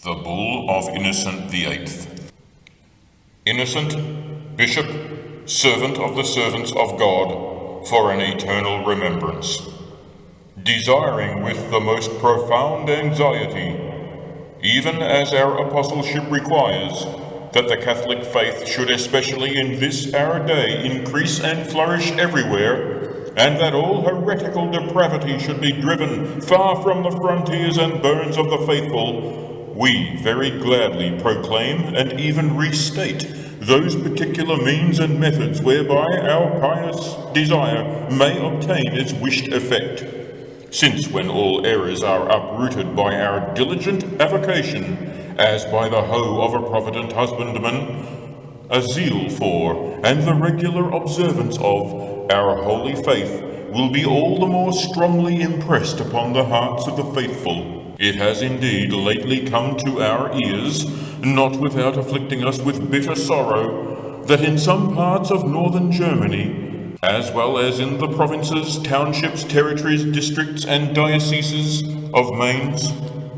The Bull of Innocent VIII. Innocent, Bishop, servant of the servants of God, for an eternal remembrance, desiring with the most profound anxiety, even as our apostleship requires, that the Catholic faith should especially in this our day increase and flourish everywhere, and that all heretical depravity should be driven far from the frontiers and bournes of the faithful, we very gladly proclaim and even restate those particular means and methods whereby our pious desire may obtain its wished effect. Since when all errors are uprooted by our diligent avocation, as by the hoe of a provident husbandman, a zeal for, and the regular observance of, our holy faith will be all the more strongly impressed upon the hearts of the faithful. It has indeed lately come to our ears, not without afflicting us with bitter sorrow, that in some parts of northern Germany, as well as in the provinces, townships, territories, districts, and dioceses of Mainz,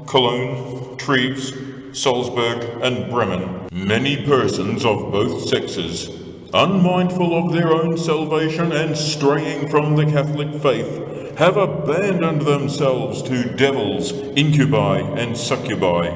Cologne, Treves, Salzburg, and Bremen, many persons of both sexes, unmindful of their own salvation and straying from the Catholic faith, have abandoned themselves to devils, incubi, and succubi,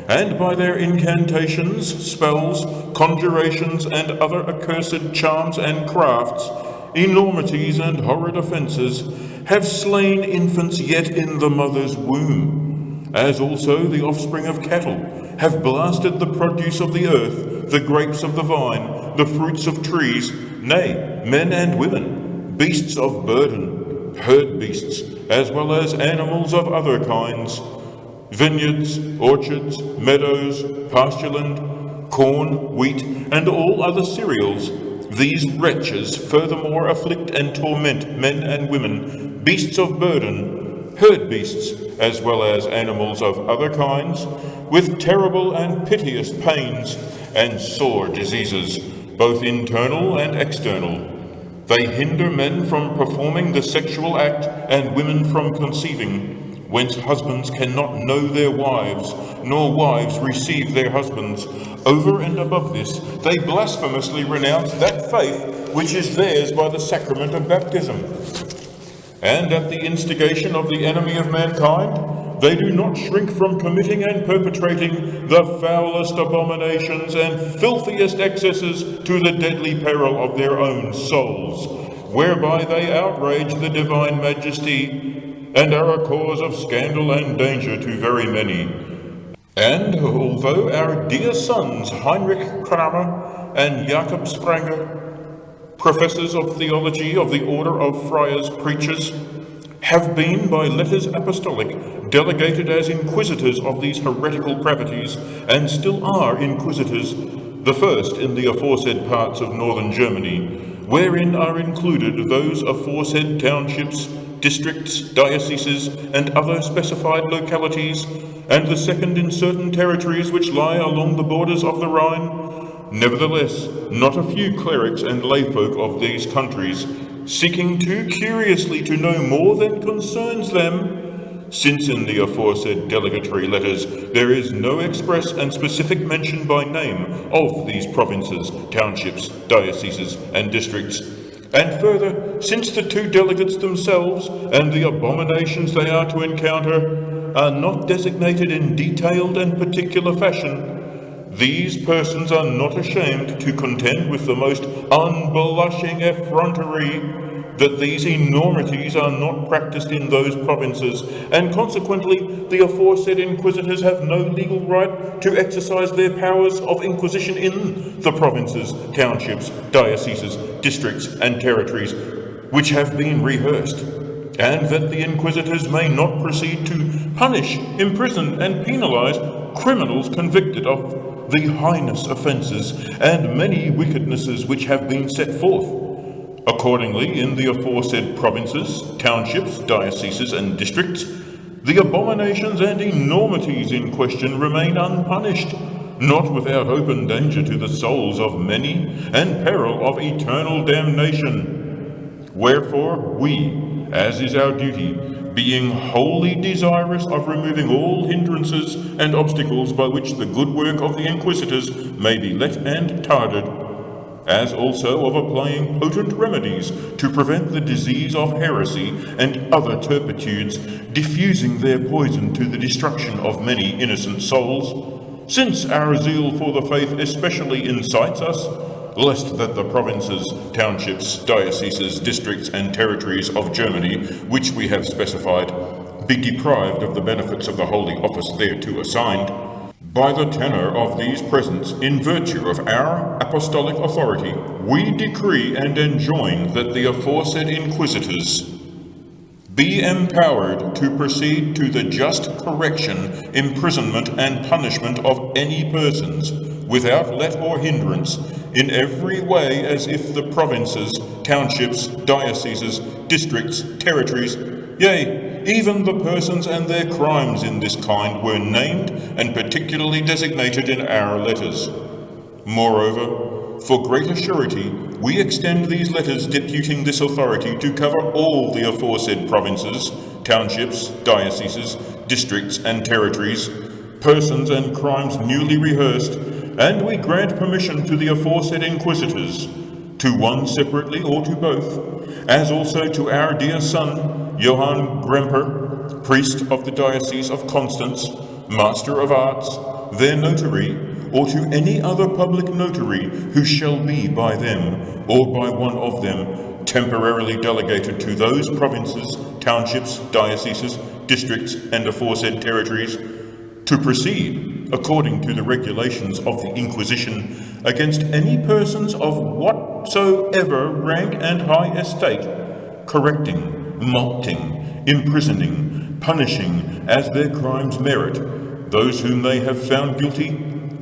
and by their incantations, spells, conjurations, and other accursed charms and crafts, enormities and horrid offences, have slain infants yet in the mother's womb, as also the offspring of cattle, have blasted the produce of the earth, the grapes of the vine, the fruits of trees, nay, men and women, beasts of burden, herd beasts, as well as animals of other kinds, vineyards, orchards, meadows, pastureland, corn, wheat, and all other cereals. These wretches furthermore afflict and torment men and women, beasts of burden, herd beasts, as well as animals of other kinds, with terrible and piteous pains and sore diseases, both internal and external. They hinder men from performing the sexual act and women from conceiving, whence husbands cannot know their wives, nor wives receive their husbands. Over and above this, they blasphemously renounce that faith which is theirs by the sacrament of baptism. And at the instigation of the enemy of mankind, they do not shrink from committing and perpetrating the foulest abominations and filthiest excesses to the deadly peril of their own souls, whereby they outrage the divine majesty and are a cause of scandal and danger to very many. And although our dear sons Heinrich, Kramer, and Jakob Sprenger, professors of theology of the Order of Friars Preachers, have been by letters apostolic delegated as inquisitors of these heretical pravities, and still are inquisitors, the first in the aforesaid parts of northern Germany, wherein are included those aforesaid townships, districts, dioceses, and other specified localities, and the second in certain territories which lie along the borders of the Rhine. Nevertheless, not a few clerics and layfolk of these countries, seeking too curiously to know more than concerns them, since in the aforesaid delegatory letters there is no express and specific mention by name of these provinces, townships, dioceses, and districts, and further, since the two delegates themselves and the abominations they are to encounter are not designated in detailed and particular fashion, these persons are not ashamed to contend with the most unblushing effrontery that these enormities are not practiced in those provinces, and consequently the aforesaid inquisitors have no legal right to exercise their powers of inquisition in the provinces, townships, dioceses, districts, and territories which have been rehearsed, and that the inquisitors may not proceed to punish, imprison, and penalize criminals convicted of the heinous offences and many wickednesses which have been set forth. Accordingly, in the aforesaid provinces, townships, dioceses, and districts, the abominations and enormities in question remain unpunished, not without open danger to the souls of many and peril of eternal damnation. Wherefore we, as is our duty, being wholly desirous of removing all hindrances and obstacles by which the good work of the inquisitors may be let and tarded, as also of applying potent remedies to prevent the disease of heresy and other turpitudes diffusing their poison to the destruction of many innocent souls, since our zeal for the faith especially incites us, lest that the provinces, townships, dioceses, districts, and territories of Germany, which we have specified, be deprived of the benefits of the holy office thereto assigned, by the tenor of these presents, in virtue of our apostolic authority, we decree and enjoin that the aforesaid inquisitors be empowered to proceed to the just correction, imprisonment, and punishment of any persons, without let or hindrance, in every way as if the provinces, townships, dioceses, districts, territories, yea, even the persons and their crimes in this kind were named and particularly designated in our letters. Moreover, for greater surety, we extend these letters deputing this authority to cover all the aforesaid provinces, townships, dioceses, districts, and territories, persons and crimes newly rehearsed, and we grant permission to the aforesaid inquisitors, to one separately or to both, as also to our dear son, Johann Gremper, priest of the Diocese of Constance, Master of Arts, their notary, or to any other public notary who shall be by them, or by one of them, temporarily delegated to those provinces, townships, dioceses, districts, and aforesaid territories, to proceed, according to the regulations of the Inquisition, against any persons of whatsoever rank and high estate, correcting, mulcting, imprisoning, punishing as their crimes merit, those whom they have found guilty,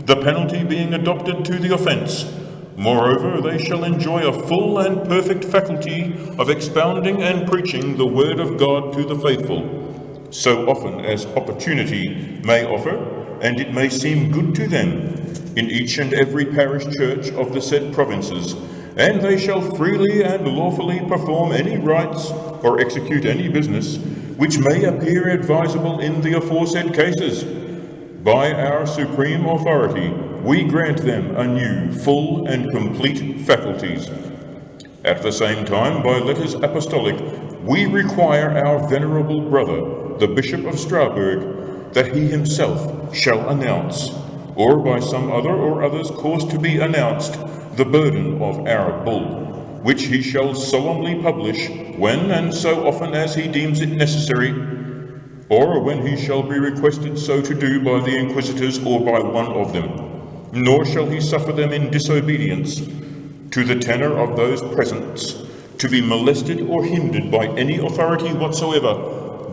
the penalty being adopted to the offence. Moreover, they shall enjoy a full and perfect faculty of expounding and preaching the word of God to the faithful, so often as opportunity may offer, and it may seem good to them, in each and every parish church of the said provinces, and they shall freely and lawfully perform any rites or execute any business which may appear advisable in the aforesaid cases. By our supreme authority, we grant them anew full and complete faculties. At the same time, by letters apostolic, we require our venerable brother, the Bishop of Strasbourg, that he himself shall announce, or by some other or others caused to be announced, the burden of our bull, which he shall solemnly publish when and so often as he deems it necessary, or when he shall be requested so to do by the inquisitors or by one of them, nor shall he suffer them in disobedience to the tenor of those presents to be molested or hindered by any authority whatsoever,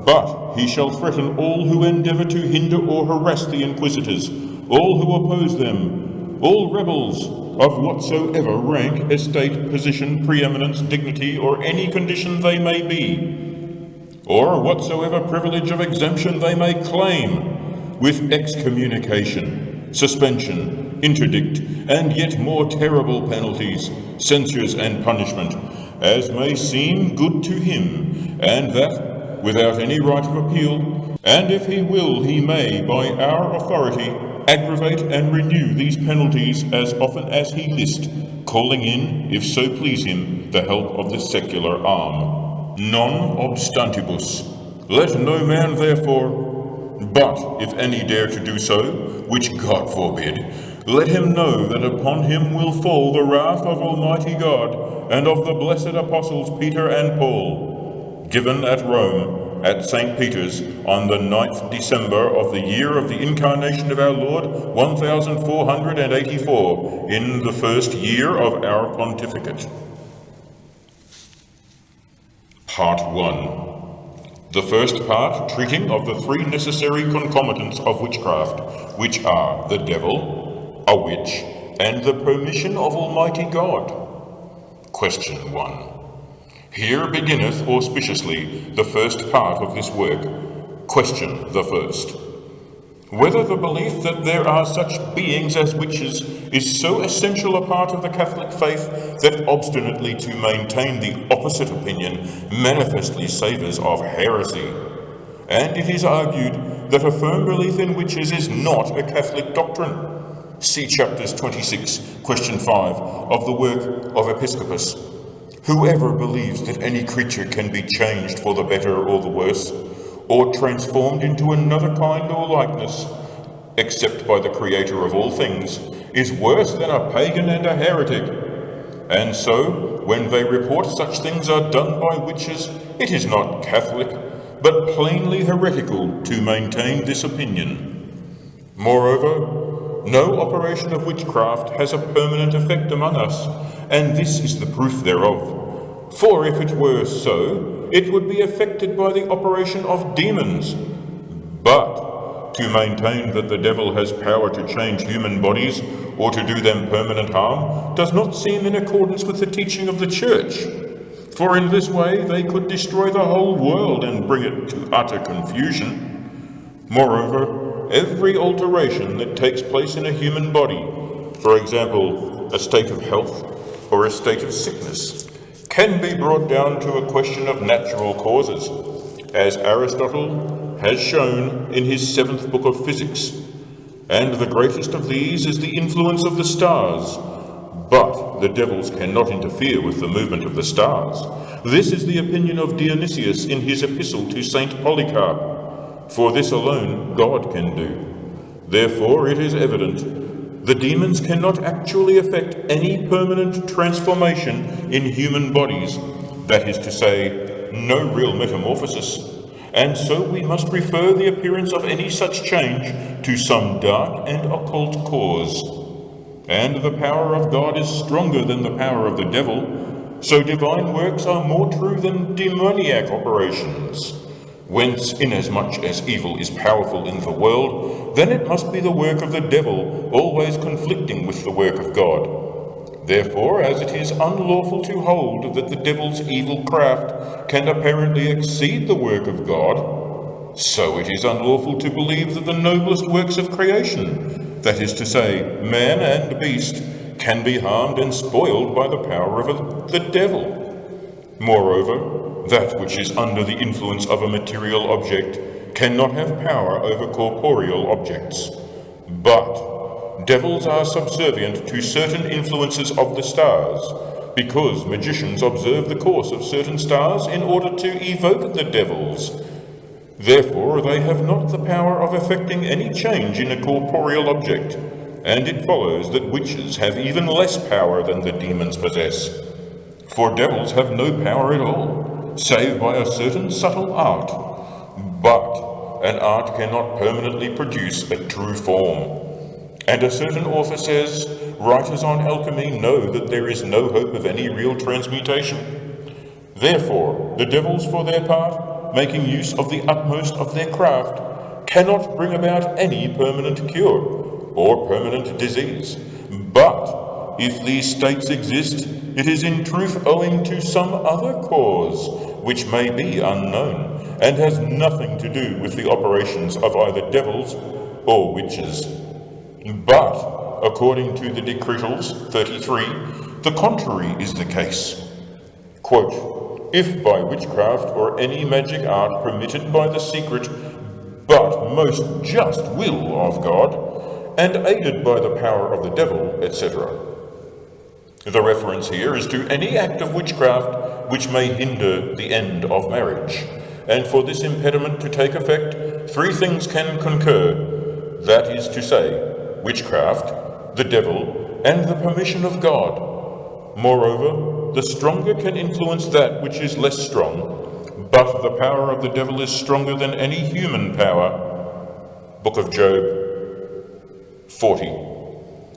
but he shall threaten all who endeavour to hinder or harass the inquisitors, all who oppose them, all rebels, of whatsoever rank, estate, position, preeminence, dignity, or any condition they may be, or whatsoever privilege of exemption they may claim, with excommunication, suspension, interdict, and yet more terrible penalties, censures, and punishment, as may seem good to him, and that without any right of appeal, and if he will, he may, by our authority, aggravate and renew these penalties as often as he list, calling in, if so please him, the help of the secular arm. Non obstantibus. Let no man therefore, but if any dare to do so, which God forbid, let him know that upon him will fall the wrath of Almighty God and of the blessed apostles Peter and Paul, given at Rome, at St. Peter's, on the 9th December of the year of the incarnation of our Lord, 1484, in the first year of our pontificate. Part 1. The first part, treating of the three necessary concomitants of witchcraft, which are the devil, a witch, and the permission of Almighty God. Question 1. Here beginneth auspiciously the first part of this work. Question the first. Whether the belief that there are such beings as witches is so essential a part of the Catholic faith that obstinately to maintain the opposite opinion manifestly savours of heresy. And it is argued that a firm belief in witches is not a Catholic doctrine. See chapters 26, question 5 of the work of Episcopus. Whoever believes that any creature can be changed for the better or the worse, or transformed into another kind or likeness, except by the Creator of all things, is worse than a pagan and a heretic. And so, when they report such things are done by witches, it is not Catholic, but plainly heretical to maintain this opinion. Moreover, no operation of witchcraft has a permanent effect among us, and this is the proof thereof. For if it were so, it would be effected by the operation of demons. But to maintain that the devil has power to change human bodies or to do them permanent harm does not seem in accordance with the teaching of the Church. For in this way they could destroy the whole world and bring it to utter confusion. Moreover, every alteration that takes place in a human body, for example, a state of health or a state of sickness, can be brought down to a question of natural causes, as Aristotle has shown in his 7th book of Physics. And the greatest of these is the influence of the stars. But the devils cannot interfere with the movement of the stars. This is the opinion of Dionysius in his epistle to Saint Polycarp. For this alone God can do. Therefore it is evident the demons cannot actually effect any permanent transformation in human bodies, that is to say, no real metamorphosis. And so we must refer the appearance of any such change to some dark and occult cause. And the power of God is stronger than the power of the devil, so divine works are more true than demoniac operations. Whence, inasmuch as evil is powerful in the world, then it must be the work of the devil, always conflicting with the work of God. Therefore, as it is unlawful to hold that the devil's evil craft can apparently exceed the work of God, so it is unlawful to believe that the noblest works of creation, that is to say, man and beast, can be harmed and spoiled by the power of the devil. Moreover, that which is under the influence of a material object cannot have power over corporeal objects. But devils are subservient to certain influences of the stars, because magicians observe the course of certain stars in order to evoke the devils. Therefore they have not the power of effecting any change in a corporeal object, and it follows that witches have even less power than the demons possess. For devils have no power at all, save by a certain subtle art. But an art cannot permanently produce a true form. And a certain author says, writers on alchemy know that there is no hope of any real transmutation. Therefore, the devils, for their part, making use of the utmost of their craft, cannot bring about any permanent cure or permanent disease. But if these states exist, it is in truth owing to some other cause, which may be unknown, and has nothing to do with the operations of either devils or witches. But, according to the Decretals 33, the contrary is the case. Quote, if by witchcraft or any magic art permitted by the secret, but most just will of God, and aided by the power of the devil, etc. The reference here is to any act of witchcraft which may hinder the end of marriage, and for this impediment to take effect, three things can concur, that is to say, witchcraft, the devil, and the permission of God. Moreover, the stronger can influence that which is less strong, but the power of the devil is stronger than any human power. Book of Job 40.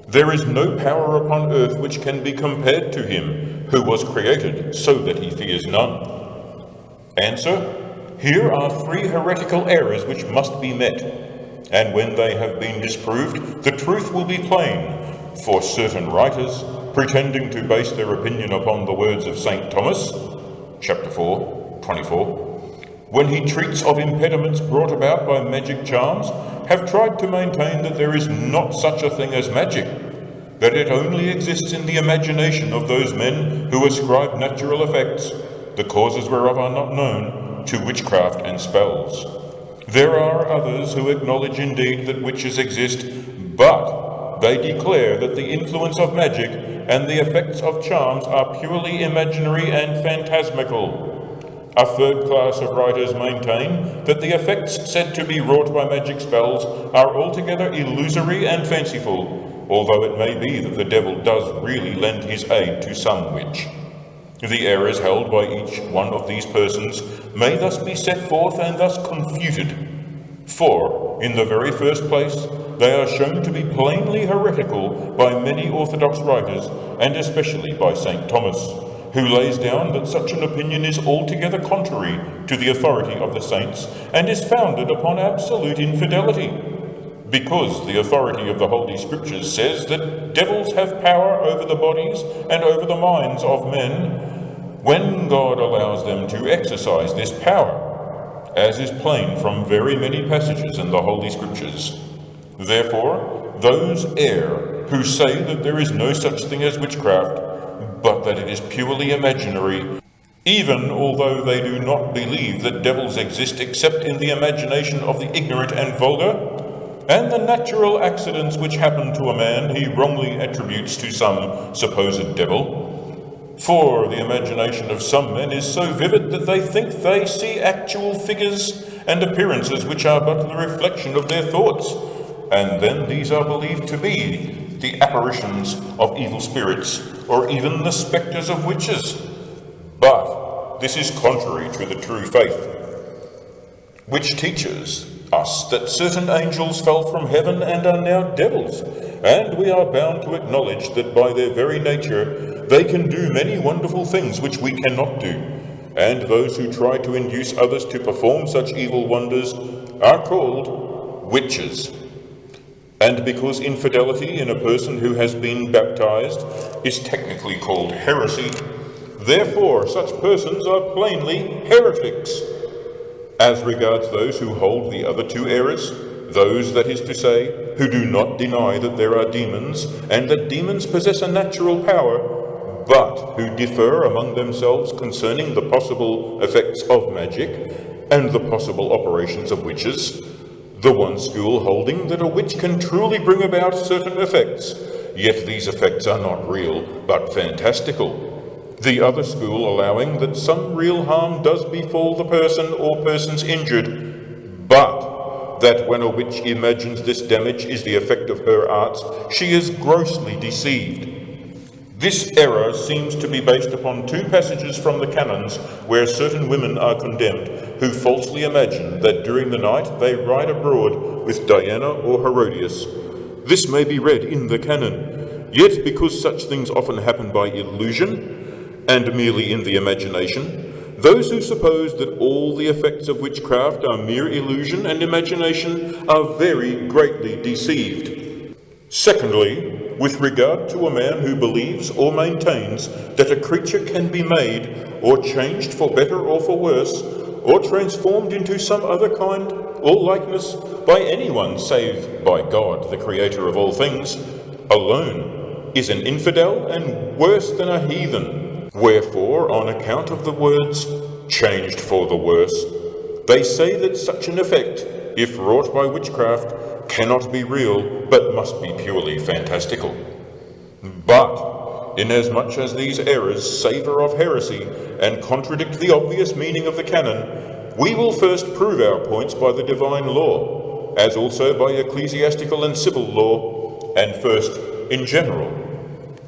There is no power upon earth which can be compared to him, who was created so that he fears none. Answer: here are three heretical errors which must be met, and when they have been disproved, the truth will be plain, for certain writers, pretending to base their opinion upon the words of St. Thomas, chapter 4, 24, when he treats of impediments brought about by magic charms, have tried to maintain that there is not such a thing as magic, that it only exists in the imagination of those men who ascribe natural effects, the causes whereof are not known, to witchcraft and spells. There are others who acknowledge indeed that witches exist, but they declare that the influence of magic and the effects of charms are purely imaginary and phantasmical. A third class of writers maintain that the effects said to be wrought by magic spells are altogether illusory and fanciful, although it may be that the devil does really lend his aid to some witch. The errors held by each one of these persons may thus be set forth and thus confuted. For, in the very first place, they are shown to be plainly heretical by many orthodox writers, and especially by St. Thomas, who lays down that such an opinion is altogether contrary to the authority of the saints, and is founded upon absolute infidelity, because the authority of the Holy Scriptures says that devils have power over the bodies and over the minds of men, when God allows them to exercise this power, as is plain from very many passages in the Holy Scriptures. Therefore, those err who say that there is no such thing as witchcraft, but that it is purely imaginary, even although they do not believe that devils exist except in the imagination of the ignorant and vulgar, and the natural accidents which happen to a man he wrongly attributes to some supposed devil. For the imagination of some men is so vivid that they think they see actual figures and appearances which are but the reflection of their thoughts, and then these are believed to be the apparitions of evil spirits, or even the spectres of witches. But this is contrary to the true faith, which teaches us that certain angels fell from heaven and are now devils, and we are bound to acknowledge that by their very nature they can do many wonderful things which we cannot do, and those who try to induce others to perform such evil wonders are called witches. And because infidelity in a person who has been baptized is technically called heresy, therefore such persons are plainly heretics. As regards those who hold the other two errors, those, that is to say, who do not deny that there are demons, and that demons possess a natural power, but who differ among themselves concerning the possible effects of magic, and the possible operations of witches, the one school holding that a witch can truly bring about certain effects, yet these effects are not real, but fantastical. The other school allowing that some real harm does befall the person or persons injured, but that when a witch imagines this damage is the effect of her arts, she is grossly deceived. This error seems to be based upon two passages from the canons where certain women are condemned who falsely imagine that during the night they ride abroad with Diana or Herodias. This may be read in the canon, yet because such things often happen by illusion and merely in the imagination, those who suppose that all the effects of witchcraft are mere illusion and imagination are very greatly deceived. Secondly, with regard to a man who believes or maintains that a creature can be made or changed for better or for worse, or transformed into some other kind or likeness by anyone save by God, the creator of all things, alone is an infidel and worse than a heathen. Wherefore, on account of the words changed for the worse, they say that such an effect, if wrought by witchcraft, cannot be real, but must be purely fantastical. But, inasmuch as these errors savour of heresy and contradict the obvious meaning of the canon, we will first prove our points by the divine law, as also by ecclesiastical and civil law, and first in general.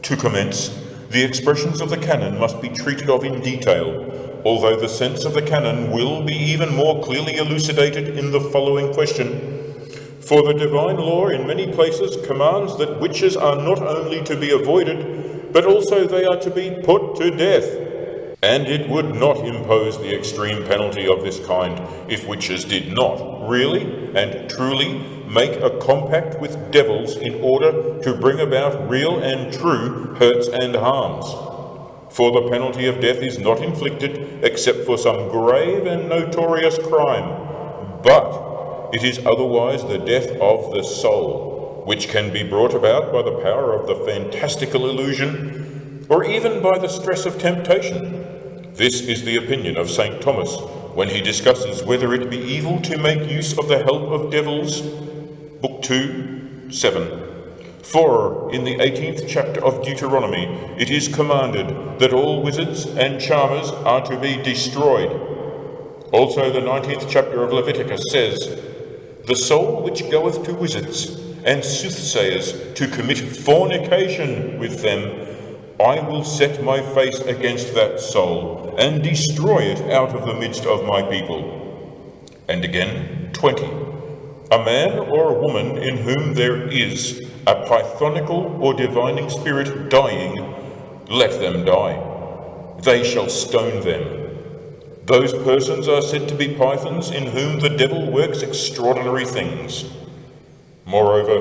To commence, the expressions of the canon must be treated of in detail, although the sense of the canon will be even more clearly elucidated in the following question. For the divine law in many places commands that witches are not only to be avoided, but also they are to be put to death. And it would not impose the extreme penalty of this kind if witches did not really and truly make a compact with devils in order to bring about real and true hurts and harms. For the penalty of death is not inflicted except for some grave and notorious crime, but it is otherwise the death of the soul, which can be brought about by the power of the fantastical illusion, or even by the stress of temptation. This is the opinion of St. Thomas, when he discusses whether it be evil to make use of the help of devils, Book 2, 7. For in the 18th chapter of Deuteronomy it is commanded that all wizards and charmers are to be destroyed. Also the 19th chapter of Leviticus says, "The soul which goeth to wizards and soothsayers to commit fornication with them, I will set my face against that soul, and destroy it out of the midst of my people." And again, 20. "A man or a woman in whom there is a pythonical or divining spirit dying, let them die. They shall stone them. Those persons are said to be pythons in whom the devil works extraordinary things. Moreover,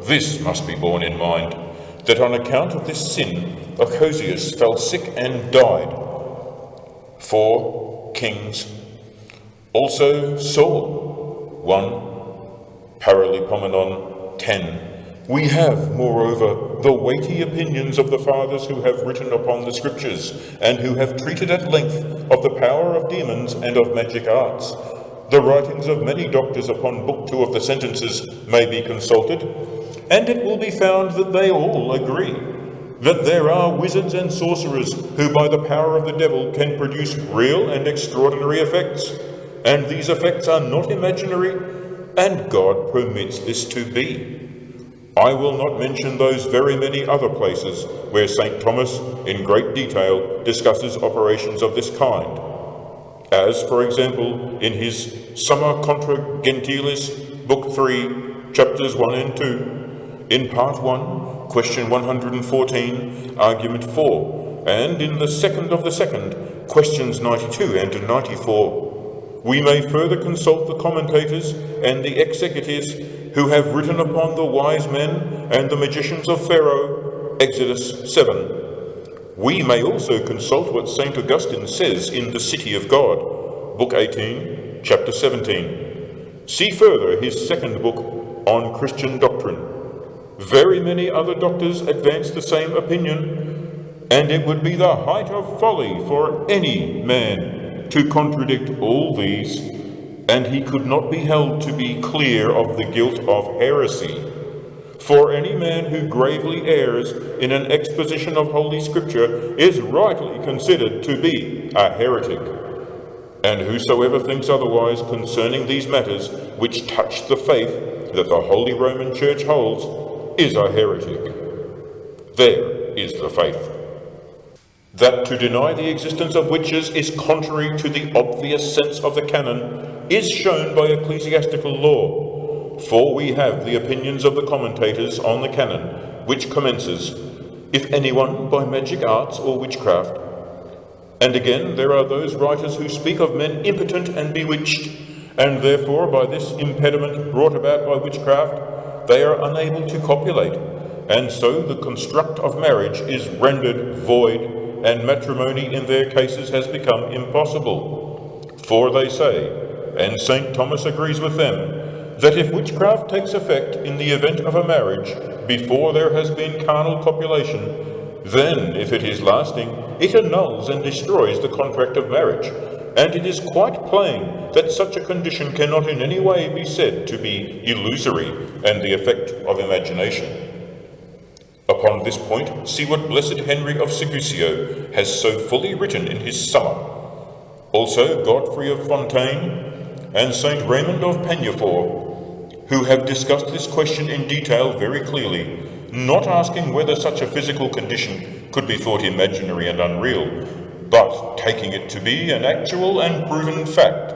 this must be borne in mind, that on account of this sin, Ochozius fell sick and died. 4 Kings. Also Saul. 1 Paralipomenon 10. We have, moreover, the weighty opinions of the fathers who have written upon the scriptures, and who have treated at length of the power of demons and of magic arts. The writings of many doctors upon Book 2 of the Sentences may be consulted, and it will be found that they all agree that there are wizards and sorcerers who by the power of the devil can produce real and extraordinary effects, and these effects are not imaginary, and God permits this to be. I will not mention those very many other places where St. Thomas in great detail discusses operations of this kind, as, for example, in his Summa contra Gentiles, Book 3, chapters 1 and 2, in Part 1, question 114, argument 4, and in the second of the second, questions 92 and 94. We may further consult the commentators and the exegetists who have written upon the wise men and the magicians of Pharaoh, Exodus 7. We may also consult what St. Augustine says in The City of God, Book 18, chapter 17. See further his second book on Christian doctrine. Very many other doctors advance the same opinion, and it would be the height of folly for any man to contradict all these, and he could not be held to be clear of the guilt of heresy. For any man who gravely errs in an exposition of Holy Scripture is rightly considered to be a heretic. And whosoever thinks otherwise concerning these matters which touch the faith that the Holy Roman Church holds is a heretic. There is the faith. That to deny the existence of witches is contrary to the obvious sense of the canon is shown by ecclesiastical law, for we have the opinions of the commentators on the canon, which commences, "If anyone by magic arts or witchcraft." And again there are those writers who speak of men impotent and bewitched, and therefore by this impediment brought about by witchcraft they are unable to copulate, and so the construct of marriage is rendered void, and matrimony in their cases has become impossible. For they say, and St. Thomas agrees with them, that if witchcraft takes effect in the event of a marriage before there has been carnal copulation, then, if it is lasting, it annuls and destroys the contract of marriage, and it is quite plain that such a condition cannot in any way be said to be illusory and the effect of imagination. Upon this point, see what Blessed Henry of Segusio has so fully written in his Summa. Also Godfrey of Fontaine and St. Raymond of Peñafort, who have discussed this question in detail very clearly, not asking whether such a physical condition could be thought imaginary and unreal, but taking it to be an actual and proven fact,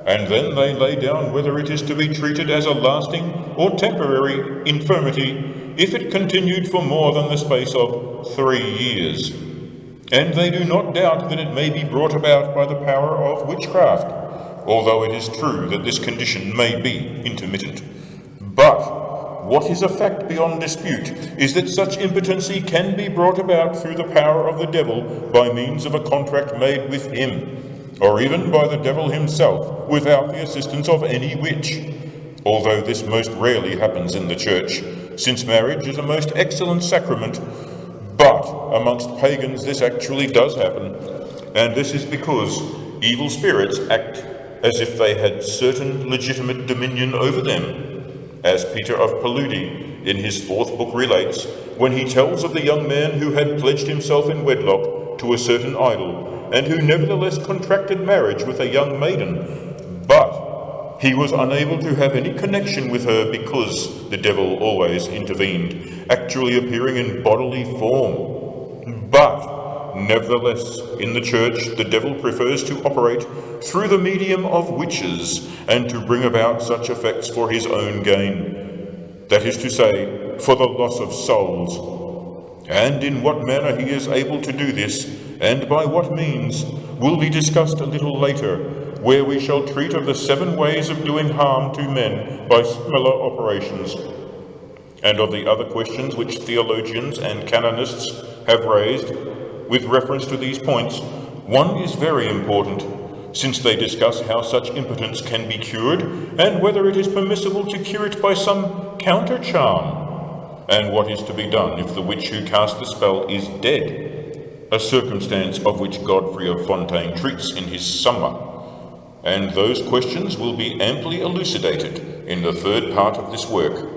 and then they lay down whether it is to be treated as a lasting or temporary infirmity if it continued for more than the space of 3 years. And they do not doubt that it may be brought about by the power of witchcraft, although it is true that this condition may be intermittent. But what is a fact beyond dispute is that such impotency can be brought about through the power of the devil by means of a contract made with him, or even by the devil himself without the assistance of any witch, although this most rarely happens in the Church, since marriage is a most excellent sacrament. But amongst pagans this actually does happen, and this is because evil spirits act as if they had certain legitimate dominion over them, as Peter of Paludi in his 4th book relates, when he tells of the young man who had pledged himself in wedlock to a certain idol, and who nevertheless contracted marriage with a young maiden, but he was unable to have any connection with her because the devil always intervened, actually appearing in bodily form. But nevertheless, in the church, the devil prefers to operate through the medium of witches and to bring about such effects for his own gain. That is to say, for the loss of souls. And in what manner he is able to do this, and by what means, will be discussed a little later, where we shall treat of the 7 ways of doing harm to men by similar operations, and of the other questions which theologians and canonists have raised with reference to these points. One is very important, since they discuss how such impotence can be cured, and whether it is permissible to cure it by some counter-charm, and what is to be done if the witch who cast the spell is dead, a circumstance of which Godfrey of Fontaine treats in his Summa. And those questions will be amply elucidated in the 3rd part of this work.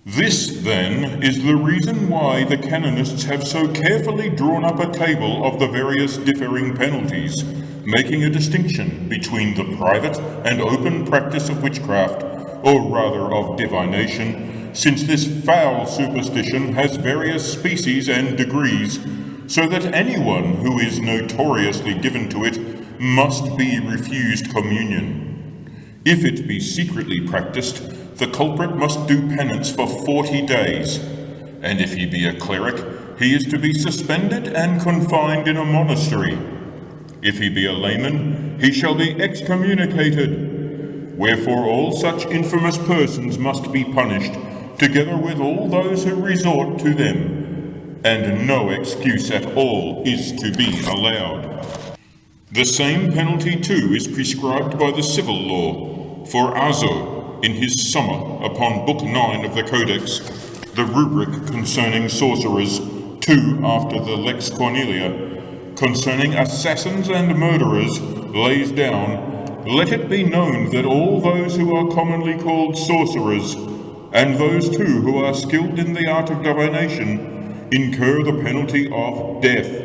This, then, is the reason why the canonists have so carefully drawn up a table of the various differing penalties, making a distinction between the private and open practice of witchcraft, or rather of divination, since this foul superstition has various species and degrees, so that anyone who is notoriously given to it must be refused communion. If it be secretly practiced, the culprit must do penance for 40 days, and if he be a cleric, he is to be suspended and confined in a monastery. If he be a layman, he shall be excommunicated. Wherefore all such infamous persons must be punished, together with all those who resort to them, and no excuse at all is to be allowed. The same penalty too is prescribed by the civil law, for Azo, in his Summa upon Book 9 of the Codex, the rubric concerning sorcerers, 2 after the Lex Cornelia, concerning assassins and murderers, lays down, "Let it be known that all those who are commonly called sorcerers, and those too who are skilled in the art of divination, incur the penalty of death.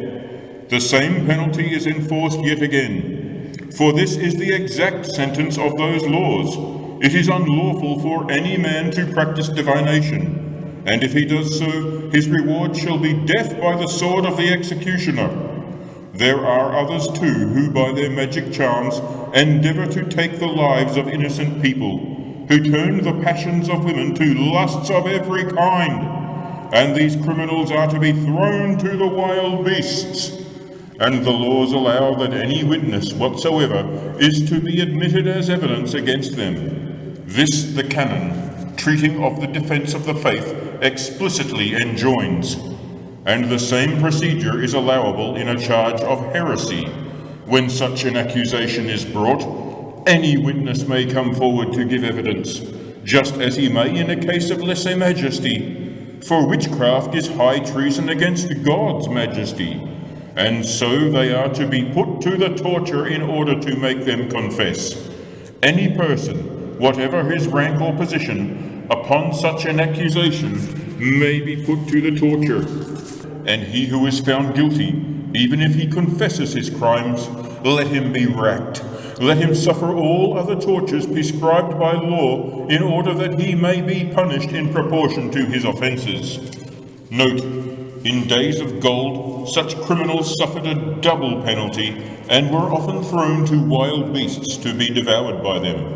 The same penalty is enforced yet again, for this is the exact sentence of those laws. It is unlawful for any man to practice divination, and if he does so, his reward shall be death by the sword of the executioner. There are others too who by their magic charms endeavor to take the lives of innocent people, who turn the passions of women to lusts of every kind, and these criminals are to be thrown to the wild beasts. And the laws allow that any witness whatsoever is to be admitted as evidence against them. This the canon, treating of the defense of the faith, explicitly enjoins. And the same procedure is allowable in a charge of heresy. When such an accusation is brought, any witness may come forward to give evidence, just as he may in a case of lese-majesty, for witchcraft is high treason against God's majesty. And so they are to be put to the torture in order to make them confess. Any person, whatever his rank or position, upon such an accusation may be put to the torture. And he who is found guilty, even if he confesses his crimes, let him be racked. Let him suffer all other tortures prescribed by law, in order that he may be punished in proportion to his offences. Note, in days of gold, such criminals suffered a double penalty, and were often thrown to wild beasts to be devoured by them.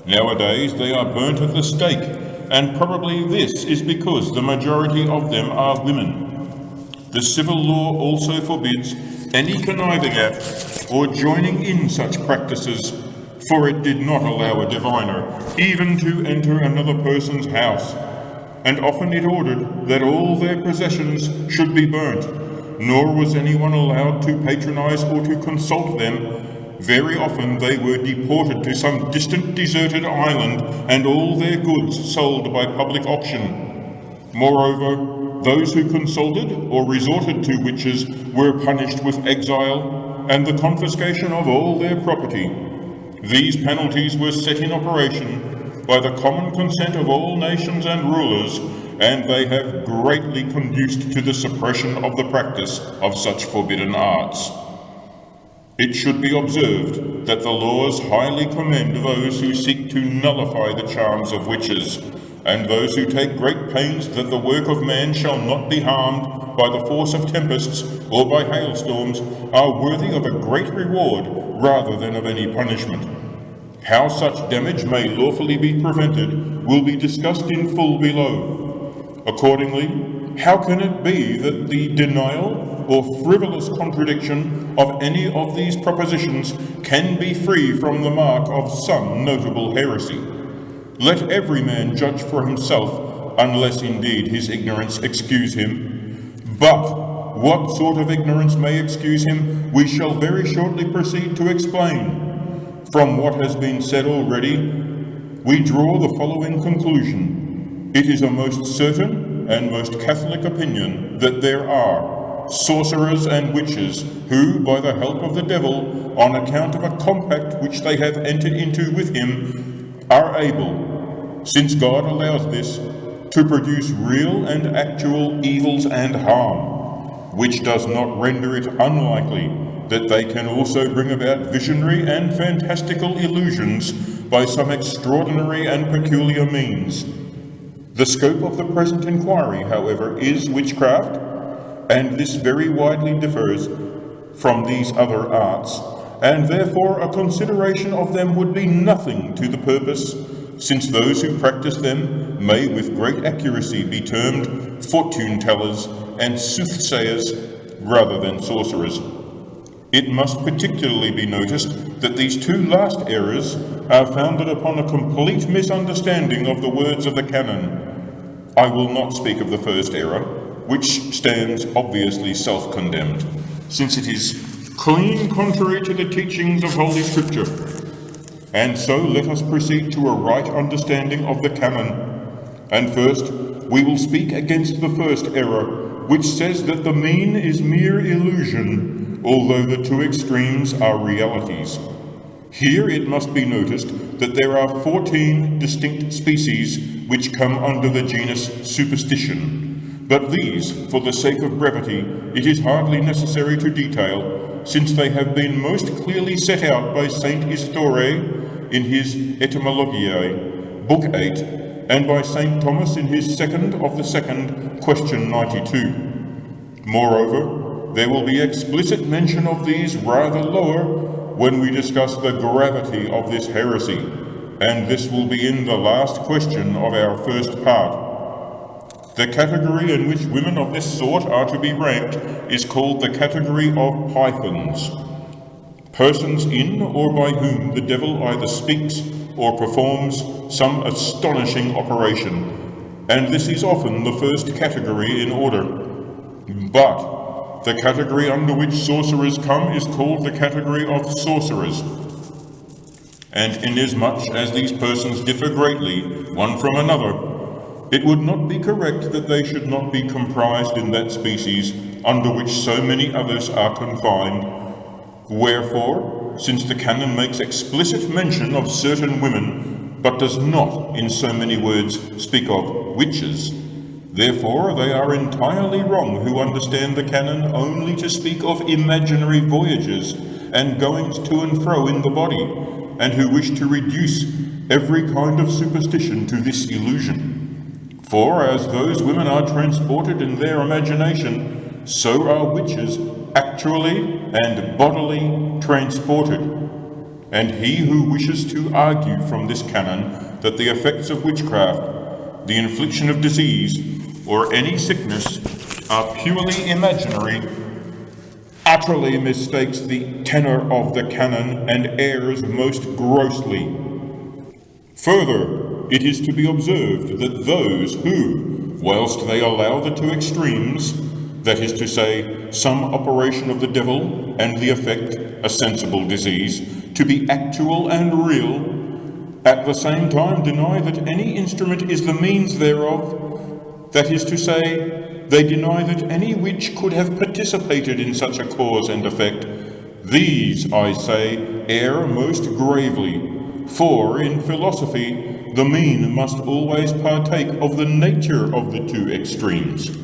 Nowadays they are burnt at the stake, and probably this is because the majority of them are women. The civil law also forbids any conniving at or joining in such practices, for it did not allow a diviner even to enter another person's house, and often it ordered that all their possessions should be burnt, nor was anyone allowed to patronize or to consult them. Very often they were deported to some distant deserted island, and all their goods sold by public auction. Moreover, those who consulted or resorted to witches were punished with exile, and the confiscation of all their property. These penalties were set in operation by the common consent of all nations and rulers, and they have greatly conduced to the suppression of the practice of such forbidden arts. It should be observed that the laws highly commend those who seek to nullify the charms of witches, and those who take great pains that the work of man shall not be harmed by the force of tempests or by hailstorms, are worthy of a great reward rather than of any punishment. How such damage may lawfully be prevented will be discussed in full below. Accordingly, how can it be that the denial or frivolous contradiction of any of these propositions can be free from the mark of some notable heresy? Let every man judge for himself, unless indeed his ignorance excuse him. But what sort of ignorance may excuse him, we shall very shortly proceed to explain. From what has been said already, we draw the following conclusion. It is a most certain and most Catholic opinion that there are sorcerers and witches who, by the help of the devil, on account of a compact which they have entered into with him, are able, since God allows this, to produce real and actual evils and harm, which does not render it unlikely that they can also bring about visionary and fantastical illusions by some extraordinary and peculiar means. The scope of the present inquiry, however, is witchcraft, and this very widely differs from these other arts, and therefore a consideration of them would be nothing to the purpose, since those who practice them may with great accuracy be termed fortune-tellers and soothsayers rather than sorcerers. It must particularly be noticed that these two last errors are founded upon a complete misunderstanding of the words of the canon. I will not speak of the first error, which stands obviously self-condemned, since it is clean contrary to the teachings of Holy Scripture. And so let us proceed to a right understanding of the canon. And first, we will speak against the first error, which says that the mean is mere illusion, although the two extremes are realities. Here it must be noticed that there are 14 distinct species which come under the genus superstition, but these, for the sake of brevity, it is hardly necessary to detail, since they have been most clearly set out by Saint Istore in his Etymologiae, Book 8, and by St. Thomas in his second of the second, question 92. Moreover, there will be explicit mention of these rather lower when we discuss the gravity of this heresy, and this will be in the last question of our first part. The category in which women of this sort are to be ranked is called the category of pythons, persons in or by whom the devil either speaks or performs some astonishing operation, and this is often the first category in order. But the category under which sorcerers come is called the category of sorcerers, and inasmuch as these persons differ greatly one from another, it would not be correct that they should not be comprised in that species under which so many others are confined. Wherefore, since the canon makes explicit mention of certain women, but does not in so many words speak of witches, therefore they are entirely wrong who understand the canon only to speak of imaginary voyages and goings to and fro in the body, and who wish to reduce every kind of superstition to this illusion. For as those women are transported in their imagination, so are witches actually and bodily transported. And he who wishes to argue from this canon that the effects of witchcraft, the infliction of disease, or any sickness are purely imaginary, utterly mistakes the tenor of the canon and errs most grossly. Further, it is to be observed that those who, whilst they allow the two extremes, that is to say, some operation of the devil and the effect, a sensible disease, to be actual and real, at the same time deny that any instrument is the means thereof, that is to say, they deny that any witch could have participated in such a cause and effect, These, I say, err most gravely, for in philosophy the mean must always partake of the nature of the two extremes.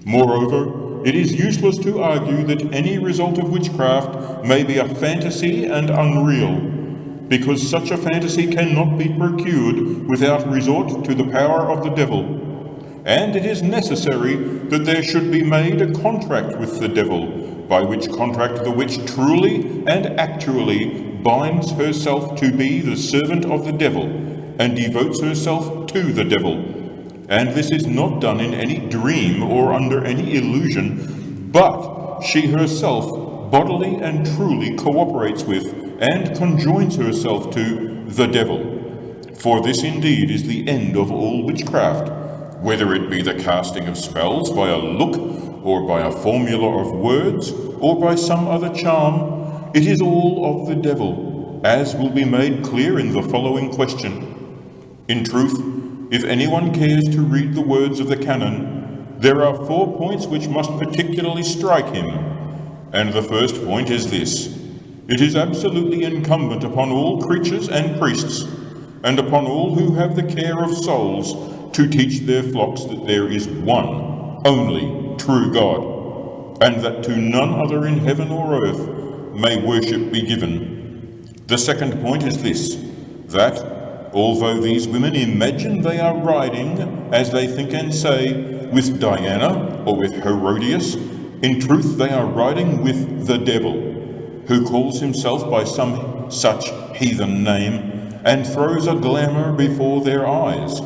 Moreover, it is useless to argue that any result of witchcraft may be a fantasy and unreal, because such a fantasy cannot be procured without resort to the power of the devil, and it is necessary that there should be made a contract with the devil, by which contract the witch truly and actually binds herself to be the servant of the devil, and devotes herself to the devil. And this is not done in any dream or under any illusion, but she herself bodily and truly cooperates with and conjoins herself to the devil. For this indeed is the end of all witchcraft, whether it be the casting of spells by a look, or by a formula of words, or by some other charm. It is all of the devil, as will be made clear in the following question. In truth, if anyone cares to read the words of the canon, there are 4 points which must particularly strike him, and the first point is this: it is absolutely incumbent upon all creatures and priests, and upon all who have the care of souls, to teach their flocks that there is one, only, true God, and that to none other in heaven or earth may worship be given. The second point is this: that, although these women imagine they are riding, as they think and say, with Diana or with Herodias, in truth they are riding with the devil, who calls himself by some such heathen name, and throws a glamour before their eyes.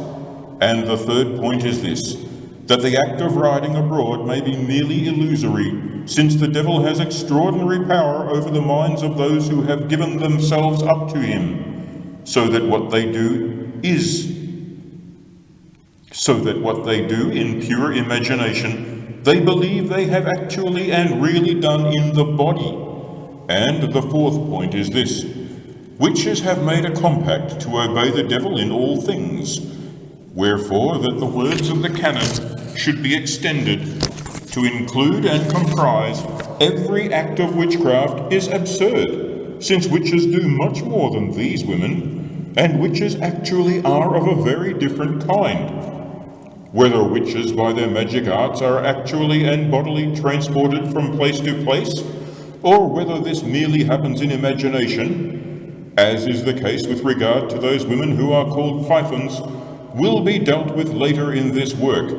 And the third point is this: that the act of riding abroad may be merely illusory, since the devil has extraordinary power over the minds of those who have given themselves up to him, so that what they do in pure imagination, they believe they have actually and really done in the body. And the fourth point is this: witches have made a compact to obey the devil in all things, wherefore that the words of the canon should be extended to include and comprise every act of witchcraft is absurd, since witches do much more than these women, and witches actually are of a very different kind. Whether witches by their magic arts are actually and bodily transported from place to place, or whether this merely happens in imagination, as is the case with regard to those women who are called pythons, will be dealt with later in this work,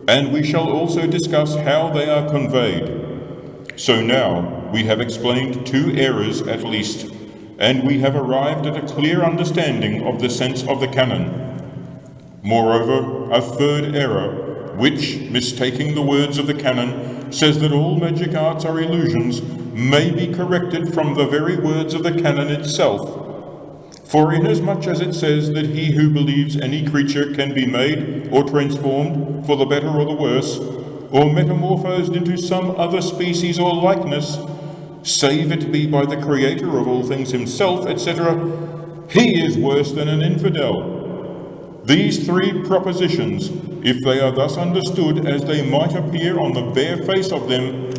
and we shall also discuss how they are conveyed. So now we have explained 2 errors at least, and we have arrived at a clear understanding of the sense of the canon. Moreover, a third error, which, mistaking the words of the canon, says that all magic arts are illusions, may be corrected from the very words of the canon itself. For inasmuch as it says that he who believes any creature can be made or transformed for the better or the worse, or metamorphosed into some other species or likeness, save it be by the Creator of all things himself, etc., he is worse than an infidel. These 3 propositions, if they are thus understood as they might appear on the bare face of them,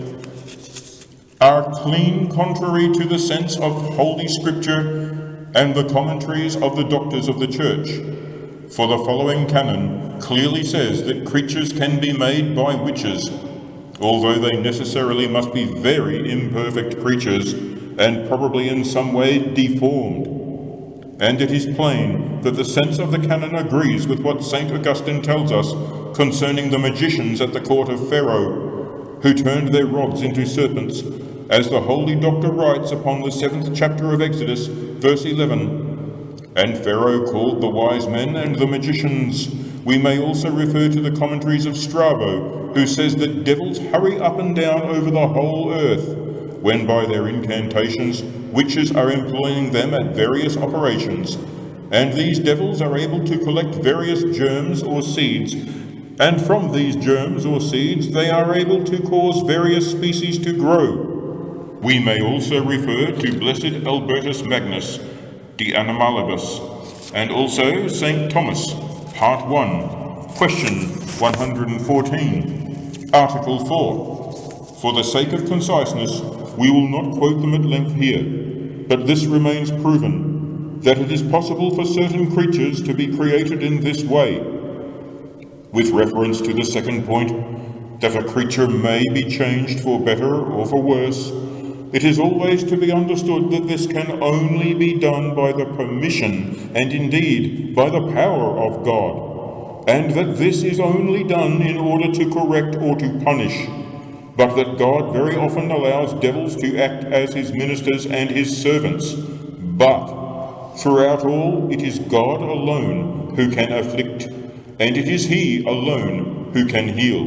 are clean contrary to the sense of Holy Scripture and the commentaries of the doctors of the Church. For the following canon clearly says that creatures can be made by witches, although they necessarily must be very imperfect creatures, and probably in some way deformed. And it is plain that the sense of the canon agrees with what St. Augustine tells us concerning the magicians at the court of Pharaoh, who turned their rods into serpents, as the holy doctor writes upon the 7th chapter of Exodus, verse 11. And Pharaoh called the wise men and the magicians. We may also refer to the commentaries of Strabo, who says that devils hurry up and down over the whole earth, when by their incantations witches are employing them at various operations, and these devils are able to collect various germs or seeds, and from these germs or seeds they are able to cause various species to grow. We may also refer to Blessed Albertus Magnus, De Animalibus, and also St. Thomas, Part 1, Question 114, Article 4. For the sake of conciseness, we will not quote them at length here, but this remains proven, that it is possible for certain creatures to be created in this way. With reference to the second point, that a creature may be changed for better or for worse, it is always to be understood that this can only be done by the permission, and indeed by the power of God, and that this is only done in order to correct or to punish, but that God very often allows devils to act as his ministers and his servants. But throughout all, it is God alone who can afflict, and it is he alone who can heal.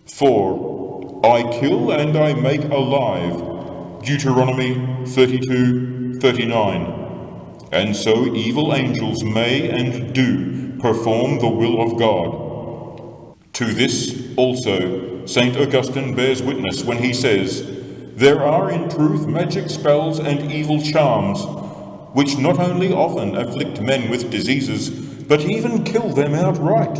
For I kill and I make alive, Deuteronomy 32:39. And so evil angels may and do perform the will of God. To this also St. Augustine bears witness when he says, "There are in truth magic spells and evil charms, which not only often afflict men with diseases, but even kill them outright."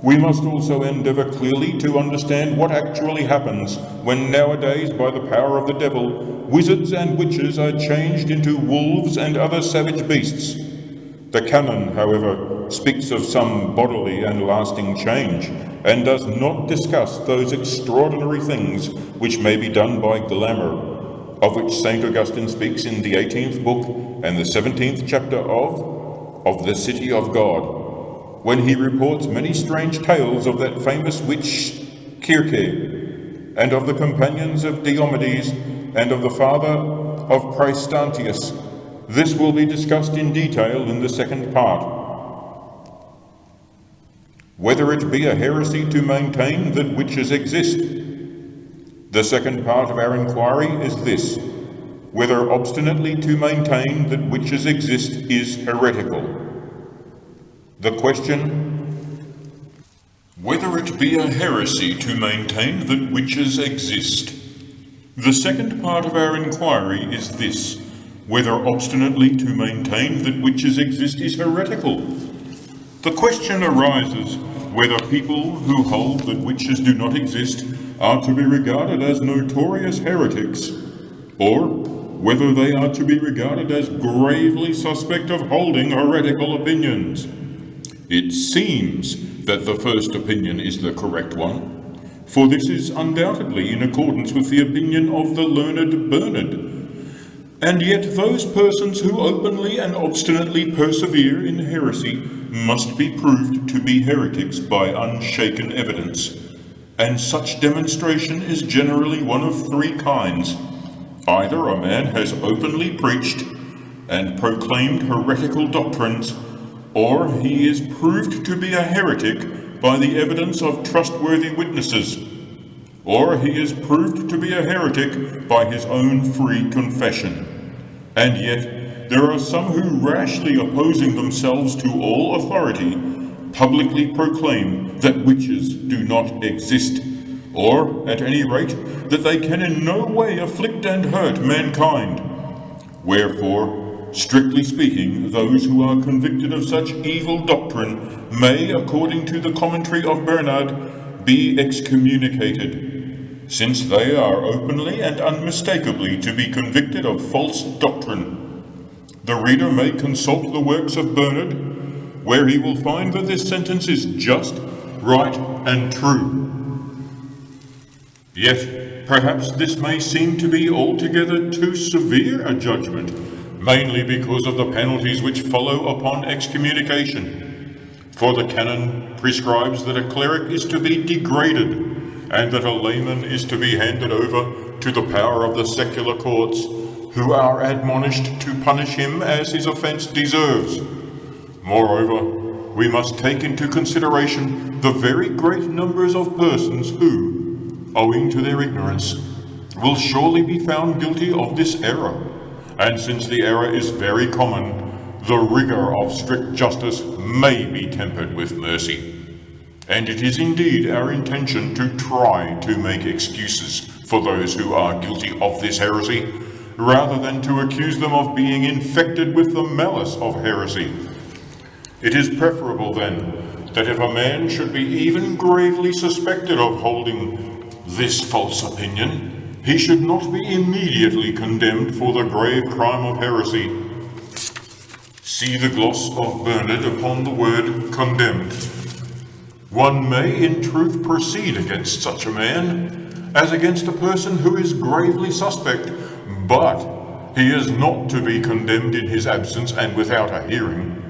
We must also endeavour clearly to understand what actually happens when nowadays, by the power of the devil, wizards and witches are changed into wolves and other savage beasts. The canon, however, speaks of some bodily and lasting change, and does not discuss those extraordinary things which may be done by glamour, of which St. Augustine speaks in the 18th book and the 17th chapter of the City of God, when he reports many strange tales of that famous witch Circe, and of the companions of Diomedes, and of the father of Praestantius. This will be discussed in detail in the second part. Whether it be a heresy to maintain that witches exist. The second part of our inquiry is this: whether obstinately to maintain that witches exist is heretical. The question: whether it be a heresy to maintain that witches exist. The second part of our inquiry is this: whether obstinately to maintain that witches exist is heretical. The question arises whether people who hold that witches do not exist are to be regarded as notorious heretics, or whether they are to be regarded as gravely suspect of holding heretical opinions. It seems that the first opinion is the correct one, for this is undoubtedly in accordance with the opinion of the learned Bernard. And yet those persons who openly and obstinately persevere in heresy must be proved to be heretics by unshaken evidence, and such demonstration is generally one of three kinds. Either a man has openly preached and proclaimed heretical doctrines, or he is proved to be a heretic by the evidence of trustworthy witnesses, or he is proved to be a heretic by his own free confession. And yet there are some who, rashly opposing themselves to all authority, publicly proclaim that witches do not exist, or, at any rate, that they can in no way afflict and hurt mankind. Wherefore, strictly speaking, those who are convicted of such evil doctrine may, according to the commentary of Bernard, be excommunicated, since they are openly and unmistakably to be convicted of false doctrine. The reader may consult the works of Bernard, where he will find that this sentence is just, right, and true. Yet, perhaps this may seem to be altogether too severe a judgment, mainly because of the penalties which follow upon excommunication. For the canon prescribes that a cleric is to be degraded, and that a layman is to be handed over to the power of the secular courts, who are admonished to punish him as his offence deserves. Moreover, we must take into consideration the very great numbers of persons who, owing to their ignorance, will surely be found guilty of this error. And since the error is very common, the rigour of strict justice may be tempered with mercy. And it is indeed our intention to try to make excuses for those who are guilty of this heresy, rather than to accuse them of being infected with the malice of heresy. It is preferable, then, that if a man should be even gravely suspected of holding this false opinion, he should not be immediately condemned for the grave crime of heresy. See the gloss of Bernard upon the word condemned. One may in truth proceed against such a man, as against a person who is gravely suspect, but he is not to be condemned in his absence and without a hearing.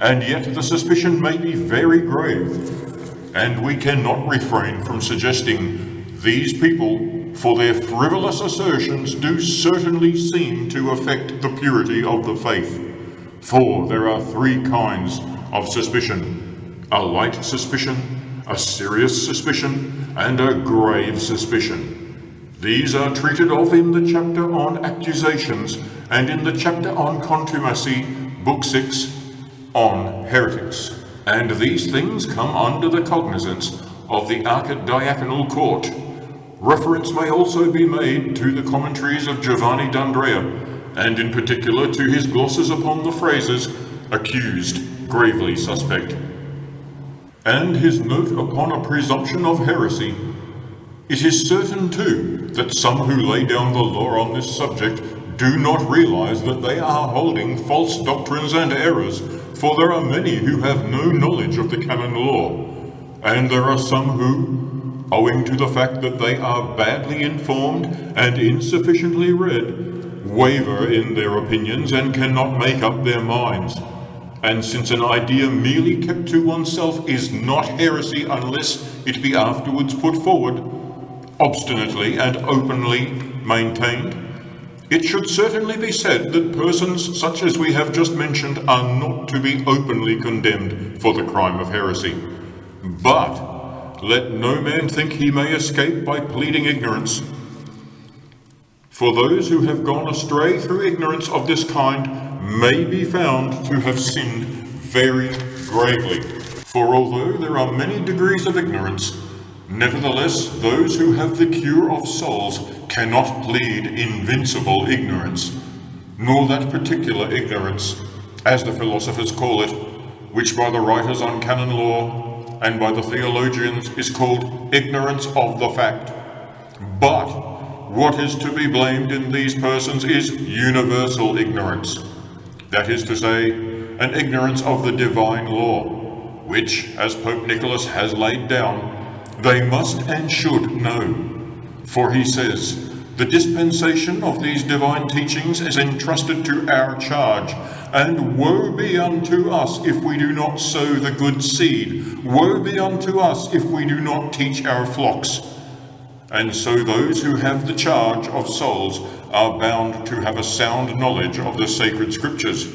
And yet the suspicion may be very grave, and we cannot refrain from suggesting these people, for their frivolous assertions do certainly seem to affect the purity of the faith. For there are three kinds of suspicion: a light suspicion, a serious suspicion, and a grave suspicion. These are treated of in the chapter on accusations and in the chapter on contumacy, Book 6, on heretics. And these things come under the cognizance of the archidiaconal court. Reference may also be made to the commentaries of Giovanni d'Andrea, and in particular to his glosses upon the phrases accused, gravely suspect, and his note upon a presumption of heresy. It is certain, too, that some who lay down the law on this subject do not realize that they are holding false doctrines and errors, for there are many who have no knowledge of the canon law, and there are some who, owing to the fact that they are badly informed and insufficiently read, waver in their opinions and cannot make up their minds. And since an idea merely kept to oneself is not heresy unless it be afterwards put forward, obstinately and openly maintained, it should certainly be said that persons such as we have just mentioned are not to be openly condemned for the crime of heresy. But let no man think he may escape by pleading ignorance. For those who have gone astray through ignorance of this kind may be found to have sinned very gravely. For although there are many degrees of ignorance, nevertheless those who have the cure of souls cannot plead invincible ignorance, nor that particular ignorance, as the philosophers call it, which by the writers on canon law and by the theologians is called ignorance of the fact. But what is to be blamed in these persons is universal ignorance, that is to say, an ignorance of the divine law, which, as Pope Nicholas has laid down, they must and should know. For he says, the dispensation of these divine teachings is entrusted to our charge, and woe be unto us if we do not sow the good seed. Woe be unto us if we do not teach our flocks. And so those who have the charge of souls are bound to have a sound knowledge of the sacred scriptures.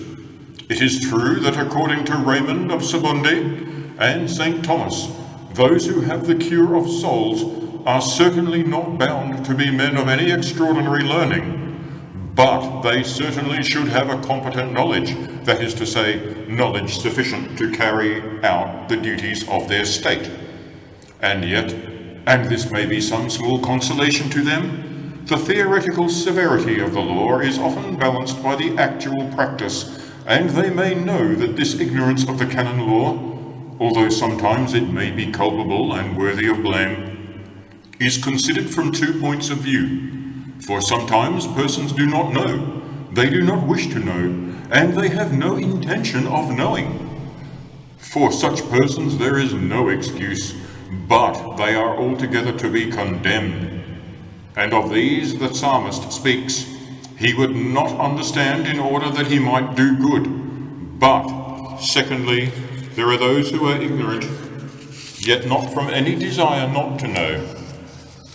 It is true that according to Raymond of Sabundi and St. Thomas, those who have the cure of souls are certainly not bound to be men of any extraordinary learning, but they certainly should have a competent knowledge, that is to say, knowledge sufficient to carry out the duties of their state. And yet, and this may be some small consolation to them, the theoretical severity of the law is often balanced by the actual practice, and they may know that this ignorance of the canon law, although sometimes it may be culpable and worthy of blame, is considered from 2 points of view. For sometimes persons do not know, they do not wish to know, and they have no intention of knowing. For such persons there is no excuse, but they are altogether to be condemned. And of these the psalmist speaks, he would not understand in order that he might do good. But, secondly, there are those who are ignorant, yet not from any desire not to know.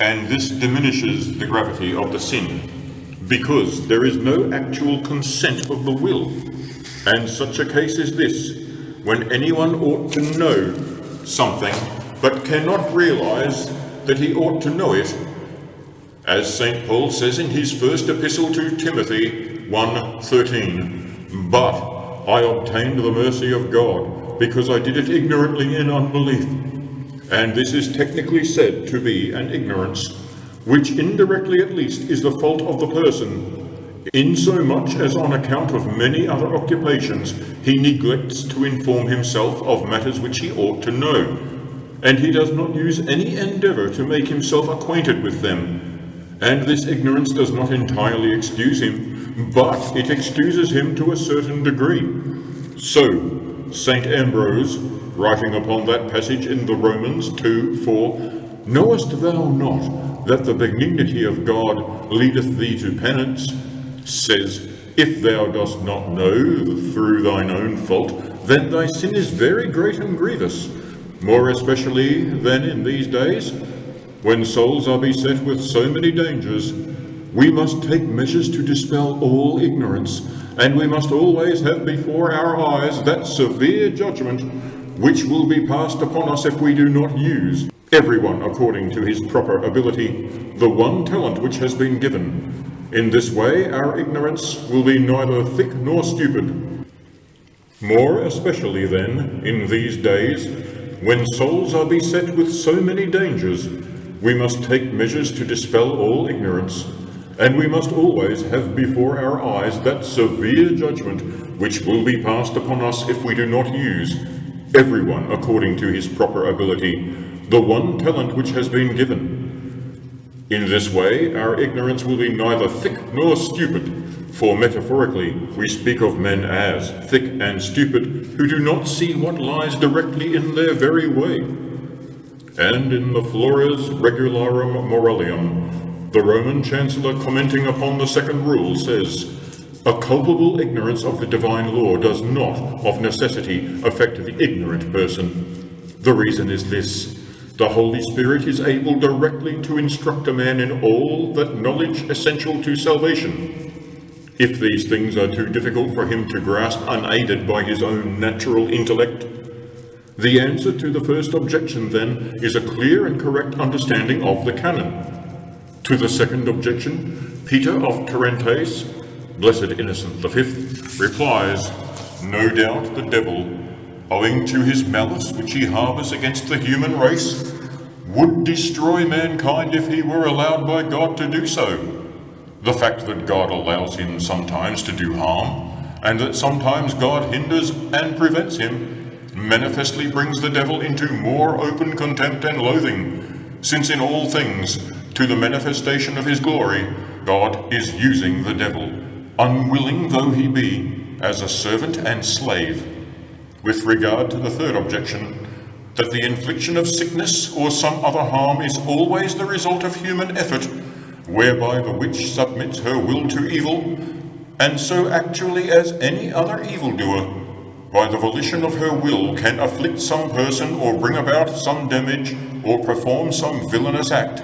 And this diminishes the gravity of the sin, because there is no actual consent of the will. And such a case is this, when anyone ought to know something, but cannot realize that he ought to know it. As St. Paul says in his first epistle to Timothy 1:13, but I obtained the mercy of God, because I did it ignorantly in unbelief. And this is technically said to be an ignorance, which indirectly at least is the fault of the person, insomuch as on account of many other occupations he neglects to inform himself of matters which he ought to know, and he does not use any endeavor to make himself acquainted with them. and this ignorance does not entirely excuse him, but it excuses him to a certain degree. So, St. Ambrose, writing upon that passage in the Romans 2:4, knowest thou not that the benignity of God leadeth thee to penance, says, if thou dost not know through thine own fault, then thy sin is very great and grievous, more especially than in these days, when souls are beset with so many dangers. We must take measures to dispel all ignorance, and we must always have before our eyes that severe judgment which will be passed upon us if we do not use, everyone according to his proper ability, the one talent which has been given. In this way our ignorance will be neither thick nor stupid. More especially then, in these days, when souls are beset with so many dangers, we must take measures to dispel all ignorance, and we must always have before our eyes that severe judgment which will be passed upon us if we do not use, everyone according to his proper ability, the one talent which has been given. In this way our ignorance will be neither thick nor stupid, for metaphorically we speak of men as thick and stupid who do not see what lies directly in their very way. And in the Flores Regularum Moralium, the Roman Chancellor, commenting upon the second rule, says, a culpable ignorance of the divine law does not, of necessity, affect the ignorant person. The reason is this: the Holy Spirit is able directly to instruct a man in all that knowledge essential to salvation. If these things are too difficult for him to grasp unaided by his own natural intellect, the answer to the first objection, then, is a clear and correct understanding of the canon. To the second objection, Peter of Tarentaise, Blessed Innocent V, replies, no doubt the devil, owing to his malice which he harbours against the human race, would destroy mankind if he were allowed by God to do so. The fact that God allows him sometimes to do harm, and that sometimes God hinders and prevents him, manifestly brings the devil into more open contempt and loathing, since in all things, to the manifestation of his glory, God is using the devil, unwilling though he be, as a servant and slave. With regard to the third objection, that the infliction of sickness or some other harm is always the result of human effort, whereby the witch submits her will to evil, and so actually as any other evildoer, by the volition of her will, can afflict some person or bring about some damage or perform some villainous act.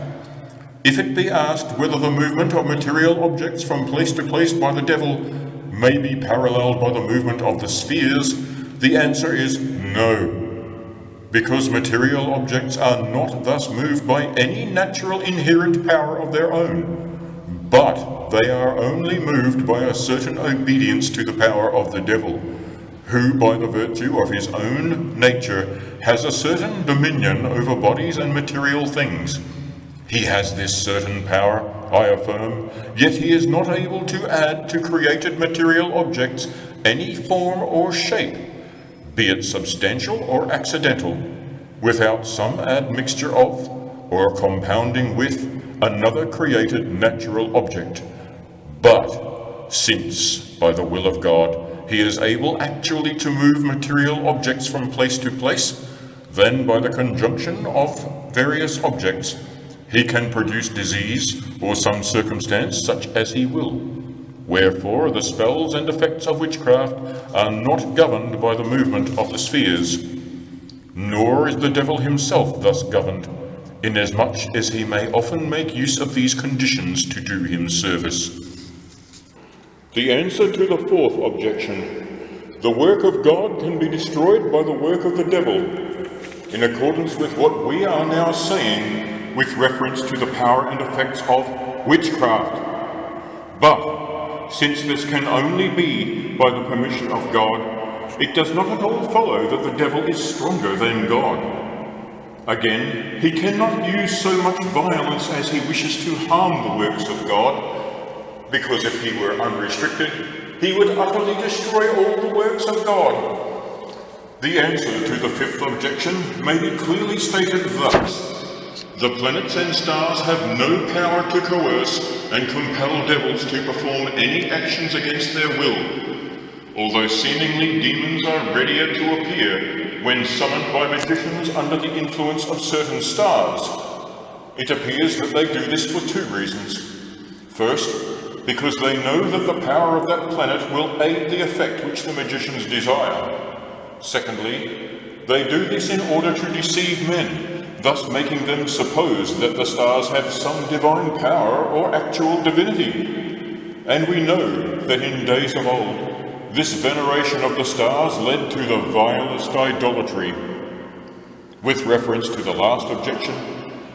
If it be asked whether the movement of material objects from place to place by the devil may be paralleled by the movement of the spheres, the answer is no, because material objects are not thus moved by any natural inherent power of their own, but they are only moved by a certain obedience to the power of the devil, who, by the virtue of his own nature, has a certain dominion over bodies and material things. He has this certain power, I affirm, yet he is not able to add to created material objects any form or shape, be it substantial or accidental, without some admixture of, or compounding with, another created natural object. But since, by the will of God, he is able actually to move material objects from place to place, then by the conjunction of various objects, he can produce disease or some circumstance such as he will. Wherefore the spells and effects of witchcraft are not governed by the movement of the spheres, nor is the devil himself thus governed, inasmuch as he may often make use of these conditions to do him service. The answer to the fourth objection, the work of God can be destroyed by the work of the devil, in accordance with what we are now saying with reference to the power and effects of witchcraft. But since this can only be by the permission of God, it does not at all follow that the devil is stronger than God. Again, he cannot use so much violence as he wishes to harm the works of God, because if he were unrestricted, he would utterly destroy all the works of God. The answer to the fifth objection may be clearly stated thus. The planets and stars have no power to coerce and compel devils to perform any actions against their will, although seemingly demons are readier to appear when summoned by magicians under the influence of certain stars. It appears that they do this for two reasons. First, because they know that the power of that planet will aid the effect which the magicians desire. Secondly, they do this in order to deceive men, thus making them suppose that the stars have some divine power or actual divinity. And we know that in days of old, this veneration of the stars led to the vilest idolatry. With reference to the last objection,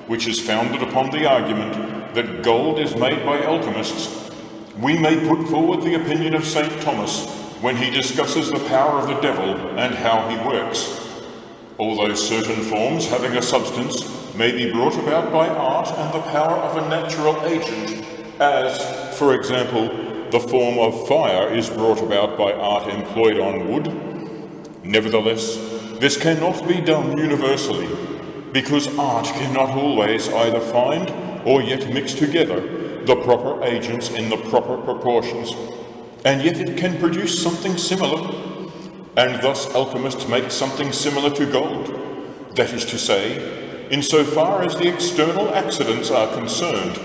which is founded upon the argument that gold is made by alchemists, we may put forward the opinion of St. Thomas when he discusses the power of the devil and how he works. Although certain forms having a substance may be brought about by art and the power of a natural agent, as, for example, the form of fire is brought about by art employed on wood, nevertheless, this cannot be done universally, because art cannot always either find or yet mix together the proper agents in the proper proportions, and yet it can produce something similar. And thus alchemists make something similar to gold, that is to say, insofar as the external accidents are concerned,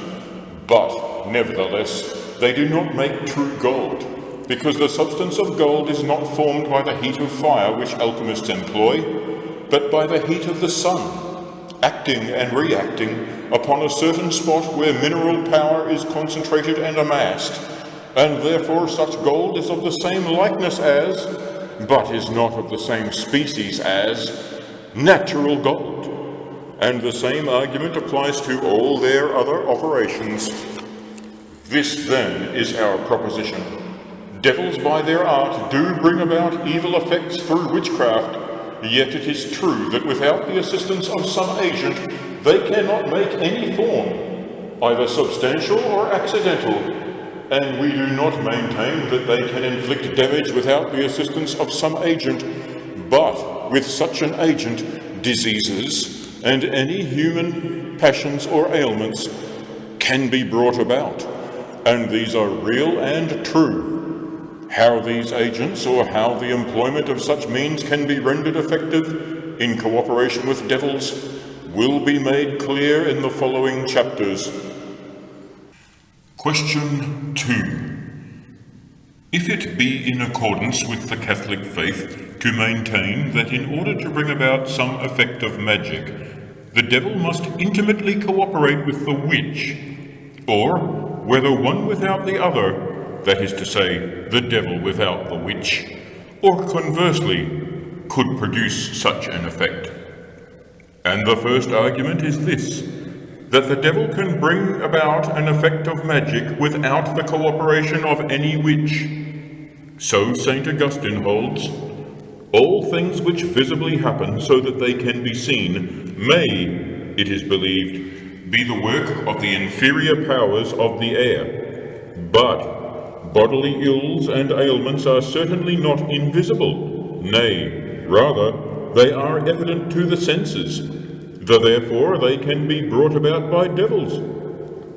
but nevertheless they do not make true gold, because the substance of gold is not formed by the heat of fire which alchemists employ, but by the heat of the sun, acting and reacting upon a certain spot where mineral power is concentrated and amassed, and therefore such gold is of the same likeness as, but is not of the same species as, natural gold. And the same argument applies to all their other operations. This then is our proposition. Devils by their art do bring about evil effects through witchcraft, yet it is true that without the assistance of some agent they cannot make any form, either substantial or accidental, and we do not maintain that they can inflict damage without the assistance of some agent, but with such an agent, diseases and any human passions or ailments can be brought about, and these are real and true. How these agents or how the employment of such means can be rendered effective in cooperation with devils will be made clear in the following chapters. Question 2. If it be in accordance with the Catholic faith to maintain that in order to bring about some effect of magic, the devil must intimately cooperate with the witch, or whether one without the other, that is to say, the devil without the witch, or conversely, could produce such an effect. And the first argument is this, that the devil can bring about an effect of magic without the cooperation of any witch. So St. Augustine holds, all things which visibly happen so that they can be seen may, it is believed, be the work of the inferior powers of the air. But bodily ills and ailments are certainly not invisible, nay, rather, they are evident to the senses. Therefore they can be brought about by devils.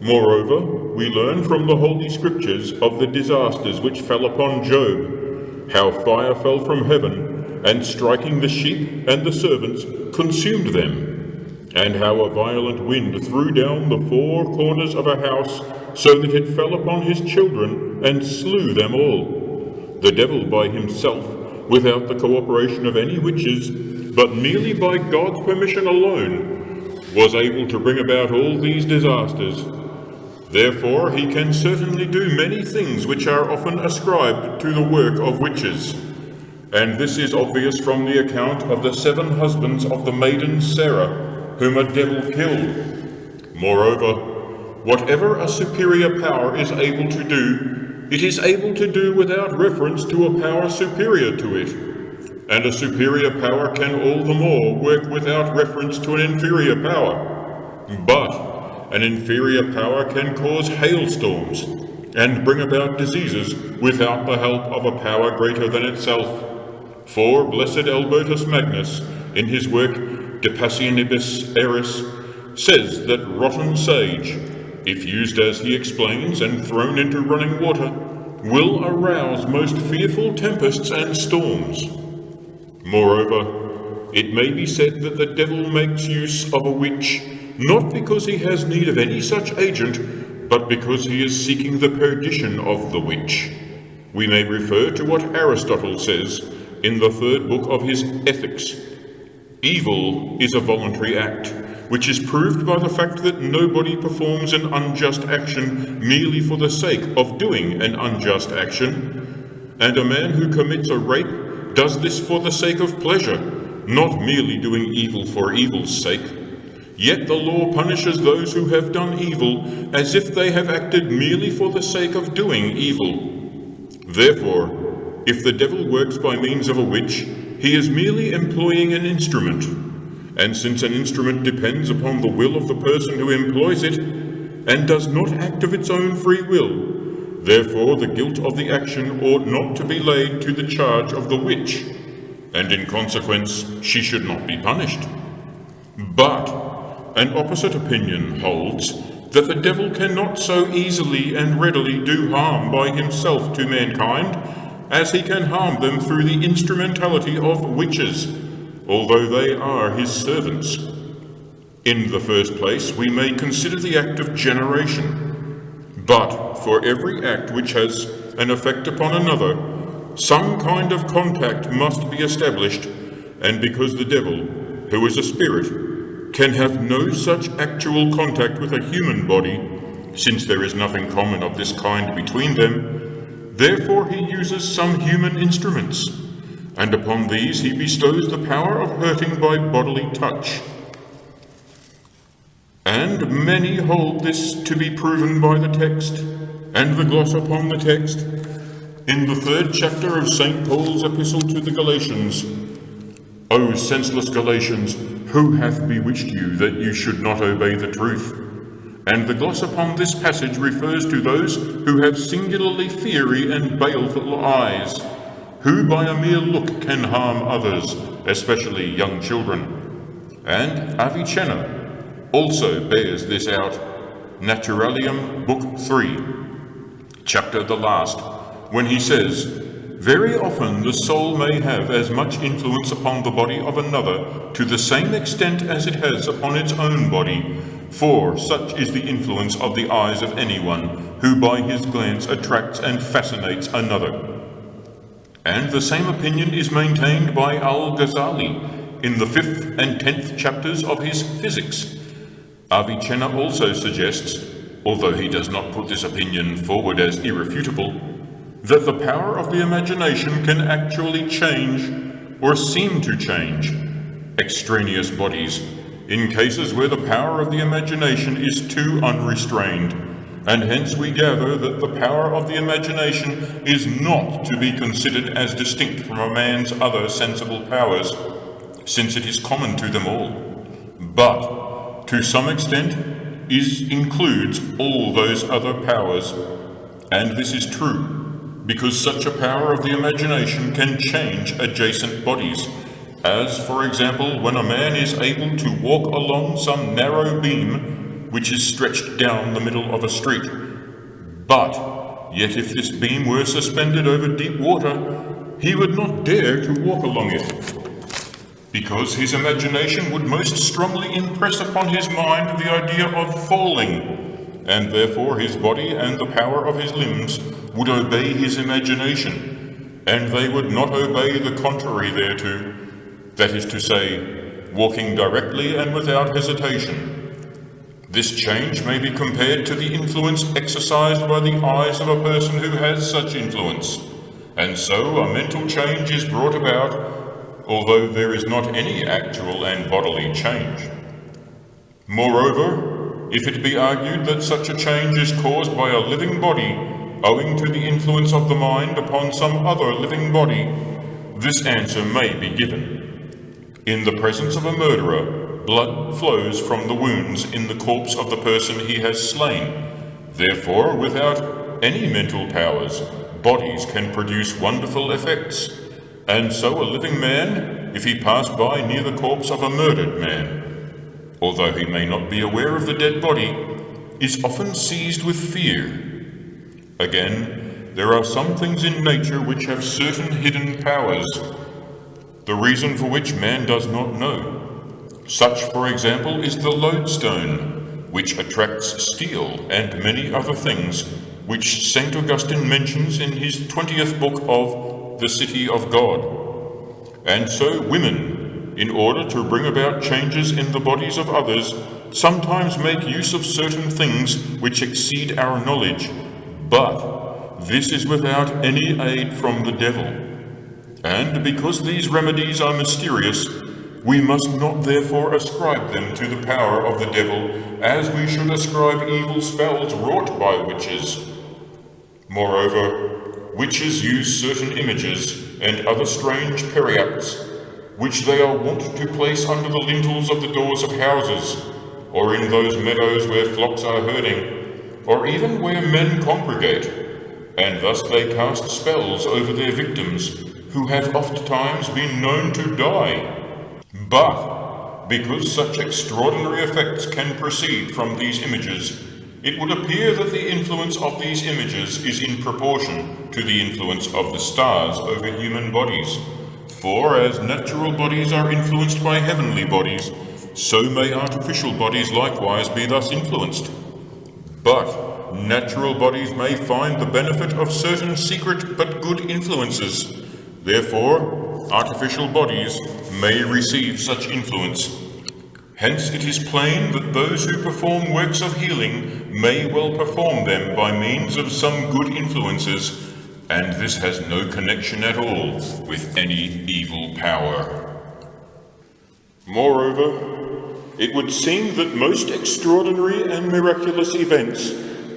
Moreover, we learn from the Holy Scriptures of the disasters which fell upon Job, how fire fell from heaven, and striking the sheep and the servants, consumed them, and how a violent wind threw down the four corners of a house, so that it fell upon his children, and slew them all. The devil by himself, without the cooperation of any witches, but merely by God's permission alone, was able to bring about all these disasters. Therefore he can certainly do many things which are often ascribed to the work of witches. And this is obvious from the account of the 7 husbands of the maiden Sarah, whom a devil killed. Moreover, whatever a superior power is able to do, it is able to do without reference to a power superior to it. And a superior power can all the more work without reference to an inferior power. But an inferior power can cause hailstorms and bring about diseases without the help of a power greater than itself. For blessed Albertus Magnus, in his work De Passionibus Eris, says that rotten sage, if used as he explains and thrown into running water, will arouse most fearful tempests and storms. Moreover, it may be said that the devil makes use of a witch, not because he has need of any such agent, but because he is seeking the perdition of the witch. We may refer to what Aristotle says in the 3rd book of his Ethics. Evil is a voluntary act, which is proved by the fact that nobody performs an unjust action merely for the sake of doing an unjust action, and a man who commits a rape does this for the sake of pleasure, not merely doing evil for evil's sake. Yet the law punishes those who have done evil as if they have acted merely for the sake of doing evil. Therefore, if the devil works by means of a witch, he is merely employing an instrument. And since an instrument depends upon the will of the person who employs it, and does not act of its own free will, therefore the guilt of the action ought not to be laid to the charge of the witch, and in consequence she should not be punished. But an opposite opinion holds that the devil cannot so easily and readily do harm by himself to mankind as he can harm them through the instrumentality of witches, although they are his servants. In the first place, we may consider the act of generation. But for every act which has an effect upon another, some kind of contact must be established, and because the devil, who is a spirit, can have no such actual contact with a human body, since there is nothing common of this kind between them, therefore he uses some human instruments, and upon these he bestows the power of hurting by bodily touch. And many hold this to be proven by the text, and the gloss upon the text, in the 3rd chapter of St. Paul's epistle to the Galatians. O senseless Galatians, who hath bewitched you that you should not obey the truth? And the gloss upon this passage refers to those who have singularly fiery and baleful eyes, who by a mere look can harm others, especially young children. And Avicenna also bears this out, Naturalium, Book 3, chapter the last, when he says, "Very often the soul may have as much influence upon the body of another to the same extent as it has upon its own body, for such is the influence of the eyes of anyone who by his glance attracts and fascinates another." And the same opinion is maintained by Al-Ghazali in the 5th and 10th chapters of his Physics. Avicenna also suggests, although he does not put this opinion forward as irrefutable, that the power of the imagination can actually change, or seem to change, extraneous bodies, in cases where the power of the imagination is too unrestrained, and hence we gather that the power of the imagination is not to be considered as distinct from a man's other sensible powers, since it is common to them all, but to some extent includes all those other powers. And this is true, because such a power of the imagination can change adjacent bodies, as, for example, when a man is able to walk along some narrow beam which is stretched down the middle of a street. But yet if this beam were suspended over deep water, he would not dare to walk along it, because his imagination would most strongly impress upon his mind the idea of falling, and therefore his body and the power of his limbs would obey his imagination, and they would not obey the contrary thereto, that is to say, walking directly and without hesitation. This change may be compared to the influence exercised by the eyes of a person who has such influence, and so a mental change is brought about, although there is not any actual and bodily change. Moreover, if it be argued that such a change is caused by a living body, owing to the influence of the mind upon some other living body, this answer may be given. In the presence of a murderer, blood flows from the wounds in the corpse of the person he has slain. Therefore, without any mental powers, bodies can produce wonderful effects. And so a living man, if he pass by near the corpse of a murdered man, although he may not be aware of the dead body, is often seized with fear. Again, there are some things in nature which have certain hidden powers, the reason for which man does not know. Such, for example, is the lodestone, which attracts steel, and many other things, which St. Augustine mentions in his 20th book of The City of God. And so women, in order to bring about changes in the bodies of others, sometimes make use of certain things which exceed our knowledge, but this is without any aid from the devil. And because these remedies are mysterious, we must not therefore ascribe them to the power of the devil, as we should ascribe evil spells wrought by witches. Moreover, witches use certain images and other strange periapts, which they are wont to place under the lintels of the doors of houses, or in those meadows where flocks are herding, or even where men congregate, and thus they cast spells over their victims, who have ofttimes been known to die. But, because such extraordinary effects can proceed from these images, it would appear that the influence of these images is in proportion to the influence of the stars over human bodies. For as natural bodies are influenced by heavenly bodies, so may artificial bodies likewise be thus influenced. But natural bodies may find the benefit of certain secret but good influences. Therefore, artificial bodies may receive such influence. Hence it is plain that those who perform works of healing may well perform them by means of some good influences, and this has no connection at all with any evil power. Moreover, it would seem that most extraordinary and miraculous events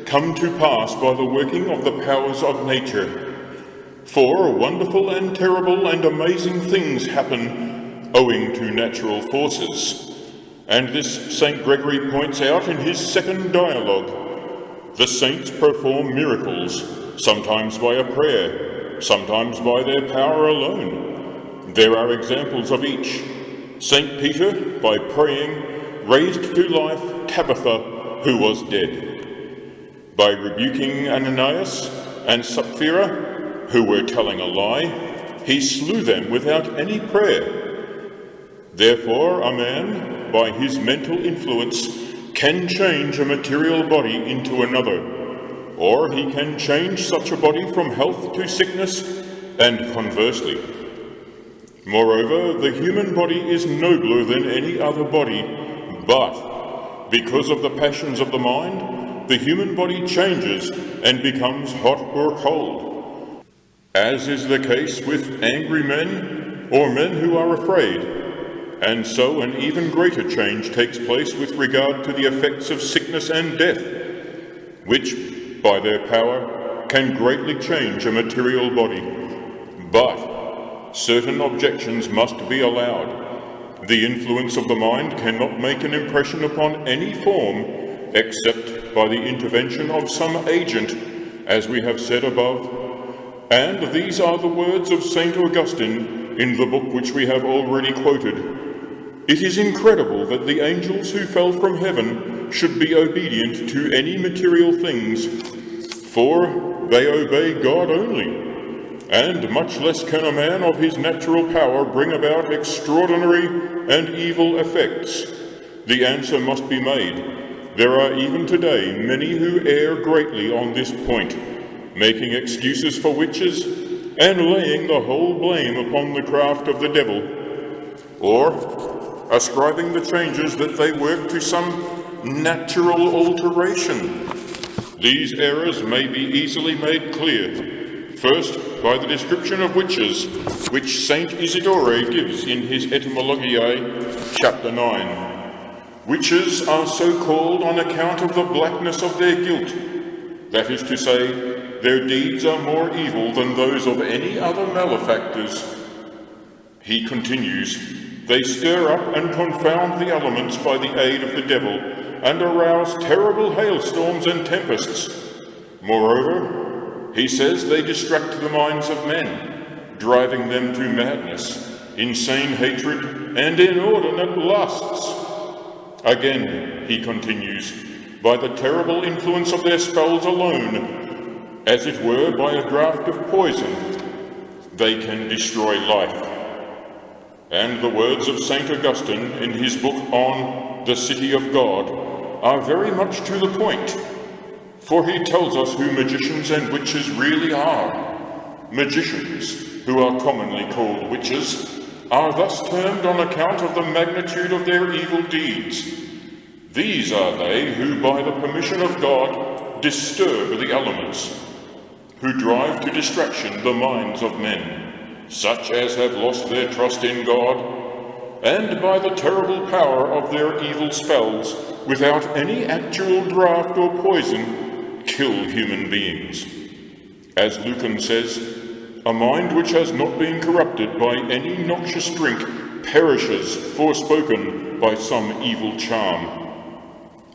come to pass by the working of the powers of nature. For wonderful and terrible and amazing things happen owing to natural forces. And this St. Gregory points out in his second dialogue. The saints perform miracles, sometimes by a prayer, sometimes by their power alone. There are examples of each. St. Peter, by praying, raised to life Tabitha, who was dead. By rebuking Ananias and Sapphira, who were telling a lie, he slew them without any prayer. Therefore, a man, by his mental influence, can change a material body into another, or he can change such a body from health to sickness, and conversely. Moreover, the human body is nobler than any other body, but because of the passions of the mind, the human body changes and becomes hot or cold, as is the case with angry men or men who are afraid. And so an even greater change takes place with regard to the effects of sickness and death, which, by their power, can greatly change a material body. But certain objections must be allowed. The influence of the mind cannot make an impression upon any form except by the intervention of some agent, as we have said above. And these are the words of St. Augustine in the book which we have already quoted. It is incredible that the angels who fell from heaven should be obedient to any material things, for they obey God only, and much less can a man of his natural power bring about extraordinary and evil effects. The answer must be made. There are even today many who err greatly on this point, making excuses for witches and laying the whole blame upon the craft of the devil, or ascribing the changes that they work to some natural alteration. These errors may be easily made clear, first by the description of witches, which St. Isidore gives in his Etymologiae, chapter 9. Witches are so called on account of the blackness of their guilt, that is to say, their deeds are more evil than those of any other malefactors. He continues, they stir up and confound the elements by the aid of the devil, and arouse terrible hailstorms and tempests. Moreover, he says they distract the minds of men, driving them to madness, insane hatred, and inordinate lusts. Again, he continues, by the terrible influence of their spells alone, as it were by a draught of poison, they can destroy life. And the words of St. Augustine in his book on the City of God are very much to the point, for he tells us who magicians and witches really are. Magicians, who are commonly called witches, are thus termed on account of the magnitude of their evil deeds. These are they who, by the permission of God, disturb the elements, who drive to distraction the minds of men, such as have lost their trust in God, and by the terrible power of their evil spells, without any actual draught or poison, kill human beings. As Lucan says, a mind which has not been corrupted by any noxious drink perishes forspoken by some evil charm.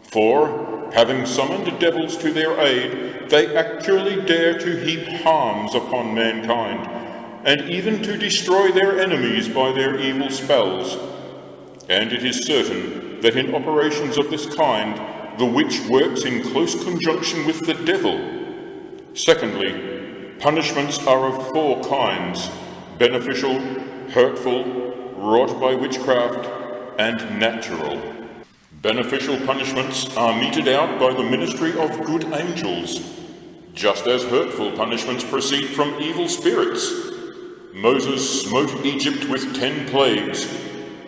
For, having summoned devils to their aid, they actually dare to heap harms upon mankind, and even to destroy their enemies by their evil spells. And it is certain that in operations of this kind, the witch works in close conjunction with the devil. Secondly, punishments are of 4 kinds: beneficial, hurtful, wrought by witchcraft, and natural. Beneficial punishments are meted out by the ministry of good angels, just as hurtful punishments proceed from evil spirits. Moses smote Egypt with 10 plagues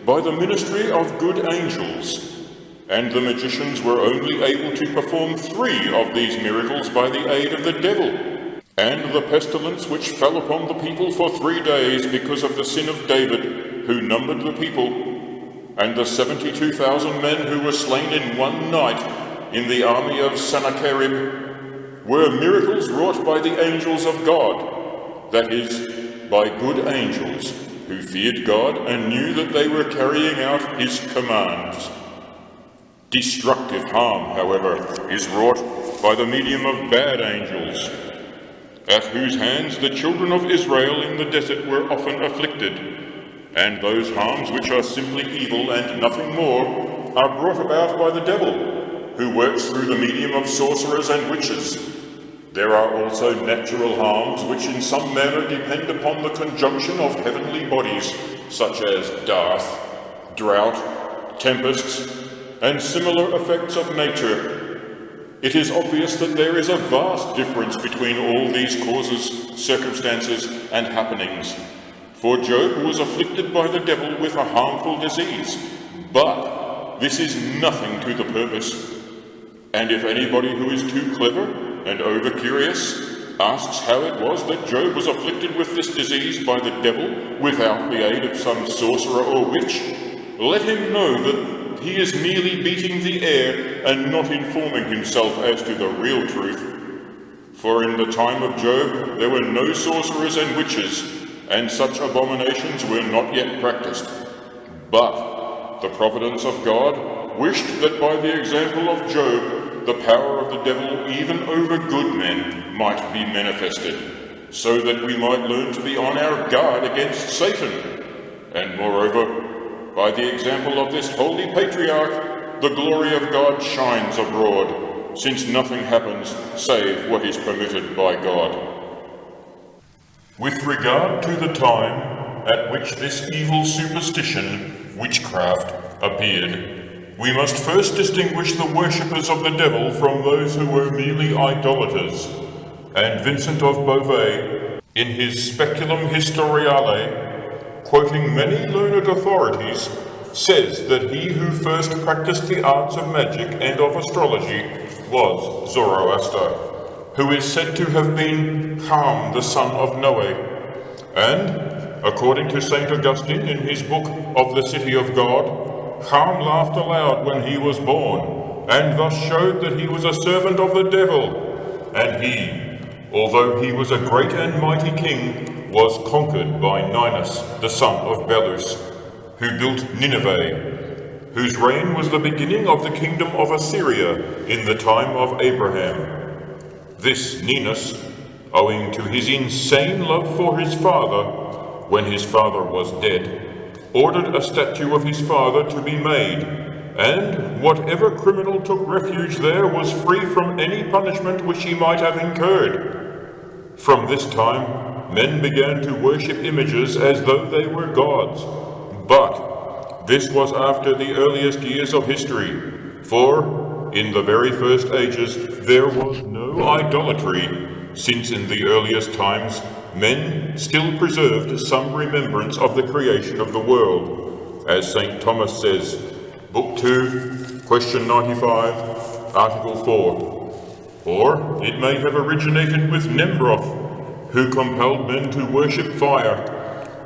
by the ministry of good angels, and the magicians were only able to perform 3 of these miracles by the aid of the devil. And the pestilence which fell upon the people for 3 days because of the sin of David, who numbered the people, and the 72,000 men who were slain in one night in the army of Sennacherib, were miracles wrought by the angels of God, that is, by good angels, who feared God and knew that they were carrying out his commands. Destructive harm, however, is wrought by the medium of bad angels, at whose hands the children of Israel in the desert were often afflicted, and those harms which are simply evil and nothing more are brought about by the devil, who works through the medium of sorcerers and witches. There are also natural harms which in some manner depend upon the conjunction of heavenly bodies, such as dearth, drought, tempests, and similar effects of nature. It is obvious that there is a vast difference between all these causes, circumstances, and happenings. For Job was afflicted by the devil with a harmful disease, but this is nothing to the purpose. And if anybody who is too clever and over-curious asks how it was that Job was afflicted with this disease by the devil without the aid of some sorcerer or witch, let him know that he is merely beating the air and not informing himself as to the real truth. For in the time of Job there were no sorcerers and witches, and such abominations were not yet practiced. But the providence of God wished that by the example of Job, the power of the devil even over good men might be manifested, so that we might learn to be on our guard against Satan. And moreover, by the example of this holy patriarch, the glory of God shines abroad, since nothing happens save what is permitted by God. With regard to the time at which this evil superstition, witchcraft, appeared, we must first distinguish the worshippers of the devil from those who were merely idolaters, and Vincent of Beauvais, in his Speculum Historiale, quoting many learned authorities, says that he who first practiced the arts of magic and of astrology was Zoroaster, who is said to have been Ham, the son of Noe. And, according to St. Augustine in his book of the City of God, Ham laughed aloud when he was born, and thus showed that he was a servant of the devil. And he, although he was a great and mighty king, was conquered by Ninus, the son of Belus, who built Nineveh, whose reign was the beginning of the kingdom of Assyria in the time of Abraham. This Ninus, owing to his insane love for his father, when his father was dead, ordered a statue of his father to be made, and whatever criminal took refuge there was free from any punishment which he might have incurred. From this time, men began to worship images as though they were gods. But this was after the earliest years of history, for in the very first ages there was no idolatry, since in the earliest times men still preserved some remembrance of the creation of the world, as St. Thomas says, Book 2, Question 95, Article 4. Or it may have originated with Nembroth, who compelled men to worship fire,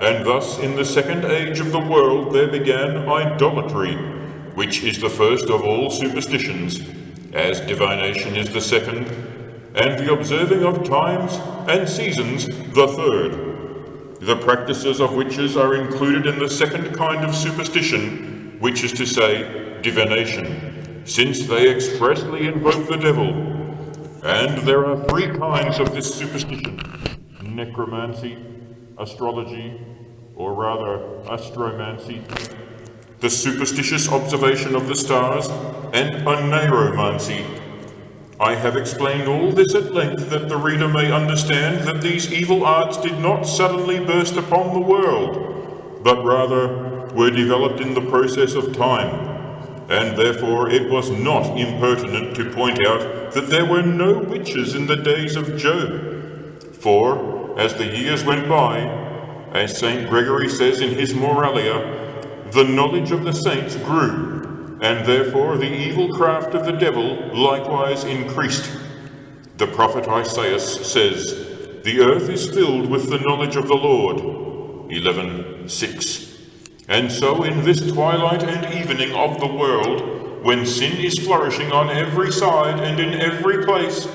and thus in the second age of the world there began idolatry, which is the first of all superstitions, as divination is the second, and the observing of times and seasons the third. The practices of witches are included in the second kind of superstition, which is to say, divination, since they expressly invoke the devil. And there are three kinds of this superstition: necromancy, astrology, or rather astromancy, the superstitious observation of the stars, and oneiromancy. I have explained all this at length that the reader may understand that these evil arts did not suddenly burst upon the world, but rather were developed in the process of time, and therefore it was not impertinent to point out that there were no witches in the days of Job. For, as the years went by, as St. Gregory says in his Moralia, the knowledge of the saints grew, and therefore the evil craft of the devil likewise increased. The prophet Isaiah says, the earth is filled with the knowledge of the Lord, 11:6. And so in this twilight and evening of the world, when sin is flourishing on every side and in every place,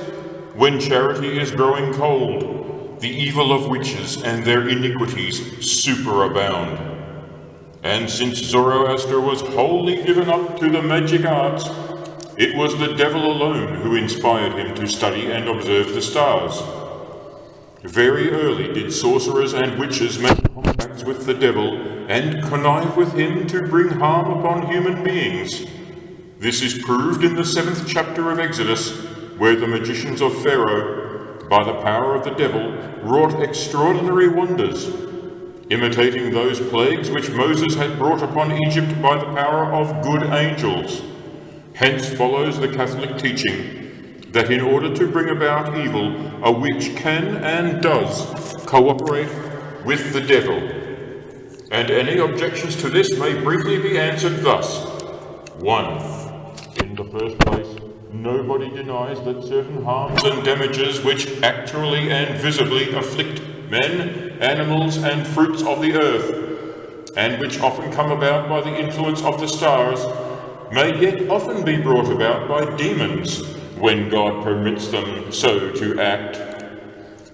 when charity is growing cold, the evil of witches and their iniquities superabound. And since Zoroaster was wholly given up to the magic arts, it was the devil alone who inspired him to study and observe the stars. Very early did sorcerers and witches make compacts with the devil and connive with him to bring harm upon human beings. This is proved in the 7th chapter of Exodus, where the magicians of Pharaoh, by the power of the devil, wrought extraordinary wonders, imitating those plagues which Moses had brought upon Egypt by the power of good angels. Hence follows the Catholic teaching that in order to bring about evil, a witch can and does cooperate with the devil. And any objections to this may briefly be answered thus. 1. In the first place, nobody denies that certain harms and damages which actually and visibly afflict men, animals, and fruits of the earth, and which often come about by the influence of the stars, may yet often be brought about by demons, when God permits them so to act.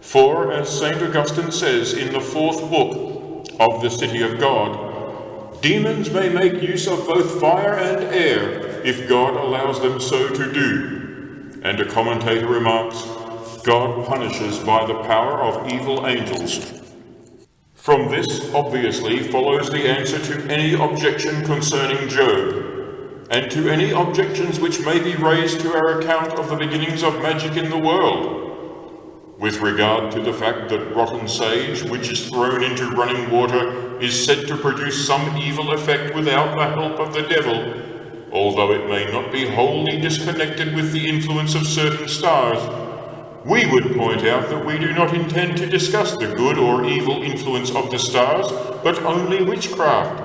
For, as St. Augustine says in the 4th book of the City of God, demons may make use of both fire and air, if God allows them so to do. And a commentator remarks, God punishes by the power of evil angels. From this, obviously, follows the answer to any objection concerning Job, and to any objections which may be raised to our account of the beginnings of magic in the world. With regard to the fact that rotten sage, which is thrown into running water, is said to produce some evil effect without the help of the devil, although it may not be wholly disconnected with the influence of certain stars, we would point out that we do not intend to discuss the good or evil influence of the stars, but only witchcraft,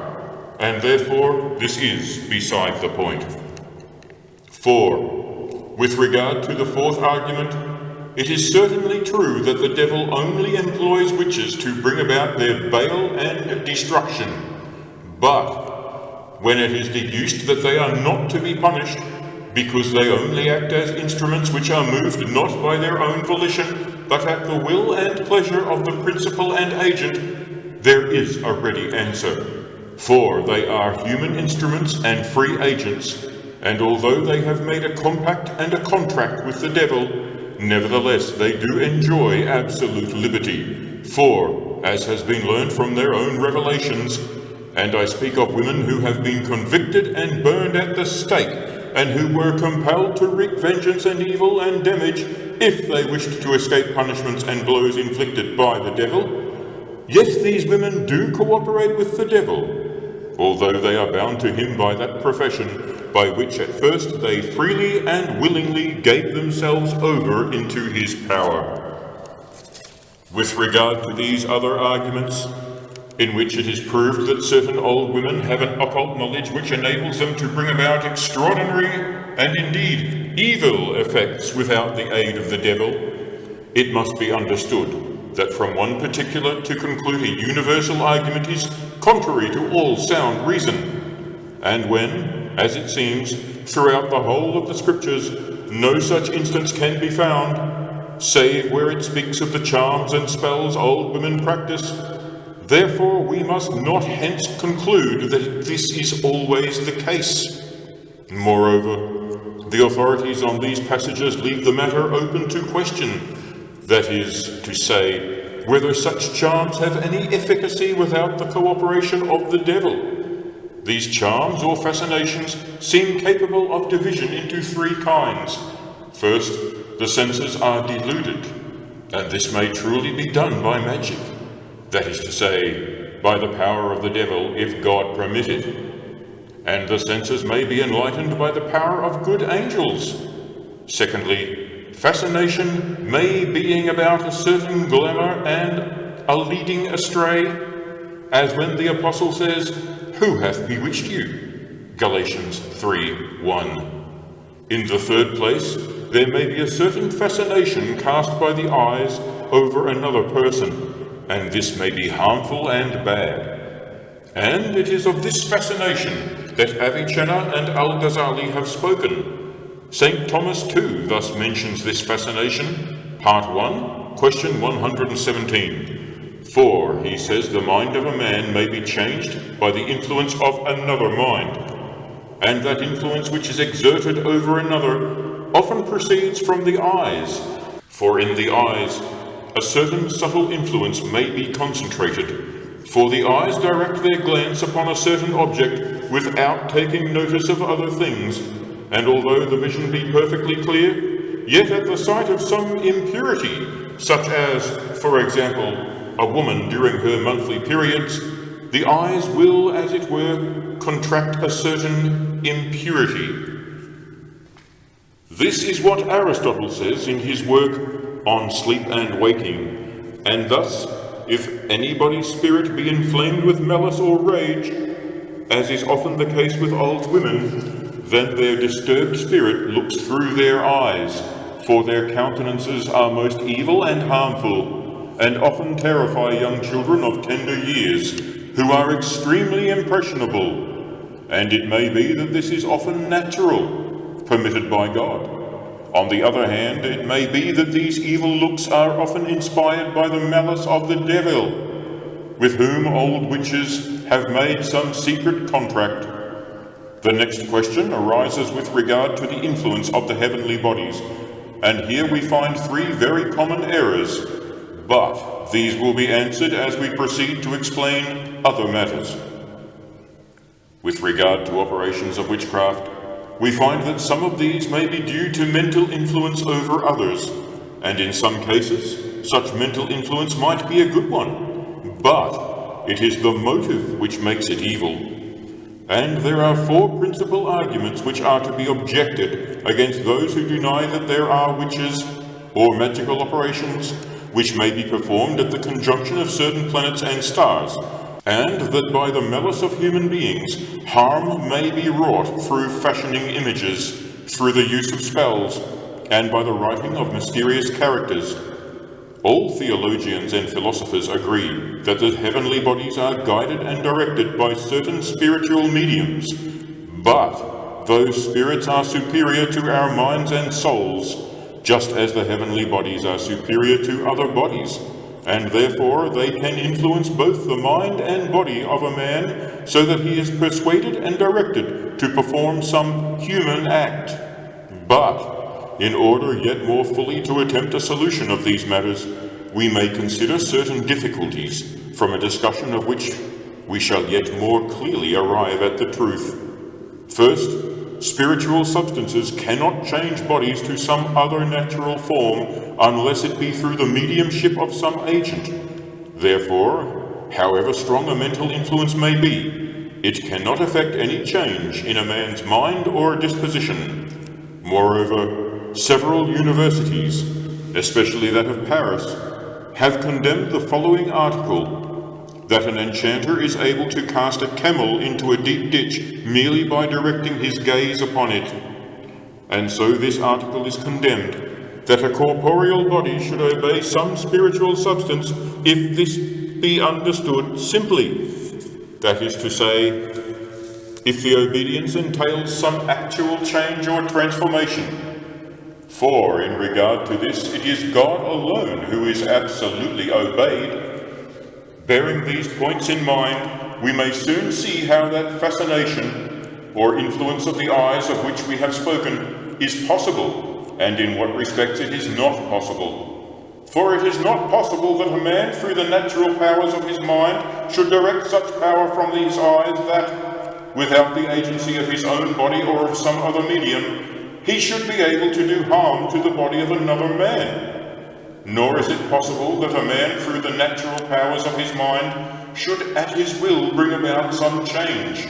and therefore this is beside the point. 4. With regard to the 4th argument, it is certainly true that the devil only employs witches to bring about their bale and destruction, but when it is deduced that they are not to be punished, because they only act as instruments which are moved not by their own volition, but at the will and pleasure of the principal and agent, there is a ready answer. For they are human instruments and free agents, and although they have made a compact and a contract with the devil, nevertheless they do enjoy absolute liberty. For, as has been learned from their own revelations, and I speak of women who have been convicted and burned at the stake, and who were compelled to wreak vengeance and evil and damage if they wished to escape punishments and blows inflicted by the devil. Yet these women do cooperate with the devil, although they are bound to him by that profession by which at first they freely and willingly gave themselves over into his power. With regard to these other arguments, in which it is proved that certain old women have an occult knowledge which enables them to bring about extraordinary and indeed evil effects without the aid of the devil, it must be understood that from one particular to conclude a universal argument is contrary to all sound reason, and when, as it seems, throughout the whole of the Scriptures no such instance can be found, save where it speaks of the charms and spells old women practice, therefore we must not hence conclude that this is always the case. Moreover, the authorities on these passages leave the matter open to question, that is to say, whether such charms have any efficacy without the cooperation of the devil. These charms or fascinations seem capable of division into three kinds. First, the senses are deluded, and this may truly be done by magic, that is to say, by the power of the devil if God permit it. And the senses may be enlightened by the power of good angels. Secondly, fascination may being about a certain glamour and a leading astray, as when the apostle says, "Who hath bewitched you?" Galatians 3:1. In the third place, there may be a certain fascination cast by the eyes over another person, and this may be harmful and bad. And it is of this fascination that Avicenna and Al-Ghazali have spoken. St. Thomas too thus mentions this fascination, Part 1, question 117. For, he says, the mind of a man may be changed by the influence of another mind, and that influence which is exerted over another often proceeds from the eyes. For in the eyes a certain subtle influence may be concentrated, for the eyes direct their glance upon a certain object without taking notice of other things, and although the vision be perfectly clear, yet at the sight of some impurity, such as, for example, a woman during her monthly periods, the eyes will, as it were, contract a certain impurity. This is what Aristotle says in his work on sleep and waking, and thus, if anybody's spirit be inflamed with malice or rage, as is often the case with old women, then their disturbed spirit looks through their eyes, for their countenances are most evil and harmful, and often terrify young children of tender years, who are extremely impressionable, and it may be that this is often natural, permitted by God. On the other hand, it may be that these evil looks are often inspired by the malice of the devil, with whom old witches have made some secret contract. The next question arises with regard to the influence of the heavenly bodies, and here we find three very common errors, but these will be answered as we proceed to explain other matters. With regard to operations of witchcraft, we find that some of these may be due to mental influence over others, and in some cases, such mental influence might be a good one, but it is the motive which makes it evil. And there are four principal arguments which are to be objected against those who deny that there are witches or magical operations which may be performed at the conjunction of certain planets and stars, and that by the malice of human beings harm may be wrought through fashioning images, through the use of spells, and by the writing of mysterious characters. All theologians and philosophers agree that the heavenly bodies are guided and directed by certain spiritual mediums, but those spirits are superior to our minds and souls, just as the heavenly bodies are superior to other bodies, and therefore they can influence both the mind and body of a man so that he is persuaded and directed to perform some human act. But in order yet more fully to attempt a solution of these matters, we may consider certain difficulties, from a discussion of which we shall yet more clearly arrive at the truth. First, spiritual substances cannot change bodies to some other natural form unless it be through the mediumship of some agent. Therefore, however strong a mental influence may be, it cannot effect any change in a man's mind or disposition. Moreover, several universities, especially that of Paris, have condemned the following article: that an enchanter is able to cast a camel into a deep ditch merely by directing his gaze upon it. And so this article is condemned, that a corporeal body should obey some spiritual substance, if this be understood simply. That is to say, if the obedience entails some actual change or transformation. For in regard to this, it is God alone who is absolutely obeyed. Bearing these points in mind, we may soon see how that fascination, or influence of the eyes of which we have spoken, is possible, and in what respects it is not possible. For it is not possible that a man, through the natural powers of his mind, should direct such power from these eyes that, without the agency of his own body or of some other medium, he should be able to do harm to the body of another man. Nor is it possible that a man, through the natural powers of his mind, should at his will bring about some change,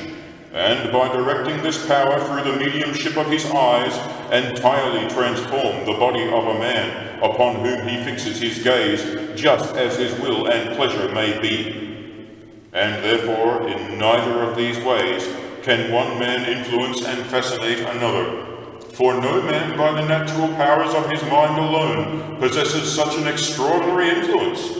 and by directing this power through the mediumship of his eyes, entirely transform the body of a man upon whom he fixes his gaze, just as his will and pleasure may be. And therefore, in neither of these ways can one man influence and fascinate another. For no man by the natural powers of his mind alone possesses such an extraordinary influence.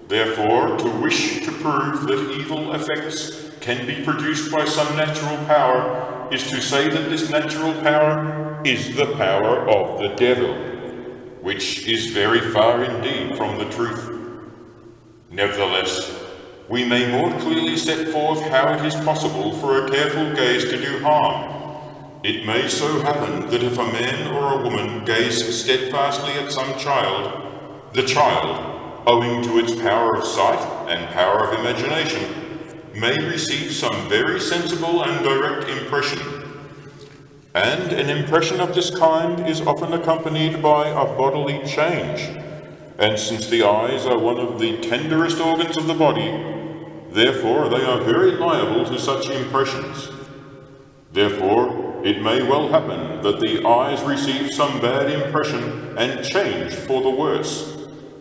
Therefore, to wish to prove that evil effects can be produced by some natural power is to say that this natural power is the power of the devil, which is very far indeed from the truth. Nevertheless, we may more clearly set forth how it is possible for a careful gaze to do harm. It may so happen that if a man or a woman gaze steadfastly at some child, the child, owing to its power of sight and power of imagination, may receive some very sensible and direct impression. And an impression of this kind is often accompanied by a bodily change. And since the eyes are one of the tenderest organs of the body, therefore they are very liable to such impressions. Therefore, it may well happen that the eyes receive some bad impression and change for the worse,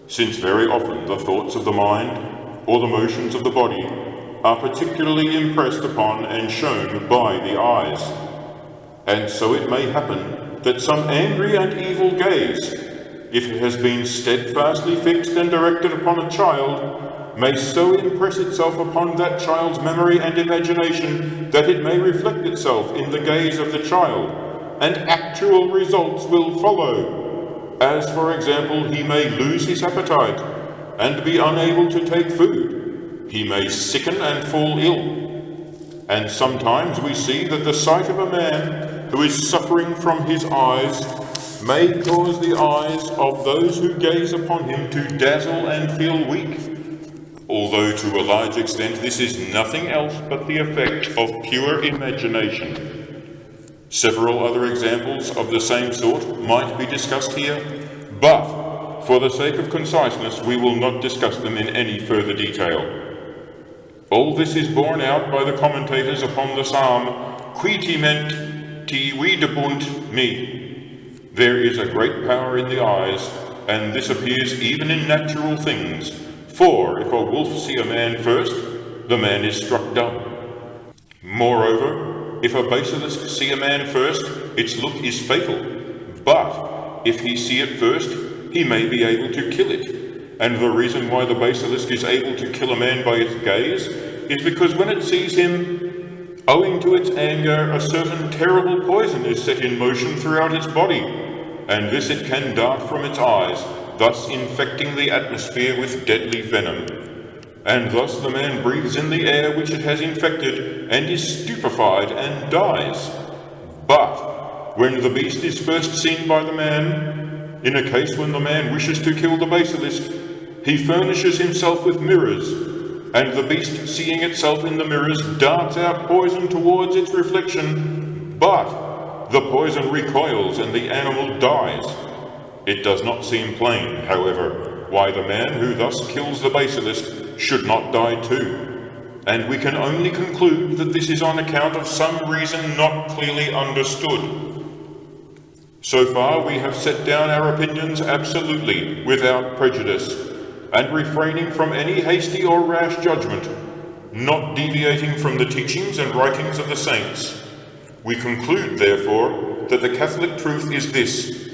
since very often the thoughts of the mind or the motions of the body are particularly impressed upon and shown by the eyes. And so it may happen that some angry and evil gaze, if it has been steadfastly fixed and directed upon a child, may so impress itself upon that child's memory and imagination that it may reflect itself in the gaze of the child, and actual results will follow, as for example, he may lose his appetite and be unable to take food, he may sicken and fall ill, and sometimes we see that the sight of a man who is suffering from his eyes may cause the eyes of those who gaze upon him to dazzle and feel weak, although to a large extent this is nothing else but the effect of pure imagination. Several other examples of the same sort might be discussed here, but for the sake of conciseness we will not discuss them in any further detail. All this is borne out by the commentators upon the psalm, Qui timenti videbunt me. There is a great power in the eyes, and this appears even in natural things. For if a wolf see a man first, the man is struck dumb. Moreover, if a basilisk see a man first, its look is fatal. But if he see it first, he may be able to kill it. And the reason why the basilisk is able to kill a man by its gaze is because when it sees him, owing to its anger, a certain terrible poison is set in motion throughout its body, and this it can dart from its eyes, thus infecting the atmosphere with deadly venom. And thus the man breathes in the air which it has infected, and is stupefied and dies. But when the beast is first seen by the man, in a case when the man wishes to kill the basilisk, he furnishes himself with mirrors, and the beast, seeing itself in the mirrors, darts out poison towards its reflection, but the poison recoils and the animal dies. It does not seem plain, however, why the man who thus kills the basilisk should not die too, and we can only conclude that this is on account of some reason not clearly understood. So far we have set down our opinions absolutely, without prejudice, and refraining from any hasty or rash judgment, not deviating from the teachings and writings of the saints. We conclude, therefore, that the Catholic truth is this,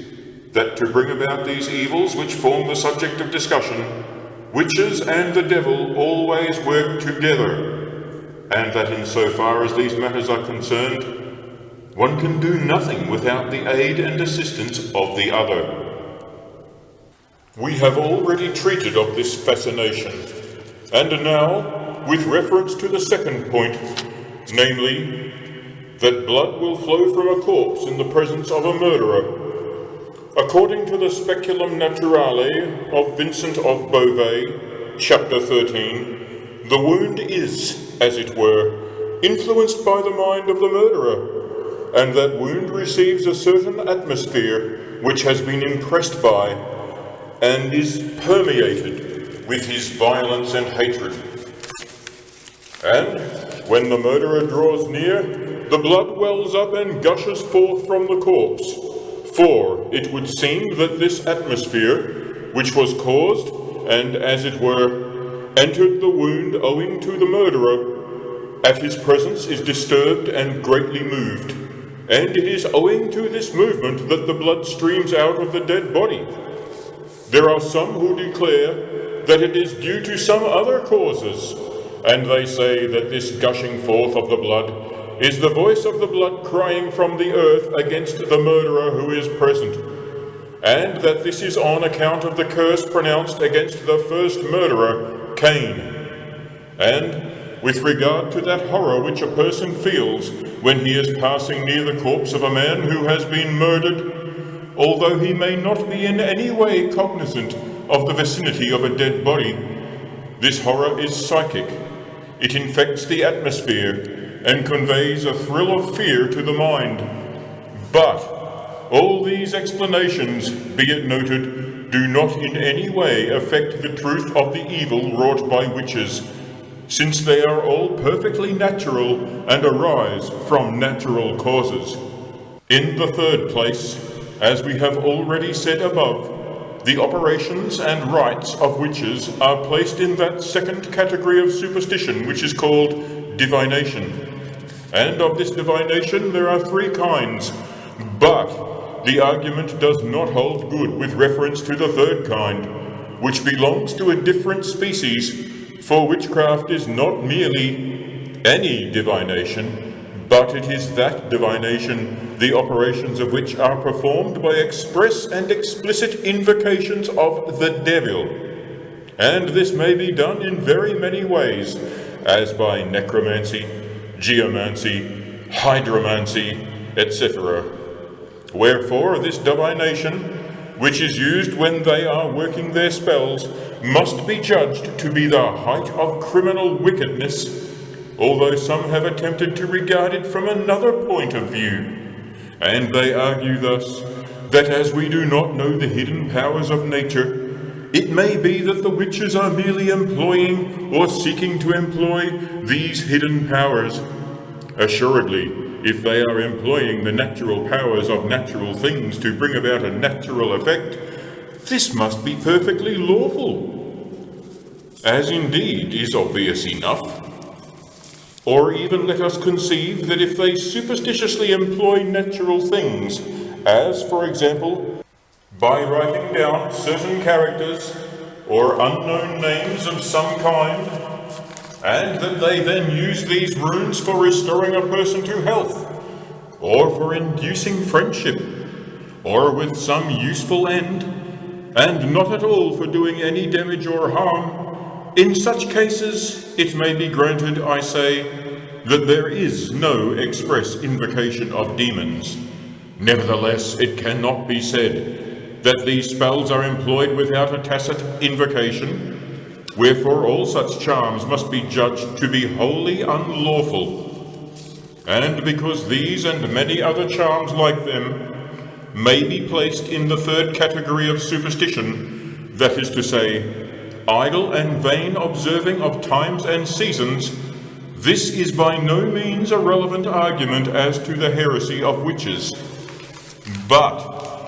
that to bring about these evils which form the subject of discussion, witches and the devil always work together, and that in so far as these matters are concerned, one can do nothing without the aid and assistance of the other. We have already treated of this fascination, and now, with reference to the second point, namely, that blood will flow from a corpse in the presence of a murderer. According to the Speculum Naturale of Vincent of Beauvais, chapter 13, the wound is, as it were, influenced by the mind of the murderer, and that wound receives a certain atmosphere which has been impressed by and is permeated with his violence and hatred. And when the murderer draws near, the blood wells up and gushes forth from the corpse, for it would seem that this atmosphere, which was caused, and as it were, entered the wound owing to the murderer, at his presence is disturbed and greatly moved, and it is owing to this movement that the blood streams out of the dead body. There are some who declare that it is due to some other causes, and they say that this gushing forth of the blood is the voice of the blood crying from the earth against the murderer who is present, and that this is on account of the curse pronounced against the first murderer, Cain. And with regard to that horror which a person feels when he is passing near the corpse of a man who has been murdered, although he may not be in any way cognizant of the vicinity of a dead body, this horror is psychic. It infects the atmosphere and conveys a thrill of fear to the mind. But all these explanations, be it noted, do not in any way affect the truth of the evil wrought by witches, since they are all perfectly natural and arise from natural causes. In the third place, as we have already said above, the operations and rites of witches are placed in that second category of superstition which is called divination. And of this divination there are three kinds, but the argument does not hold good with reference to the third kind, which belongs to a different species, for witchcraft is not merely any divination, but it is that divination, the operations of which are performed by express and explicit invocations of the devil. And this may be done in very many ways, as by necromancy, geomancy, hydromancy, etc. Wherefore this divination, which is used when they are working their spells, must be judged to be the height of criminal wickedness, although some have attempted to regard it from another point of view. And they argue thus, that as we do not know the hidden powers of nature, it may be that the witches are merely employing or seeking to employ these hidden powers. Assuredly, if they are employing the natural powers of natural things to bring about a natural effect, this must be perfectly lawful, as indeed is obvious enough. Or even let us conceive that if they superstitiously employ natural things, as, for example, by writing down certain characters or unknown names of some kind, and that they then use these runes for restoring a person to health, or for inducing friendship, or with some useful end, and not at all for doing any damage or harm, in such cases it may be granted, I say, that there is no express invocation of demons. Nevertheless, it cannot be said that these spells are employed without a tacit invocation, Wherefore all such charms must be judged to be wholly unlawful. And because these and many other charms like them may be placed in the third category of superstition, that is to say, idle and vain observing of times and seasons, this is by no means a relevant argument as to the heresy of witches. But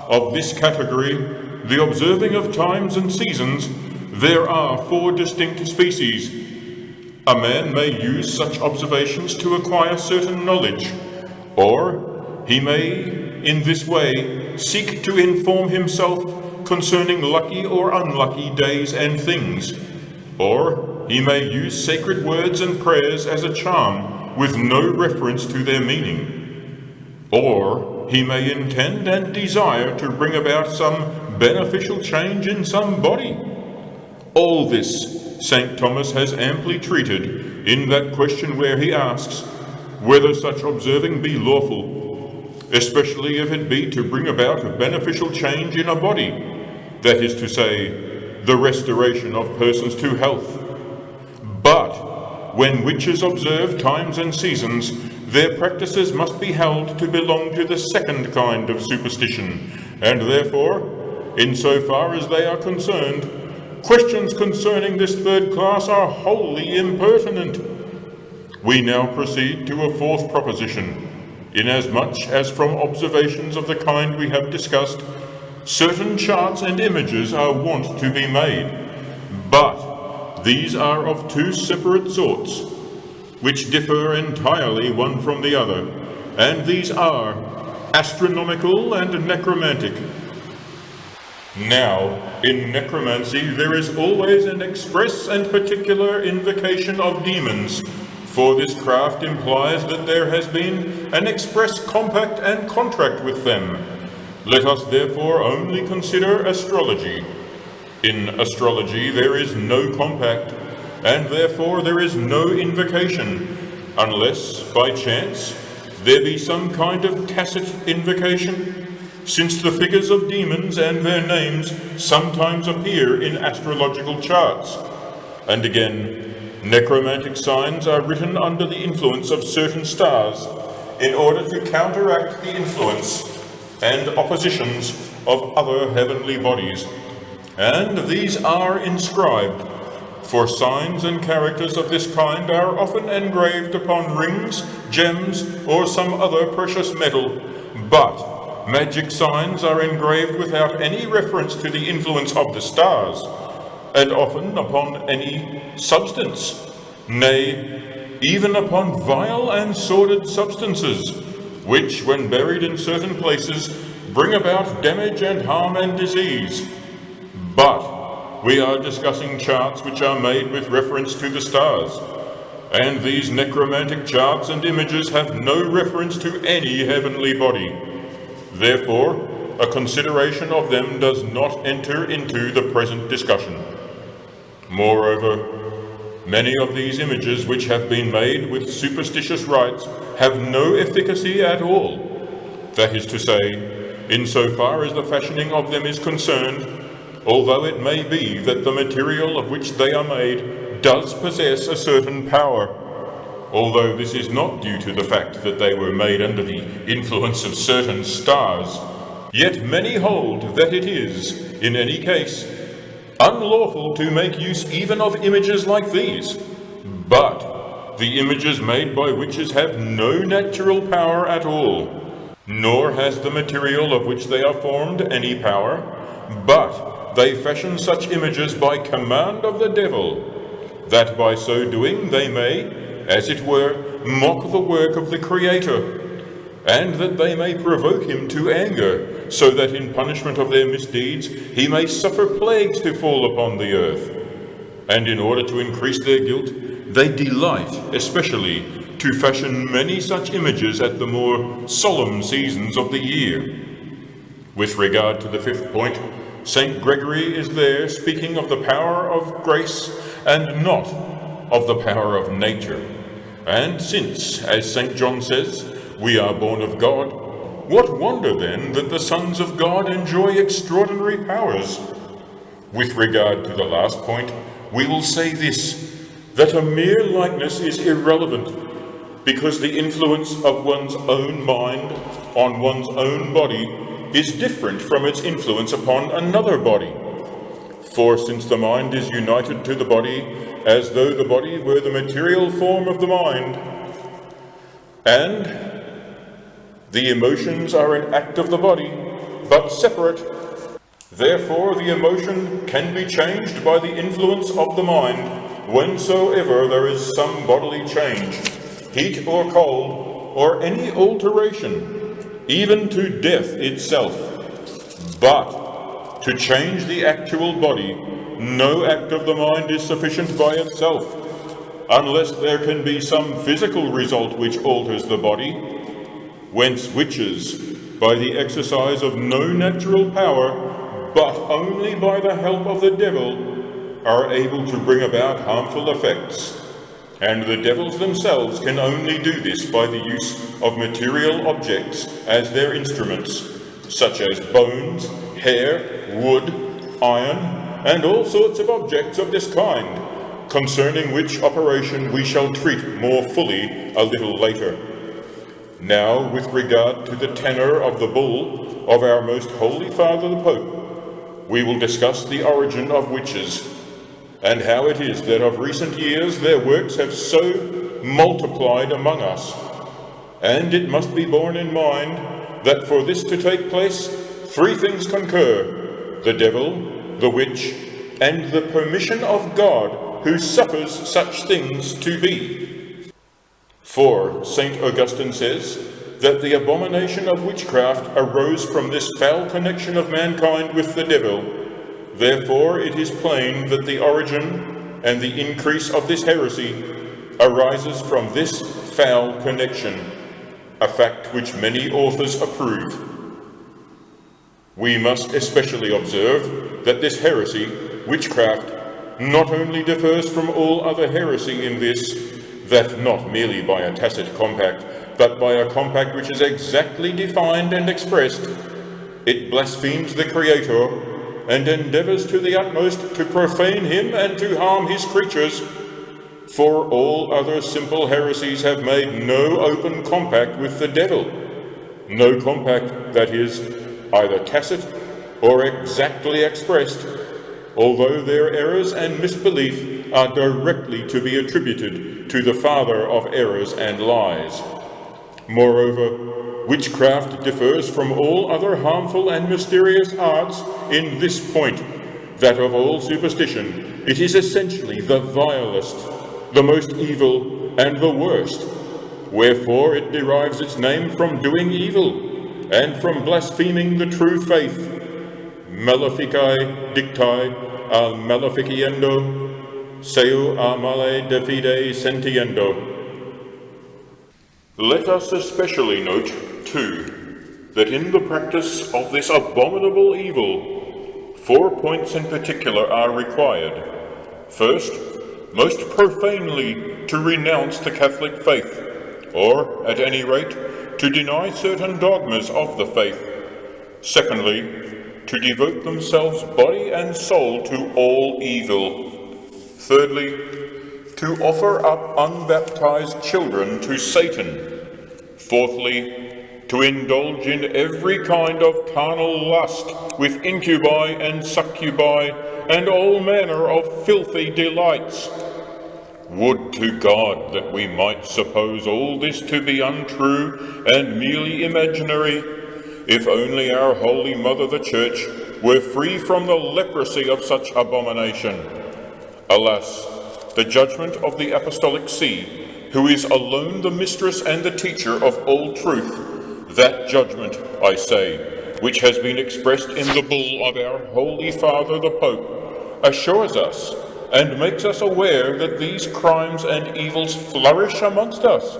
of this category, the observing of times and seasons, there are 4 distinct species. A man may use such observations to acquire certain knowledge, or he may in this way seek to inform himself concerning lucky or unlucky days and things, or he may use sacred words and prayers as a charm with no reference to their meaning, or he may intend and desire to bring about some beneficial change in some body. All this St. Thomas has amply treated in that question where he asks whether such observing be lawful, especially if it be to bring about a beneficial change in a body, that is to say, the restoration of persons to health. But when witches observe times and seasons, their practices must be held to belong to the second kind of superstition, and therefore, insofar as they are concerned, questions concerning this third class are wholly impertinent. We now proceed to a 4th proposition. Inasmuch as from observations of the kind we have discussed, certain charts and images are wont to be made, but these are of 2 separate sorts, which differ entirely one from the other, and these are astronomical and necromantic. Now, in necromancy there is always an express and particular invocation of demons, for this craft implies that there has been an express compact and contract with them. Let us therefore only consider astrology. In astrology there is no compact, and therefore there is no invocation, unless, by chance, there be some kind of tacit invocation, since the figures of demons and their names sometimes appear in astrological charts. And again, necromantic signs are written under the influence of certain stars in order to counteract the influence and oppositions of other heavenly bodies, and these are inscribed, for signs and characters of this kind are often engraved upon rings, gems, or some other precious metal, but magic signs are engraved without any reference to the influence of the stars, and often upon any substance, nay, even upon vile and sordid substances, which, when buried in certain places, bring about damage and harm and disease. But we are discussing charts which are made with reference to the stars, and these necromantic charts and images have no reference to any heavenly body. Therefore, a consideration of them does not enter into the present discussion. Moreover, many of these images which have been made with superstitious rites have no efficacy at all. That is to say, insofar as the fashioning of them is concerned, although it may be that the material of which they are made does possess a certain power, although this is not due to the fact that they were made under the influence of certain stars, yet many hold that it is, in any case, unlawful to make use even of images like these. But the images made by witches have no natural power at all, nor has the material of which they are formed any power, but they fashion such images by command of the devil, that by so doing they may, as it were, mock the work of the Creator, and that they may provoke him to anger, so that in punishment of their misdeeds he may suffer plagues to fall upon the earth. And in order to increase their guilt, they delight especially to fashion many such images at the more solemn seasons of the year. With regard to the 5th point, St. Gregory is there speaking of the power of grace and not of the power of nature. And since, as St. John says, we are born of God, what wonder then that the sons of God enjoy extraordinary powers? With regard to the last point, we will say this, that a mere likeness is irrelevant, because the influence of one's own mind on one's own body is different from its influence upon another body. For since the mind is united to the body as though the body were the material form of the mind, and the emotions are an act of the body, but separate, therefore the emotion can be changed by the influence of the mind whensoever there is some bodily change, heat or cold, or any alteration, even to death itself. But to change the actual body, no act of the mind is sufficient by itself, unless there can be some physical result which alters the body, whence witches, by the exercise of no natural power, but only by the help of the devil, are able to bring about harmful effects. And the devils themselves can only do this by the use of material objects as their instruments, such as bones, hair, wood, iron, and all sorts of objects of this kind, concerning which operation we shall treat more fully a little later. Now, with regard to the tenor of the bull of our most holy Father the Pope, we will discuss the origin of witches, and how it is that of recent years their works have so multiplied among us. And it must be borne in mind that for this to take place, three things concur: the devil, the witch, and the permission of God, who suffers such things to be. For St. Augustine says that the abomination of witchcraft arose from this foul connection of mankind with the devil. Therefore it is plain that the origin and the increase of this heresy arises from this foul connection, a fact which many authors approve. We must especially observe that this heresy, witchcraft, not only differs from all other heresy in this, that not merely by a tacit compact, but by a compact which is exactly defined and expressed, it blasphemes the Creator, and endeavours to the utmost to profane him and to harm his creatures. For all other simple heresies have made no open compact with the devil, no compact that is either tacit or exactly expressed, although their errors and misbelief are directly to be attributed to the father of errors and lies. Moreover, witchcraft differs from all other harmful and mysterious arts in this point, that of all superstition, it is essentially the vilest, the most evil, and the worst. Wherefore it derives its name from doing evil, and from blaspheming the true faith. Maleficae dictae a maleficiendo, seu a male de fide sentiendo. Let us especially note, too, that in the practice of this abominable evil, 4 points in particular are required. First, most profanely to renounce the Catholic faith, or, at any rate, to deny certain dogmas of the faith. Secondly, to devote themselves body and soul to all evil. Thirdly, to offer up unbaptized children to Satan. Fourthly, to indulge in every kind of carnal lust with incubi and succubi and all manner of filthy delights. Would to God that we might suppose all this to be untrue and merely imaginary, if only our Holy Mother the Church were free from the leprosy of such abomination. Alas, the judgment of the Apostolic See, who is alone the mistress and the teacher of all truth, that judgment, I say, which has been expressed in the bull of our Holy Father the Pope, assures us and makes us aware that these crimes and evils flourish amongst us,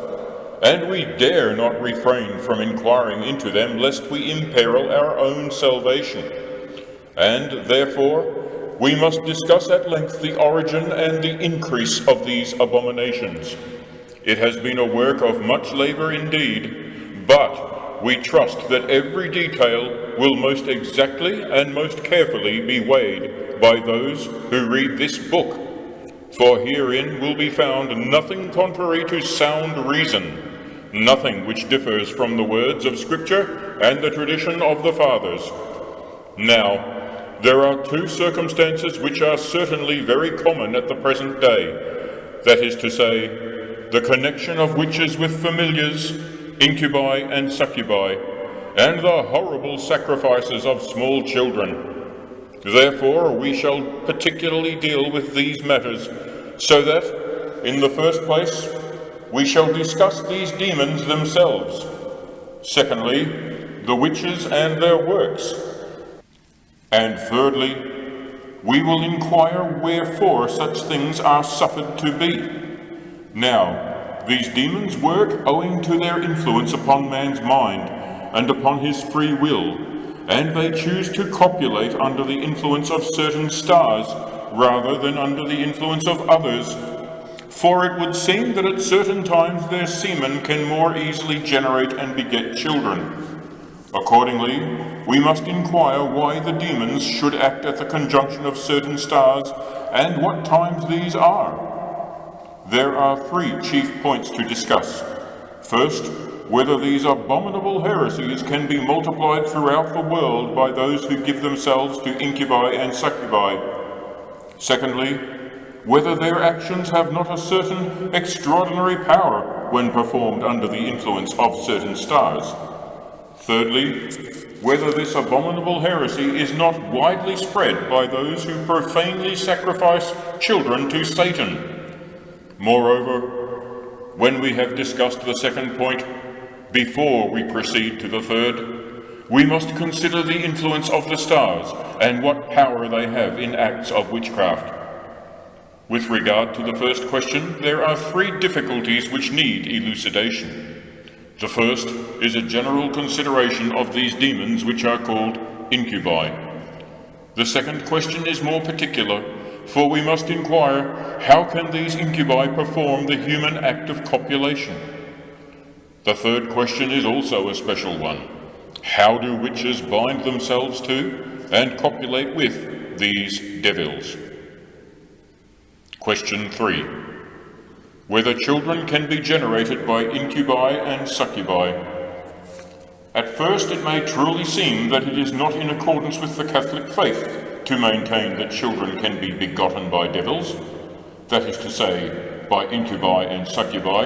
and we dare not refrain from inquiring into them, lest we imperil our own salvation. And therefore we must discuss at length the origin and the increase of these abominations. It has been a work of much labor indeed, but we trust that every detail will most exactly and most carefully be weighed by those who read this book For herein will be found nothing contrary to sound reason, nothing which differs from the words of Scripture and the tradition of the fathers. Now, there are two circumstances which are certainly very common at the present day, that is to say, the connection of witches with familiars, incubi and succubi, and the horrible sacrifices of small children. Therefore, we shall particularly deal with these matters, so that, in the first place, we shall discuss these demons themselves. Secondly, the witches and their works. And thirdly, we will inquire wherefore such things are suffered to be. Now, these demons work owing to their influence upon man's mind and upon his free will, and they choose to copulate under the influence of certain stars rather than under the influence of others, for it would seem that at certain times their semen can more easily generate and beget children. Accordingly, we must inquire why the demons should act at the conjunction of certain stars and what times these are. There are three chief points to discuss. First, whether these abominable heresies can be multiplied throughout the world by those who give themselves to incubi and succubi. Secondly, whether their actions have not a certain extraordinary power when performed under the influence of certain stars. Thirdly, whether this abominable heresy is not widely spread by those who profanely sacrifice children to Satan. Moreover, when we have discussed the second point, before we proceed to the third, we must consider the influence of the stars and what power they have in acts of witchcraft. With regard to the first question, there are three difficulties which need elucidation. The first is a general consideration of these demons which are called incubi. The second question is more particular, for we must inquire, how can these incubi perform the human act of copulation? The third question is also a special one. How do witches bind themselves to and copulate with these devils? Question 3. Whether children can be generated by incubi and succubi. At first it may truly seem that it is not in accordance with the Catholic faith to maintain that children can be begotten by devils, that is to say, by incubi and succubi,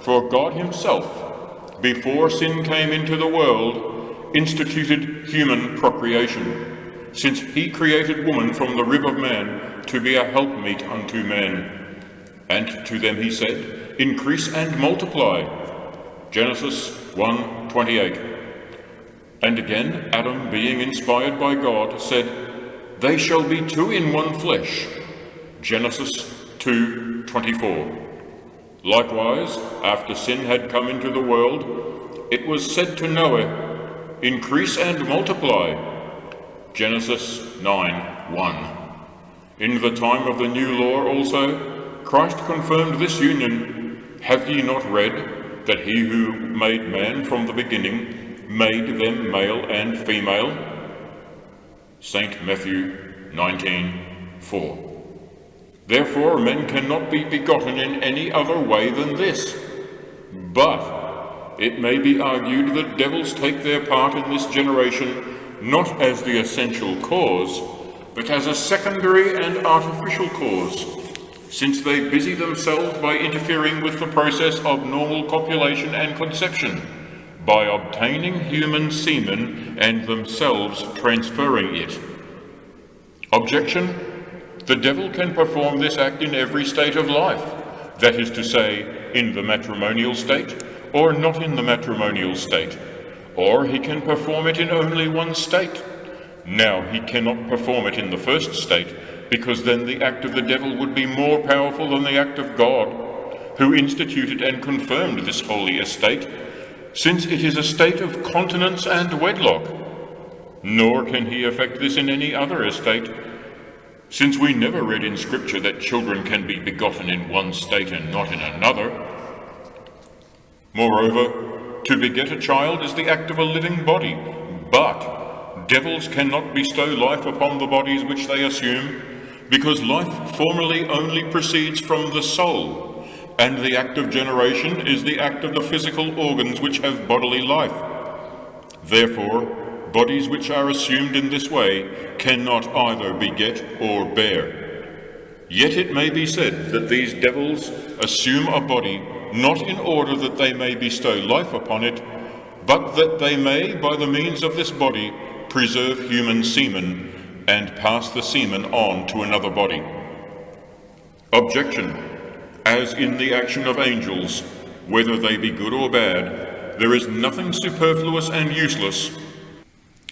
for God himself, before sin came into the world, instituted human procreation, since he created woman from the rib of man to be a helpmeet unto man. And to them he said, increase and multiply. Genesis 1:28. And again, Adam, being inspired by God, said, they shall be two in one flesh. Genesis 2:24. Likewise, after sin had come into the world, it was said to Noah, increase and multiply. Genesis 9:1. In the time of the new law also, Christ confirmed this union. Have ye not read that he who made man from the beginning made them male and female? St. Matthew 19:4. Therefore men cannot be begotten in any other way than this. But it may be argued that devils take their part in this generation not as the essential cause, but as a secondary and artificial cause, since they busy themselves by interfering with the process of normal copulation and conception, by obtaining human semen and themselves transferring it. Objection: the devil can perform this act in every state of life, that is to say, in the matrimonial state, or not in the matrimonial state, or he can perform it in only one state. Now he cannot perform it in the first state, because then the act of the devil would be more powerful than the act of God, who instituted and confirmed this holy estate, since it is a state of continence and wedlock. Nor can he effect this in any other estate, since we never read in Scripture that children can be begotten in one state and not in another. Moreover, to beget a child is the act of a living body, but devils cannot bestow life upon the bodies which they assume, because life formally only proceeds from the soul, and the act of generation is the act of the physical organs which have bodily life. Therefore, bodies which are assumed in this way cannot either beget or bear. Yet it may be said that these devils assume a body not in order that they may bestow life upon it, but that they may, by the means of this body, preserve human semen and pass the semen on to another body. Objection. As in the action of angels, whether they be good or bad, there is nothing superfluous and useless,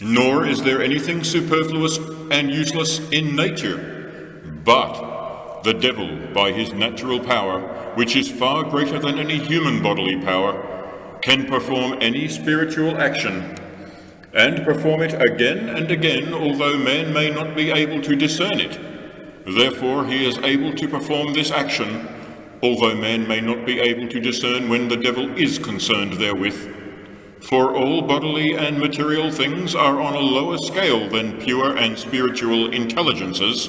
nor is there anything superfluous and useless in nature, but the devil, by his natural power, which is far greater than any human bodily power, can perform any spiritual action, and perform it again and again, although man may not be able to discern it. Therefore he is able to perform this action, although man may not be able to discern when the devil is concerned therewith. For all bodily and material things are on a lower scale than pure and spiritual intelligences,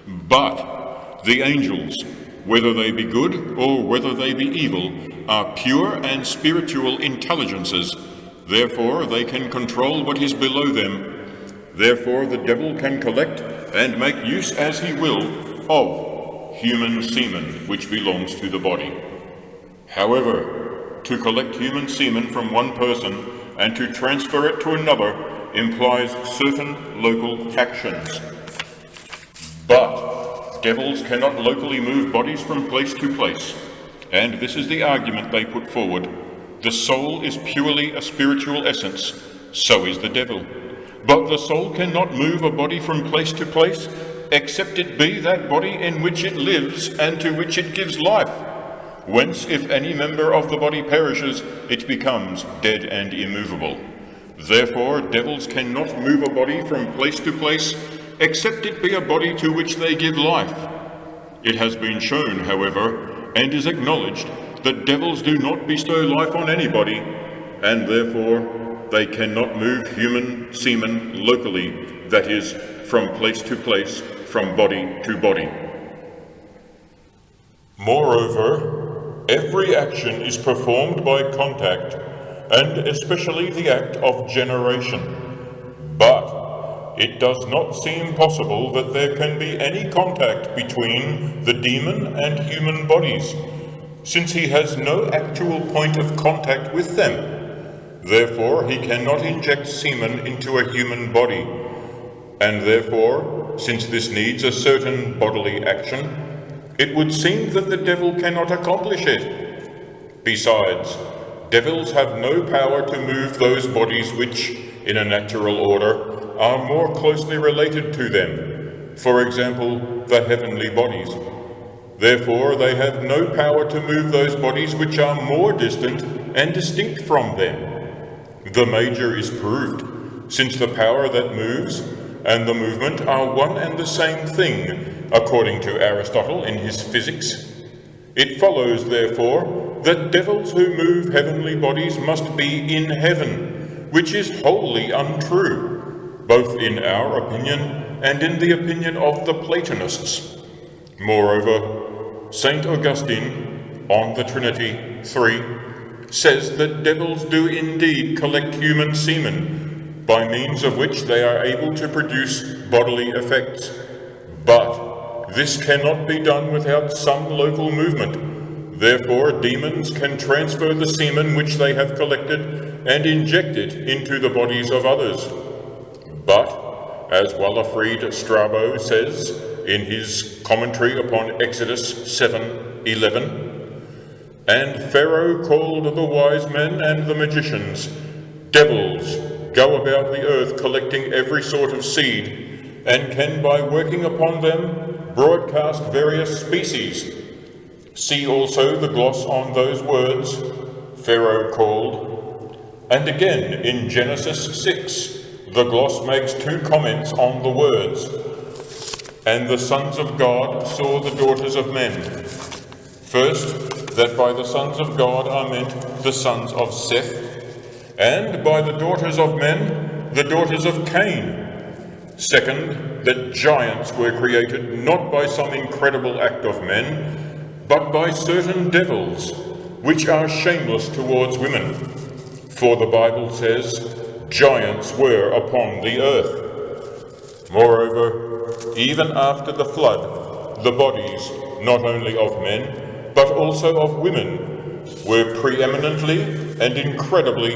but the angels, whether they be good or whether they be evil, are pure and spiritual intelligences. Therefore they can control what is below them. Therefore the devil can collect and make use as he will of human semen which belongs to the body. However, to collect human semen from one person and to transfer it to another implies certain local actions. But devils cannot locally move bodies from place to place, and this is the argument they put forward. The soul is purely a spiritual essence, so is the devil. But the soul cannot move a body from place to place, except it be that body in which it lives and to which it gives life. Whence, if any member of the body perishes, it becomes dead and immovable. Therefore, devils cannot move a body from place to place, except it be a body to which they give life. It has been shown, however, and is acknowledged, that devils do not bestow life on anybody, and therefore they cannot move human semen locally, that is, from place to place, from body to body. Moreover, every action is performed by contact, and especially the act of generation. But it does not seem possible that there can be any contact between the demon and human bodies, since he has no actual point of contact with them. Therefore, he cannot inject semen into a human body, and therefore, since this needs a certain bodily action, it would seem that the devil cannot accomplish it. Besides, devils have no power to move those bodies which, in a natural order, are more closely related to them, for example, the heavenly bodies. Therefore, they have no power to move those bodies which are more distant and distinct from them. The major is proved, since the power that moves and the movement are one and the same thing, according to Aristotle in his Physics. It follows, therefore, that devils who move heavenly bodies must be in heaven, which is wholly untrue, both in our opinion and in the opinion of the Platonists. Moreover, St. Augustine, on the Trinity 3, says that devils do indeed collect human semen, by means of which they are able to produce bodily effects. But this cannot be done without some local movement. Therefore, demons can transfer the semen which they have collected and inject it into the bodies of others. But, as Walafrid Strabo says in his commentary upon Exodus 7:11, and Pharaoh called the wise men and the magicians, devils, go about the earth collecting every sort of seed, and can by working upon them broadcast various species. See also the gloss on those words, Pharaoh called. And again in Genesis 6, the gloss makes two comments on the words, and the sons of God saw the daughters of men. First, that by the sons of God are meant the sons of Seth, and by the daughters of men, the daughters of Cain. Second, that giants were created not by some incredible act of men, but by certain devils, which are shameless towards women. For the Bible says, giants were upon the earth. Moreover, even after the flood, the bodies, not only of men, but also of women, were preeminently and incredibly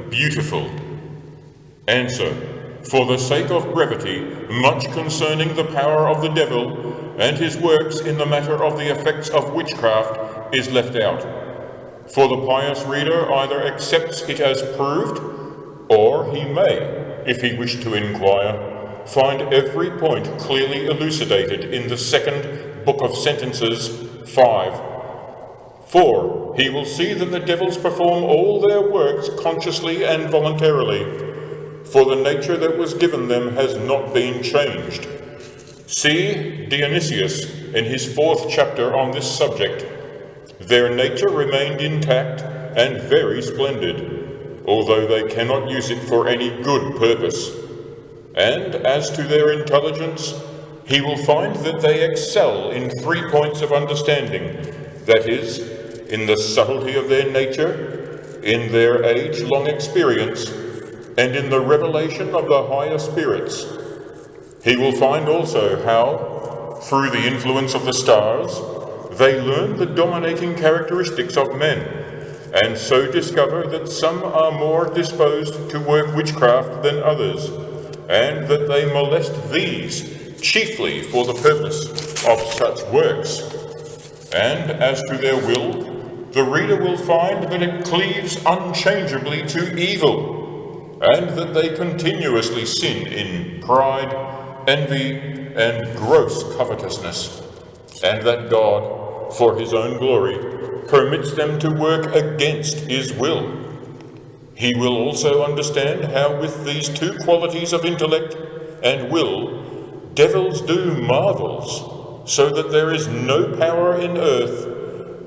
beautiful. Answer: for the sake of brevity, much concerning the power of the devil and his works in the matter of the effects of witchcraft is left out. For the pious reader either accepts it as proved, or he may, if he wish to inquire, find every point clearly elucidated in the second book of Sentences 5. For he will see that the devils perform all their works consciously and voluntarily, for the nature that was given them has not been changed. See Dionysius in his 4th chapter on this subject. Their nature remained intact and very splendid, although they cannot use it for any good purpose. And as to their intelligence, he will find that they excel in 3 points of understanding, that is, in the subtlety of their nature, in their age-long experience, and in the revelation of the higher spirits. He will find also how, through the influence of the stars, they learn the dominating characteristics of men, and so discover that some are more disposed to work witchcraft than others, and that they molest these chiefly for the purpose of such works. And as to their will, the reader will find that it cleaves unchangeably to evil, and that they continuously sin in pride, envy, and gross covetousness, and that God, for his own glory, permits them to work against his will. He will also understand how with these 2 qualities of intellect and will, devils do marvels, so that there is no power in earth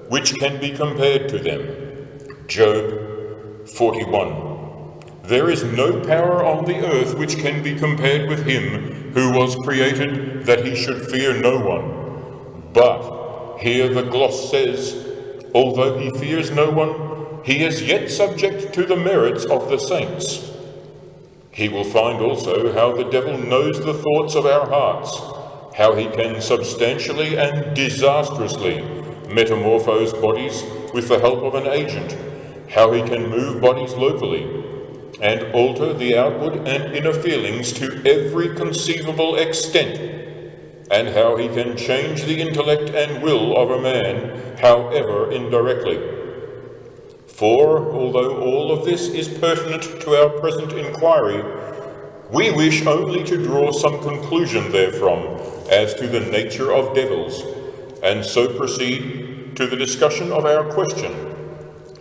which can be compared to them. Job 41. There is no power on the earth which can be compared with him who was created that he should fear no one. But here the gloss says, although he fears no one, he is yet subject to the merits of the saints. He will find also how the devil knows the thoughts of our hearts, how he can substantially and disastrously metamorphose bodies with the help of an agent, how he can move bodies locally, and alter the outward and inner feelings to every conceivable extent, and how he can change the intellect and will of a man, however indirectly. For, although all of this is pertinent to our present inquiry, we wish only to draw some conclusion therefrom as to the nature of devils, and so proceed to the discussion of our question.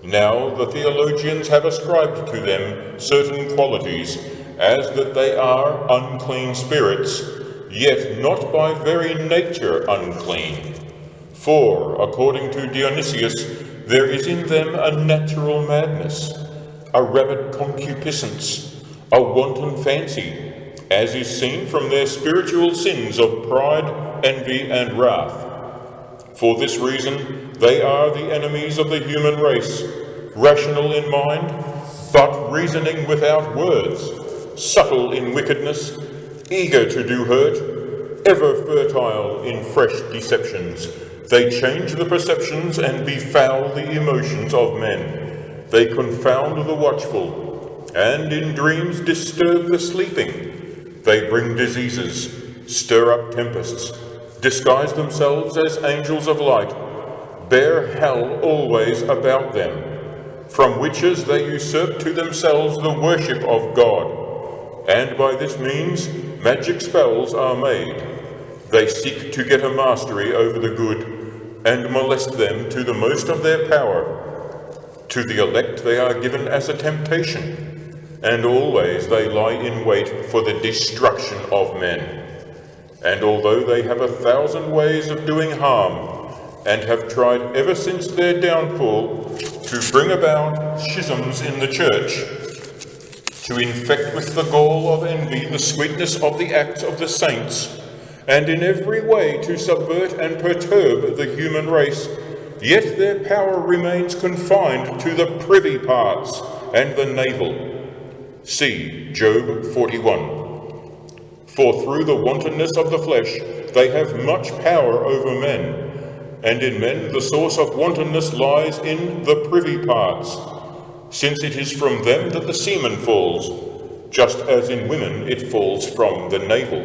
Now the theologians have ascribed to them certain qualities, as that they are unclean spirits, yet not by very nature unclean. For, according to Dionysius, there is in them a natural madness, a rabid concupiscence, a wanton fancy, as is seen from their spiritual sins of pride, envy, and wrath. For this reason, they are the enemies of the human race, rational in mind, but reasoning without words, subtle in wickedness, eager to do hurt, ever fertile in fresh deceptions. They change the perceptions and befoul the emotions of men. They confound the watchful, and in dreams disturb the sleeping. They bring diseases, stir up tempests, disguise themselves as angels of light, bear hell always about them. From witches they usurp to themselves the worship of God, and by this means magic spells are made. They seek to get a mastery over the good, and molest them to the most of their power. To the elect they are given as a temptation, and always they lie in wait for the destruction of men. And although they have 1,000 ways of doing harm, and have tried ever since their downfall to bring about schisms in the church, to infect with the gall of envy the sweetness of the acts of the saints, and in every way to subvert and perturb the human race, yet their power remains confined to the privy parts and the navel. See Job 41. For through the wantonness of the flesh they have much power over men, and in men the source of wantonness lies in the privy parts, since it is from them that the semen falls, just as in women it falls from the navel.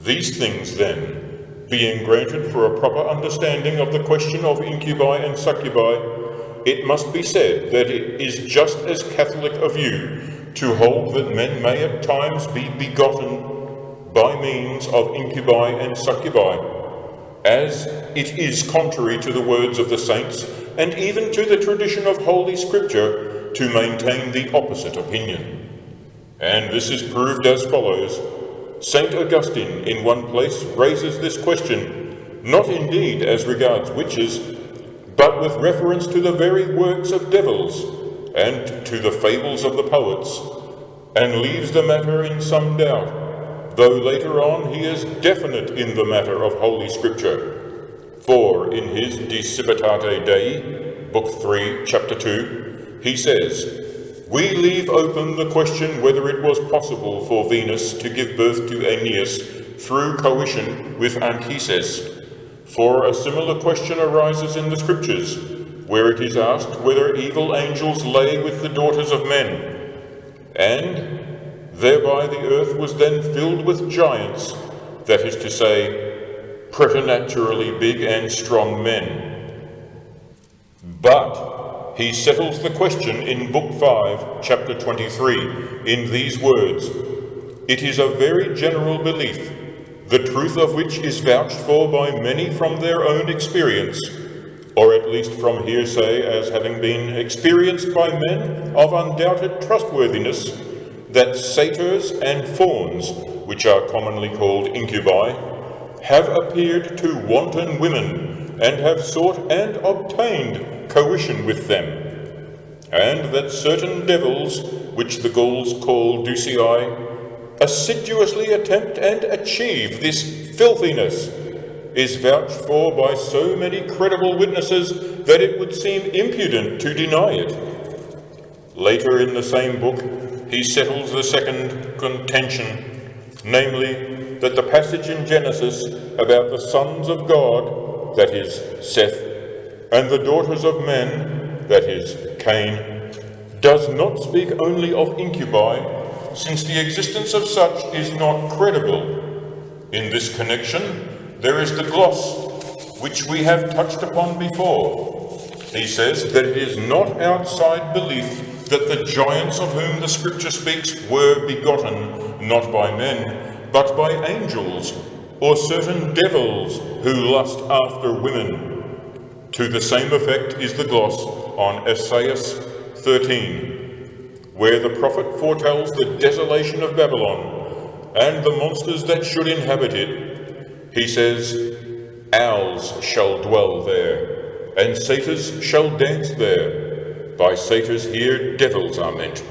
These things, then, being granted for a proper understanding of the question of incubi and succubi, it must be said that it is just as Catholic of you to hold that men may at times be begotten by means of incubi and succubi, as it is contrary to the words of the saints, and even to the tradition of Holy Scripture, to maintain the opposite opinion. And this is proved as follows. St. Augustine in one place raises this question, not indeed as regards witches, but with reference to the very works of devils, and to the fables of the poets, and leaves the matter in some doubt, though later on he is definite in the matter of Holy Scripture. For in his De Civitate Dei, Book 3, Chapter 2, he says, "We leave open the question whether it was possible for Venus to give birth to Aeneas through coition with Anchises, for a similar question arises in the Scriptures, where it is asked whether evil angels lay with the daughters of men, and thereby the earth was then filled with giants, that is to say, preternaturally big and strong men." But he settles the question in Book 5, Chapter 23, in these words, "It is a very general belief, the truth of which is vouched for by many from their own experience, or at least from hearsay as having been experienced by men of undoubted trustworthiness, that satyrs and fauns, which are commonly called incubi, have appeared to wanton women, and have sought and obtained coition with them, and that certain devils, which the Gauls call Ducii, assiduously attempt and achieve this filthiness, is vouched for by so many credible witnesses that it would seem impudent to deny it." Later in the same book, he settles the second contention, namely, that the passage in Genesis about the sons of God, that is, Seth, and the daughters of men, that is, Cain, does not speak only of incubi, since the existence of such is not credible. In this connection, there is the gloss, which we have touched upon before. He says that it is not outside belief that the giants of whom the Scripture speaks were begotten, not by men, but by angels, or certain devils who lust after women. To the same effect is the gloss on Esaias 13, where the prophet foretells the desolation of Babylon and the monsters that should inhabit it. He says, "Owls shall dwell there, and satyrs shall dance there." By satyrs here, devils are meant.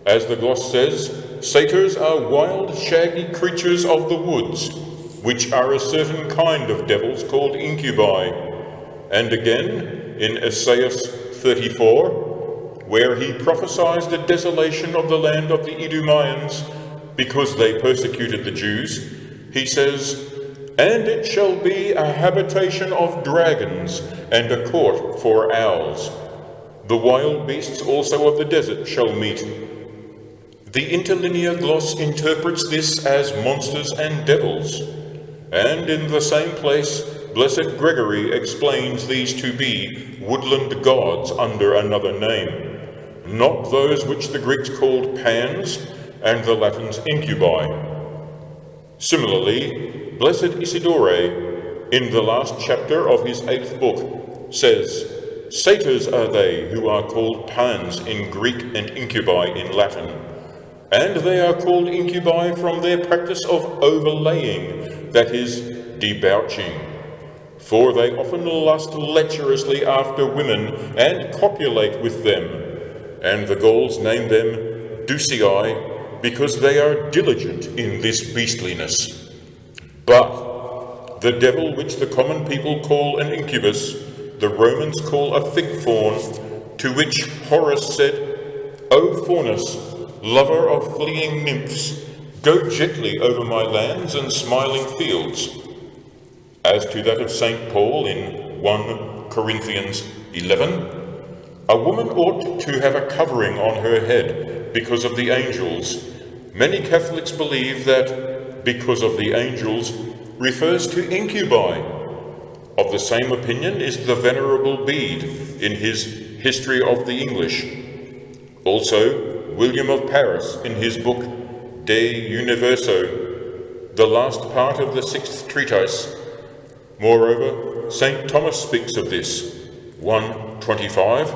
As the gloss says, satyrs are wild, shaggy creatures of the woods, which are a certain kind of devils called incubi. And again, in Esaias 34, where he prophesies the desolation of the land of the Idumeans, because they persecuted the Jews, he says, "And it shall be a habitation of dragons, and a court for owls. The wild beasts also of the desert shall meet." The interlinear gloss interprets this as monsters and devils, and in the same place, Blessed Gregory explains these to be woodland gods under another name, not those which the Greeks called Pans and the Latins incubi. Similarly, Blessed Isidore, in the last chapter of his 8th book, says, "Satyrs are they who are called Pans in Greek and incubi in Latin, and they are called incubi from their practice of overlaying, that is, debauching. For they often lust lecherously after women and copulate with them, and the Gauls name them Ducii, because they are diligent in this beastliness. But the devil, which the common people call an incubus, the Romans call a fig fawn, to which Horace said, O Faunus, lover of fleeing nymphs, go gently over my lands and smiling fields. As to that of St. Paul in 1 Corinthians 11, a woman ought to have a covering on her head because of the angels. Many Catholics believe that because of the angels refers to incubi. Of the same opinion is the Venerable Bede in his History of the English. Also, William of Paris in his book De Universo, the last part of the 6th treatise. Moreover, St. Thomas speaks of this, 1:25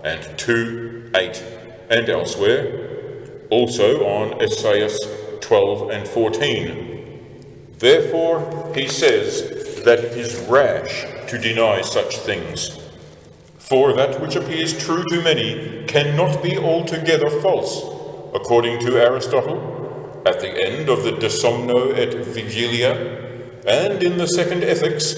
and 2:8, and elsewhere, also on Esaias 12 and 14. Therefore, he says that it is rash to deny such things. For that which appears true to many cannot be altogether false, according to Aristotle, at the end of the De Somno et Vigilia, and in the second Ethics.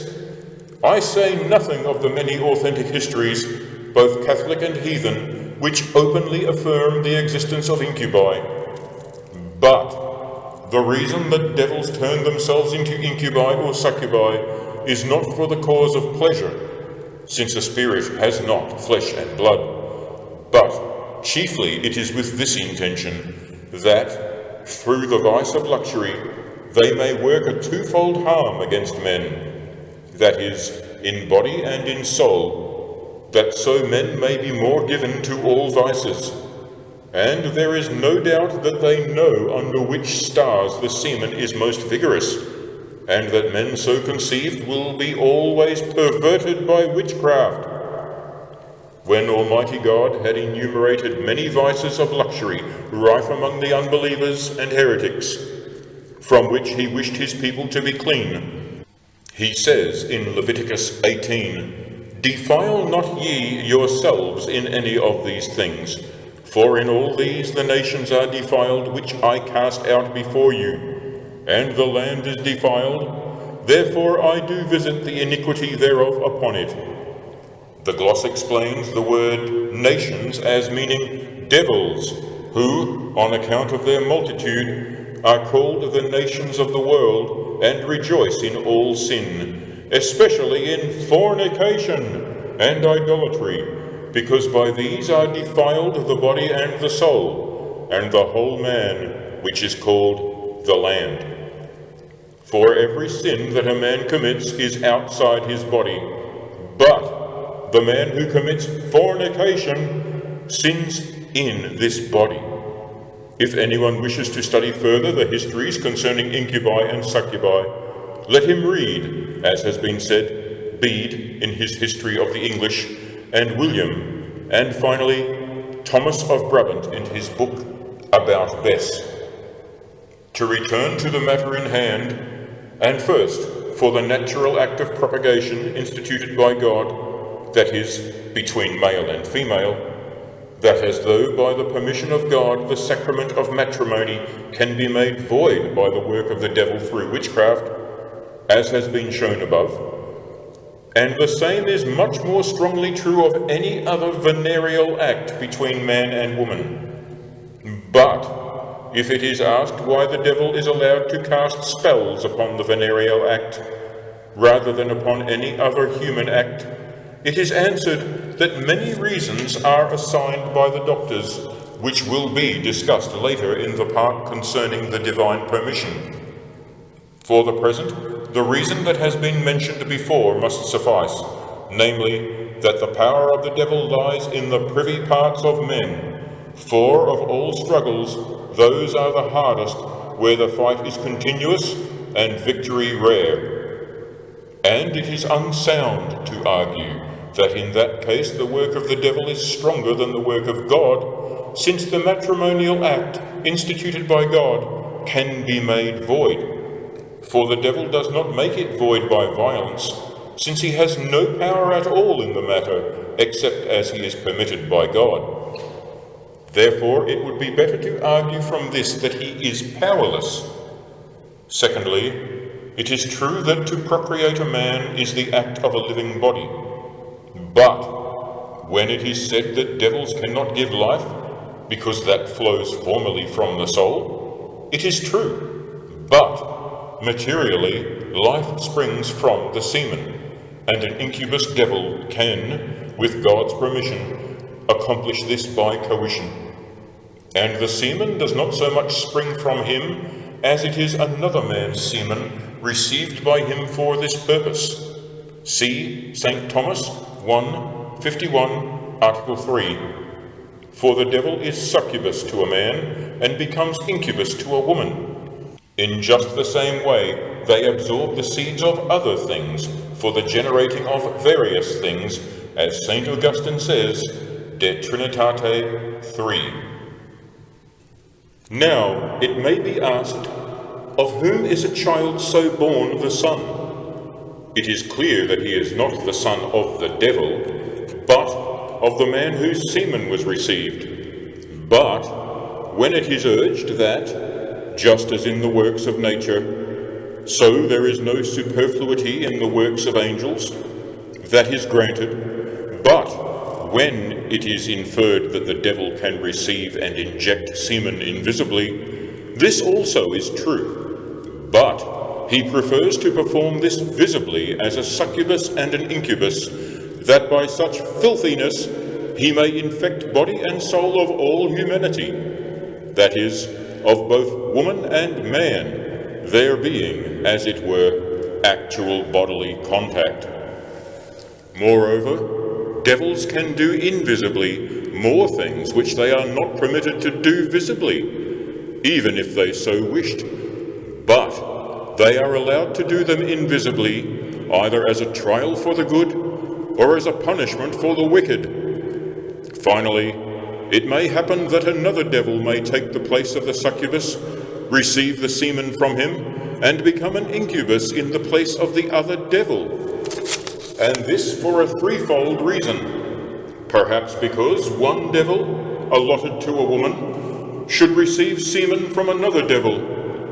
I say nothing of the many authentic histories, both Catholic and heathen, which openly affirm the existence of incubi. But the reason that devils turn themselves into incubi or succubi is not for the cause of pleasure, since a spirit has not flesh and blood, but chiefly it is with this intention, that, through the vice of luxury, they may work a twofold harm against men, that is, in body and in soul, that so men may be more given to all vices. And there is no doubt that they know under which stars the semen is most vigorous, and that men so conceived will be always perverted by witchcraft. When Almighty God had enumerated many vices of luxury rife among the unbelievers and heretics, from which he wished his people to be clean, he says in Leviticus 18, Defile not ye yourselves in any of these things, for in all these the nations are defiled, which I cast out before you, and the land is defiled, therefore I do visit the iniquity thereof upon it. The gloss explains the word nations as meaning devils, who, on account of their multitude, are called the nations of the world, and rejoice in all sin, especially in fornication and idolatry, because by these are defiled the body and the soul, and the whole man, which is called the land. For every sin that a man commits is outside his body, but the man who commits fornication sins in this body. If anyone wishes to study further the histories concerning incubi and succubi, let him read, as has been said, Bede in his History of the English, and William, and finally Thomas of Brabant in his book about Bess. To return to the matter in hand, and first for the natural act of propagation instituted by God, that is, between male and female, that as though by the permission of God the sacrament of matrimony can be made void by the work of the devil through witchcraft, as has been shown above, and the same is much more strongly true of any other venereal act between man and woman. But if it is asked why the devil is allowed to cast spells upon the venereal act, rather than upon any other human act, it is answered that many reasons are assigned by the doctors, which will be discussed later in the part concerning the divine permission. For the present, the reason that has been mentioned before must suffice, namely, that the power of the devil lies in the privy parts of men, for of all struggles, those are the hardest where the fight is continuous and victory rare. And it is unsound to argue that in that case the work of the devil is stronger than the work of God, since the matrimonial act instituted by God can be made void. For the devil does not make it void by violence, since he has no power at all in the matter, except as he is permitted by God. Therefore, it would be better to argue from this that he is powerless. Secondly, it is true that to procreate a man is the act of a living body. But when it is said that devils cannot give life, because that flows formally from the soul, it is true. But materially, life springs from the semen, and an incubus devil can, with God's permission, accomplish this by coition. And the semen does not so much spring from him as it is another man's semen received by him for this purpose. See St. Thomas 1:51, Article 3. For the devil is succubus to a man and becomes incubus to a woman. In just the same way, they absorb the seeds of other things for the generating of various things, as St. Augustine says, De Trinitate 3. Now, it may be asked, of whom is a child so born the son? It is clear that he is not the son of the devil, but of the man whose semen was received. But when it is urged that, just as in the works of nature, so there is no superfluity in the works of angels, that is granted. But when it is inferred that the devil can receive and inject semen invisibly, this also is true. But he prefers to perform this visibly as a succubus and an incubus, that by such filthiness he may infect body and soul of all humanity, that is, of both woman and man, there being, as it were, actual bodily contact. Moreover, devils can do invisibly more things which they are not permitted to do visibly, even if they so wished, but they are allowed to do them invisibly, either as a trial for the good, or as a punishment for the wicked. Finally, it may happen that another devil may take the place of the succubus, receive the semen from him, and become an incubus in the place of the other devil. And this for a threefold reason. Perhaps because one devil, allotted to a woman, should receive semen from another devil,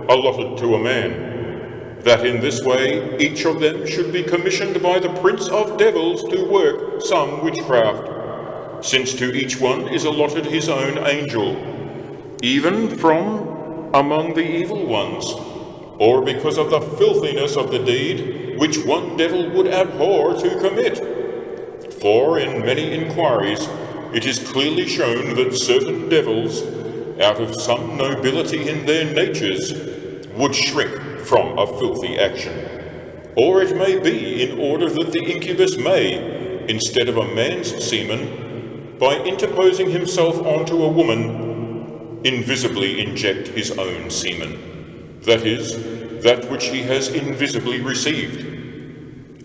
allotted to a man, that in this way each of them should be commissioned by the prince of devils to work some witchcraft, since to each one is allotted his own angel, even from among the evil ones, or because of the filthiness of the deed which one devil would abhor to commit. For in many inquiries it is clearly shown that certain devils, out of some nobility in their natures, would shrink from a filthy action. Or it may be in order that the incubus may, instead of a man's semen, by interposing himself onto a woman, invisibly inject his own semen, that is, that which he has invisibly received.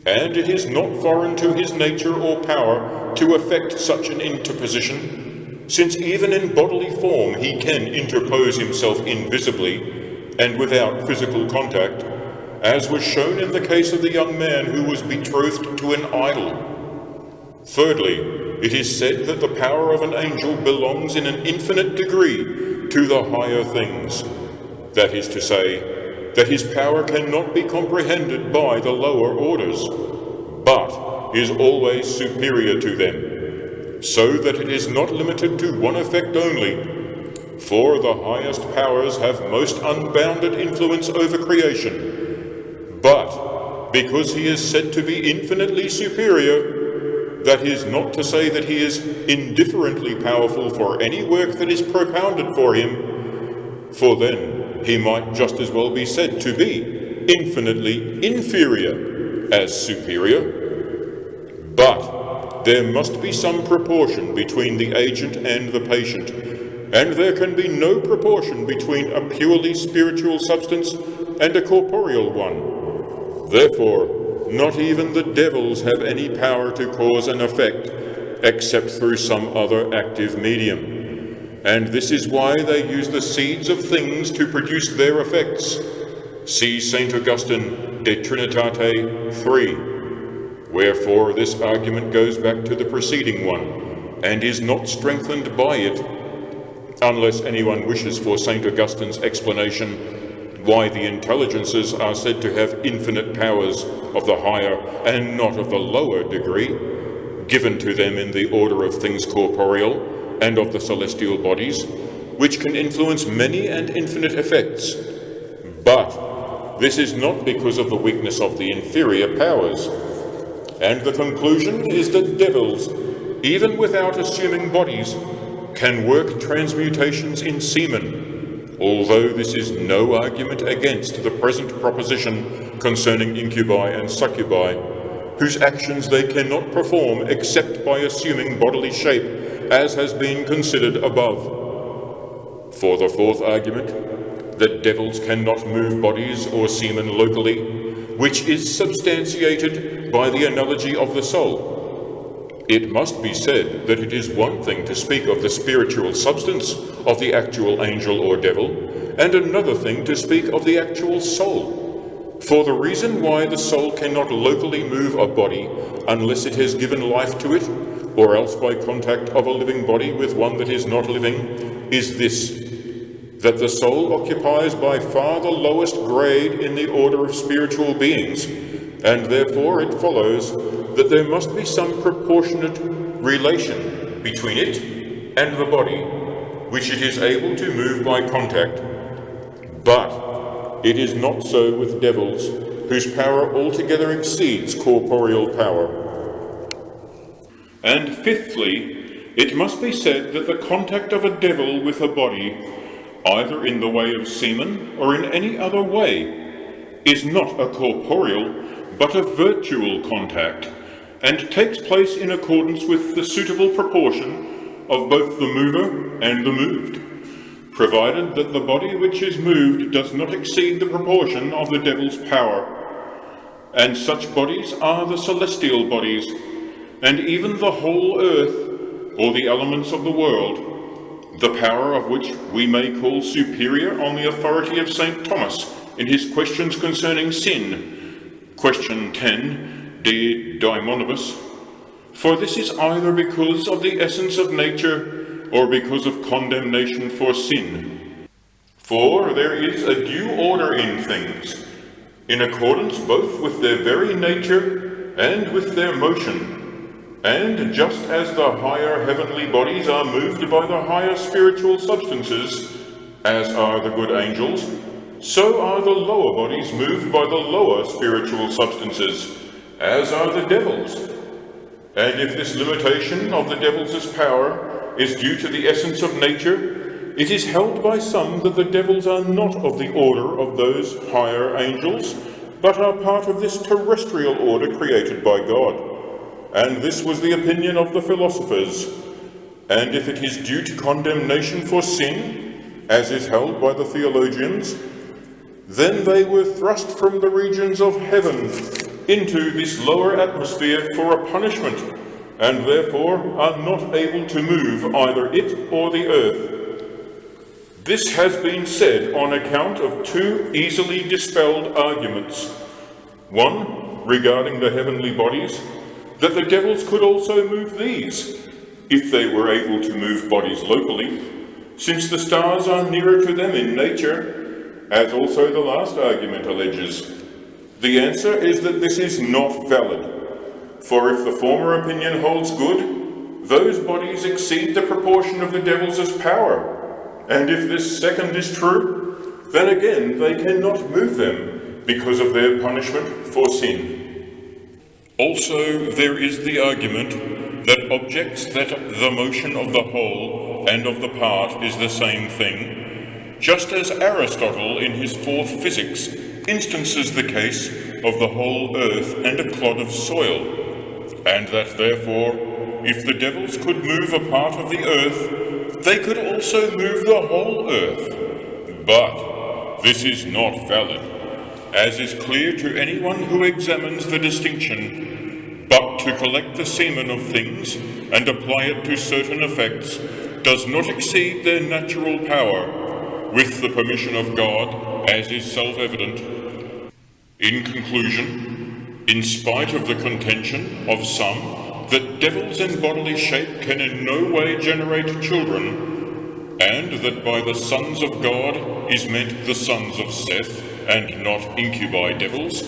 And it is not foreign to his nature or power to effect such an interposition, since even in bodily form he can interpose himself invisibly and without physical contact, as was shown in the case of the young man who was betrothed to an idol. Thirdly, it is said that the power of an angel belongs in an infinite degree to the higher things. That is to say, that his power cannot be comprehended by the lower orders, but is always superior to them, so that it is not limited to one effect only. For the highest powers have most unbounded influence over creation. But because he is said to be infinitely superior, that is not to say that he is indifferently powerful for any work that is propounded for him, for then he might just as well be said to be infinitely inferior as superior. But there must be some proportion between the agent and the patient, and there can be no proportion between a purely spiritual substance and a corporeal one. Therefore, not even the devils have any power to cause an effect, except through some other active medium. And this is why they use the seeds of things to produce their effects. See St. Augustine, De Trinitate 3. Wherefore this argument goes back to the preceding one, and is not strengthened by it. unless anyone wishes for St. Augustine's explanation why the intelligences are said to have infinite powers of the higher and not of the lower degree, given to them in the order of things corporeal and of the celestial bodies, which can influence many and infinite effects. But this is not because of the weakness of the inferior powers. And the conclusion is that devils, even without assuming bodies, can work transmutations in semen, although this is no argument against the present proposition concerning incubi and succubi, whose actions they cannot perform except by assuming bodily shape, as has been considered above. For the fourth argument, that devils cannot move bodies or semen locally, which is substantiated by the analogy of the soul. It must be said that it is one thing to speak of the spiritual substance of the actual angel or devil, and another thing to speak of the actual soul. For the reason why the soul cannot locally move a body unless it has given life to it, or else by contact of a living body with one that is not living, is this: that the soul occupies by far the lowest grade in the order of spiritual beings, and therefore it follows that there must be some proportionate relation between it and the body, which it is able to move by contact. But it is not so with devils, whose power altogether exceeds corporeal power. And fifthly, it must be said that the contact of a devil with a body, either in the way of semen or in any other way, is not a corporeal but a virtual contact, and takes place in accordance with the suitable proportion of both the mover and the moved, provided that the body which is moved does not exceed the proportion of the devil's power. And such bodies are the celestial bodies, and even the whole earth, or the elements of the world, the power of which we may call superior on the authority of St. Thomas in his questions concerning sin, question 10, De Daemonibus, for this is either because of the essence of nature or because of condemnation for sin. For there is a due order in things, in accordance both with their very nature and with their motion, and just as the higher heavenly bodies are moved by the higher spiritual substances, as are the good angels, so are the lower bodies moved by the lower spiritual substances, as are the devils. And if this limitation of the devil's power is due to the essence of nature, it is held by some that the devils are not of the order of those higher angels, but are part of this terrestrial order created by God. And this was the opinion of the philosophers. And if it is due to condemnation for sin, as is held by the theologians, then they were thrust from the regions of heaven into this lower atmosphere for a punishment, and therefore are not able to move either it or the earth. This has been said on account of two easily dispelled arguments. One, regarding the heavenly bodies, that the devils could also move these, if they were able to move bodies locally, since the stars are nearer to them in nature, as also the last argument alleges. The answer is that this is not valid, for if the former opinion holds good, those bodies exceed the proportion of the devil's power, and if this second is true, then again they cannot move them because of their punishment for sin. Also there is the argument that objects that the motion of the whole and of the part is the same thing, just as Aristotle in his fourth Physics instances the case of the whole earth and a clod of soil, and that therefore, if the devils could move a part of the earth, they could also move the whole earth. But this is not valid, as is clear to anyone who examines the distinction. But to collect the semen of things and apply it to certain effects does not exceed their natural power, with the permission of God, as is self-evident. In conclusion, in spite of the contention of some that devils in bodily shape can in no way generate children, and that by the sons of God is meant the sons of Seth, and not incubi devils,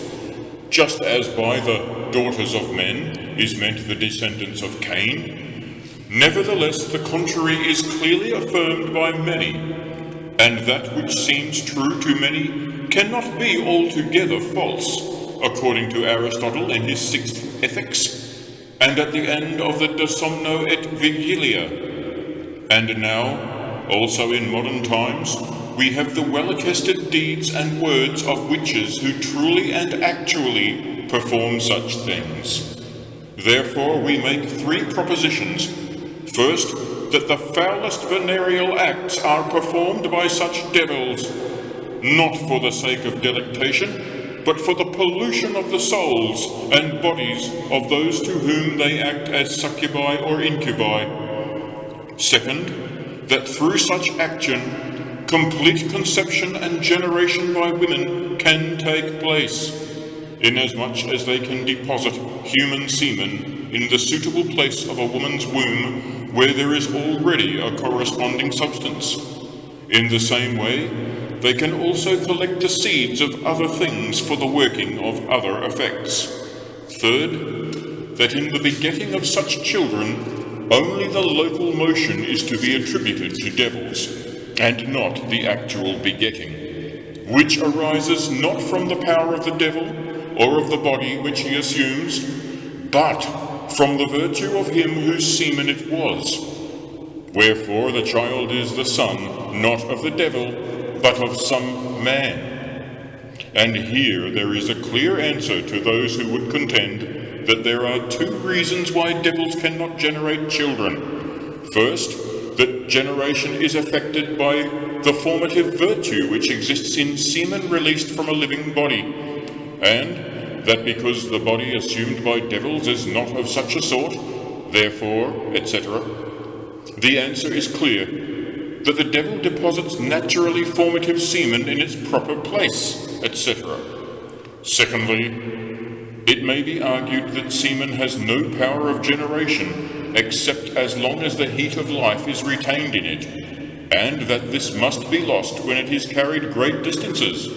just as by the daughters of men is meant the descendants of Cain. Nevertheless, the contrary is clearly affirmed by many, and that which seems true to many cannot be altogether false, according to Aristotle in his 6th Ethics, and at the end of the De Somno et Vigilia. And now, also in modern times, we have the well-attested deeds and words of witches who truly and actually perform such things. Therefore we make 3 propositions. First, that the foulest venereal acts are performed by such devils, not for the sake of delectation, but for the pollution of the souls and bodies of those to whom they act as succubi or incubi. Second, that through such action, complete conception and generation by women can take place, inasmuch as they can deposit human semen in the suitable place of a woman's womb where there is already a corresponding substance. In the same way, they can also collect the seeds of other things for the working of other effects. Third, that in the begetting of such children, only the local motion is to be attributed to devils, and not the actual begetting, which arises not from the power of the devil, or of the body which he assumes, but from the virtue of him whose semen it was. Wherefore the child is the son, not of the devil, but of some man. And here there is a clear answer to those who would contend that there are 2 reasons why devils cannot generate children. First, that generation is affected by the formative virtue which exists in semen released from a living body, and that because the body assumed by devils is not of such a sort, therefore, etc. The answer is clear, that the devil deposits naturally formative semen in its proper place, etc. Secondly, it may be argued that semen has no power of generation, except as long as the heat of life is retained in it, and that this must be lost when it is carried great distances.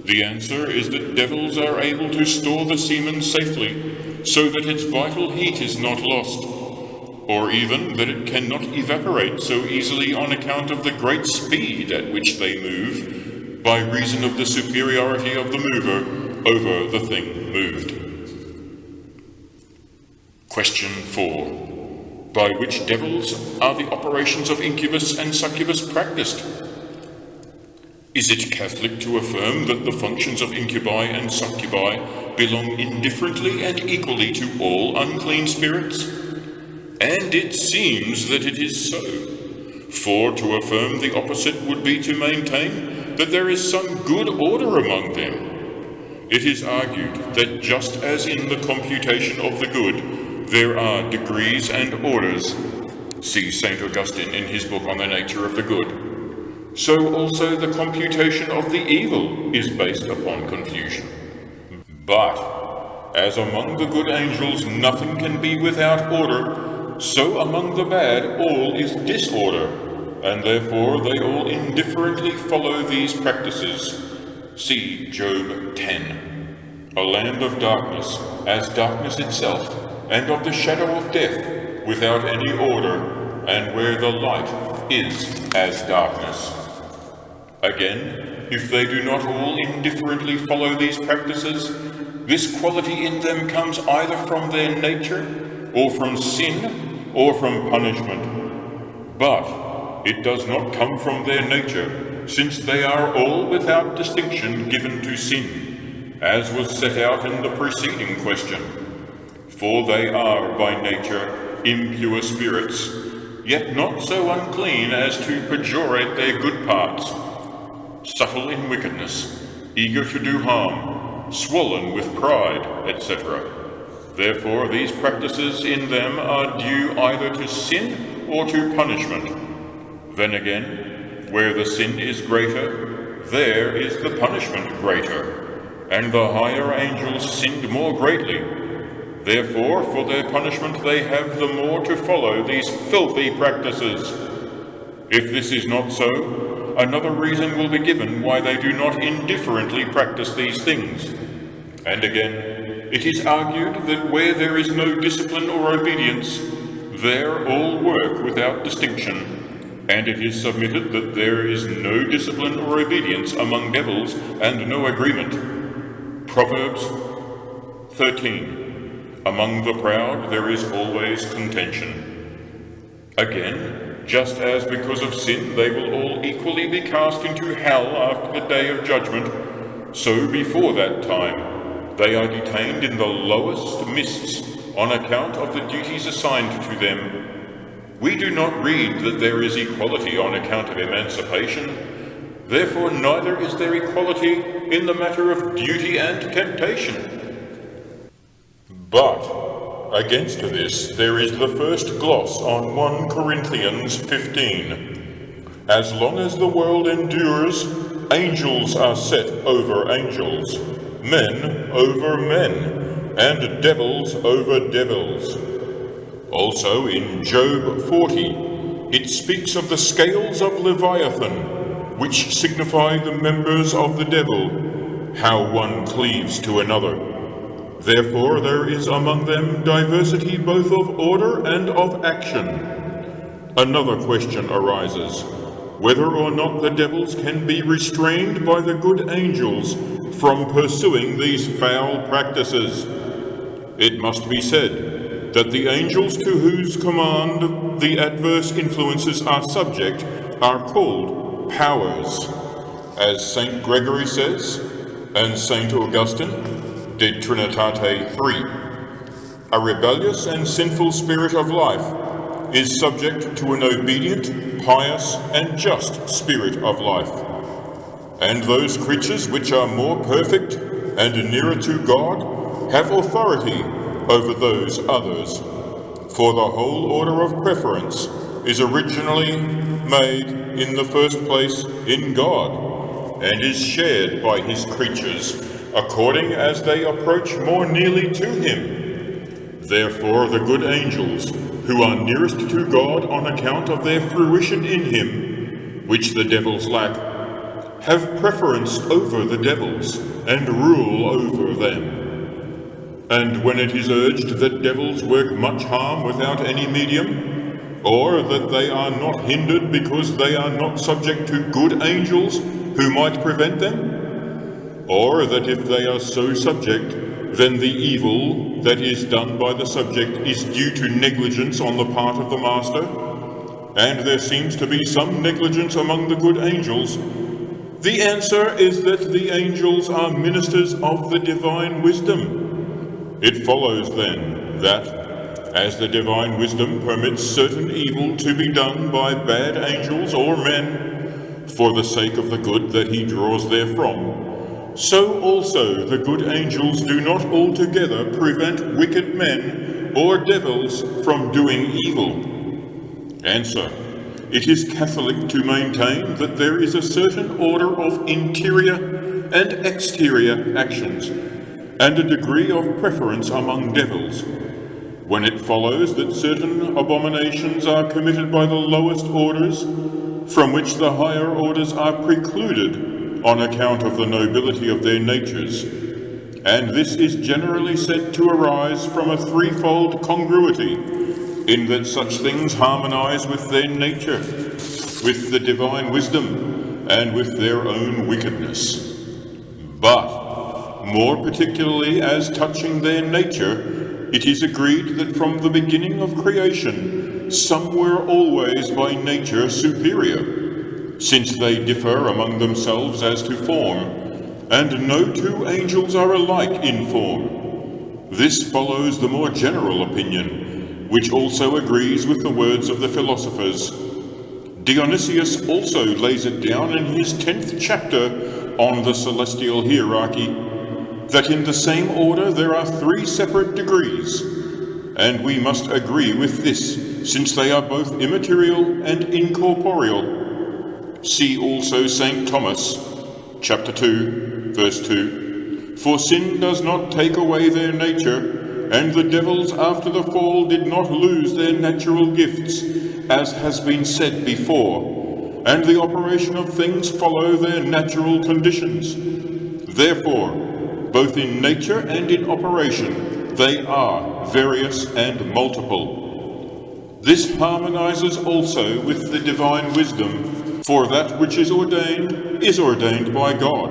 The answer is that devils are able to store the semen safely, so that its vital heat is not lost, or even that it cannot evaporate so easily on account of the great speed at which they move, by reason of the superiority of the mover over the thing moved. Question 4. By which devils are the operations of incubus and succubus practiced? Is it Catholic to affirm that the functions of incubi and succubi belong indifferently and equally to all unclean spirits? And it seems that it is so. For to affirm the opposite would be to maintain that there is some good order among them. It is argued that just as in the computation of the good there are degrees and orders, see St. Augustine in his book on the nature of the good, so also the computation of the evil is based upon confusion. But as among the good angels nothing can be without order, so among the bad all is disorder, and therefore they all indifferently follow these practices. See Job 10. A land of darkness, as darkness itself, and of the shadow of death, without any order, and where the light is as darkness. Again, if they do not all indifferently follow these practices, this quality in them comes either from their nature, or from sin, or from punishment. But it does not come from their nature, since they are all without distinction given to sin, as was set out in the preceding question. For they are by nature impure spirits, yet not so unclean as to pejorate their good parts, subtle in wickedness, eager to do harm, swollen with pride, etc. Therefore these practices in them are due either to sin or to punishment. Then again, where the sin is greater, there is the punishment greater, and the higher angels sinned more greatly. Therefore for their punishment they have the more to follow these filthy practices. If this is not so, another reason will be given why they do not indifferently practice these things. And again, it is argued that where there is no discipline or obedience, there all work without distinction, and it is submitted that there is no discipline or obedience among devils and no agreement. Proverbs 13. Among the proud there is always contention. Again, just as because of sin they will all equally be cast into hell after the day of judgment, so before that time they are detained in the lowest mists on account of the duties assigned to them. We do not read that there is equality on account of emancipation, therefore neither is there equality in the matter of duty and temptation. But against this there is the first gloss on 1 Corinthians 15. As long as the world endures, angels are set over angels, men over men, and devils over devils. Also in Job 40, it speaks of the scales of Leviathan, which signify the members of the devil, how one cleaves to another. Therefore there is among them diversity both of order and of action. Another question arises, whether or not the devils can be restrained by the good angels from pursuing these foul practices. It must be said that the angels to whose command the adverse influences are subject are called powers, as St. Gregory says, and St. Augustine, De Trinitate 3. A rebellious and sinful spirit of life is subject to an obedient, pious, and just spirit of life. And those creatures which are more perfect and nearer to God have authority over those others. For the whole order of preference is originally made in the first place in God, and is shared by his creatures, according as they approach more nearly to him. Therefore the good angels, who are nearest to God on account of their fruition in him, which the devils lack, have preference over the devils, and rule over them. And when it is urged that devils work much harm without any medium, or that they are not hindered because they are not subject to good angels who might prevent them, or that if they are so subject, then the evil that is done by the subject is due to negligence on the part of the master, and there seems to be some negligence among the good angels, the answer is that the angels are ministers of the divine wisdom. It follows then that, as the divine wisdom permits certain evil to be done by bad angels or men, for the sake of the good that he draws therefrom, so also the good angels do not altogether prevent wicked men or devils from doing evil. Answer: it is Catholic to maintain that there is a certain order of interior and exterior actions, and a degree of preference among devils, when it follows that certain abominations are committed by the lowest orders, from which the higher orders are precluded on account of the nobility of their natures, and this is generally said to arise from a threefold congruity, in that such things harmonize with their nature, with the divine wisdom, and with their own wickedness. But, more particularly as touching their nature, it is agreed that from the beginning of creation, some were always by nature superior, since they differ among themselves as to form, and no two angels are alike in form. This follows the more general opinion, which also agrees with the words of the philosophers. Dionysius also lays it down in his 10th chapter on the celestial hierarchy, that in the same order there are 3 separate degrees, and we must agree with this, since they are both immaterial and incorporeal. See also St. Thomas, chapter 2, verse 2. For sin does not take away their nature, and the devils after the fall did not lose their natural gifts, as has been said before, and the operation of things follow their natural conditions. Therefore, both in nature and in operation, they are various and multiple. This harmonizes also with the divine wisdom, for that which is ordained by God.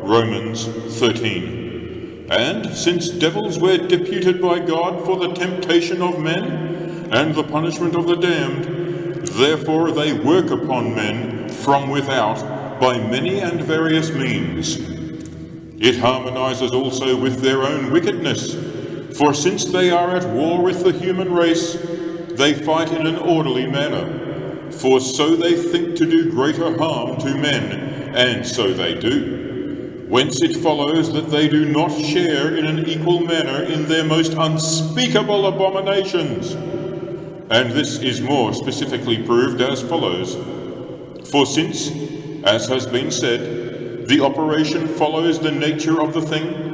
Romans 13. And since devils were deputed by God for the temptation of men and the punishment of the damned, therefore they work upon men from without by many and various means. It harmonizes also with their own wickedness, for since they are at war with the human race, they fight in an orderly manner, for so they think to do greater harm to men, and so they do. Whence it follows that they do not share in an equal manner in their most unspeakable abominations. And this is more specifically proved as follows. For since, as has been said, the operation follows the nature of the thing,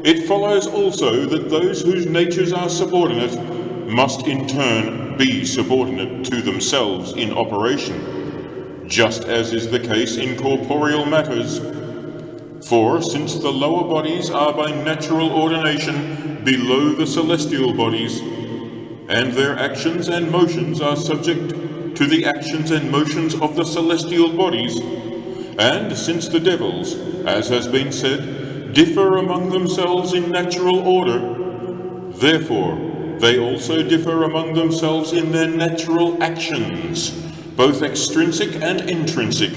it follows also that those whose natures are subordinate must in turn be subordinate to themselves in operation, just as is the case in corporeal matters. For since the lower bodies are by natural ordination below the celestial bodies, and their actions and motions are subject to the actions and motions of the celestial bodies, and since the devils, as has been said, differ among themselves in natural order, therefore they also differ among themselves in their natural actions, both extrinsic and intrinsic,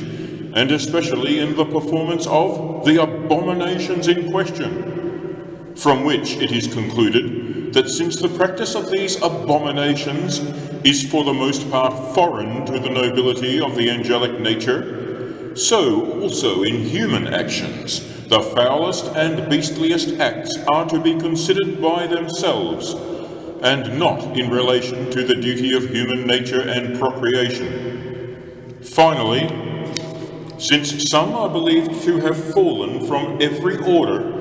and especially in the performance of the abominations in question, from which it is concluded that since the practice of these abominations is for the most part foreign to the nobility of the angelic nature, so also in human actions the foulest and beastliest acts are to be considered by themselves, and not in relation to the duty of human nature and procreation. Finally, since some are believed to have fallen from every order,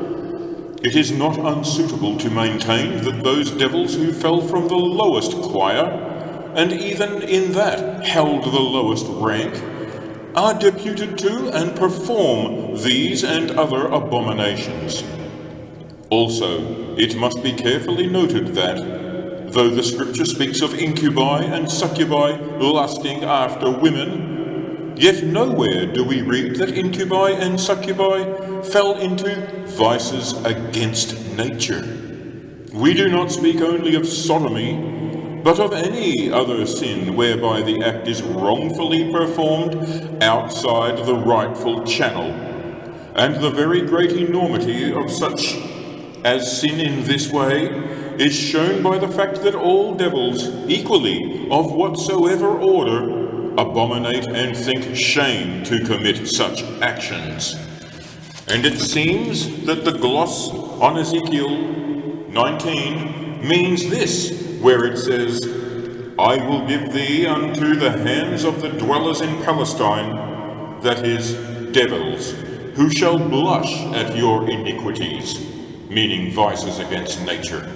it is not unsuitable to maintain that those devils who fell from the lowest choir, and even in that held the lowest rank, are deputed to and perform these and other abominations. Also, it must be carefully noted that, though the scripture speaks of incubi and succubi lusting after women, yet nowhere do we read that incubi and succubi fell into vices against nature. We do not speak only of sodomy, but of any other sin whereby the act is wrongfully performed outside the rightful channel, and the very great enormity of such as sin in this way is shown by the fact that all devils, equally of whatsoever order, abominate and think shame to commit such actions. And it seems that the gloss on Ezekiel 19 means this, where it says, I will give thee unto the hands of the dwellers in Palestine, that is, devils, who shall blush at your iniquities, meaning vices against nature.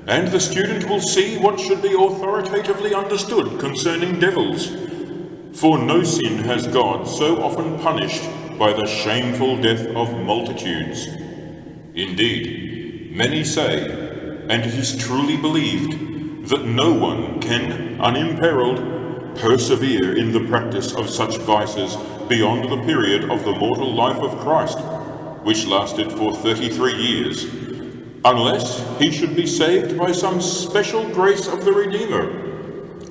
And the student will see what should be authoritatively understood concerning devils. For no sin has God so often punished by the shameful death of multitudes. Indeed, many say, and it is truly believed, that no one can, unimperiled, persevere in the practice of such vices beyond the period of the mortal life of Christ, which lasted for 33 years, unless he should be saved by some special grace of the Redeemer.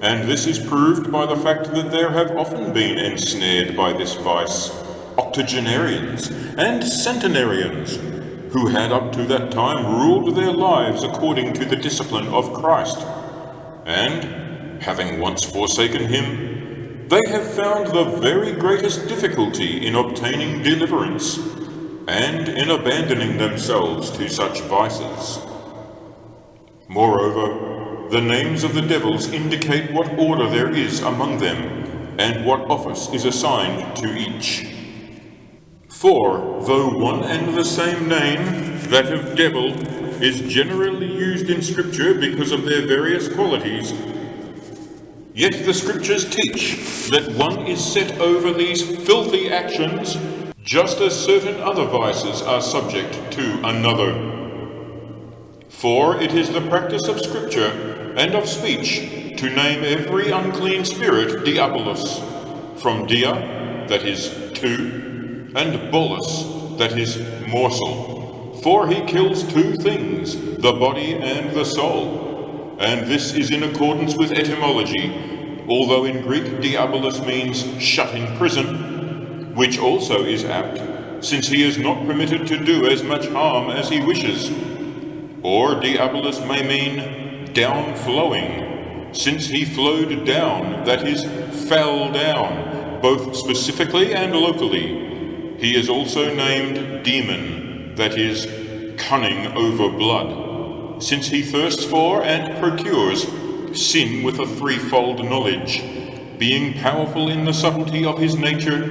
And this is proved by the fact that there have often been ensnared by this vice octogenarians and centenarians, who had up to that time ruled their lives according to the discipline of Christ, and, having once forsaken him, they have found the very greatest difficulty in obtaining deliverance, and in abandoning themselves to such vices. Moreover, the names of the devils indicate what order there is among them, and what office is assigned to each. For, though one and the same name, that of devil, is generally used in Scripture because of their various qualities, Yet the scriptures teach that one is set over these filthy actions, just as certain other vices are subject to another. For it is the practice of scripture and of speech to name every unclean spirit diabolos, from dia, that is two, and bolus, that is morsel. For he kills two things, the body and the soul. And this is in accordance with etymology, although in Greek diabolos means shut in prison, which also is apt, since he is not permitted to do as much harm as he wishes. Or diabolos may mean down-flowing, since he flowed down, that is, fell down, both specifically and locally. He is also named demon, that is, cunning over blood, since he thirsts for and procures sin with a threefold knowledge, being powerful in the subtlety of his nature,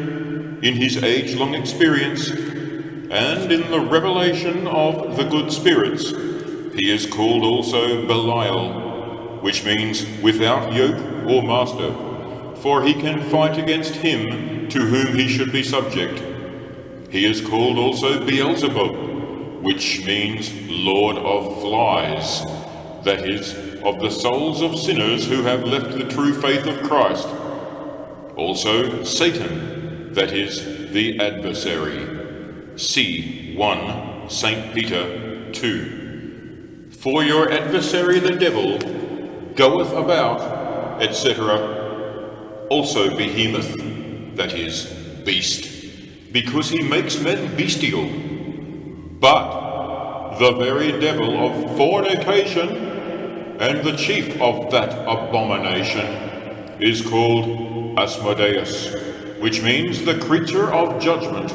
in his age-long experience, and in the revelation of the good spirits. He is called also Belial, which means without yoke or master, for he can fight against him to whom he should be subject. He is called also Beelzebub, which means Lord of Flies, that is, of the souls of sinners who have left the true faith of Christ. Also Satan, that is, the adversary. See 1 St. Peter 2. For your adversary the devil goeth about, etc. Also Behemoth, that is, beast, because he makes men bestial. But the very devil of fornication, and the chief of that abomination, is called Asmodeus, which means the creature of judgment.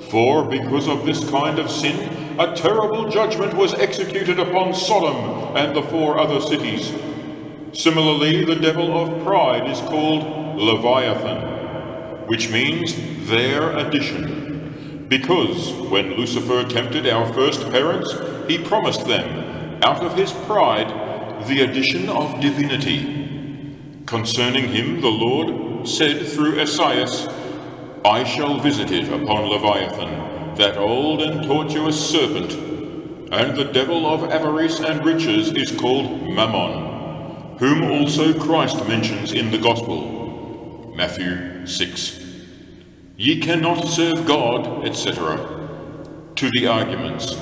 For because of this kind of sin, a terrible judgment was executed upon Sodom and the 4 other cities. Similarly, the devil of pride is called Leviathan, which means their addition, because when Lucifer tempted our first parents, he promised them, out of his pride, the addition of divinity. Concerning him the Lord said through Esaias, I shall visit it upon Leviathan, that old and tortuous serpent, and the devil of avarice and riches is called Mammon, whom also Christ mentions in the Gospel, Matthew 6. Ye cannot serve God, etc. To the arguments.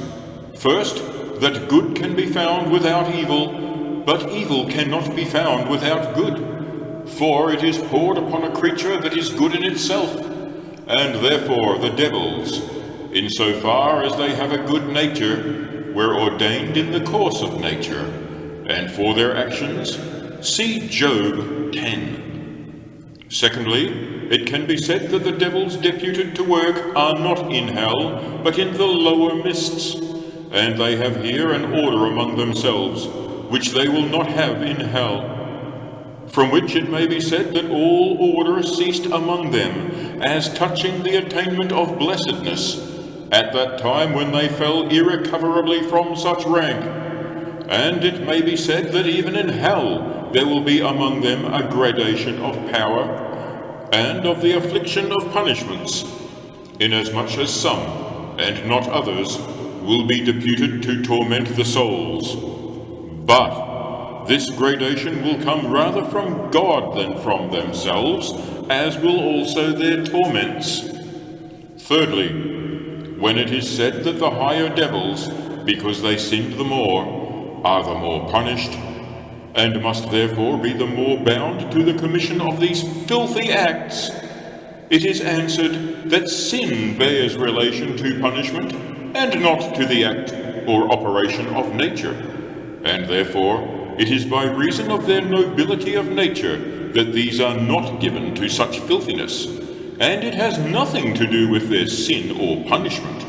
First, that good can be found without evil, but evil cannot be found without good. For it is poured upon a creature that is good in itself, and therefore the devils, insofar as they have a good nature, were ordained in the course of nature, and for their actions, see Job 10. Secondly, it can be said that the devils deputed to work are not in hell, but in the lower mists, and they have here an order among themselves, which they will not have in hell. From which it may be said that all order ceased among them, as touching the attainment of blessedness, at that time when they fell irrecoverably from such rank. And it may be said that even in hell there will be among them a gradation of power, and of the affliction of punishments, inasmuch as some, and not others, will be deputed to torment the souls. But this gradation will come rather from God than from themselves, as will also their torments. Thirdly, when it is said that the higher devils, because they sinned the more, are the more punished, and must therefore be the more bound to the commission of these filthy acts, it is answered that sin bears relation to punishment, and not to the act or operation of nature, and therefore it is by reason of their nobility of nature that these are not given to such filthiness, and it has nothing to do with their sin or punishment.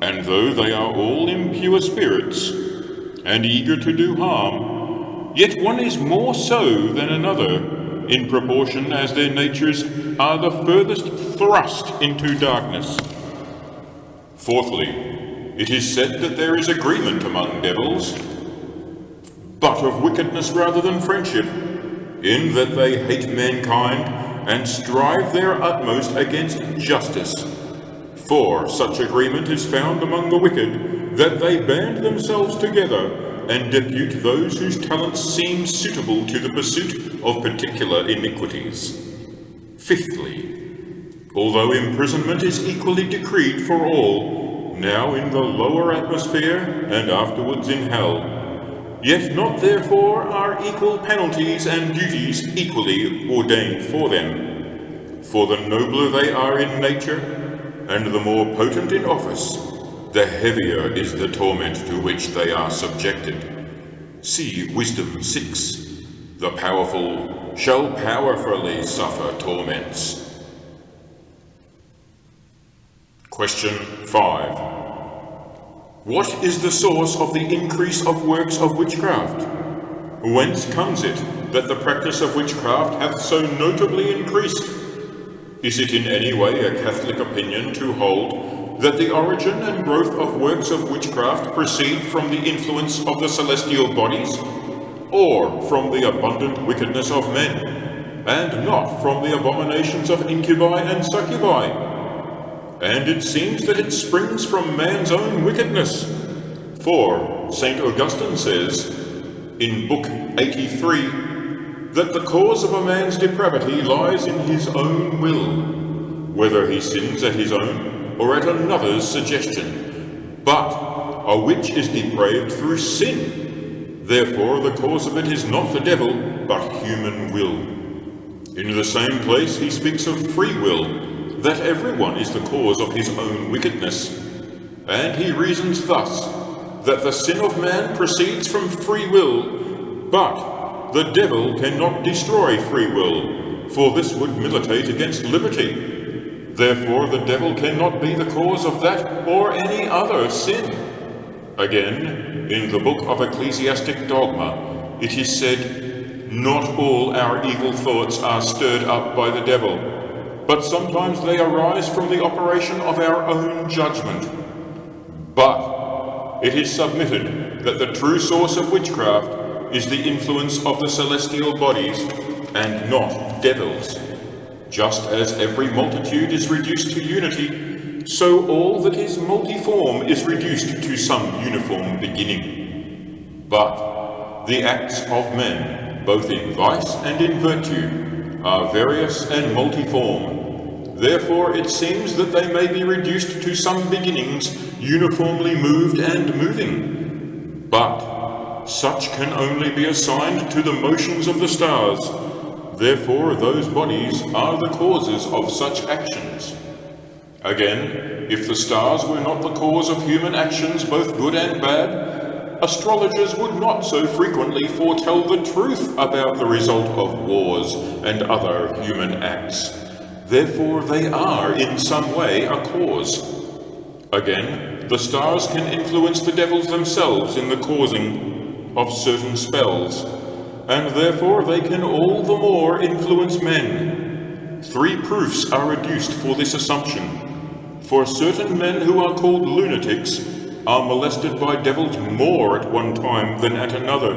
And though they are all impure spirits, and eager to do harm, yet one is more so than another, in proportion as their natures are the furthest thrust into darkness. Fourthly, it is said that there is agreement among devils, but of wickedness rather than friendship. in that they hate mankind and strive their utmost against justice. For such agreement is found among the wicked, that they band themselves together and depute those whose talents seem suitable to the pursuit of particular iniquities. Fifthly, although imprisonment is equally decreed for all, now in the lower atmosphere and afterwards in hell, yet not therefore are equal penalties and duties equally ordained for them. For the nobler they are in nature, and the more potent in office, the heavier is the torment to which they are subjected. See Wisdom 6. The powerful shall powerfully suffer torments. Question 5. What is the source of the increase of works of witchcraft? Whence comes it that the practice of witchcraft hath so notably increased? Is it in any way a Catholic opinion to hold that the origin and growth of works of witchcraft proceed from the influence of the celestial bodies, or from the abundant wickedness of men, and not from the abominations of incubi and succubi? And it seems that it springs from man's own wickedness. For St. Augustine says, in Book 83, that the cause of a man's depravity lies in his own will, whether he sins at his own or at another's suggestion. But a witch is depraved through sin. Therefore the cause of it is not the devil, but human will. In the same place he speaks of free will, that everyone is the cause of his own wickedness. And he reasons thus, that the sin of man proceeds from free will, but the devil cannot destroy free will, for this would militate against liberty. Therefore the devil cannot be the cause of that or any other sin. Again, in the Book of Ecclesiastic Dogma, it is said, not all our evil thoughts are stirred up by the devil, but sometimes they arise from the operation of our own judgment. But it is submitted that the true source of witchcraft is the influence of the celestial bodies and not devils. Just as every multitude is reduced to unity, so all that is multiform is reduced to some uniform beginning. But the acts of men, both in vice and in virtue, are various and multiform. Therefore it seems that they may be reduced to some beginnings uniformly moved and moving. But such can only be assigned to the motions of the stars. Therefore those bodies are the causes of such actions. Again, if the stars were not the cause of human actions, both good and bad, astrologers would not so frequently foretell the truth about the result of wars and other human acts. Therefore they are in some way a cause. Again, the stars can influence the devils themselves in the causing of certain spells, and therefore they can all the more influence men. 3 proofs are adduced for this assumption. For certain men who are called lunatics are molested by devils more at one time than at another,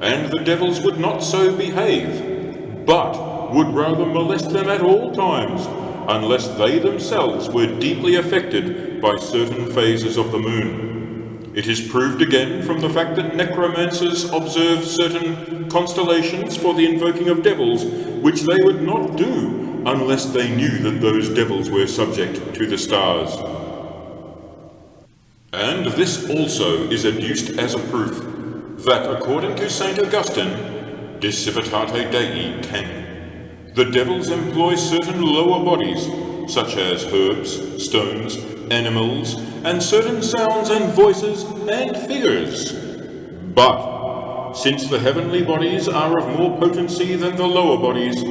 and the devils would not so behave, but would rather molest them at all times, unless they themselves were deeply affected by certain phases of the moon. It is proved again from the fact that necromancers observe certain constellations for the invoking of devils, which they would not do unless they knew that those devils were subject to the stars. And this also is adduced as a proof that, according to St. Augustine, De Civitate Dei 10, the devils employ certain lower bodies, such as herbs, stones, animals, and certain sounds and voices and figures. But since the heavenly bodies are of more potency than the lower bodies,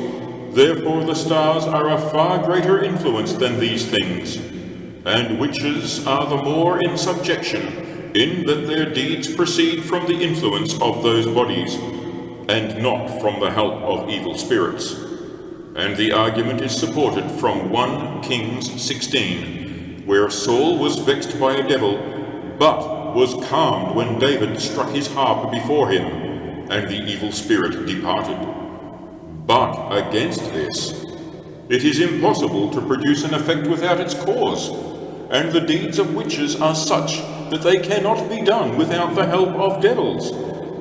therefore the stars are a far greater influence than these things, and witches are the more in subjection, in that their deeds proceed from the influence of those bodies, and not from the help of evil spirits. And the argument is supported from 1 Kings 16, where Saul was vexed by a devil, but was calmed when David struck his harp before him, and the evil spirit departed. But against this, it is impossible to produce an effect without its cause, and the deeds of witches are such that they cannot be done without the help of devils,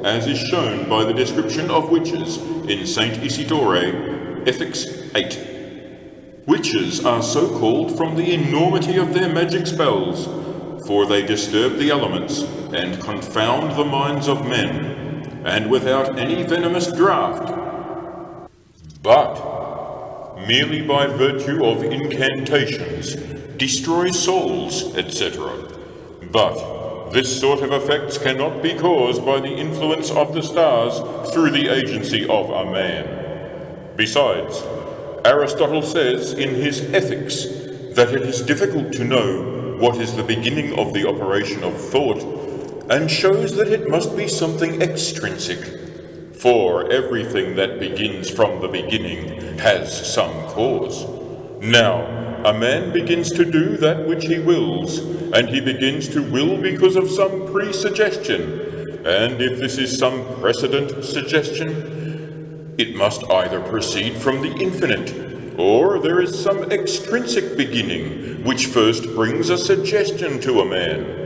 as is shown by the description of witches in St. Isidore, Ethics 8. Witches are so called from the enormity of their magic spells, for they disturb the elements and confound the minds of men, and without any venomous draught, but merely by virtue of incantations, destroy souls, etc. But this sort of effects cannot be caused by the influence of the stars through the agency of a man. Besides, Aristotle says in his Ethics that it is difficult to know what is the beginning of the operation of thought, and shows that it must be something extrinsic, for everything that begins from the beginning has some cause. Now, a man begins to do that which he wills, and he begins to will because of some pre-suggestion, and if this is some precedent suggestion, it must either proceed from the infinite, or there is some extrinsic beginning which first brings a suggestion to a man,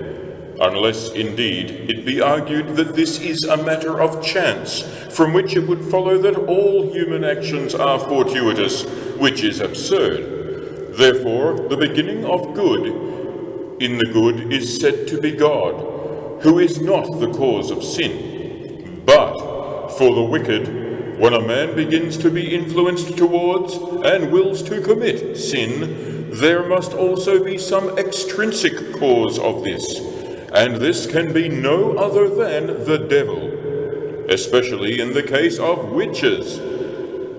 unless indeed it be argued that this is a matter of chance, from which it would follow that all human actions are fortuitous, which is absurd. Therefore, the beginning of good in the good is said to be God, who is not the cause of sin. But for the wicked, when a man begins to be influenced towards and wills to commit sin, there must also be some extrinsic cause of this, and this can be no other than the devil, especially in the case of witches,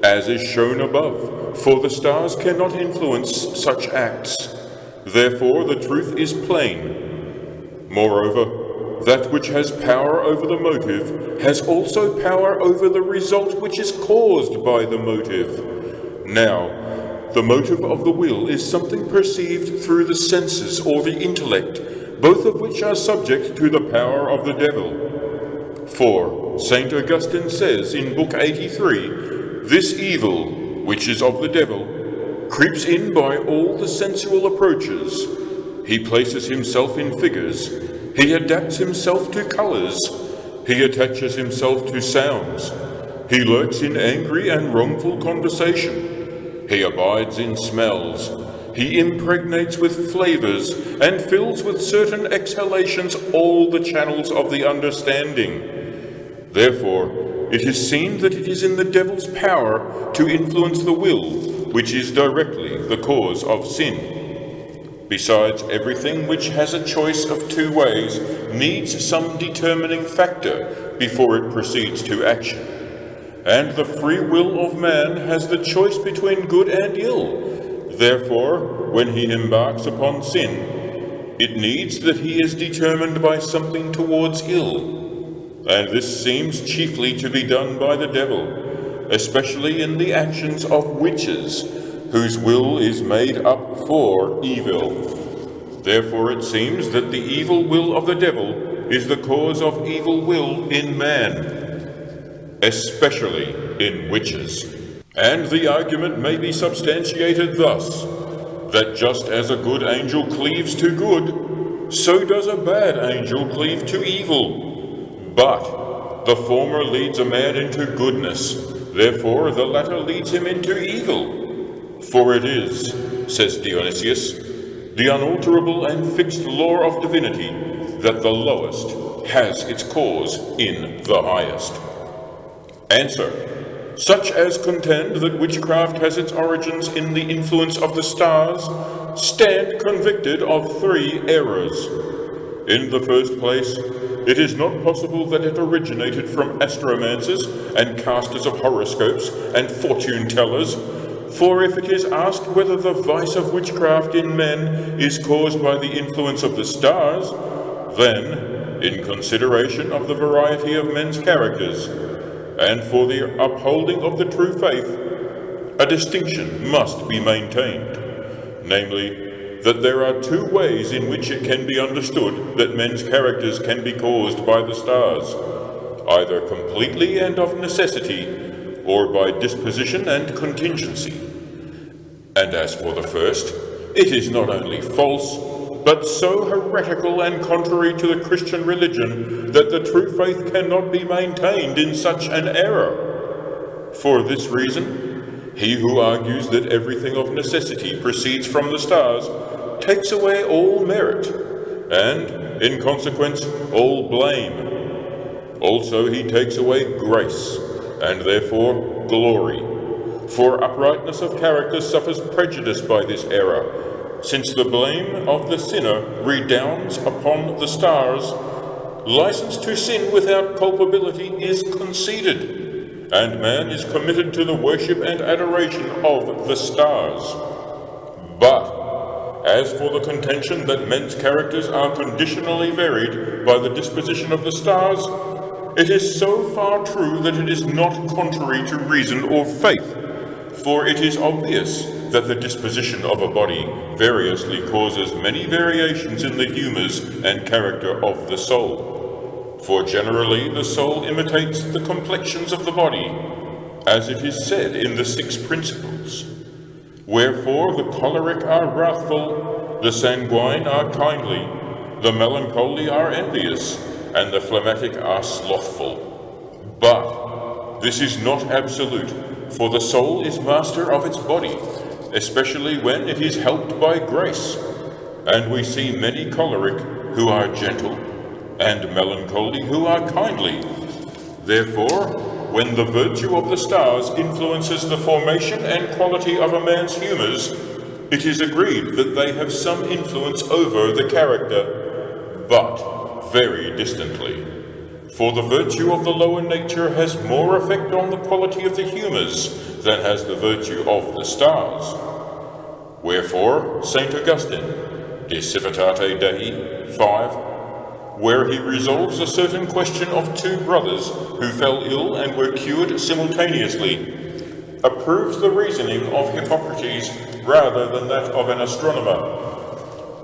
as is shown above, for the stars cannot influence such acts. Therefore the truth is plain. Moreover, that which has power over the motive has also power over the result which is caused by the motive. Now, the motive of the will is something perceived through the senses or the intellect, both of which are subject to the power of the devil. For St. Augustine says in Book 83, this evil, which is of the devil, creeps in by all the sensual approaches. He places himself in figures, he adapts himself to colours, he attaches himself to sounds, he lurks in angry and wrongful conversation, he abides in smells, he impregnates with flavours, and fills with certain exhalations all the channels of the understanding. Therefore, it is seen that it is in the devil's power to influence the will, which is directly the cause of sin. Besides, everything which has a choice of two ways needs some determining factor before it proceeds to action. And the free will of man has the choice between good and ill. Therefore, when he embarks upon sin, it needs that he is determined by something towards ill. And this seems chiefly to be done by the devil, especially in the actions of witches, whose will is made up for evil. Therefore it seems that the evil will of the devil is the cause of evil will in man, especially in witches. And the argument may be substantiated thus, that just as a good angel cleaves to good, so does a bad angel cleave to evil. But the former leads a man into goodness, therefore the latter leads him into evil. For it is, says Dionysius, the unalterable and fixed law of divinity that the lowest has its cause in the highest. Answer: such as contend that witchcraft has its origins in the influence of the stars stand convicted of three errors. In the first place, it is not possible that it originated from astromancers and casters of horoscopes and fortune-tellers, for if it is asked whether the vice of witchcraft in men is caused by the influence of the stars, then, in consideration of the variety of men's characters, and for the upholding of the true faith, a distinction must be maintained, namely, that there are two ways in which it can be understood that men's characters can be caused by the stars, either completely and of necessity, or by disposition and contingency. And as for the first, it is not only false, but so heretical and contrary to the Christian religion that the true faith cannot be maintained in such an error. For this reason, he who argues that everything of necessity proceeds from the stars takes away all merit, and, in consequence, all blame. Also he takes away grace, and therefore glory. For uprightness of character suffers prejudice by this error, since the blame of the sinner redounds upon the stars. License to sin without culpability is conceded, and man is committed to the worship and adoration of the stars. But as for the contention that men's characters are conditionally varied by the disposition of the stars, it is so far true that it is not contrary to reason or faith. For it is obvious that the disposition of a body variously causes many variations in the humours and character of the soul. For generally the soul imitates the complexions of the body, as it is said in the 6 Principles. Wherefore the choleric are wrathful, the sanguine are kindly, the melancholy are envious, and the phlegmatic are slothful. But this is not absolute, for the soul is master of its body, especially when it is helped by grace. And we see many choleric who are gentle, and melancholy who are kindly. Therefore, when the virtue of the stars influences the formation and quality of a man's humours, it is agreed that they have some influence over the character, but very distantly. For the virtue of the lower nature has more effect on the quality of the humours than has the virtue of the stars. Wherefore, St. Augustine, De Civitate Dei 5, where he resolves a certain question of 2 brothers who fell ill and were cured simultaneously, approves the reasoning of Hippocrates rather than that of an astronomer.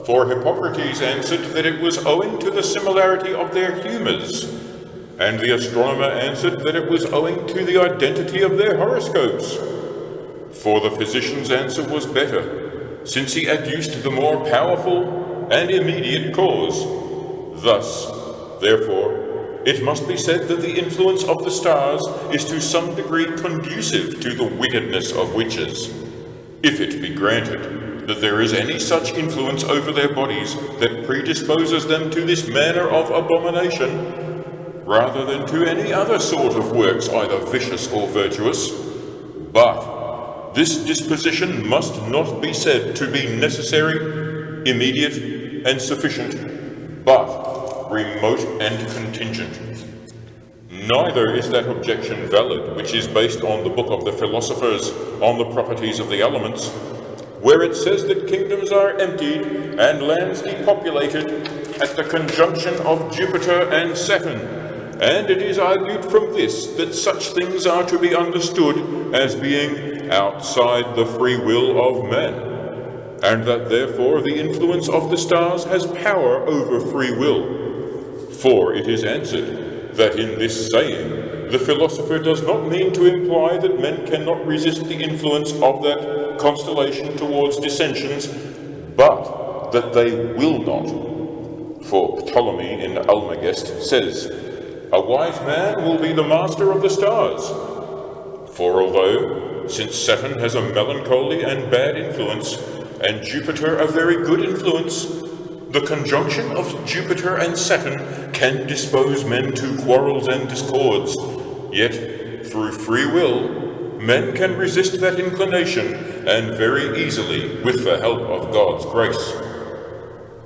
For Hippocrates answered that it was owing to the similarity of their humours, and the astronomer answered that it was owing to the identity of their horoscopes. For the physician's answer was better, since he adduced the more powerful and immediate cause. Thus, therefore, it must be said that the influence of the stars is to some degree conducive to the wickedness of witches, if it be granted that there is any such influence over their bodies that predisposes them to this manner of abomination, rather than to any other sort of works either vicious or virtuous. But this disposition must not be said to be necessary, immediate, and sufficient, but remote and contingent. Neither is that objection valid which is based on the book of the philosophers on the properties of the elements, where it says that kingdoms are emptied and lands depopulated at the conjunction of Jupiter and Saturn, and it is argued from this that such things are to be understood as being outside the free will of man, and that therefore the influence of the stars has power over free will. For it is answered that in this saying the philosopher does not mean to imply that men cannot resist the influence of that constellation towards dissensions, but that they will not. For Ptolemy in Almagest says, "A wise man will be the master of the stars." For although, since Saturn has a melancholy and bad influence, and Jupiter a very good influence, the conjunction of Jupiter and Saturn can dispose men to quarrels and discords, yet through free will men can resist that inclination, and very easily with the help of God's grace.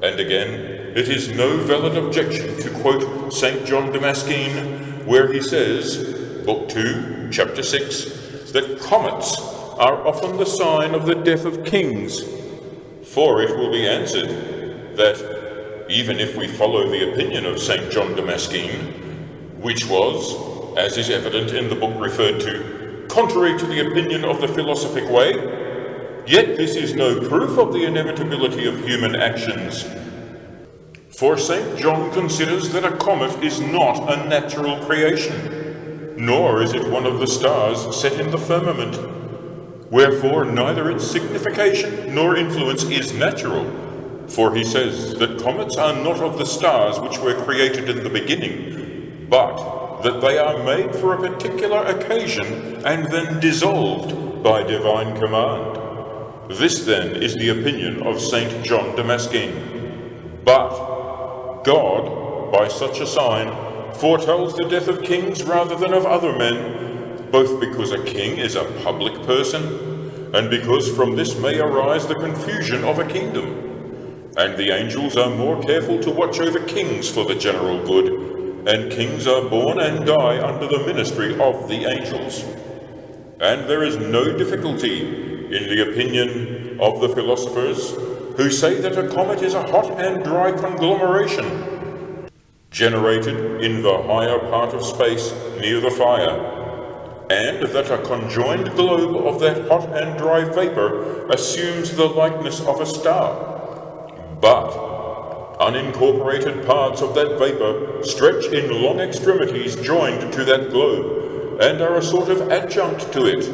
And again, it is no valid objection to quote St. John Damascene, where he says, Book 2, Chapter 6, that comets are often the sign of the death of kings. For it will be answered that even if we follow the opinion of St. John Damascene, which was, as is evident in the book referred to, contrary to the opinion of the philosophic way, yet this is no proof of the inevitability of human actions. For St. John considers that a comet is not a natural creation, nor is it one of the stars set in the firmament. Wherefore neither its signification nor influence is natural. For he says that comets are not of the stars which were created in the beginning, but that they are made for a particular occasion and then dissolved by divine command. This then is the opinion of Saint John Damascene. But God, by such a sign, foretells the death of kings rather than of other men, both because a king is a public person, and because from this may arise the confusion of a kingdom. And the angels are more careful to watch over kings for the general good, and kings are born and die under the ministry of the angels. And there is no difficulty in the opinion of the philosophers who say that a comet is a hot and dry conglomeration, generated in the higher part of space near the fire, and that a conjoined globe of that hot and dry vapor assumes the likeness of a star. But unincorporated parts of that vapor stretch in long extremities joined to that globe, and are a sort of adjunct to it.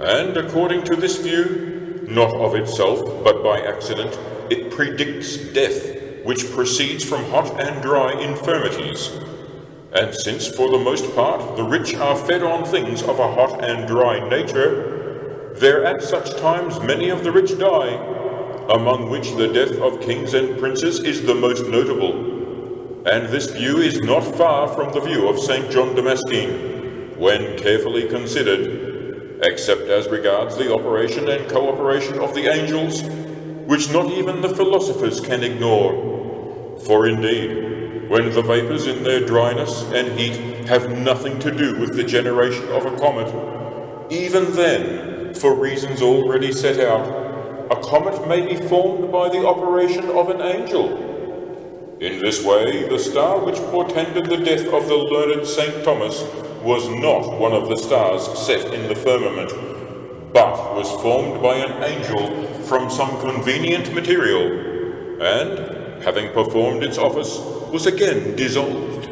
And according to this view, not of itself, but by accident, it predicts death, which proceeds from hot and dry infirmities. And since for the most part the rich are fed on things of a hot and dry nature, there at such times many of the rich die, among which the death of kings and princes is the most notable. And this view is not far from the view of St. John Damascene, when carefully considered, except as regards the operation and cooperation of the angels, which not even the philosophers can ignore. For indeed, when the vapors in their dryness and heat have nothing to do with the generation of a comet, even then, for reasons already set out, a comet may be formed by the operation of an angel. In this way, the star which portended the death of the learned St. Thomas was not one of the stars set in the firmament, but was formed by an angel from some convenient material, and, having performed its office, was again dissolved.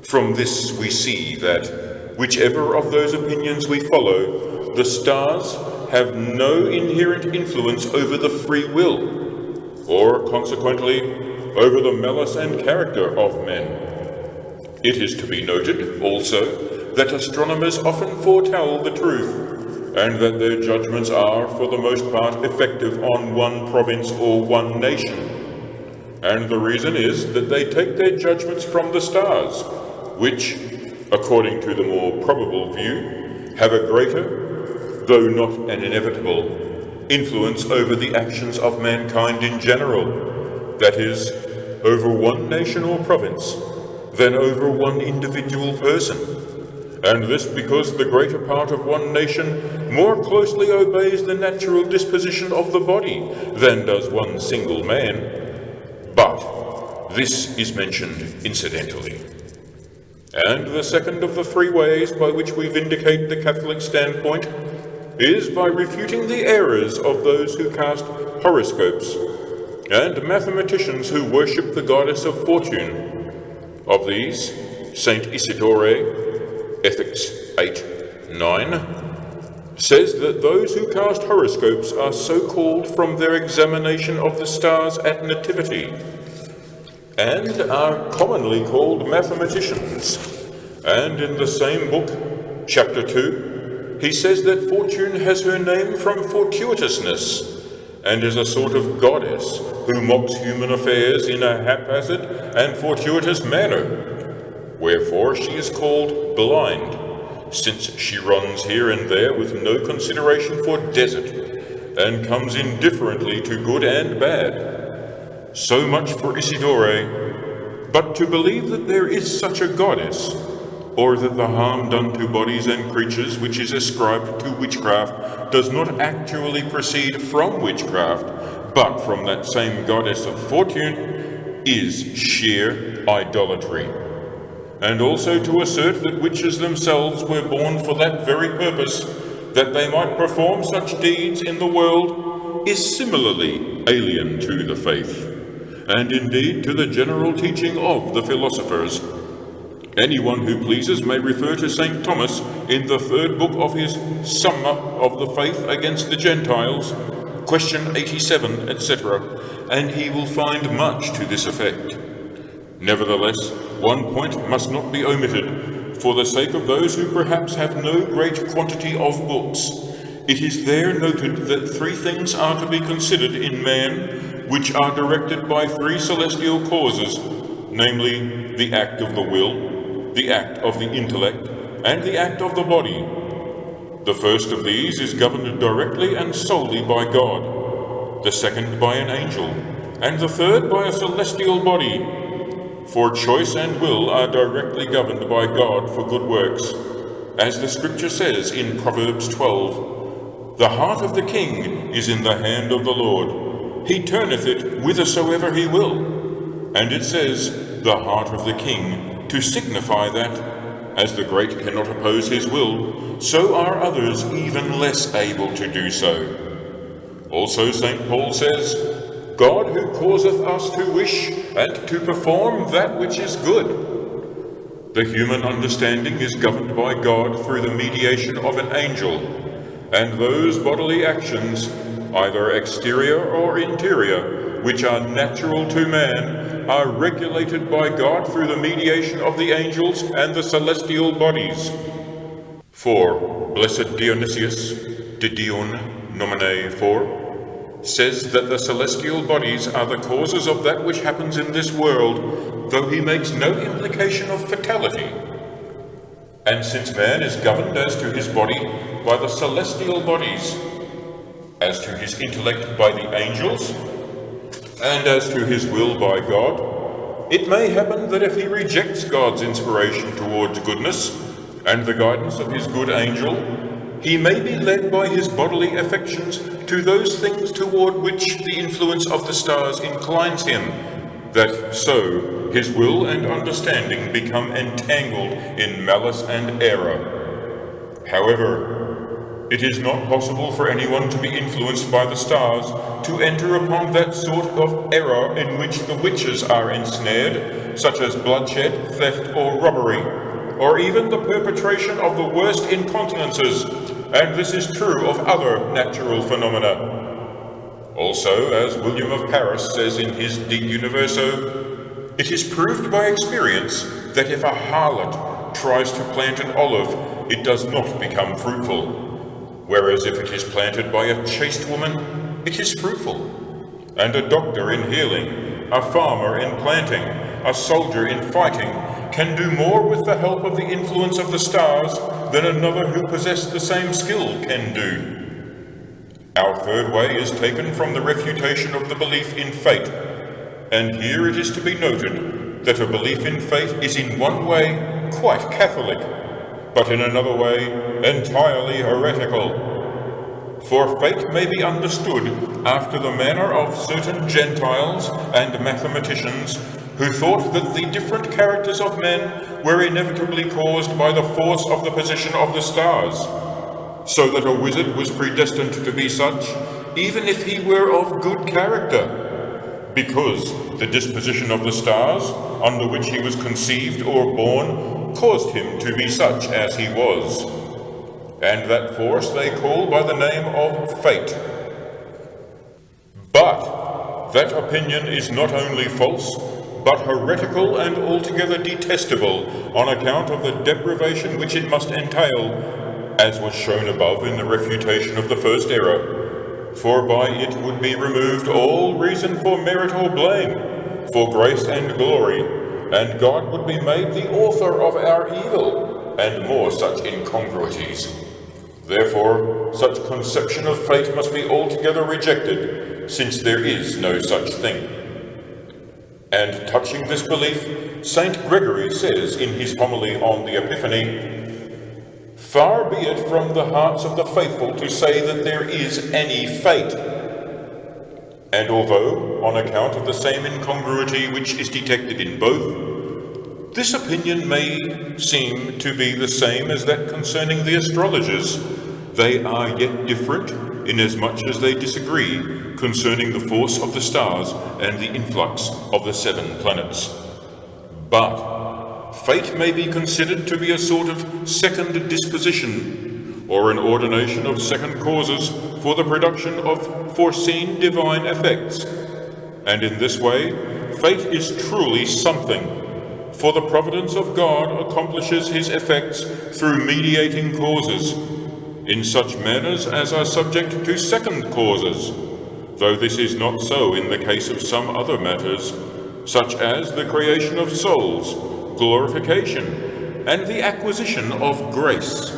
From this we see that, whichever of those opinions we follow, the stars have no inherent influence over the free will, or consequently over the malice and character of men. It is to be noted also that astronomers often foretell the truth, and that their judgments are for the most part effective on one province or one nation. And the reason is that they take their judgments from the stars, which, according to the more probable view, have a greater, though not an inevitable, influence over the actions of mankind in general, that is, over one nation or province, than over one individual person. And this because the greater part of one nation more closely obeys the natural disposition of the body than does one single man. But this is mentioned incidentally. And the second of the three ways by which we vindicate the Catholic standpoint is by refuting the errors of those who cast horoscopes and mathematicians who worship the goddess of fortune. Of these, Saint Isidore, Ethics 8:9, says that those who cast horoscopes are so called from their examination of the stars at nativity, and are commonly called mathematicians. And in the same book, chapter 2, he says that fortune has her name from fortuitousness, and is a sort of goddess who mocks human affairs in a haphazard and fortuitous manner. Wherefore she is called blind, since she runs here and there with no consideration for desert, and comes indifferently to good and bad. So much for Isidore. But to believe that there is such a goddess, or that the harm done to bodies and creatures which is ascribed to witchcraft does not actually proceed from witchcraft, but from that same goddess of fortune, is sheer idolatry. And also to assert that witches themselves were born for that very purpose, that they might perform such deeds in the world, is similarly alien to the faith, and indeed to the general teaching of the philosophers. Anyone who pleases may refer to St. Thomas in the third book of his Summa of the Faith against the Gentiles, question 87, etc., and he will find much to this effect. Nevertheless, one point must not be omitted, for the sake of those who perhaps have no great quantity of books. It is there noted that three things are to be considered in man, which are directed by three celestial causes, namely the act of the will, the act of the intellect, and the act of the body. The first of these is governed directly and solely by God, the second by an angel, and the third by a celestial body. For choice and will are directly governed by God for good works. As the scripture says in Proverbs 12, "The heart of the king is in the hand of the Lord. He turneth it whithersoever he will." And it says, "The heart of the king," to signify that, as the great cannot oppose his will, so are others even less able to do so. Also St. Paul says, "God who causeth us to wish and to perform that which is good." The human understanding is governed by God through the mediation of an angel, and those bodily actions, either exterior or interior, which are natural to man, are regulated by God through the mediation of the angels and the celestial bodies. For Blessed Dionysius, de Dion nomine 4, says that the celestial bodies are the causes of that which happens in this world, though he makes no implication of fatality. And since man is governed as to his body by the celestial bodies, as to his intellect by the angels, and as to his will by God, it may happen that if he rejects God's inspiration towards goodness and the guidance of his good angel, he may be led by his bodily affections to those things toward which the influence of the stars inclines him, that so his will and understanding become entangled in malice and error. However, it is not possible for anyone to be influenced by the stars to enter upon that sort of error in which the witches are ensnared, such as bloodshed, theft, or robbery, or even the perpetration of the worst incontinences, and this is true of other natural phenomena. Also, as William of Paris says in his De Universo, it is proved by experience that if a harlot tries to plant an olive, it does not become fruitful, whereas if it is planted by a chaste woman, it is fruitful. And a doctor in healing, a farmer in planting, a soldier in fighting, can do more with the help of the influence of the stars than another who possessed the same skill can do. Our third way is taken from the refutation of the belief in fate, and here it is to be noted that a belief in fate is in one way quite Catholic, but in another way entirely heretical. For fate may be understood after the manner of certain Gentiles and mathematicians who thought that the different characters of men were inevitably caused by the force of the position of the stars, so that a wizard was predestined to be such, even if he were of good character, because the disposition of the stars, under which he was conceived or born, caused him to be such as he was, and that force they call by the name of fate. But that opinion is not only false, but heretical and altogether detestable on account of the deprivation which it must entail, as was shown above in the refutation of the first error, for by it would be removed all reason for merit or blame, for grace and glory, and God would be made the author of our evil, and more such incongruities. Therefore, such conception of fate must be altogether rejected, since there is no such thing. And touching this belief, St. Gregory says in his homily on the Epiphany, "Far be it from the hearts of the faithful to say that there is any fate." And although, on account of the same incongruity which is detected in both, this opinion may seem to be the same as that concerning the astrologers, they are yet different, inasmuch as they disagree concerning the force of the stars and the influx of the 7 planets. But fate may be considered to be a sort of second disposition, or an ordination of second causes for the production of foreseen divine effects. And in this way, fate is truly something, for the providence of God accomplishes his effects through mediating causes, in such manners as are subject to second causes, though this is not so in the case of some other matters, such as the creation of souls, glorification, and the acquisition of grace.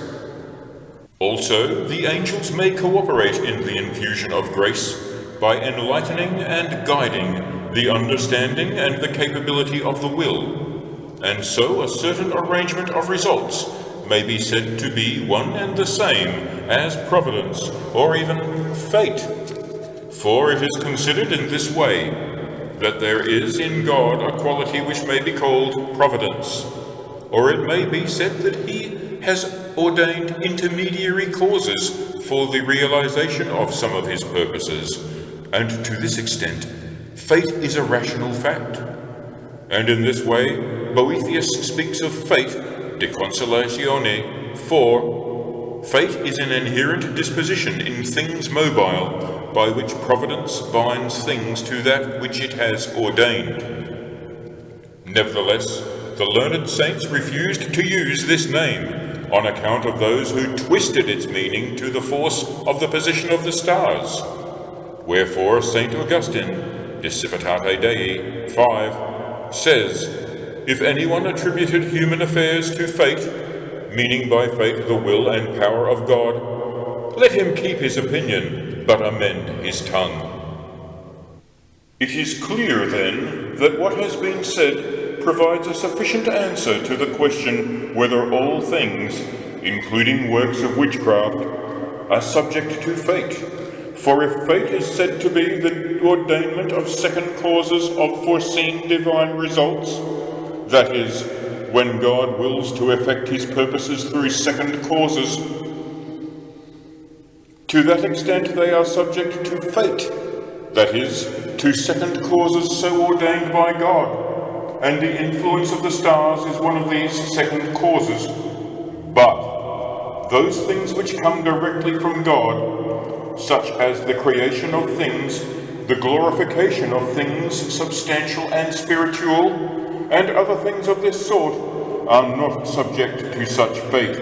Also, the angels may cooperate in the infusion of grace by enlightening and guiding the understanding and the capability of the will, and so a certain arrangement of results may be said to be one and the same as providence or even fate. For it is considered in this way, that there is in God a quality which may be called providence, or it may be said that he has ordained intermediary causes for the realization of some of his purposes, and to this extent, fate is a rational fact. And in this way, Boethius speaks of fate, de consolatione, for fate is an inherent disposition in things mobile, by which providence binds things to that which it has ordained. Nevertheless, the learned saints refused to use this name on account of those who twisted its meaning to the force of the position of the stars. Wherefore St. Augustine, De Civitate Dei 5, says, if anyone attributed human affairs to fate, meaning by fate the will and power of God, let him keep his opinion, but amend his tongue. It is clear, then, that what has been said provides a sufficient answer to the question whether all things, including works of witchcraft, are subject to fate. For if fate is said to be the ordainment of second causes of foreseen divine results, that is, when God wills to effect his purposes through second causes, to that extent they are subject to fate, that is, to second causes so ordained by God, and the influence of the stars is one of these second causes. But those things which come directly from God, such as the creation of things, the glorification of things substantial and spiritual, and other things of this sort, are not subject to such fate.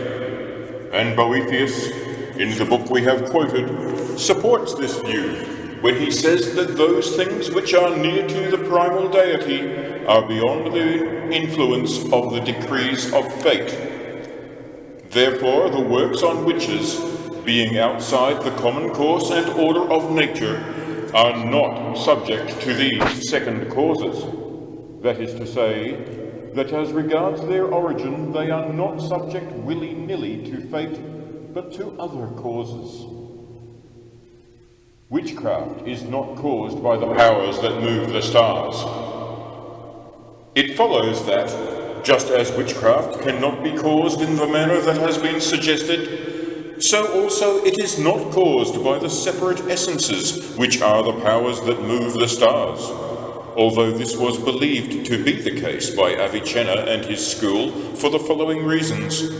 And Boethius, in the book we have quoted, supports this view when he says that those things which are near to the primal deity are beyond the influence of the decrees of fate. Therefore, the works on witches, being outside the common course and order of nature, are not subject to these second causes. That is to say, that as regards their origin, they are not subject willy-nilly to fate, but to other causes. Witchcraft is not caused by the powers that move the stars. It follows that, just as witchcraft cannot be caused in the manner that has been suggested, so also it is not caused by the separate essences which are the powers that move the stars, although this was believed to be the case by Avicenna and his school for the following reasons.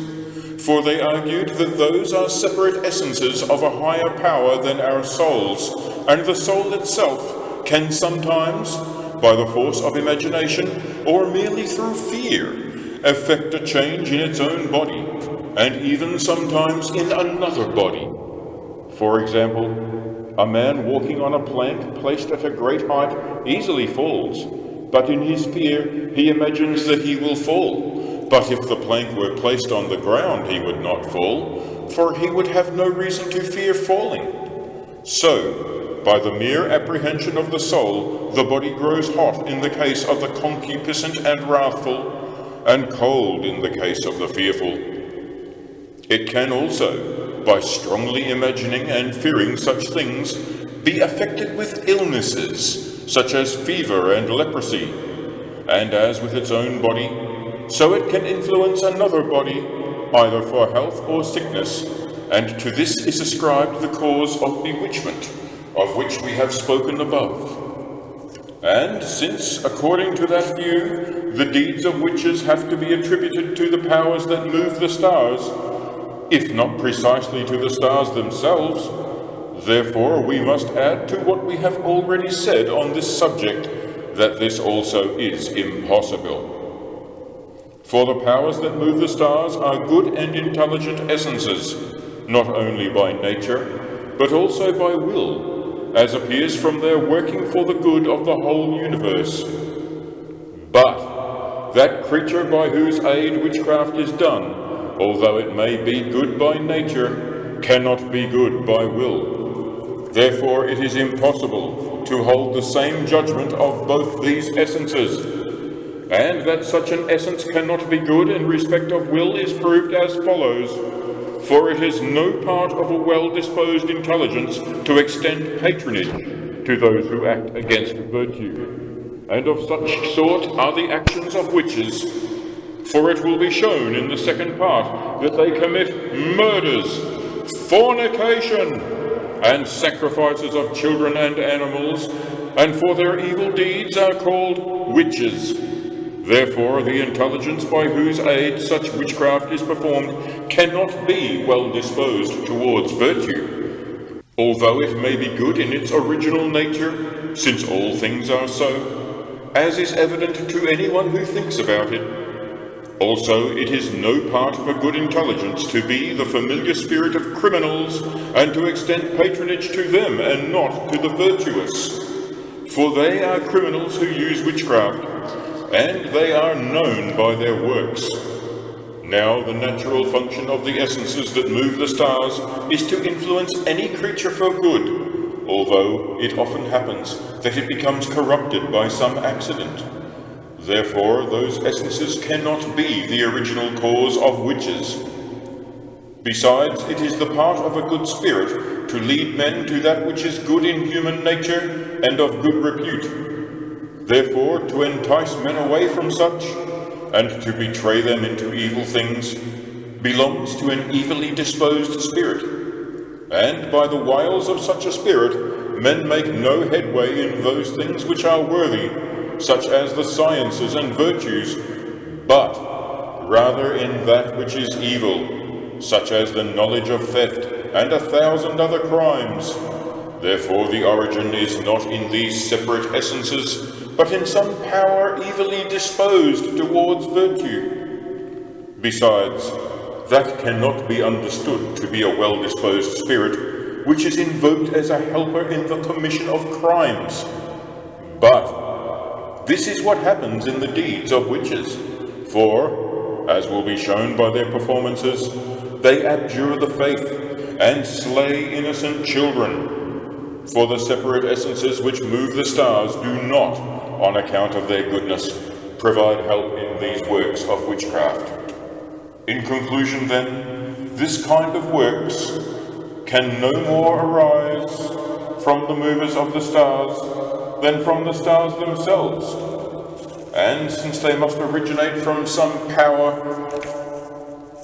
For they argued that those are separate essences of a higher power than our souls, and the soul itself can sometimes, by the force of imagination, or merely through fear, effect a change in its own body, and even sometimes in another body. For example, a man walking on a plank placed at a great height easily falls, but in his fear he imagines that he will fall. But if the plank were placed on the ground, he would not fall, for he would have no reason to fear falling. So, by the mere apprehension of the soul, the body grows hot in the case of the concupiscent and wrathful, and cold in the case of the fearful. It can also, by strongly imagining and fearing such things, be affected with illnesses, such as fever and leprosy, and as with its own body, so it can influence another body, either for health or sickness, and to this is ascribed the cause of bewitchment, of which we have spoken above. And since, according to that view, the deeds of witches have to be attributed to the powers that move the stars, if not precisely to the stars themselves, therefore we must add to what we have already said on this subject, that this also is impossible. For the powers that move the stars are good and intelligent essences, not only by nature, but also by will, as appears from their working for the good of the whole universe. But that creature by whose aid witchcraft is done, although it may be good by nature, cannot be good by will. Therefore it is impossible to hold the same judgment of both these essences, and that such an essence cannot be good in respect of will is proved as follows. For it is no part of a well-disposed intelligence to extend patronage to those who act against virtue, and of such sort are the actions of witches. For it will be shown in the second part that they commit murders, fornication, and sacrifices of children and animals, and for their evil deeds are called witches. Therefore the intelligence by whose aid such witchcraft is performed cannot be well disposed towards virtue, although it may be good in its original nature, since all things are so, as is evident to anyone who thinks about it. Also, it is no part of a good intelligence to be the familiar spirit of criminals, and to extend patronage to them and not to the virtuous. For they are criminals who use witchcraft, and they are known by their works. Now, the natural function of the essences that move the stars is to influence any creature for good, although it often happens that it becomes corrupted by some accident. Therefore, those essences cannot be the original cause of witches. Besides, it is the part of a good spirit to lead men to that which is good in human nature and of good repute. Therefore, to entice men away from such, and to betray them into evil things, belongs to an evilly disposed spirit. And by the wiles of such a spirit, men make no headway in those things which are worthy, such as the sciences and virtues, but rather in that which is evil, such as the knowledge of theft and 1,000 other crimes. Therefore the origin is not in these separate essences, but in some power evilly disposed towards virtue. Besides, that cannot be understood to be a well-disposed spirit, which is invoked as a helper in the commission of crimes. But this is what happens in the deeds of witches, for, as will be shown by their performances, they abjure the faith and slay innocent children. For the separate essences which move the stars do not, on account of their goodness, provide help in these works of witchcraft. In conclusion, then, this kind of works can no more arise from the movers of the stars than from the stars themselves. And since they must originate from some power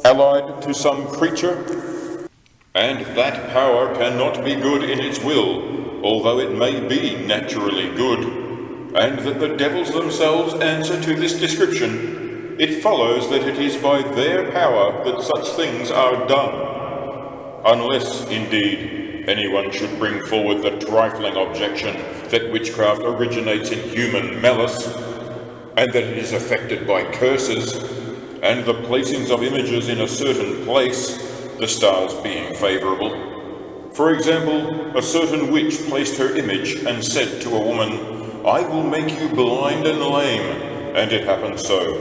allied to some creature, and that power cannot be good in its will, although it may be naturally good, and that the devils themselves answer to this description, it follows that it is by their power that such things are done, unless, indeed, anyone should bring forward the trifling objection that witchcraft originates in human malice, and that it is affected by curses, and the placings of images in a certain place, the stars being favourable. For example, a certain witch placed her image and said to a woman, "I will make you blind and lame," and it happened so.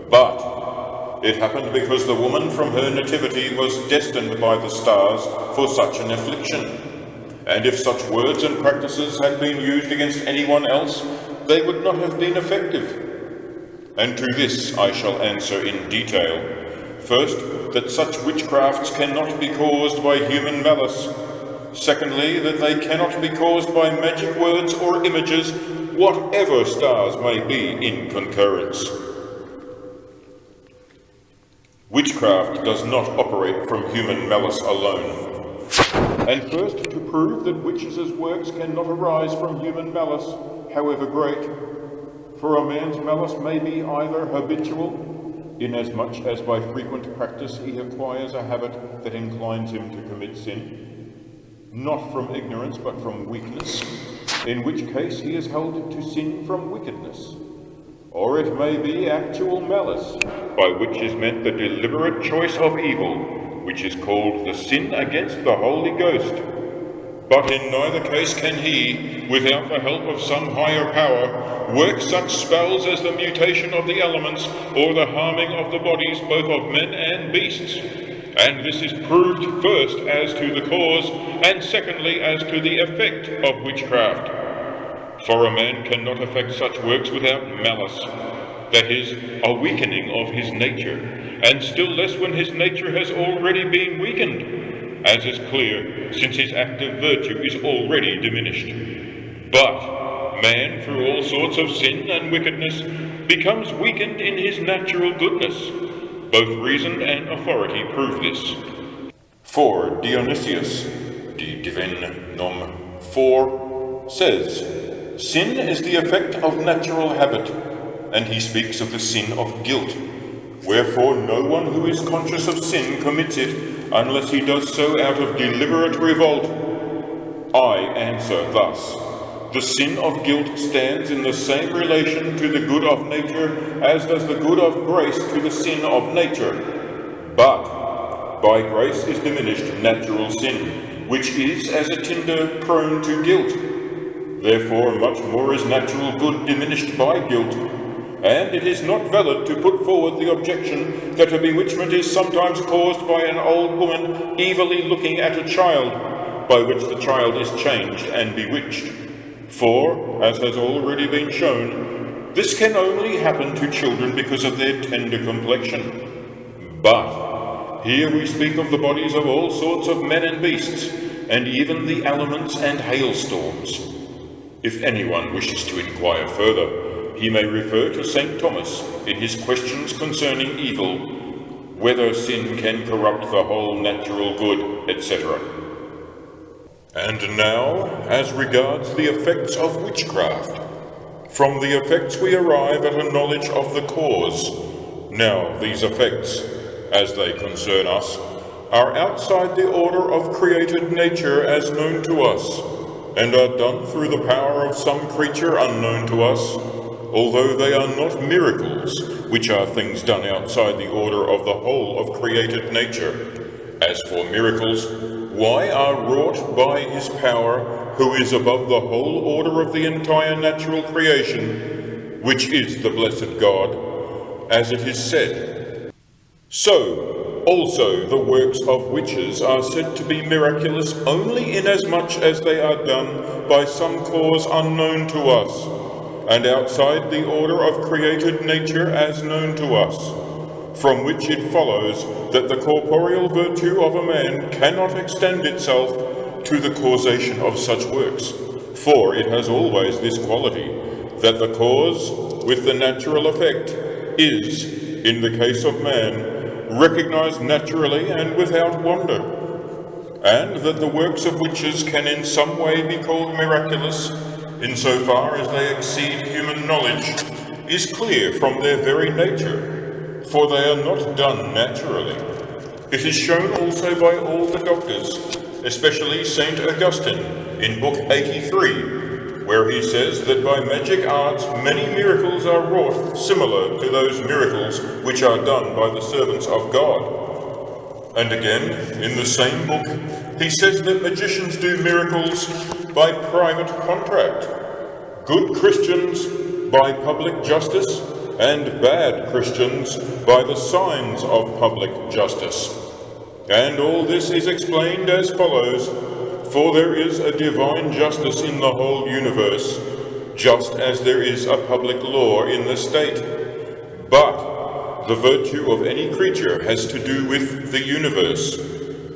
But it happened because the woman from her nativity was destined by the stars for such an affliction. And if such words and practices had been used against anyone else, they would not have been effective. And to this I shall answer in detail. First, that such witchcrafts cannot be caused by human malice. Secondly, that they cannot be caused by magic words or images, whatever stars may be in concurrence. Witchcraft does not operate from human malice alone. And first, to prove that witches' works cannot arise from human malice, however great, for a man's malice may be either habitual, inasmuch as by frequent practice he acquires a habit that inclines him to commit sin, not from ignorance but from weakness, in which case he is held to sin from wickedness. Or it may be actual malice, by which is meant the deliberate choice of evil, which is called the sin against the Holy Ghost. But in neither case can he, without the help of some higher power, work such spells as the mutation of the elements, or the harming of the bodies both of men and beasts. And this is proved first as to the cause, and secondly as to the effect of witchcraft. For a man cannot effect such works without malice, that is, a weakening of his nature, and still less when his nature has already been weakened, as is clear, since his active virtue is already diminished. But man, through all sorts of sin and wickedness, becomes weakened in his natural goodness. Both reason and authority prove this. For Dionysius, de Divin Nom 4, says, sin is the effect of natural habit, and he speaks of the sin of guilt. Wherefore no one who is conscious of sin commits it, unless he does so out of deliberate revolt. I answer thus. The sin of guilt stands in the same relation to the good of nature as does the good of grace to the sin of nature. But by grace is diminished natural sin, which is as a tinder prone to guilt. Therefore much more is natural good diminished by guilt, and it is not valid to put forward the objection that a bewitchment is sometimes caused by an old woman evilly looking at a child, by which the child is changed and bewitched. For, as has already been shown, this can only happen to children because of their tender complexion. But here we speak of the bodies of all sorts of men and beasts, and even the elements and hailstorms. If anyone wishes to inquire further, he may refer to St. Thomas in his Questions Concerning Evil, whether sin can corrupt the whole natural good, etc. And now, as regards the effects of witchcraft. From the effects we arrive at a knowledge of the cause. Now, these effects, as they concern us, are outside the order of created nature as known to us, and are done through the power of some creature unknown to us, although they are not miracles, which are things done outside the order of the whole of created nature. As for miracles, why are wrought by his power, who is above the whole order of the entire natural creation, which is the blessed God, as it is said. So also the works of witches are said to be miraculous only inasmuch as they are done by some cause unknown to us, and outside the order of created nature as known to us, from which it follows that the corporeal virtue of a man cannot extend itself to the causation of such works, for it has always this quality, that the cause with the natural effect is, in the case of man, recognized naturally and without wonder, and that the works of witches can in some way be called miraculous, insofar as they exceed human knowledge, is clear from their very nature, for they are not done naturally. It is shown also by all the doctors, especially St. Augustine in Book 83, where he says that by magic arts many miracles are wrought similar to those miracles which are done by the servants of God. And again, in the same book, he says that magicians do miracles by private contract, good Christians by public justice, and bad Christians by the signs of public justice. And all this is explained as follows: for there is a divine justice in the whole universe, just as there is a public law in the state. But the virtue of any creature has to do with the universe,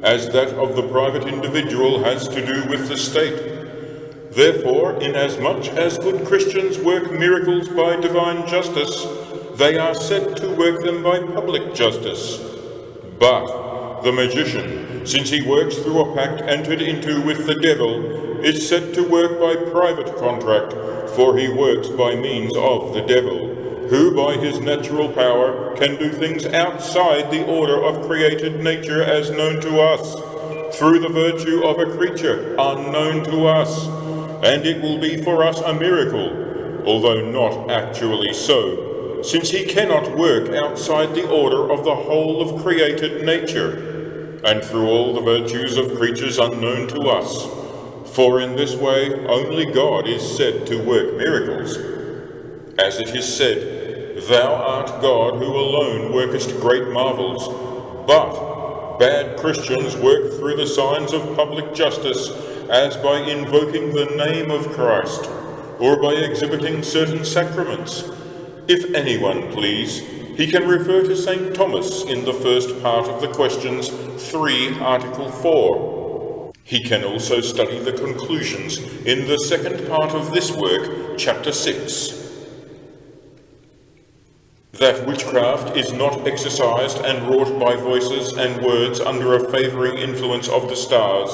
as that of the private individual has to do with the state. Therefore, inasmuch as good Christians work miracles by divine justice, they are said to work them by public justice. But the magician, since he works through a pact entered into with the devil, is set to work by private contract, for he works by means of the devil, who by his natural power can do things outside the order of created nature as known to us, through the virtue of a creature unknown to us, and it will be for us a miracle, although not actually so, since he cannot work outside the order of the whole of created nature, and through all the virtues of creatures unknown to us. For in this way only God is said to work miracles. As it is said, Thou art God who alone workest great marvels, but bad Christians work through the signs of public justice, as by invoking the name of Christ, or by exhibiting certain sacraments. If anyone please, he can refer to St. Thomas in the first part of the Questions 3, Article 4. He can also study the conclusions in the second part of this work, Chapter 6. That witchcraft is not exercised and wrought by voices and words under a favouring influence of the stars.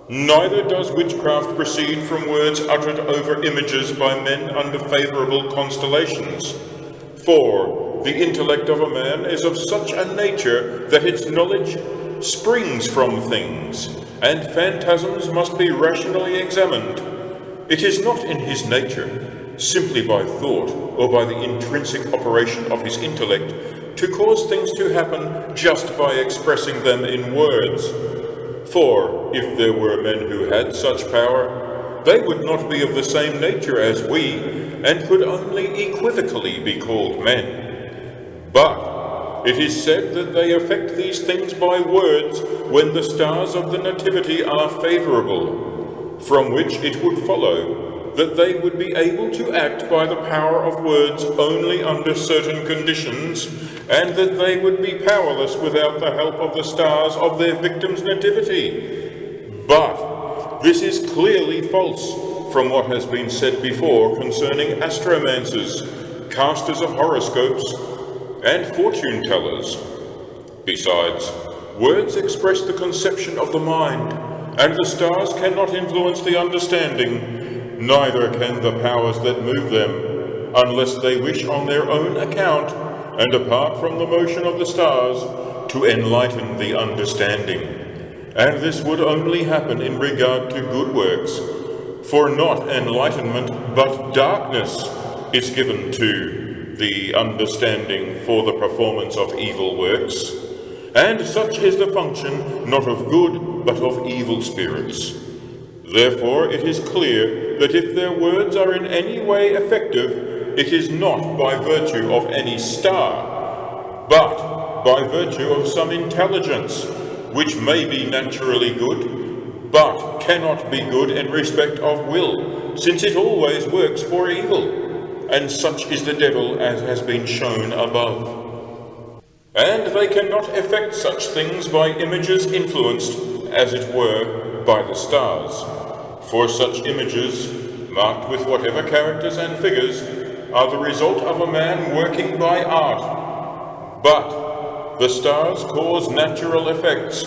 Neither does witchcraft proceed from words uttered over images by men under favourable constellations. For the intellect of a man is of such a nature that its knowledge springs from things, and phantasms must be rationally examined. It is not in his nature, simply by thought or by the intrinsic operation of his intellect, to cause things to happen just by expressing them in words. For if there were men who had such power, they would not be of the same nature as we, and could only equivocally be called men. But it is said that they effect these things by words when the stars of the nativity are favourable, from which it would follow that they would be able to act by the power of words only under certain conditions, and that they would be powerless without the help of the stars of their victim's nativity. But this is clearly false from what has been said before concerning astromancers, casters of horoscopes, and fortune tellers. Besides, words express the conception of the mind, and the stars cannot influence the understanding, neither can the powers that move them, unless they wish on their own account, and apart from the motion of the stars, to enlighten the understanding. And this would only happen in regard to good works, for not enlightenment, but darkness is given to the understanding for the performance of evil works, and such is the function not of good, but of evil spirits. Therefore it is clear that if their words are in any way effective, it is not by virtue of any star, but by virtue of some intelligence, which may be naturally good, but cannot be good in respect of will, since it always works for evil, and such is the devil, as has been shown above. And they cannot effect such things by images influenced, as it were, by the stars. For such images, marked with whatever characters and figures, are the result of a man working by art. But the stars cause natural effects,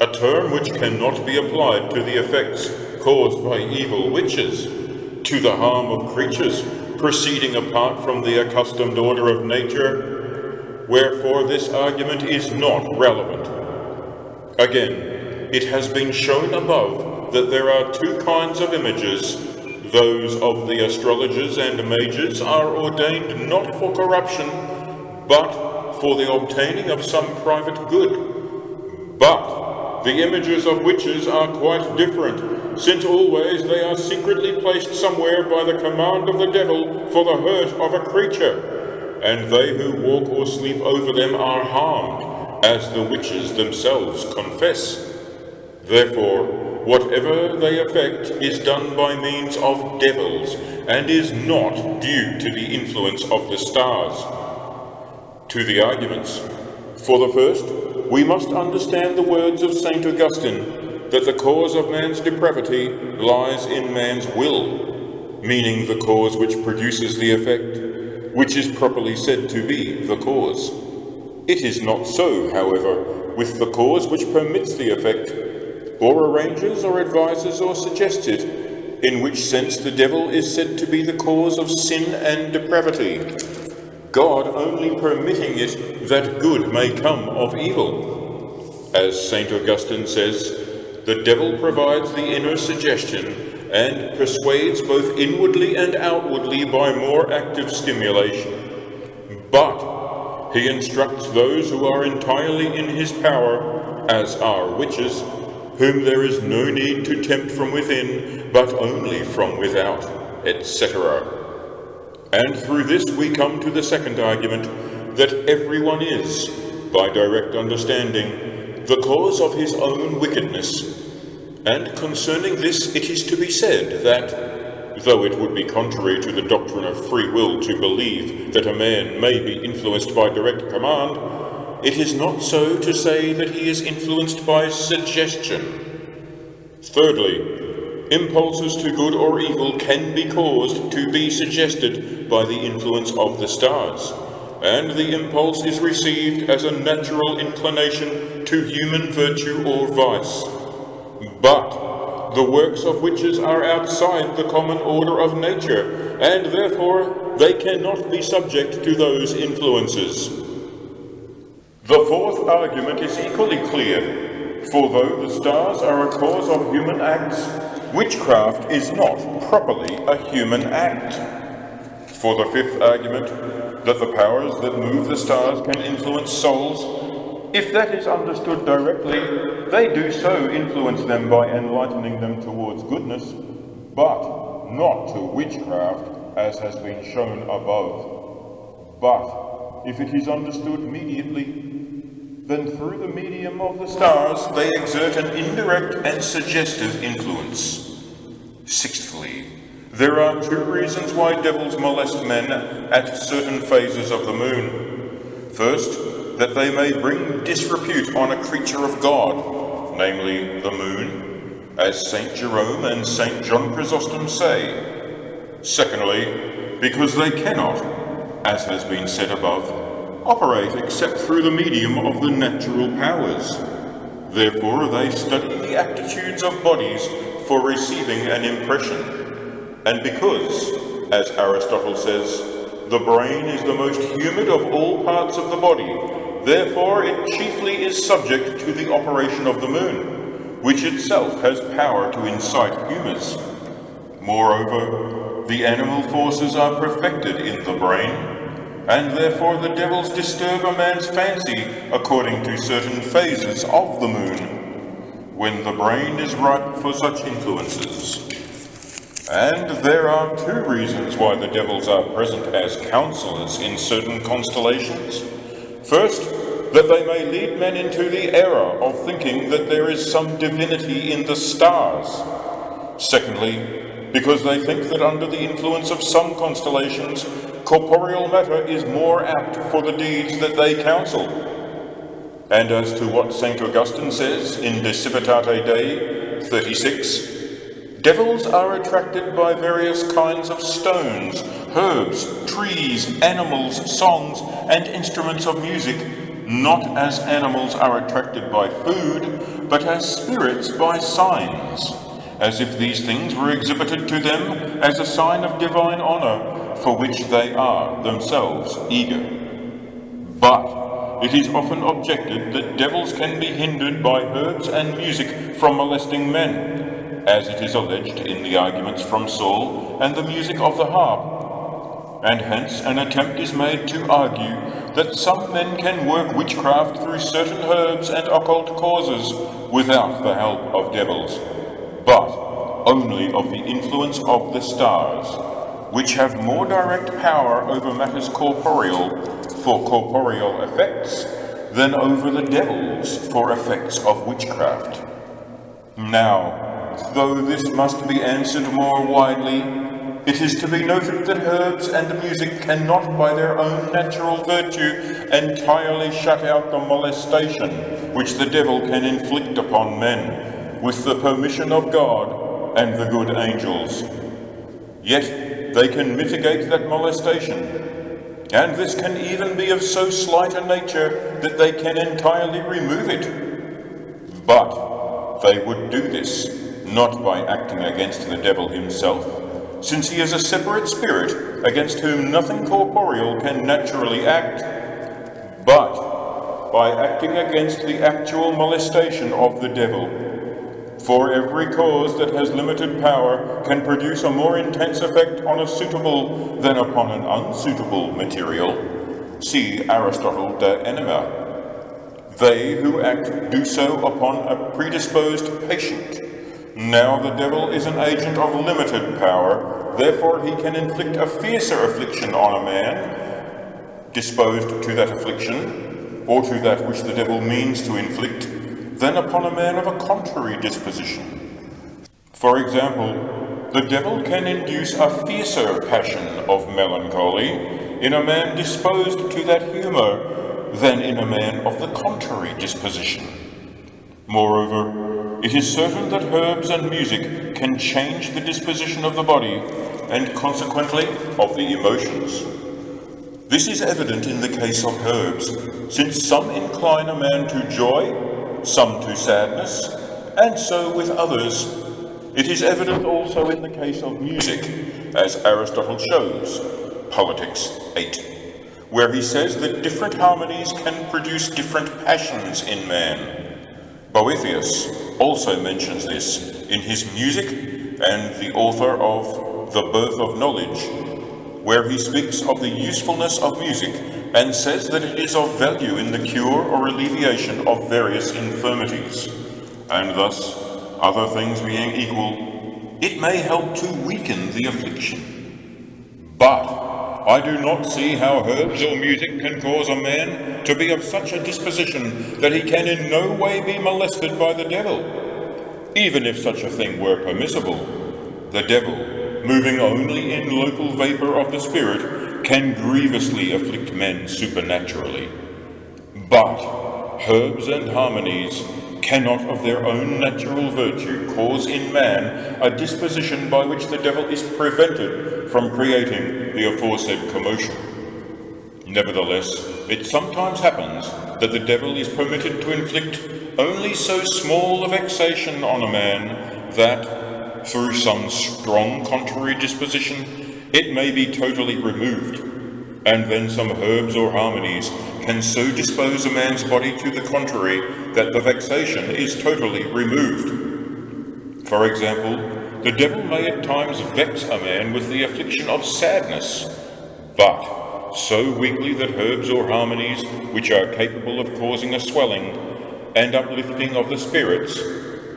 a term which cannot be applied to the effects caused by evil witches, to the harm of creatures, proceeding apart from the accustomed order of nature. Wherefore this argument is not relevant. Again, it has been shown above that there are two kinds of images. Those of the astrologers and mages are ordained not for corruption, but for the obtaining of some private good. But the images of witches are quite different, since always they are secretly placed somewhere by the command of the devil for the hurt of a creature, and they who walk or sleep over them are harmed, as the witches themselves confess. Therefore, whatever they effect is done by means of devils, and is not due to the influence of the stars. To the arguments. For the first, we must understand the words of St. Augustine, that the cause of man's depravity lies in man's will, meaning the cause which produces the effect, which is properly said to be the cause. It is not so, however, with the cause which permits the effect, or arranges or advises or suggests it, in which sense the devil is said to be the cause of sin and depravity, God only permitting it that good may come of evil. As St. Augustine says, the devil provides the inner suggestion and persuades both inwardly and outwardly by more active stimulation. But he instructs those who are entirely in his power, as are witches, whom there is no need to tempt from within, but only from without, etc. And through this we come to the second argument, that everyone is, by direct understanding, the cause of his own wickedness. And concerning this it is to be said that, though it would be contrary to the doctrine of free will to believe that a man may be influenced by direct command, it is not so to say that he is influenced by suggestion. Thirdly, impulses to good or evil can be caused to be suggested by the influence of the stars, and the impulse is received as a natural inclination to human virtue or vice. But the works of witches are outside the common order of nature, and therefore they cannot be subject to those influences. The fourth argument is equally clear, for though the stars are a cause of human acts, witchcraft is not properly a human act. For the fifth argument, that the powers that move the stars can influence souls, if that is understood directly, they do so influence them by enlightening them towards goodness, but not to witchcraft, as has been shown above. But if it is understood mediately, then through the medium of the stars they exert an indirect and suggestive influence. Sixthly, there are two reasons why devils molest men at certain phases of the moon. First, that they may bring disrepute on a creature of God, namely the moon, as St. Jerome and St. John Chrysostom say. Secondly, because they cannot, as has been said above, operate except through the medium of the natural powers. Therefore they study the aptitudes of bodies for receiving an impression. And because, as Aristotle says, the brain is the most humid of all parts of the body, therefore it chiefly is subject to the operation of the moon, which itself has power to incite humours. Moreover, the animal forces are perfected in the brain, and therefore the devils disturb a man's fancy according to certain phases of the moon, when the brain is ripe for such influences. And there are two reasons why the devils are present as counselors in certain constellations. First, that they may lead men into the error of thinking that there is some divinity in the stars. Secondly, because they think that under the influence of some constellations, corporeal matter is more apt for the deeds that they counsel. And as to what St. Augustine says in De Civitate Dei 36, devils are attracted by various kinds of stones, herbs, trees, animals, songs, and instruments of music, not as animals are attracted by food, but as spirits by signs, as if these things were exhibited to them as a sign of divine honor, for which they are themselves eager. But it is often objected that devils can be hindered by herbs and music from molesting men, as it is alleged in the arguments from Saul and the music of the harp. And hence an attempt is made to argue that some men can work witchcraft through certain herbs and occult causes without the help of devils, but only of the influence of the stars, which have more direct power over matters corporeal for corporeal effects than over the devils for effects of witchcraft. Now, though this must be answered more widely, it is to be noted that herbs and music cannot by their own natural virtue entirely shut out the molestation which the devil can inflict upon men, with the permission of God and the good angels. Yet they can mitigate that molestation, and this can even be of so slight a nature that they can entirely remove it. But they would do this, not by acting against the devil himself, since he is a separate spirit against whom nothing corporeal can naturally act, but by acting against the actual molestation of the devil. For every cause that has limited power can produce a more intense effect on a suitable than upon an unsuitable material. See Aristotle de Anima. They who act do so upon a predisposed patient. Now the devil is an agent of limited power, therefore he can inflict a fiercer affliction on a man, disposed to that affliction, or to that which the devil means to inflict, than upon a man of a contrary disposition. For example, the devil can induce a fiercer passion of melancholy in a man disposed to that humour than in a man of the contrary disposition. Moreover, it is certain that herbs and music can change the disposition of the body and consequently of the emotions. This is evident in the case of herbs, since some incline a man to joy, some to sadness, and so with others. It is evident also in the case of music, as Aristotle shows, Politics 8, where he says that different harmonies can produce different passions in man. Boethius also mentions this in his Music, and the author of The Birth of Knowledge, where he speaks of the usefulness of music and says that it is of value in the cure or alleviation of various infirmities, and thus, other things being equal, it may help to weaken the affliction. But I do not see how herbs or music can cause a man to be of such a disposition that he can in no way be molested by the devil. Even if such a thing were permissible, the devil, moving only in local vapour of the spirit, can grievously afflict men supernaturally. But herbs and harmonies cannot of their own natural virtue cause in man a disposition by which the devil is prevented from creating the aforesaid commotion. Nevertheless, it sometimes happens that the devil is permitted to inflict only so small a vexation on a man that, through some strong contrary disposition, it may be totally removed, and then some herbs or harmonies can so dispose a man's body to the contrary that the vexation is totally removed. For example, the devil may at times vex a man with the affliction of sadness, but so weakly that herbs or harmonies which are capable of causing a swelling and uplifting of the spirits,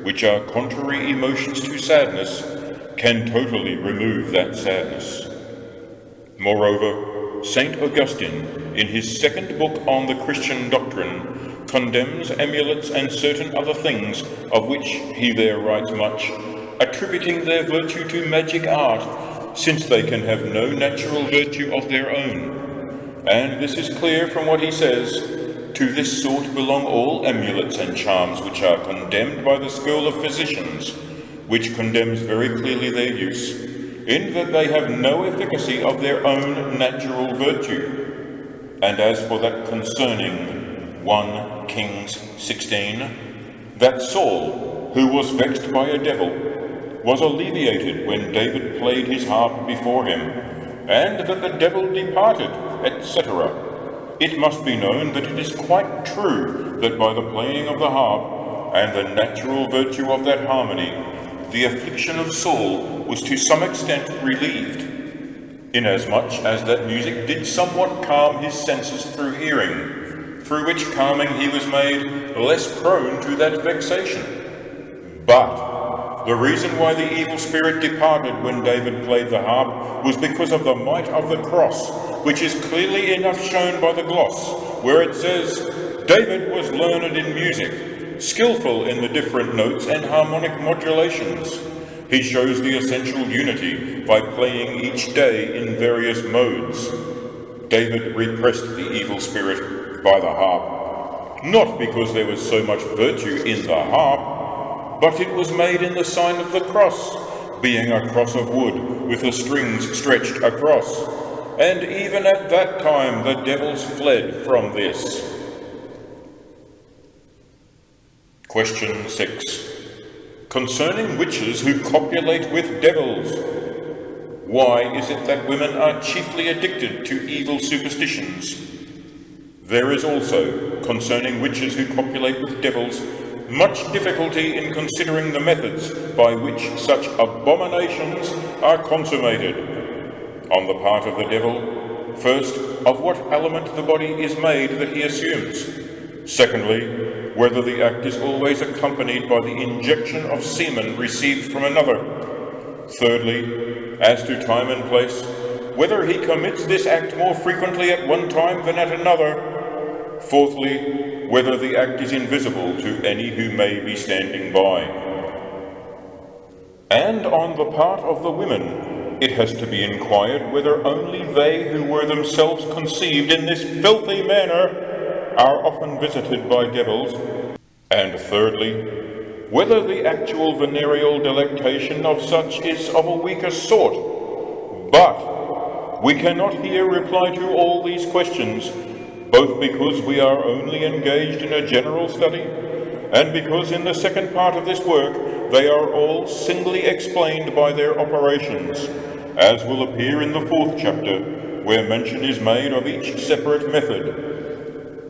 which are contrary emotions to sadness, can totally remove that sadness. Moreover, St. Augustine, in his second book on the Christian doctrine, condemns amulets and certain other things, of which he there writes much, attributing their virtue to magic art, since they can have no natural virtue of their own. And this is clear from what he says: to this sort belong all amulets and charms which are condemned by the school of physicians, which condemns very clearly their use, in that they have no efficacy of their own natural virtue. And as for that concerning 1 Kings 16, that Saul, who was vexed by a devil, was alleviated when David played his harp before him, and that the devil departed, etc. It must be known that it is quite true that by the playing of the harp, and the natural virtue of that harmony, the affliction of Saul was to some extent relieved, inasmuch as that music did somewhat calm his senses through hearing, through which calming he was made less prone to that vexation. But the reason why the evil spirit departed when David played the harp was because of the might of the cross, which is clearly enough shown by the gloss, where it says, David was learned in music, skillful in the different notes and harmonic modulations. He shows the essential unity by playing each day in various modes. David repressed the evil spirit by the harp, not because there was so much virtue in the harp, but it was made in the sign of the cross, being a cross of wood with the strings stretched across. And even at that time the devils fled from this. Question 6. concerning witches who copulate with devils. Why is it that women are chiefly addicted to evil superstitions? There is also, concerning witches who copulate with devils, much difficulty in considering the methods by which such abominations are consummated. On the part of the devil, first, of what element the body is made that he assumes. Secondly, whether the act is always accompanied by the injection of semen received from another. Thirdly, as to time and place, whether he commits this act more frequently at one time than at another. Fourthly, whether the act is invisible to any who may be standing by. And on the part of the women, it has to be inquired whether only they who were themselves conceived in this filthy manner are often visited by devils. And thirdly, whether the actual venereal delectation of such is of a weaker sort. But we cannot here reply to all these questions, both because we are only engaged in a general study, and because in the second part of this work they are all singly explained by their operations, as will appear in the 4th chapter, where mention is made of each separate method.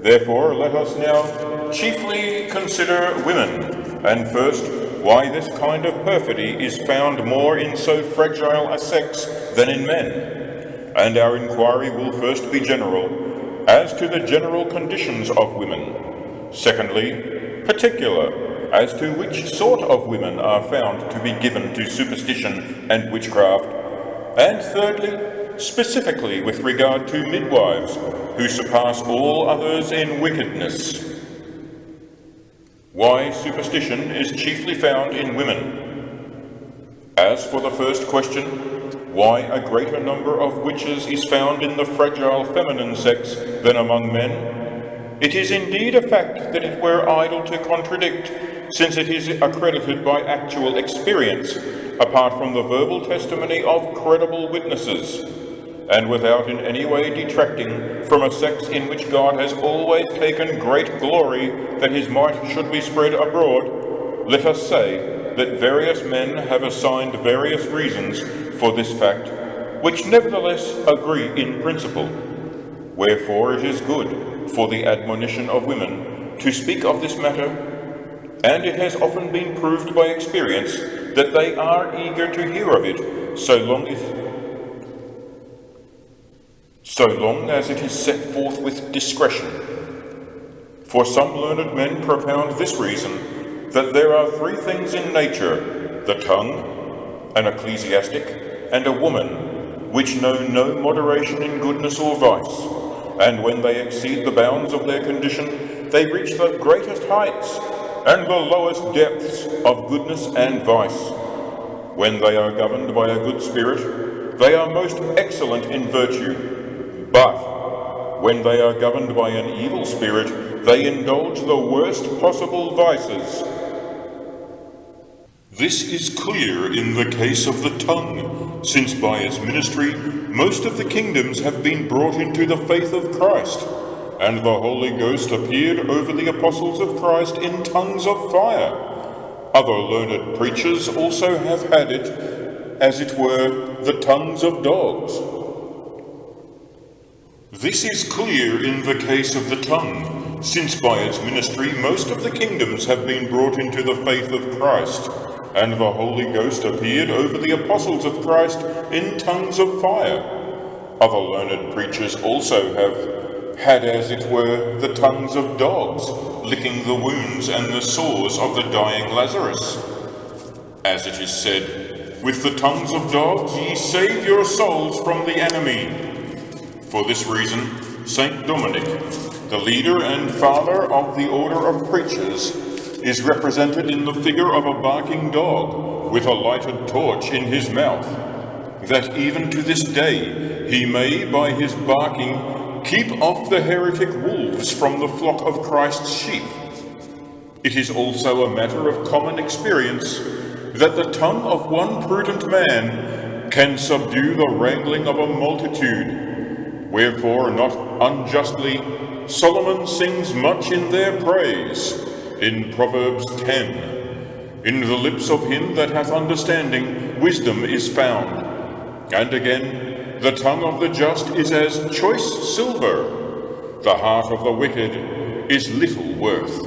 Therefore, let us now chiefly consider women, and first, why this kind of perfidy is found more in so fragile a sex than in men. And our inquiry will first be general, as to the general conditions of women. Secondly, particular, as to which sort of women are found to be given to superstition and witchcraft. And thirdly, specifically with regard to midwives, who surpass all others in wickedness. Why superstition is chiefly found in women. As for the first question, why a greater number of witches is found in the fragile feminine sex than among men, it is indeed a fact that it were idle to contradict, since it is accredited by actual experience, apart from the verbal testimony of credible witnesses, and without in any way detracting from a sex in which God has always taken great glory that his might should be spread abroad. Let us say that various men have assigned various reasons for this fact, which nevertheless agree in principle. Wherefore it is good for the admonition of women to speak of this matter, and it has often been proved by experience that they are eager to hear of it, so long as it is set forth with discretion. For some learned men propound this reason, that there are 3 things in nature, the tongue, an ecclesiastic, and a woman, which know no moderation in goodness or vice, and when they exceed the bounds of their condition, they reach the greatest heights and the lowest depths of goodness and vice. When they are governed by a good spirit, they are most excellent in virtue, but when they are governed by an evil spirit, they indulge the worst possible vices. This is clear in the case of the tongue, since by its ministry most of the kingdoms have been brought into the faith of Christ, and the Holy Ghost appeared over the apostles of Christ in tongues of fire. Other learned preachers also have had it, as it were, the tongues of dogs. This is clear in the case of the tongue, since by its ministry most of the kingdoms have been brought into the faith of Christ, and the Holy Ghost appeared over the apostles of Christ in tongues of fire. Other learned preachers also have had, as it were, the tongues of dogs, licking the wounds and the sores of the dying Lazarus. As it is said, "With the tongues of dogs ye save your souls from the enemy." For this reason, Saint Dominic, the leader and father of the order of preachers, is represented in the figure of a barking dog with a lighted torch in his mouth, that even to this day he may by his barking keep off the heretic wolves from the flock of Christ's sheep. It is also a matter of common experience that the tongue of one prudent man can subdue the wrangling of a multitude. Wherefore, not unjustly, Solomon sings much in their praise in Proverbs 10. In the lips of him that hath understanding, wisdom is found. And again, the tongue of the just is as choice silver. The heart of the wicked is little worth.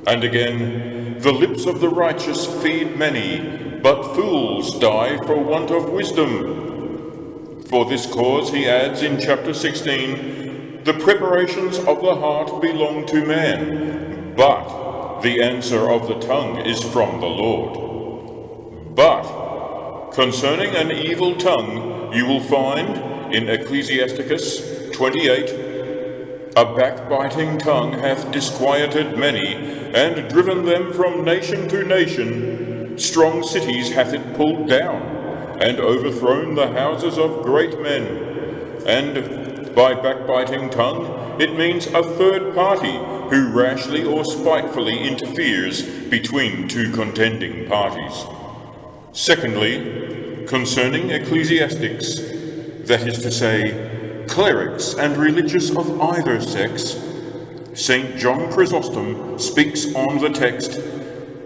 And again, the lips of the righteous feed many, but fools die for want of wisdom. For this cause, he adds in chapter 16, the preparations of the heart belong to man, but the answer of the tongue is from the Lord. But concerning an evil tongue, you will find in Ecclesiasticus 28, a backbiting tongue hath disquieted many, and driven them from nation to nation. Strong cities hath it pulled down, and overthrown the houses of great men. And by backbiting tongue, it means a third party who rashly or spitefully interferes between two contending parties. Secondly, concerning ecclesiastics, that is to say, clerics and religious of either sex, St. John Chrysostom speaks on the text,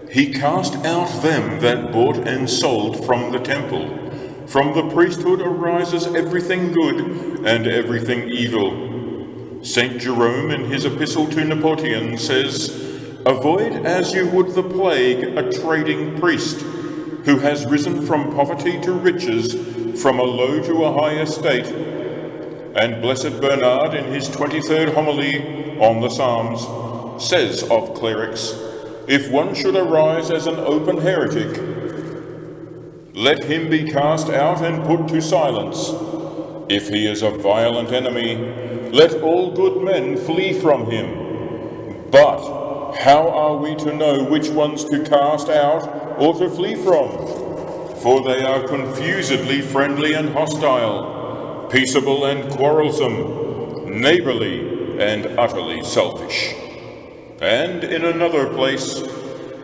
"He cast out them that bought and sold from the temple. From the priesthood arises everything good and everything evil." St. Jerome in his epistle to Nepotian says, "Avoid as you would the plague a trading priest, who has risen from poverty to riches, from a low to a high estate." And Blessed Bernard in his 23rd homily on the Psalms says of clerics, "If one should arise as an open heretic, let him be cast out and put to silence. If he is a violent enemy, let all good men flee from him. But how are we to know which ones to cast out or to flee from? For they are confusedly friendly and hostile, peaceable and quarrelsome, neighborly and utterly selfish." And in another place,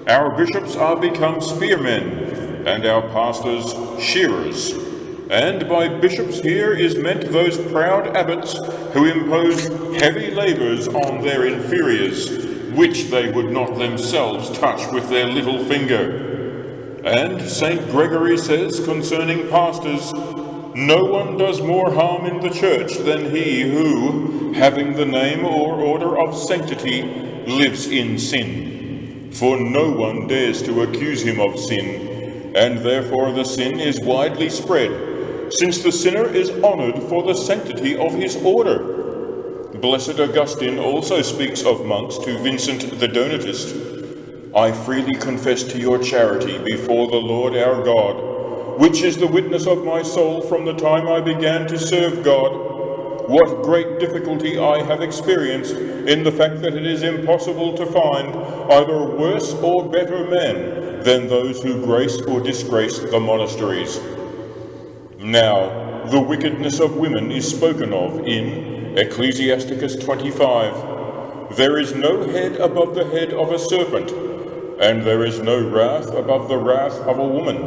"Our bishops are become spearmen, and our pastors shearers." And by bishops here is meant those proud abbots who impose heavy labors on their inferiors, which they would not themselves touch with their little finger. And St. Gregory says concerning pastors, "No one does more harm in the church than he who, having the name or order of sanctity, lives in sin. For no one dares to accuse him of sin, and therefore the sin is widely spread, since the sinner is honored for the sanctity of his order." Blessed Augustine also speaks of monks to Vincent the Donatist, "I freely confess to your charity before the Lord our God, which is the witness of my soul from the time I began to serve God, what great difficulty I have experienced in the fact that it is impossible to find either worse or better men than those who grace or disgrace the monasteries." Now, the wickedness of women is spoken of in Ecclesiasticus 25. "There is no head above the head of a serpent, and there is no wrath above the wrath of a woman.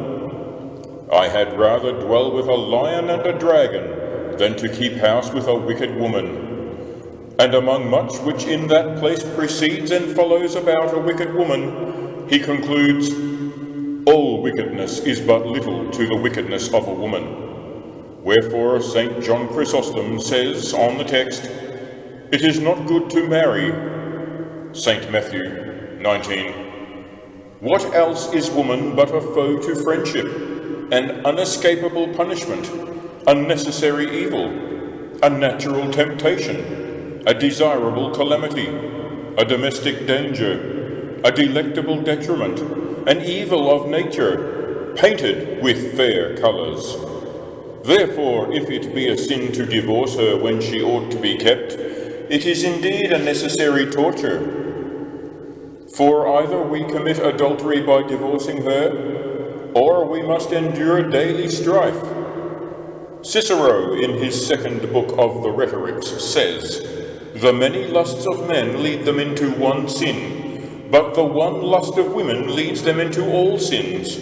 I had rather dwell with a lion and a dragon than to keep house with a wicked woman." And among much which in that place precedes and follows about a wicked woman, he concludes, "All wickedness is but little to the wickedness of a woman." Wherefore St. John Chrysostom says on the text, "It is not good to marry." St. Matthew 19. "What else is woman but a foe to friendship, an unescapable punishment, a necessary evil, a natural temptation, a desirable calamity, a domestic danger, a delectable detriment, an evil of nature, painted with fair colours? Therefore, if it be a sin to divorce her when she ought to be kept, it is indeed a necessary torture. For either we commit adultery by divorcing her, or we must endure daily strife." Cicero, in his second book of the Rhetorics, says, "The many lusts of men lead them into one sin, but the one lust of women leads them into all sins.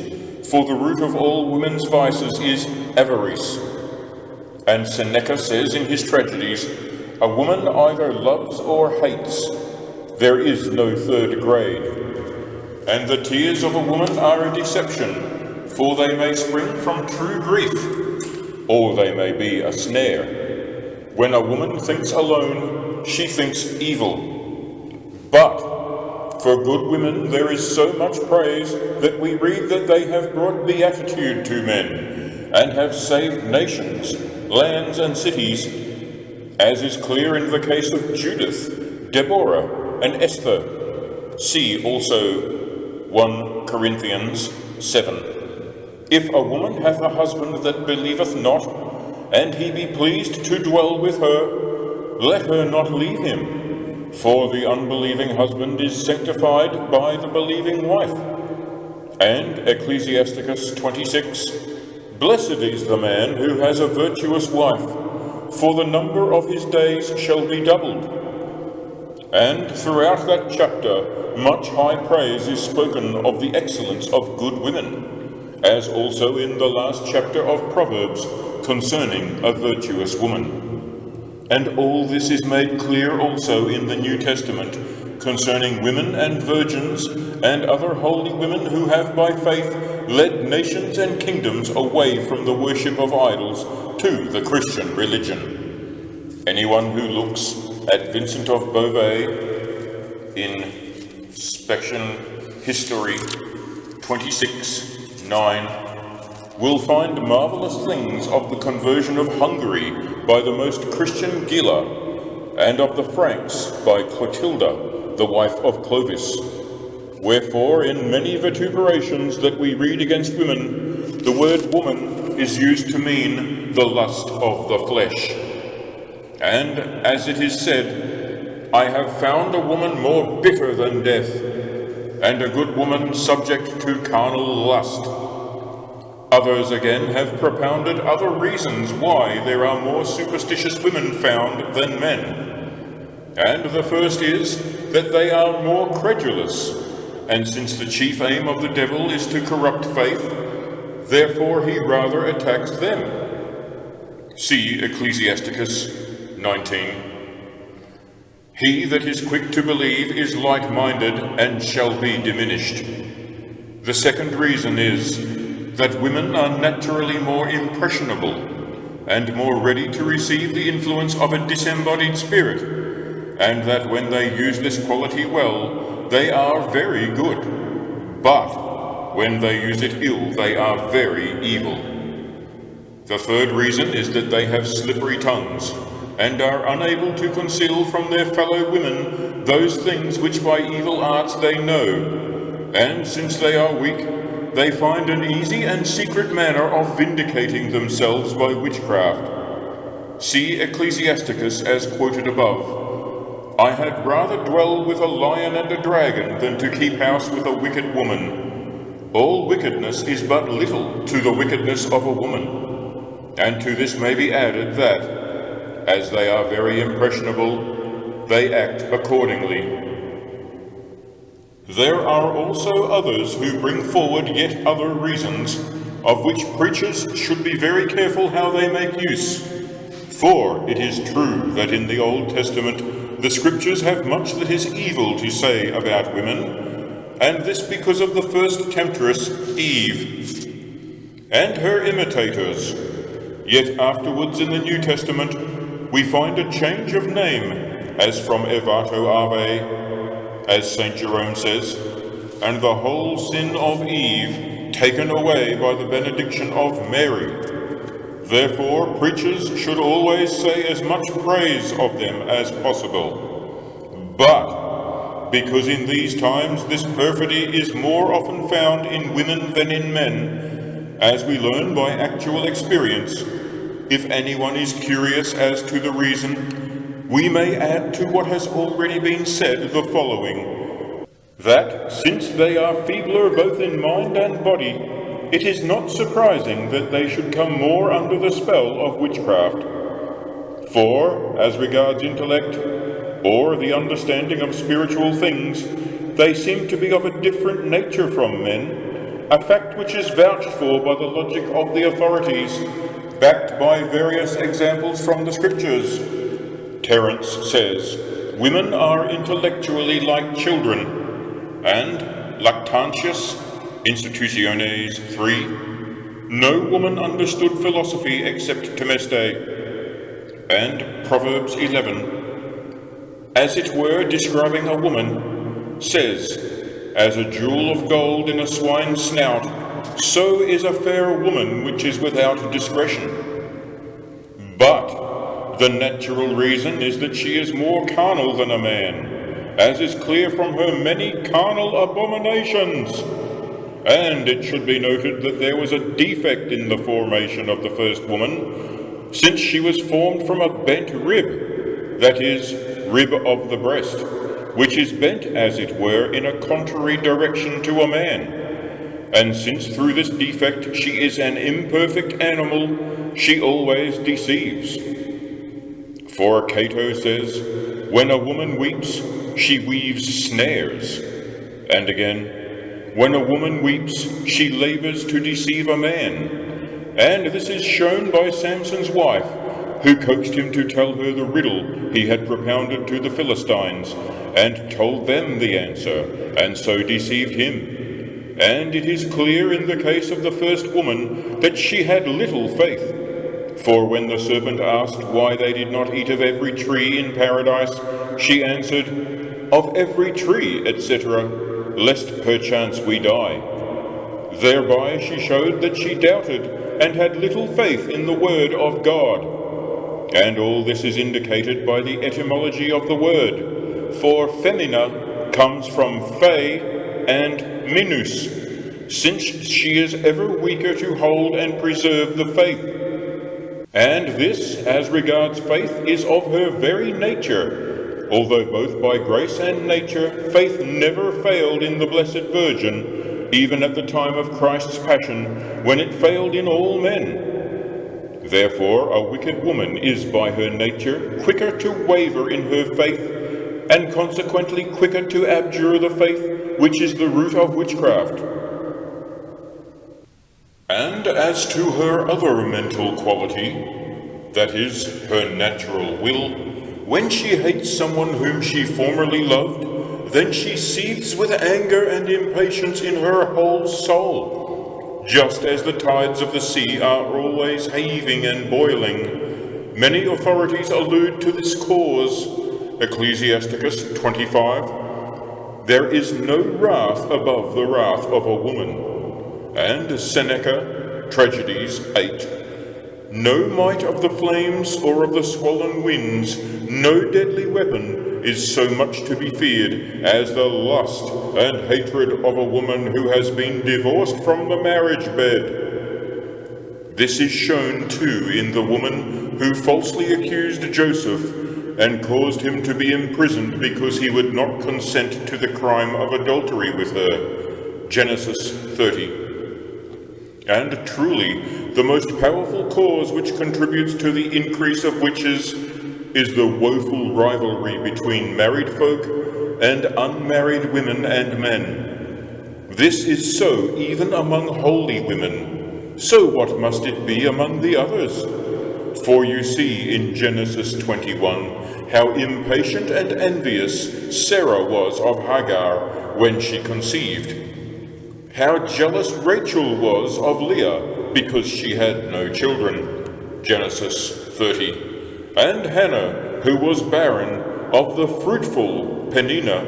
For the root of all women's vices is avarice." And Seneca says in his tragedies, "A woman either loves or hates. There is no third grade." and the tears of a woman are a deception, for they may spring from true grief, or they may be a snare. When a woman thinks alone, she thinks evil. But for good women there is so much praise that we read that they have brought beatitude to men, and have saved nations, lands, and cities, as is clear in the case of Judith, Deborah, and Esther. See also 1 Corinthians 7. If a woman hath a husband that believeth not, and he be pleased to dwell with her, let her not leave him. For the unbelieving husband is sanctified by the believing wife. And Ecclesiasticus 26, Blessed is the man who has a virtuous wife, for the number of his days shall be doubled. And throughout that chapter much high praise is spoken of the excellence of good women, as also in the last chapter of Proverbs concerning a virtuous woman. And all this is made clear also in the New Testament concerning women and virgins and other holy women who have by faith led nations and kingdoms away from the worship of idols to the Christian religion. Anyone who looks at Vincent of Beauvais in Section History 26:9 will find marvelous things of the conversion of Hungary by the most Christian Gila, and of the Franks by Clotilda, the wife of Clovis. Wherefore, in many vituperations that we read against women, the word woman is used to mean the lust of the flesh. And as it is said, I have found a woman more bitter than death, and a good woman subject to carnal lust. Others again have propounded other reasons why there are more superstitious women found than men. And the first is that they are more credulous, and since the chief aim of the devil is to corrupt faith, therefore he rather attacks them. See Ecclesiasticus 19. He that is quick to believe is light-minded and shall be diminished. The second reason is that women are naturally more impressionable and more ready to receive the influence of a disembodied spirit, and that when they use this quality well, they are very good, but when they use it ill, they are very evil. The third reason is that they have slippery tongues, and are unable to conceal from their fellow women those things which by evil arts they know, and since they are weak, they find an easy and secret manner of vindicating themselves by witchcraft. See Ecclesiasticus as quoted above. I had rather dwell with a lion and a dragon than to keep house with a wicked woman. All wickedness is but little to the wickedness of a woman. And to this may be added that, as they are very impressionable, they act accordingly. There are also others who bring forward yet other reasons, of which preachers should be very careful how they make use. For it is true that in the Old Testament the Scriptures have much that is evil to say about women, and this because of the first temptress, Eve, and her imitators. Yet afterwards in the New Testament we find a change of name, as from Evato Ave, as St. Jerome says, and the whole sin of Eve taken away by the benediction of Mary. Therefore, preachers should always say as much praise of them as possible. But, because in these times this perfidy is more often found in women than in men, as we learn by actual experience, if anyone is curious as to the reason, we may add to what has already been said the following, that since they are feebler both in mind and body, it is not surprising that they should come more under the spell of witchcraft. For, as regards intellect, or the understanding of spiritual things, they seem to be of a different nature from men, a fact which is vouched for by the logic of the authorities, backed by various examples from the Scriptures. Terence says, women are intellectually like children, and, Lactantius, Institutiones 3, no woman understood philosophy except Temeste, and Proverbs 11, as it were describing a woman, says, as a jewel of gold in a swine's snout, so is a fair woman which is without discretion. But the natural reason is that she is more carnal than a man, as is clear from her many carnal abominations. And it should be noted that there was a defect in the formation of the first woman, since she was formed from a bent rib, that is, rib of the breast, which is bent, as it were, in a contrary direction to a man. And since through this defect she is an imperfect animal, she always deceives. For Cato says, when a woman weeps, she weaves snares. And again, when a woman weeps, she labors to deceive a man. And this is shown by Samson's wife, who coaxed him to tell her the riddle he had propounded to the Philistines, and told them the answer, and so deceived him. And it is clear in the case of the first woman that she had little faith. For when the serpent asked why they did not eat of every tree in paradise, she answered, of every tree, etc., lest perchance we die. Thereby she showed that she doubted and had little faith in the word of God. And all this is indicated by the etymology of the word, for femina comes from fe and minus, since she is ever weaker to hold and preserve the faith. And this, as regards faith, is of her very nature, although both by grace and nature faith never failed in the Blessed Virgin, even at the time of Christ's Passion, when it failed in all men. Therefore a wicked woman is by her nature quicker to waver in her faith, and consequently quicker to abjure the faith, which is the root of witchcraft. And as to her other mental quality, that is, her natural will, when she hates someone whom she formerly loved, then she seethes with anger and impatience in her whole soul, just as the tides of the sea are always heaving and boiling. Many authorities allude to this cause. Ecclesiasticus 25, there is no wrath above the wrath of a woman. And Seneca, Tragedies 8, no might of the flames or of the swollen winds, no deadly weapon is so much to be feared as the lust and hatred of a woman who has been divorced from the marriage bed. This is shown too in the woman who falsely accused Joseph and caused him to be imprisoned because he would not consent to the crime of adultery with her. Genesis 30. And truly, the most powerful cause which contributes to the increase of witches is the woeful rivalry between married folk and unmarried women and men. This is so even among holy women. So what must it be among the others? For you see in Genesis 21 how impatient and envious Sarah was of Hagar when she conceived. How jealous Rachel was of Leah because she had no children. Genesis 30. And Hannah, who was barren, of the fruitful Peninnah.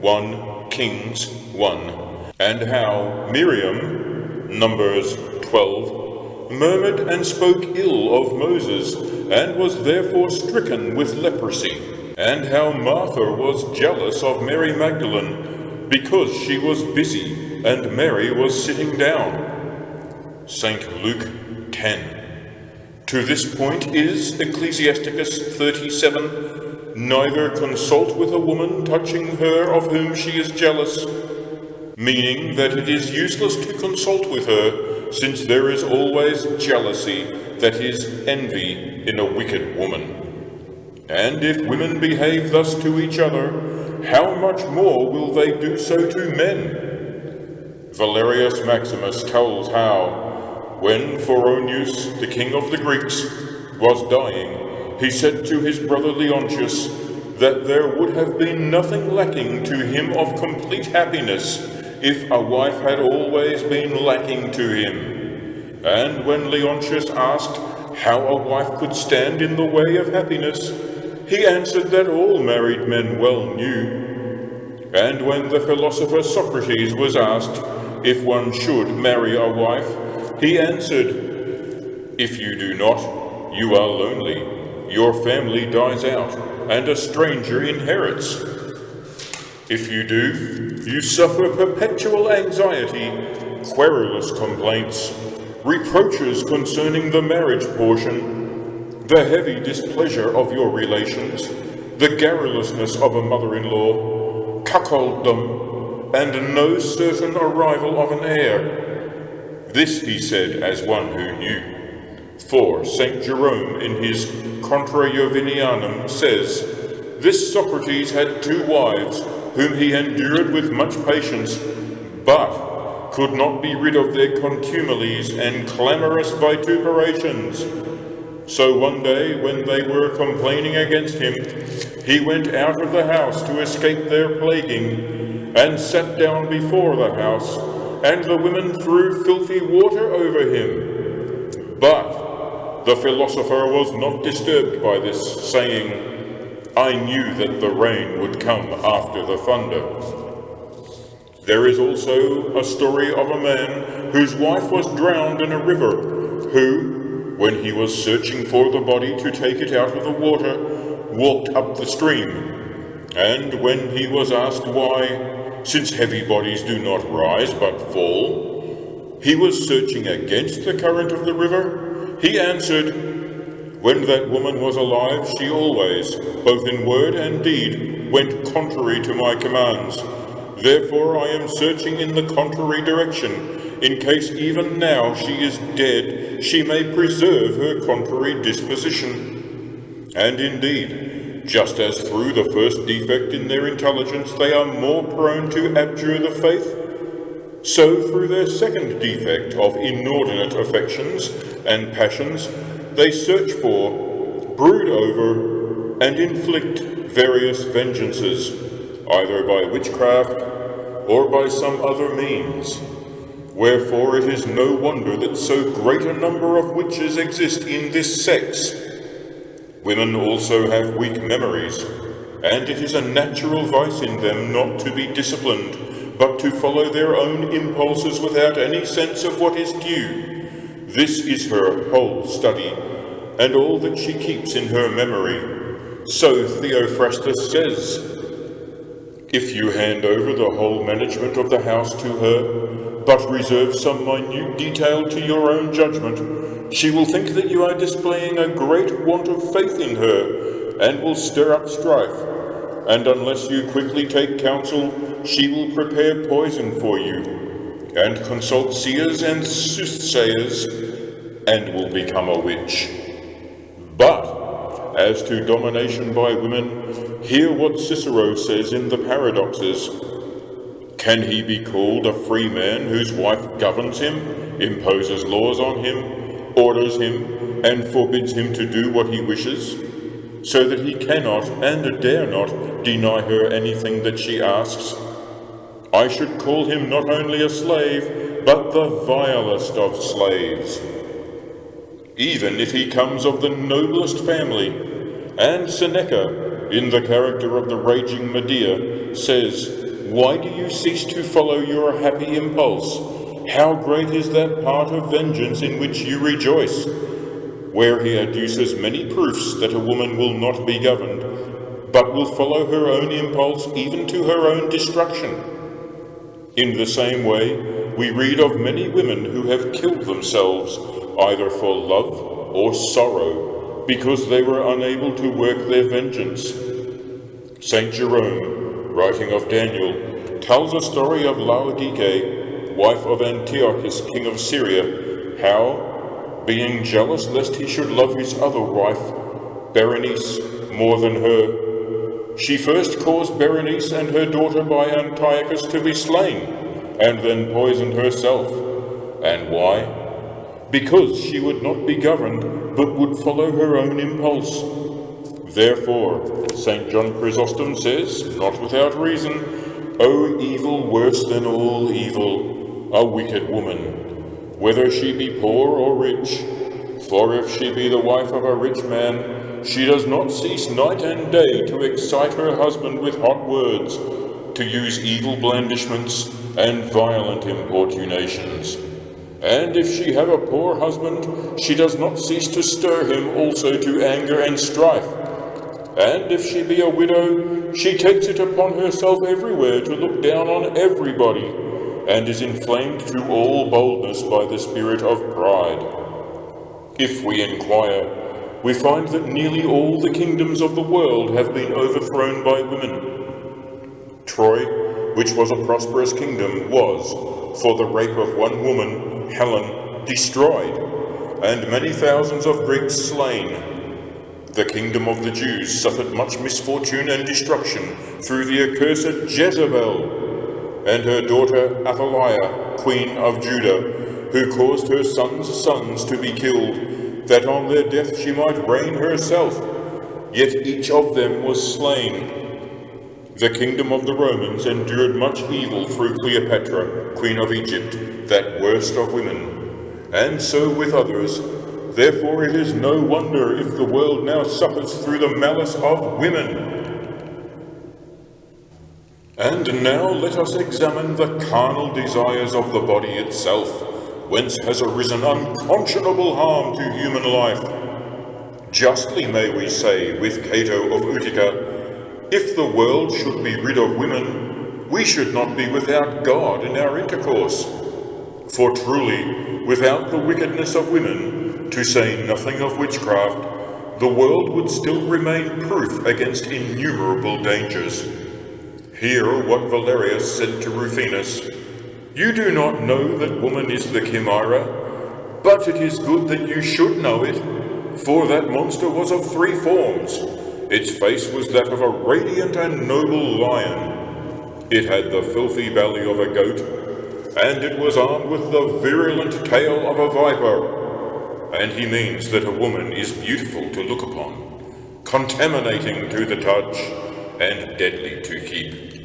1 Kings 1. And how Miriam, Numbers 12, murmured and spoke ill of Moses, and was therefore stricken with leprosy. And how Martha was jealous of Mary Magdalene, because she was busy, and Mary was sitting down. St. Luke 10. To this point is Ecclesiasticus 37, neither consult with a woman touching her of whom she is jealous, meaning that it is useless to consult with her, since there is always jealousy, that is, envy, in a wicked woman. And if women behave thus to each other, how much more will they do so to men? Valerius Maximus tells how, when Phoronius, the king of the Greeks, was dying, he said to his brother Leontius that there would have been nothing lacking to him of complete happiness if a wife had always been lacking to him. And when Leontius asked how a wife could stand in the way of happiness, he answered that all married men well knew. And when the philosopher Socrates was asked if one should marry a wife, he answered, "If you do not, you are lonely, your family dies out, and a stranger inherits. If you do, you suffer perpetual anxiety, querulous complaints, reproaches concerning the marriage portion, the heavy displeasure of your relations, the garrulousness of a mother-in-law, cuckoldom, and no certain arrival of an heir." This he said as one who knew. For St. Jerome in his Contra Jovinianum says, "This Socrates had 2 wives, whom he endured with much patience, but could not be rid of their contumelies and clamorous vituperations. So one day, when they were complaining against him, he went out of the house to escape their plaguing, and sat down before the house, and the women threw filthy water over him. But the philosopher was not disturbed by this, saying, 'I knew that the rain would come after the thunder.'" There is also a story of a man whose wife was drowned in a river, who, when he was searching for the body to take it out of the water, walked up the stream. And when he was asked why, since heavy bodies do not rise but fall, he was searching against the current of the river, he answered, "When that woman was alive, she always, both in word and deed, went contrary to my commands. Therefore I am searching in the contrary direction, in case even now she is dead, she may preserve her contrary disposition." And indeed, just as through the first defect in their intelligence they are more prone to abjure the faith, so through their second defect of inordinate affections and passions they search for, brood over, and inflict various vengeances, either by witchcraft or by some other means. Wherefore it is no wonder that so great a number of witches exist in this sex. Women also have weak memories, and it is a natural vice in them not to be disciplined, but to follow their own impulses without any sense of what is due. This is her whole study, and all that she keeps in her memory. So Theophrastus says, "If you hand over the whole management of the house to her, but reserve some minute detail to your own judgment, she will think that you are displaying a great want of faith in her, and will stir up strife, and unless you quickly take counsel, she will prepare poison for you, and consult seers and soothsayers, and will become a witch. But as to domination by women, hear what Cicero says in the Paradoxes. Can he be called a free man whose wife governs him, imposes laws on him, orders him, and forbids him to do what he wishes, so that he cannot and dare not deny her anything that she asks? I should call him not only a slave, but the vilest of slaves, even if he comes of the noblest family." And Seneca, in the character of the raging Medea, says, "Why do you cease to follow your happy impulse? How great is that part of vengeance in which you rejoice?" Where he adduces many proofs that a woman will not be governed, but will follow her own impulse even to her own destruction. In the same way, we read of many women who have killed themselves, either for love or sorrow, because they were unable to work their vengeance. St. Jerome, writing of Daniel, tells a story of Laodice, wife of Antiochus, king of Syria, how, being jealous lest he should love his other wife, Berenice, more than her, she first caused Berenice and her daughter by Antiochus to be slain, and then poisoned herself. And why? Because she would not be governed, but would follow her own impulse. Therefore, St. John Chrysostom says, not without reason, O evil worse than all evil, a wicked woman, whether she be poor or rich. For if she be the wife of a rich man, she does not cease night and day to excite her husband with hot words, to use evil blandishments and violent importunations. And if she have a poor husband, she does not cease to stir him also to anger and strife. And if she be a widow, she takes it upon herself everywhere to look down on everybody, and is inflamed to all boldness by the spirit of pride. If we inquire, we find that nearly all the kingdoms of the world have been overthrown by women. Troy, which was a prosperous kingdom, was, for the rape of one woman, Helen, destroyed, and many thousands of Greeks slain. The kingdom of the Jews suffered much misfortune and destruction through the accursed Jezebel, and her daughter Athaliah, queen of Judah, who caused her sons to be killed, that on their death she might reign herself, yet each of them was slain. The kingdom of the Romans endured much evil through Cleopatra, queen of Egypt, that worst of women, and so with others. Therefore it is no wonder if the world now suffers through the malice of women. And now let us examine the carnal desires of the body itself, whence has arisen unconscionable harm to human life. Justly may we say with Cato of Utica, if the world should be rid of women, we should not be without God in our intercourse. For truly, without the wickedness of women, to say nothing of witchcraft, the world would still remain proof against innumerable dangers. Hear what Valerius said to Rufinus: You do not know that woman is the chimera, but it is good that you should know it, for that monster was of three forms. Its face was that of a radiant and noble lion. It had the filthy belly of a goat, and it was armed with the virulent tail of a viper. And he means that a woman is beautiful to look upon, contaminating to the touch, and deadly to keep.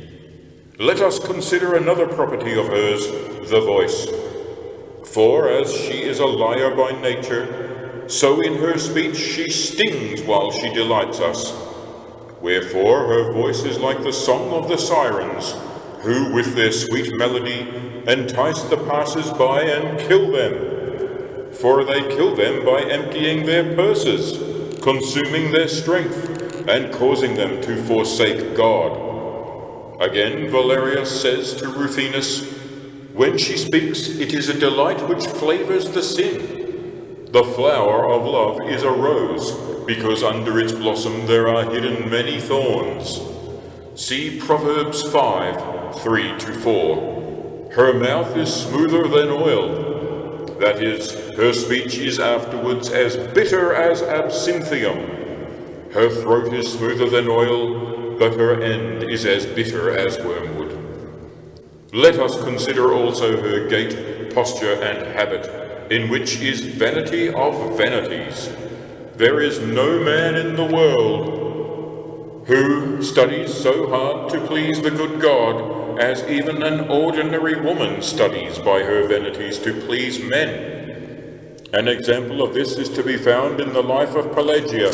Let us consider another property of hers, the voice. For as she is a liar by nature, so in her speech she stings while she delights us. Wherefore her voice is like the song of the sirens, who with their sweet melody entice the passers-by and kill them. For they kill them by emptying their purses, consuming their strength, and causing them to forsake God. Again, Valerius says to Rufinus, When she speaks, it is a delight which flavors the sin. The flower of love is a rose, because under its blossom there are hidden many thorns. See Proverbs 5:3-4. Her mouth is smoother than oil. That is, her speech is afterwards as bitter as absinthium. Her throat is smoother than oil, but her end is as bitter as wormwood. Let us consider also her gait, posture, and habit, in which is vanity of vanities. There is no man in the world who studies so hard to please the good God as even an ordinary woman studies by her vanities to please men. An example of this is to be found in the life of Pelagia,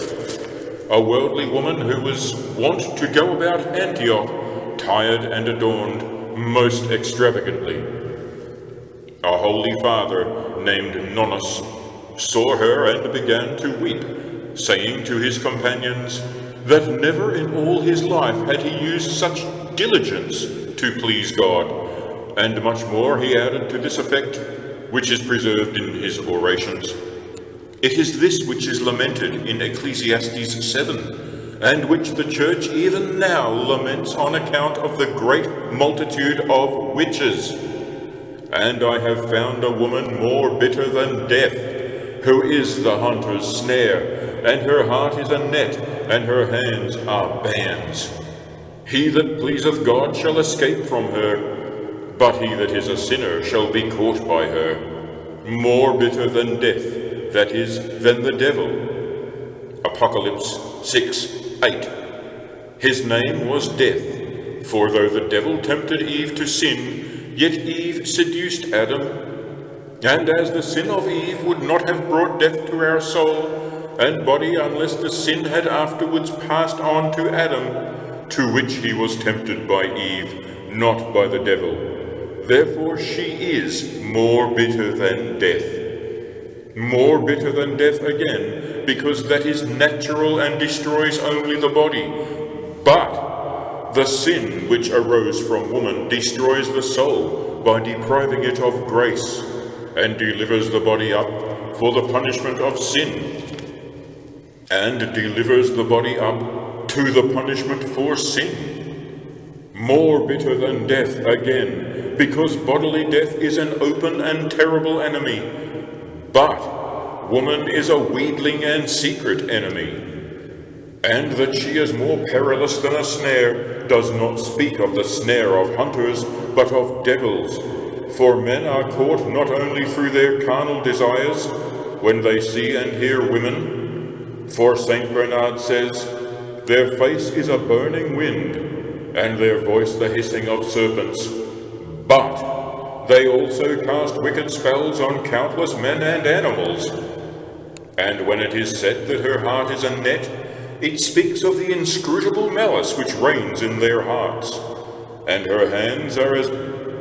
a worldly woman who was wont to go about Antioch, tired and adorned most extravagantly. A holy father named Nonnus saw her and began to weep, saying to his companions that never in all his life had he used such diligence to please God, and much more he added to this effect, which is preserved in his orations. It is this which is lamented in Ecclesiastes 7, and which the Church even now laments on account of the great multitude of witches. And I have found a woman more bitter than death, who is the hunter's snare, and her heart is a net, and her hands are bands. He that pleaseth God shall escape from her, but he that is a sinner shall be caught by her. More bitter than death, that is, than the devil. Apocalypse 6:8. His name was Death, For though the devil tempted Eve to sin, yet Eve seduced Adam. And as the sin of Eve would not have brought death to our soul and body unless the sin had afterwards passed on to Adam, to which he was tempted by Eve, not by the devil. Therefore she is more bitter than death. More bitter than death again, because that is natural and destroys only the body. But the sin which arose from woman destroys the soul by depriving it of grace, and delivers the body up for the punishment of sin, and delivers the body up to the punishment for sin. More bitter than death again, because bodily death is an open and terrible enemy. But woman is a wheedling and secret enemy, and that she is more perilous than a snare does not speak of the snare of hunters, but of devils. For men are caught not only through their carnal desires, when they see and hear women. For St. Bernard says, their face is a burning wind, and their voice the hissing of serpents. But they also cast wicked spells on countless men and animals. And when it is said that her heart is a net, it speaks of the inscrutable malice which reigns in their hearts. And her hands are as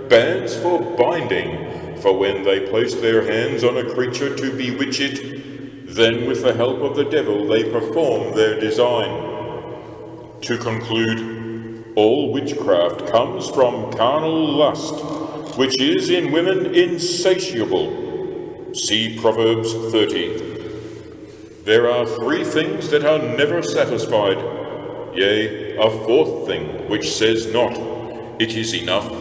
bands for binding, for when they place their hands on a creature to bewitch it, then with the help of the devil they perform their design. To conclude, all witchcraft comes from carnal lust, which is in women insatiable. See Proverbs 30. There are 3 things that are never satisfied, yea, a 4th thing which says not, it is enough,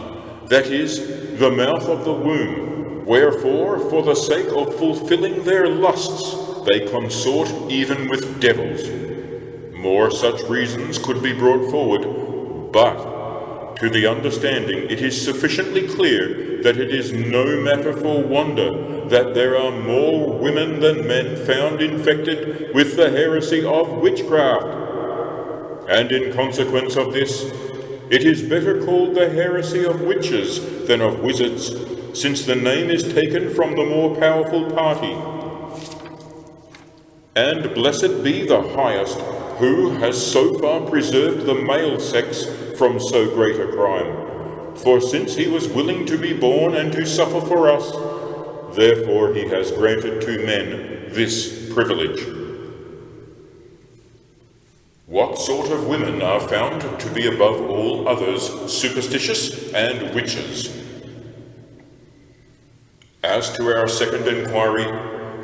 that is, the mouth of the womb. Wherefore, for the sake of fulfilling their lusts, they consort even with devils. More such reasons could be brought forward, but to the understanding it is sufficiently clear that it is no matter for wonder that there are more women than men found infected with the heresy of witchcraft. And in consequence of this, it is better called the heresy of witches than of wizards, since the name is taken from the more powerful party. And blessed be the highest, who has so far preserved the male sex from so great a crime. For since he was willing to be born and to suffer for us, therefore he has granted to men this privilege. What sort of women are found to be above all others superstitious and witches? As to our second inquiry,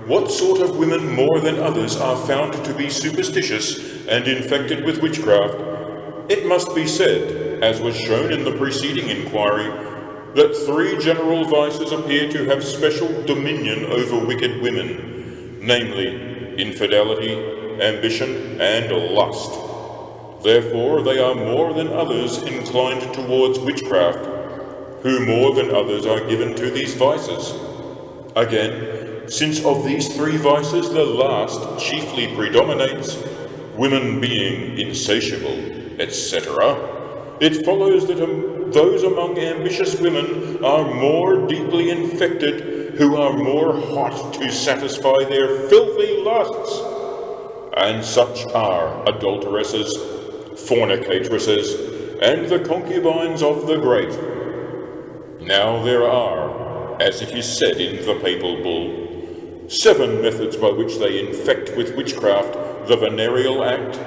what sort of women more than others are found to be superstitious and infected with witchcraft? It must be said, as was shown in the preceding inquiry, that 3 general vices appear to have special dominion over wicked women, namely infidelity, ambition, and lust. Therefore they are more than others inclined towards witchcraft, who more than others are given to these vices. Again, since of these 3 vices the last chiefly predominates, women being insatiable, etc., it follows that those among ambitious women are more deeply infected, who are more hot to satisfy their filthy lusts. And such are adulteresses, fornicatresses, and the concubines of the great. Now there are, as it is said in the papal bull, 7 methods by which they infect with witchcraft the venereal act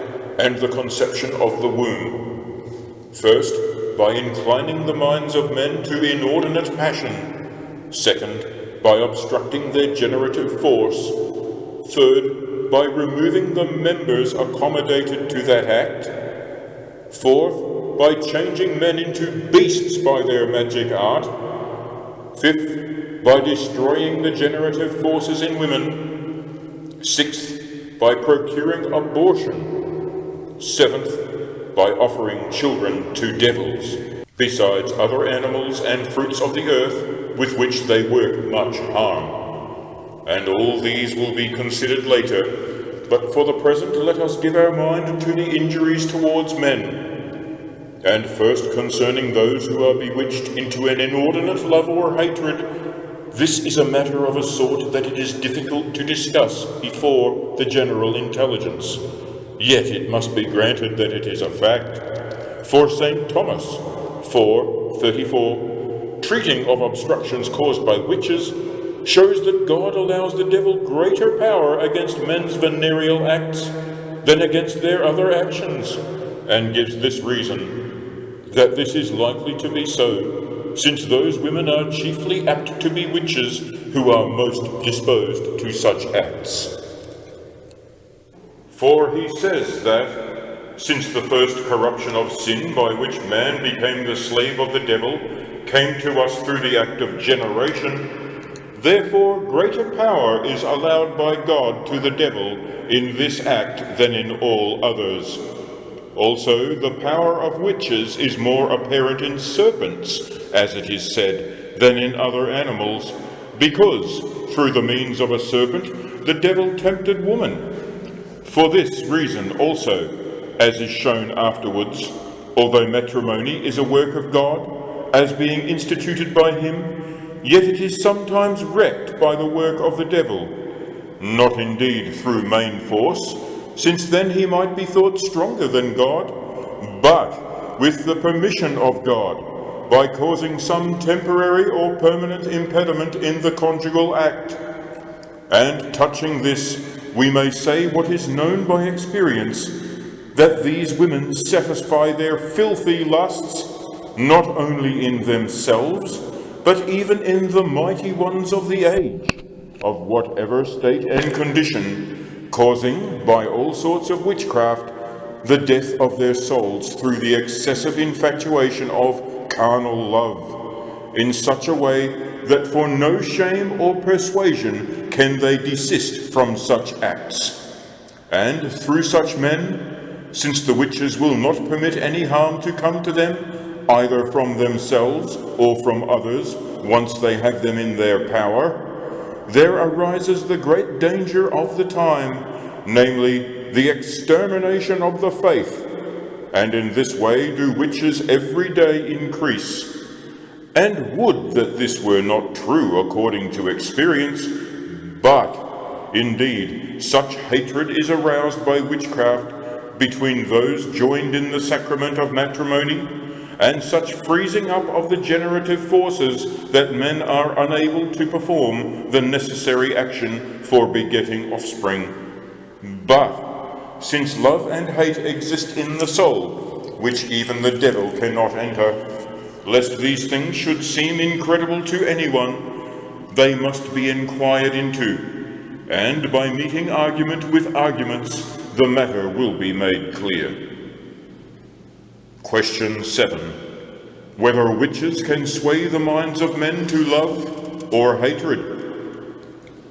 and the conception of the womb. First, by inclining the minds of men to inordinate passion. Second, by obstructing their generative force. Third, by removing the members accommodated to that act. Fourth, by changing men into beasts by their magic art. Fifth, by destroying the generative forces in women. Sixth, by procuring abortion. Seventh, by offering children to devils, besides other animals and fruits of the earth with which they work much harm. And all these will be considered later, but for the present let us give our mind to the injuries towards men. And first concerning those who are bewitched into an inordinate love or hatred, this is a matter of a sort that it is difficult to discuss before the general intelligence. Yet it must be granted that it is a fact. For St. Thomas, 4:34, treating of obstructions caused by witches, shows that God allows the devil greater power against men's venereal acts than against their other actions, and gives this reason, that this is likely to be so, since those women are chiefly apt to be witches who are most disposed to such acts. For he says that, since the first corruption of sin by which man became the slave of the devil came to us through the act of generation, therefore greater power is allowed by God to the devil in this act than in all others. Also, the power of witches is more apparent in serpents, as it is said, than in other animals, because, through the means of a serpent, the devil tempted woman. For this reason also, as is shown afterwards, although matrimony is a work of God, as being instituted by him, yet it is sometimes wrecked by the work of the devil, not indeed through main force, since then he might be thought stronger than God, but with the permission of God, by causing some temporary or permanent impediment in the conjugal act. And touching this, we may say what is known by experience, that these women satisfy their filthy lusts, not only in themselves, but even in the mighty ones of the age, of whatever state and condition, causing, by all sorts of witchcraft, the death of their souls through the excessive infatuation of carnal love, in such a way that for no shame or persuasion can they desist from such acts. And through such men, since the witches will not permit any harm to come to them, either from themselves or from others, once they have them in their power, there arises the great danger of the time, namely, the extermination of the faith, and in this way do witches every day increase. And would that this were not true according to experience, but, indeed, such hatred is aroused by witchcraft between those joined in the sacrament of matrimony, and such freezing up of the generative forces that men are unable to perform the necessary action for begetting offspring. But, since love and hate exist in the soul, which even the devil cannot enter, lest these things should seem incredible to anyone, they must be inquired into, and by meeting argument with arguments, the matter will be made clear. Question 7. Whether witches can sway the minds of men to love or hatred?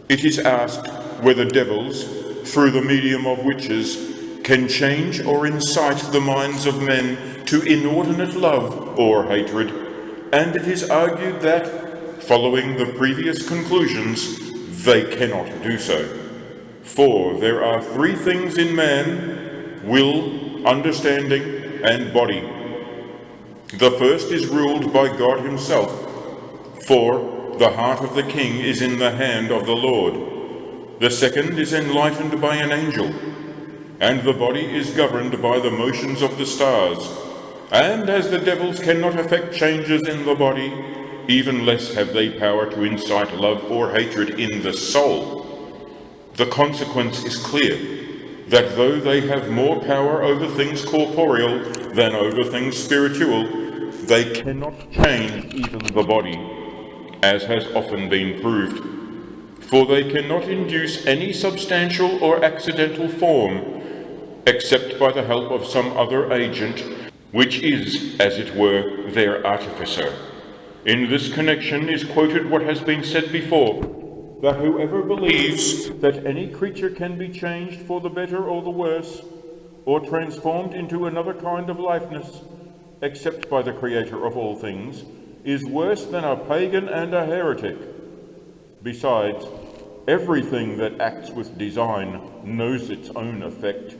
It is asked whether devils, through the medium of witches, can change or incite the minds of men to inordinate love or hatred, and it is argued that, following the previous conclusions, they cannot do so. For there are three things in man: will, understanding, and body. The first is ruled by God himself, for the heart of the king is in the hand of the Lord. The second is enlightened by an angel, and the body is governed by the motions of the stars. And as the devils cannot effect changes in the body, even less have they power to incite love or hatred in the soul. The consequence is clear, that though they have more power over things corporeal than over things spiritual, they cannot change even the body, as has often been proved. For they cannot induce any substantial or accidental form, except by the help of some other agent, which is, as it were, their artificer. In this connection is quoted what has been said before, that whoever believes that any creature can be changed for the better or the worse, or transformed into another kind of likeness, except by the Creator of all things, is worse than a pagan and a heretic. Besides, everything that acts with design knows its own effect.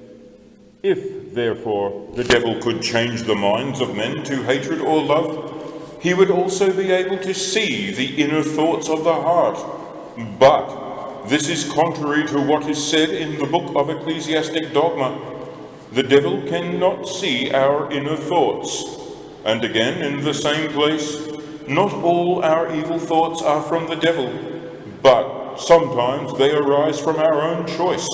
If, therefore, the devil could change the minds of men to hatred or love, he would also be able to see the inner thoughts of the heart. But this is contrary to what is said in the book of ecclesiastic dogma. The devil cannot see our inner thoughts. And again, in the same place, not all our evil thoughts are from the devil, but sometimes they arise from our own choice.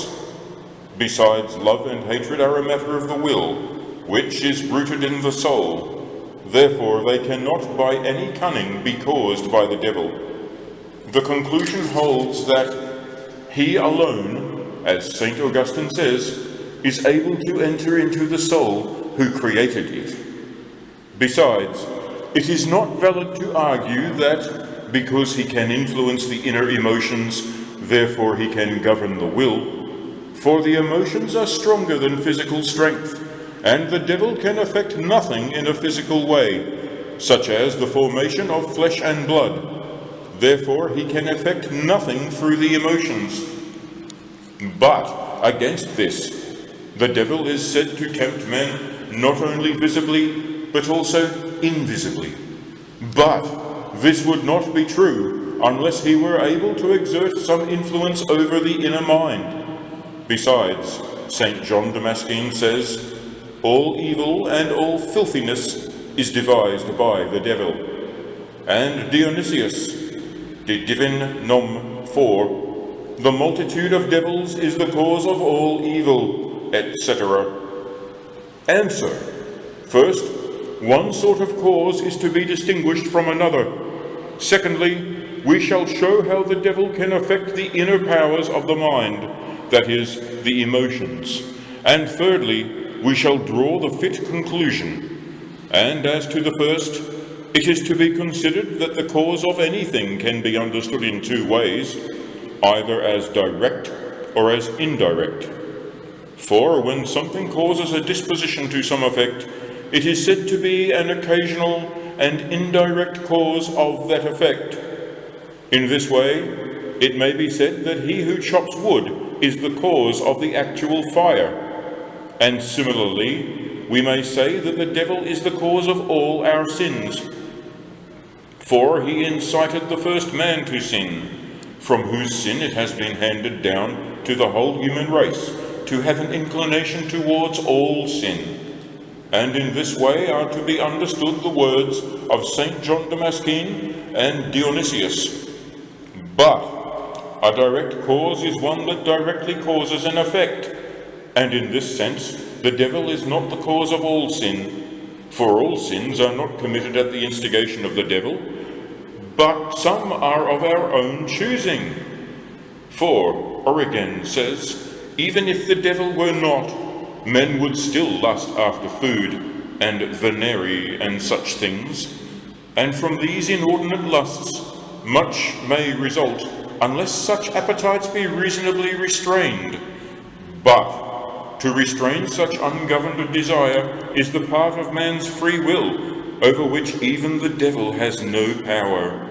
Besides, love and hatred are a matter of the will, which is rooted in the soul. Therefore, they cannot by any cunning be caused by the devil. The conclusion holds that he alone, as St. Augustine says, is able to enter into the soul who created it. Besides, it is not valid to argue that because he can influence the inner emotions, therefore he can govern the will. For the emotions are stronger than physical strength, and the devil can affect nothing in a physical way, such as the formation of flesh and blood. Therefore he can affect nothing through the emotions. But against this, the devil is said to tempt men not only visibly, but also invisibly. But this would not be true unless he were able to exert some influence over the inner mind. Besides, St. John Damascene says, all evil and all filthiness is devised by the devil. And Dionysius, De Divin Nom 4, the multitude of devils is the cause of all evil, etc. Answer. First, one sort of cause is to be distinguished from another. Secondly, we shall show how the devil can affect the inner powers of the mind, that is, the emotions. And thirdly, we shall draw the fit conclusion. And as to the first, it is to be considered that the cause of anything can be understood in two ways, either as direct or as indirect. For when something causes a disposition to some effect, it is said to be an occasional and indirect cause of that effect. In this way, it may be said that he who chops wood is the cause of the actual fire. And similarly, we may say that the devil is the cause of all our sins. For he incited the first man to sin, from whose sin it has been handed down to the whole human race, to have an inclination towards all sin. And in this way are to be understood the words of St. John Damascene and Dionysius. But a direct cause is one that directly causes an effect, and in this sense the devil is not the cause of all sin, for all sins are not committed at the instigation of the devil, but some are of our own choosing. For Origen says, even if the devil were not, men would still lust after food and venery and such things, and from these inordinate lusts much may result, unless such appetites be reasonably restrained. But to restrain such ungoverned desire is the part of man's free will, over which even the devil has no power.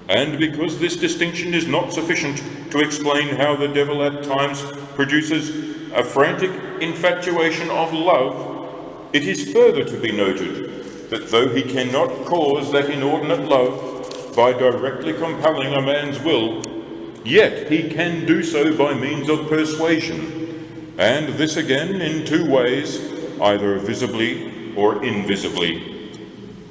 And because this distinction is not sufficient to explain how the devil at times produces a frantic infatuation of love, it is further to be noted that though he cannot cause that inordinate love by directly compelling a man's will, yet he can do so by means of persuasion, and this again in two ways, either visibly or invisibly.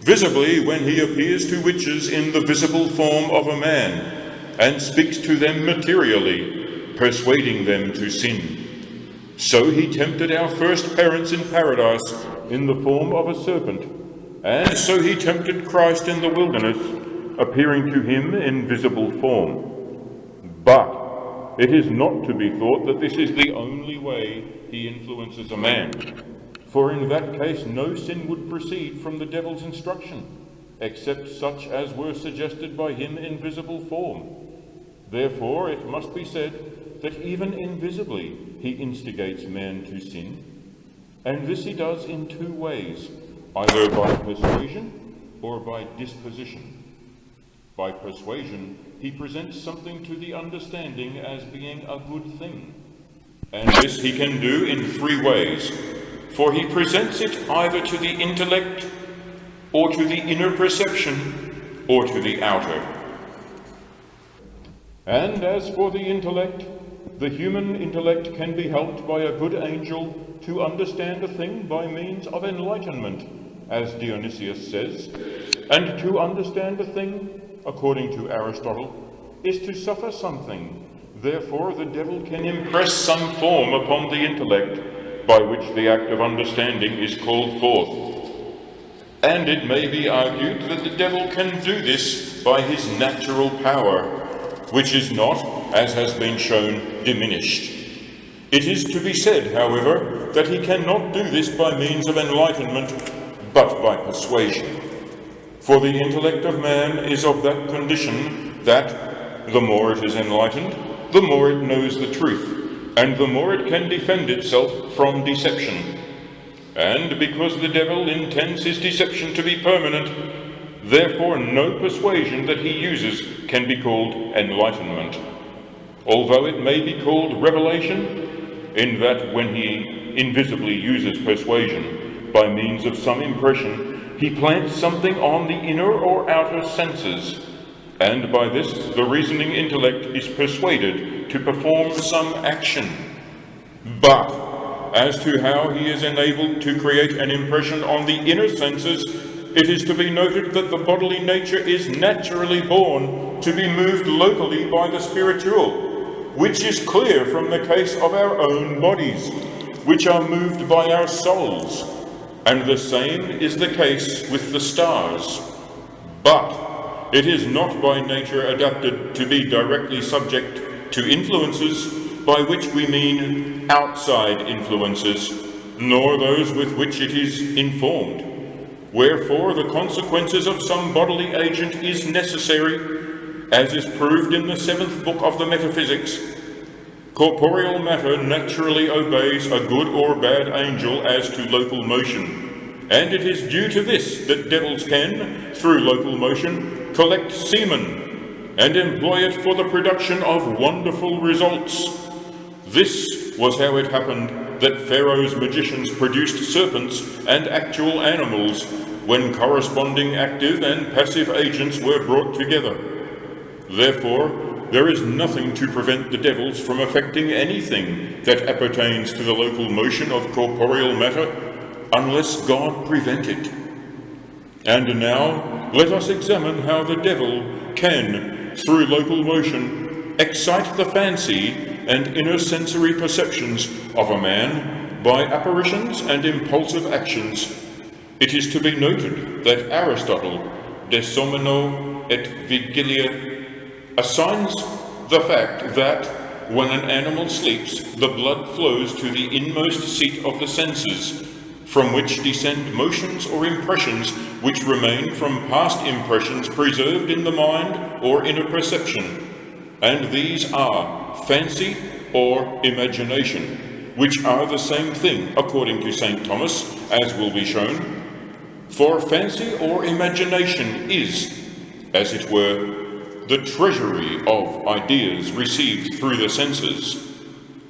Visibly, when he appears to witches in the visible form of a man, and speaks to them materially, persuading them to sin. So he tempted our first parents in paradise in the form of a serpent, and so he tempted Christ in the wilderness, appearing to him in visible form. But it is not to be thought that this is the only way he influences a man, for in that case no sin would proceed from the devil's instruction, except such as were suggested by him in visible form. Therefore it must be said that even invisibly he instigates man to sin, and this he does in two ways, either by persuasion or by disposition. By persuasion he presents something to the understanding as being a good thing, And this he can do in three ways, for he presents it either to the intellect, or to the inner perception, or to the outer. And as for the intellect, the human intellect can be helped by a good angel to understand a thing by means of enlightenment, as Dionysius says, and to understand a thing, according to Aristotle, is to suffer something. Therefore the devil can impress some form upon the intellect, by which the act of understanding is called forth. And it may be argued that the devil can do this by his natural power, which is not, as has been shown, diminished. It is to be said, however, that he cannot do this by means of enlightenment, but by persuasion. For the intellect of man is of that condition that, the more it is enlightened, the more it knows the truth, and the more it can defend itself from deception. And because the devil intends his deception to be permanent, therefore no persuasion that he uses can be called enlightenment, although it may be called revelation, in that when he invisibly uses persuasion by means of some impression, he plants something on the inner or outer senses, and by this the reasoning intellect is persuaded to perform some action. But as to how he is enabled to create an impression on the inner senses, it is to be noted that the bodily nature is naturally born to be moved locally by the spiritual, which is clear from the case of our own bodies, which are moved by our souls, and the same is the case with the stars. But it is not by nature adapted to be directly subject to influences, by which we mean outside influences, nor those with which it is informed. Wherefore the consequences of some bodily agent is necessary, as is proved in the 7th book of the Metaphysics. Corporeal matter naturally obeys a good or bad angel as to local motion, and it is due to this that devils can, through local motion, collect semen, and employ it for the production of wonderful results. This was how it happened that Pharaoh's magicians produced serpents and actual animals, when corresponding active and passive agents were brought together. Therefore, there is nothing to prevent the devils from affecting anything that appertains to the local motion of corporeal matter, unless God prevent it. And now, let us examine how the devil can, through local motion, excite the fancy and inner sensory perceptions of a man by apparitions and impulsive actions. It is to be noted that Aristotle, De Somno et Vigilia, assigns the fact that when an animal sleeps, the blood flows to the inmost seat of the senses, from which descend motions or impressions which remain from past impressions preserved in the mind or inner perception, and these are fancy or imagination, which are the same thing according to St. Thomas, as will be shown. For fancy or imagination is, as it were, the treasury of ideas received through the senses,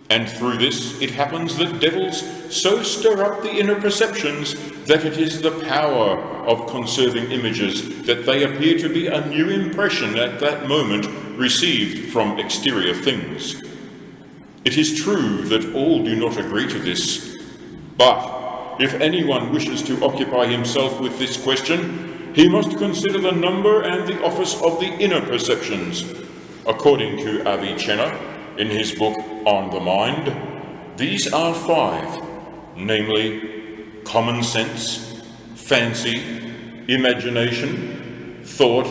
and through this it happens that devils so stir up the inner perceptions that it is the power of conserving images that they appear to be a new impression at that moment received from exterior things. It is true that all do not agree to this, but if anyone wishes to occupy himself with this question, he must consider the number and the office of the inner perceptions. According to Avicenna, in his book On the Mind, these are 5, namely common sense, fancy, imagination, thought,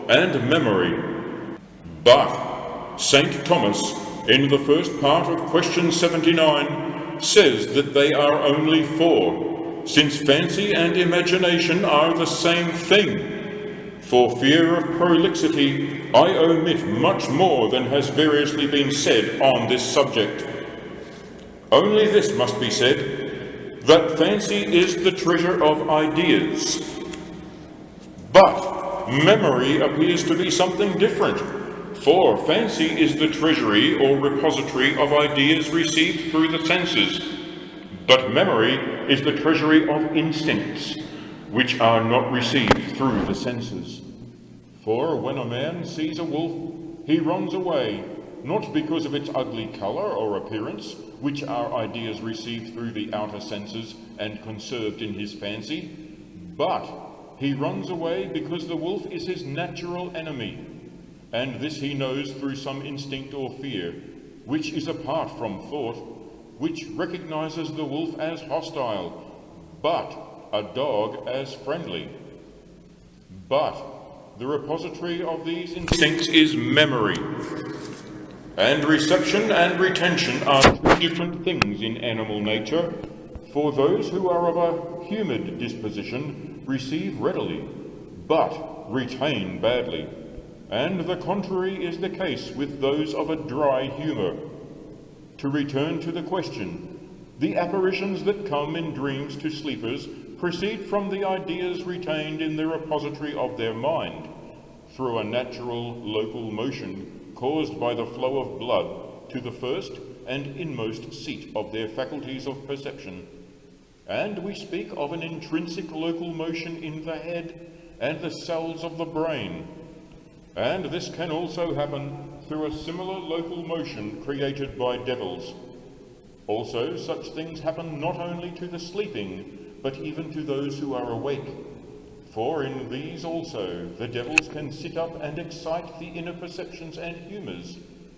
and memory. But St. Thomas, in the first part of question 79, says that they are only 4, since fancy and imagination are the same thing. For fear of prolixity, I omit much more than has variously been said on this subject. Only this must be said, that fancy is the treasure of ideas. But memory appears to be something different, For fancy is the treasury or repository of ideas received through the senses, but memory is the treasury of instincts, which are not received through the senses. For when a man sees a wolf, he runs away, not because of its ugly colour or appearance, which are ideas received through the outer senses and conserved in his fancy, but he runs away because the wolf is his natural enemy, and this he knows through some instinct or fear, which is apart from thought, which recognizes the wolf as hostile, but a dog as friendly. But the repository of these instincts is memory, and reception and retention are two different things in animal nature, for those who are of a humid disposition receive readily, but retain badly, and the contrary is the case with those of a dry humour. To return to the question, the apparitions that come in dreams to sleepers proceed from the ideas retained in the repository of their mind, through a natural local motion caused by the flow of blood to the first and inmost seat of their faculties of perception. And we speak of an intrinsic local motion in the head and the cells of the brain. And this can also happen through a similar local motion created by devils. Also, such things happen not only to the sleeping, but even to those who are awake. For in these also the devils can sit up and excite the inner perceptions and humours,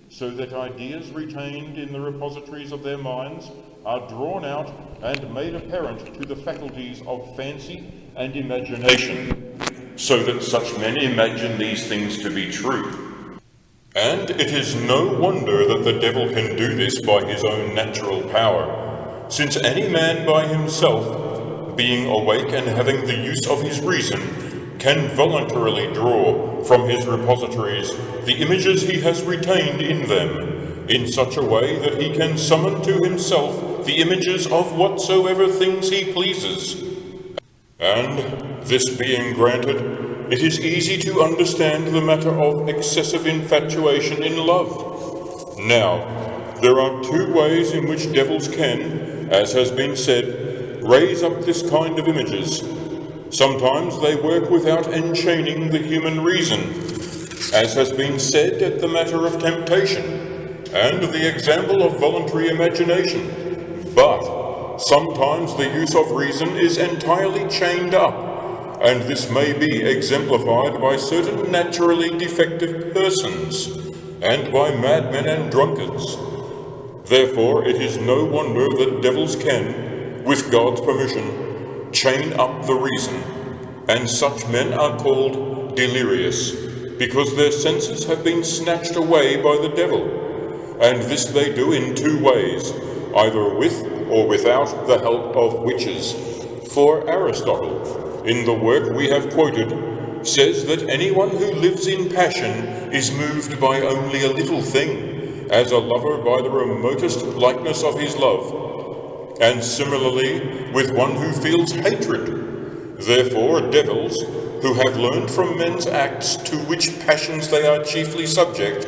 so that ideas retained in the repositories of their minds are drawn out and made apparent to the faculties of fancy and imagination, so that such men imagine these things to be true. And it is no wonder that the devil can do this by his own natural power, since any man by himself, being awake and having the use of his reason, can voluntarily draw from his repositories the images he has retained in them, in such a way that he can summon to himself the images of whatsoever things he pleases. And this being granted, it is easy to understand the matter of excessive infatuation in love. Now, there are two ways in which devils can, as has been said, raise up this kind of images. Sometimes they work without enchaining the human reason, as has been said at the matter of temptation, and the example of voluntary imagination. But sometimes the use of reason is entirely chained up, and this may be exemplified by certain naturally defective persons, and by madmen and drunkards. Therefore it is no wonder that devils can, with God's permission, chain up the reason, and such men are called delirious, because their senses have been snatched away by the devil, and this they do in two ways, either with or without the help of witches. For Aristotle, in the work we have quoted, says that anyone who lives in passion is moved by only a little thing, as a lover by the remotest likeness of his love, and similarly with one who feels hatred. Therefore devils, who have learned from men's acts to which passions they are chiefly subject,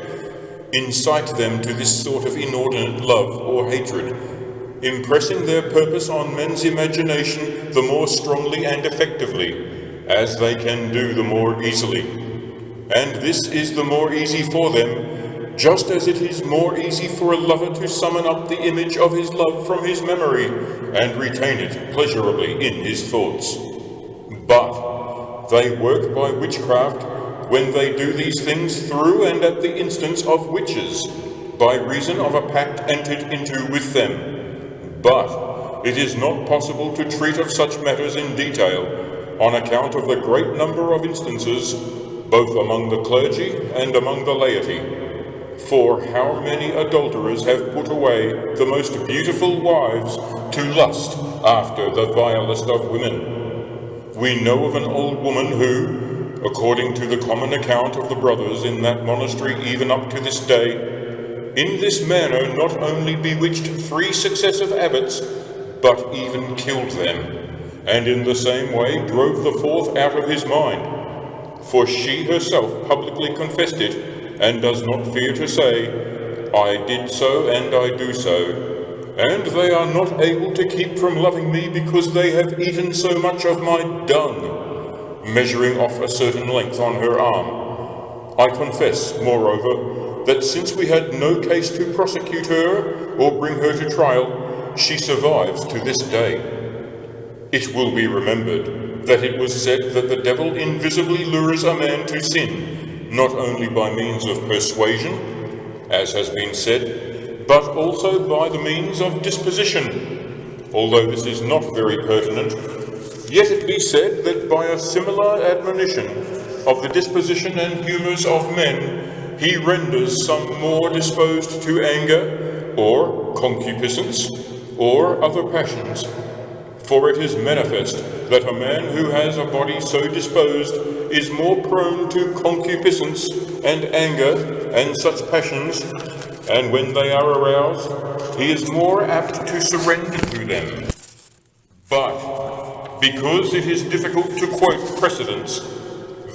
incite them to this sort of inordinate love or hatred, impressing their purpose on men's imagination the more strongly and effectively, as they can do the more easily. And this is the more easy for them, just as it is more easy for a lover to summon up the image of his love from his memory and retain it pleasurably in his thoughts. But they work by witchcraft when they do these things through and at the instance of witches, by reason of a pact entered into with them. But it is not possible to treat of such matters in detail, on account of the great number of instances, both among the clergy and among the laity. For how many adulterers have put away the most beautiful wives to lust after the vilest of women? We know of an old woman who, according to the common account of the brothers in that monastery even up to this day, in this manner not only bewitched 3 successive abbots, but even killed them, and in the same way drove the 4th out of his mind. For she herself publicly confessed it, and does not fear to say, I did so and I do so. And they are not able to keep from loving me because they have eaten so much of my dung, measuring off a certain length on her arm. I confess, moreover, that since we had no case to prosecute her or bring her to trial, she survives to this day. It will be remembered that it was said that the devil invisibly lures a man to sin, not only by means of persuasion, as has been said, but also by the means of disposition. Although this is not very pertinent, yet it be said that by a similar admonition of the disposition and humours of men, he renders some more disposed to anger, or concupiscence, or other passions. For it is manifest that a man who has a body so disposed is more prone to concupiscence and anger and such passions, and when they are aroused, he is more apt to surrender to them. But because it is difficult to quote precedents,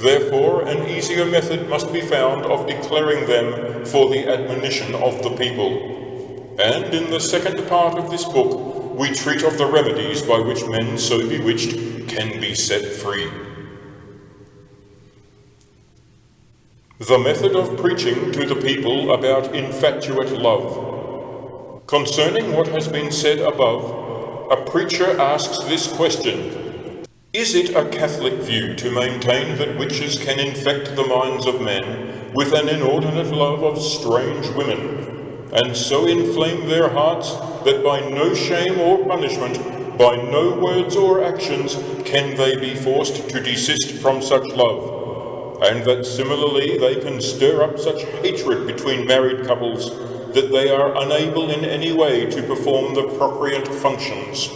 therefore an easier method must be found of declaring them for the admonition of the people. And in the second part of this book, we treat of the remedies by which men so bewitched can be set free. The method of preaching to the people about infatuate love. Concerning what has been said above, a preacher asks this question: is it a Catholic view to maintain that witches can infect the minds of men with an inordinate love of strange women, and so inflame their hearts that by no shame or punishment, by no words or actions, can they be forced to desist from such love? And that similarly they can stir up such hatred between married couples that they are unable in any way to perform the procreant functions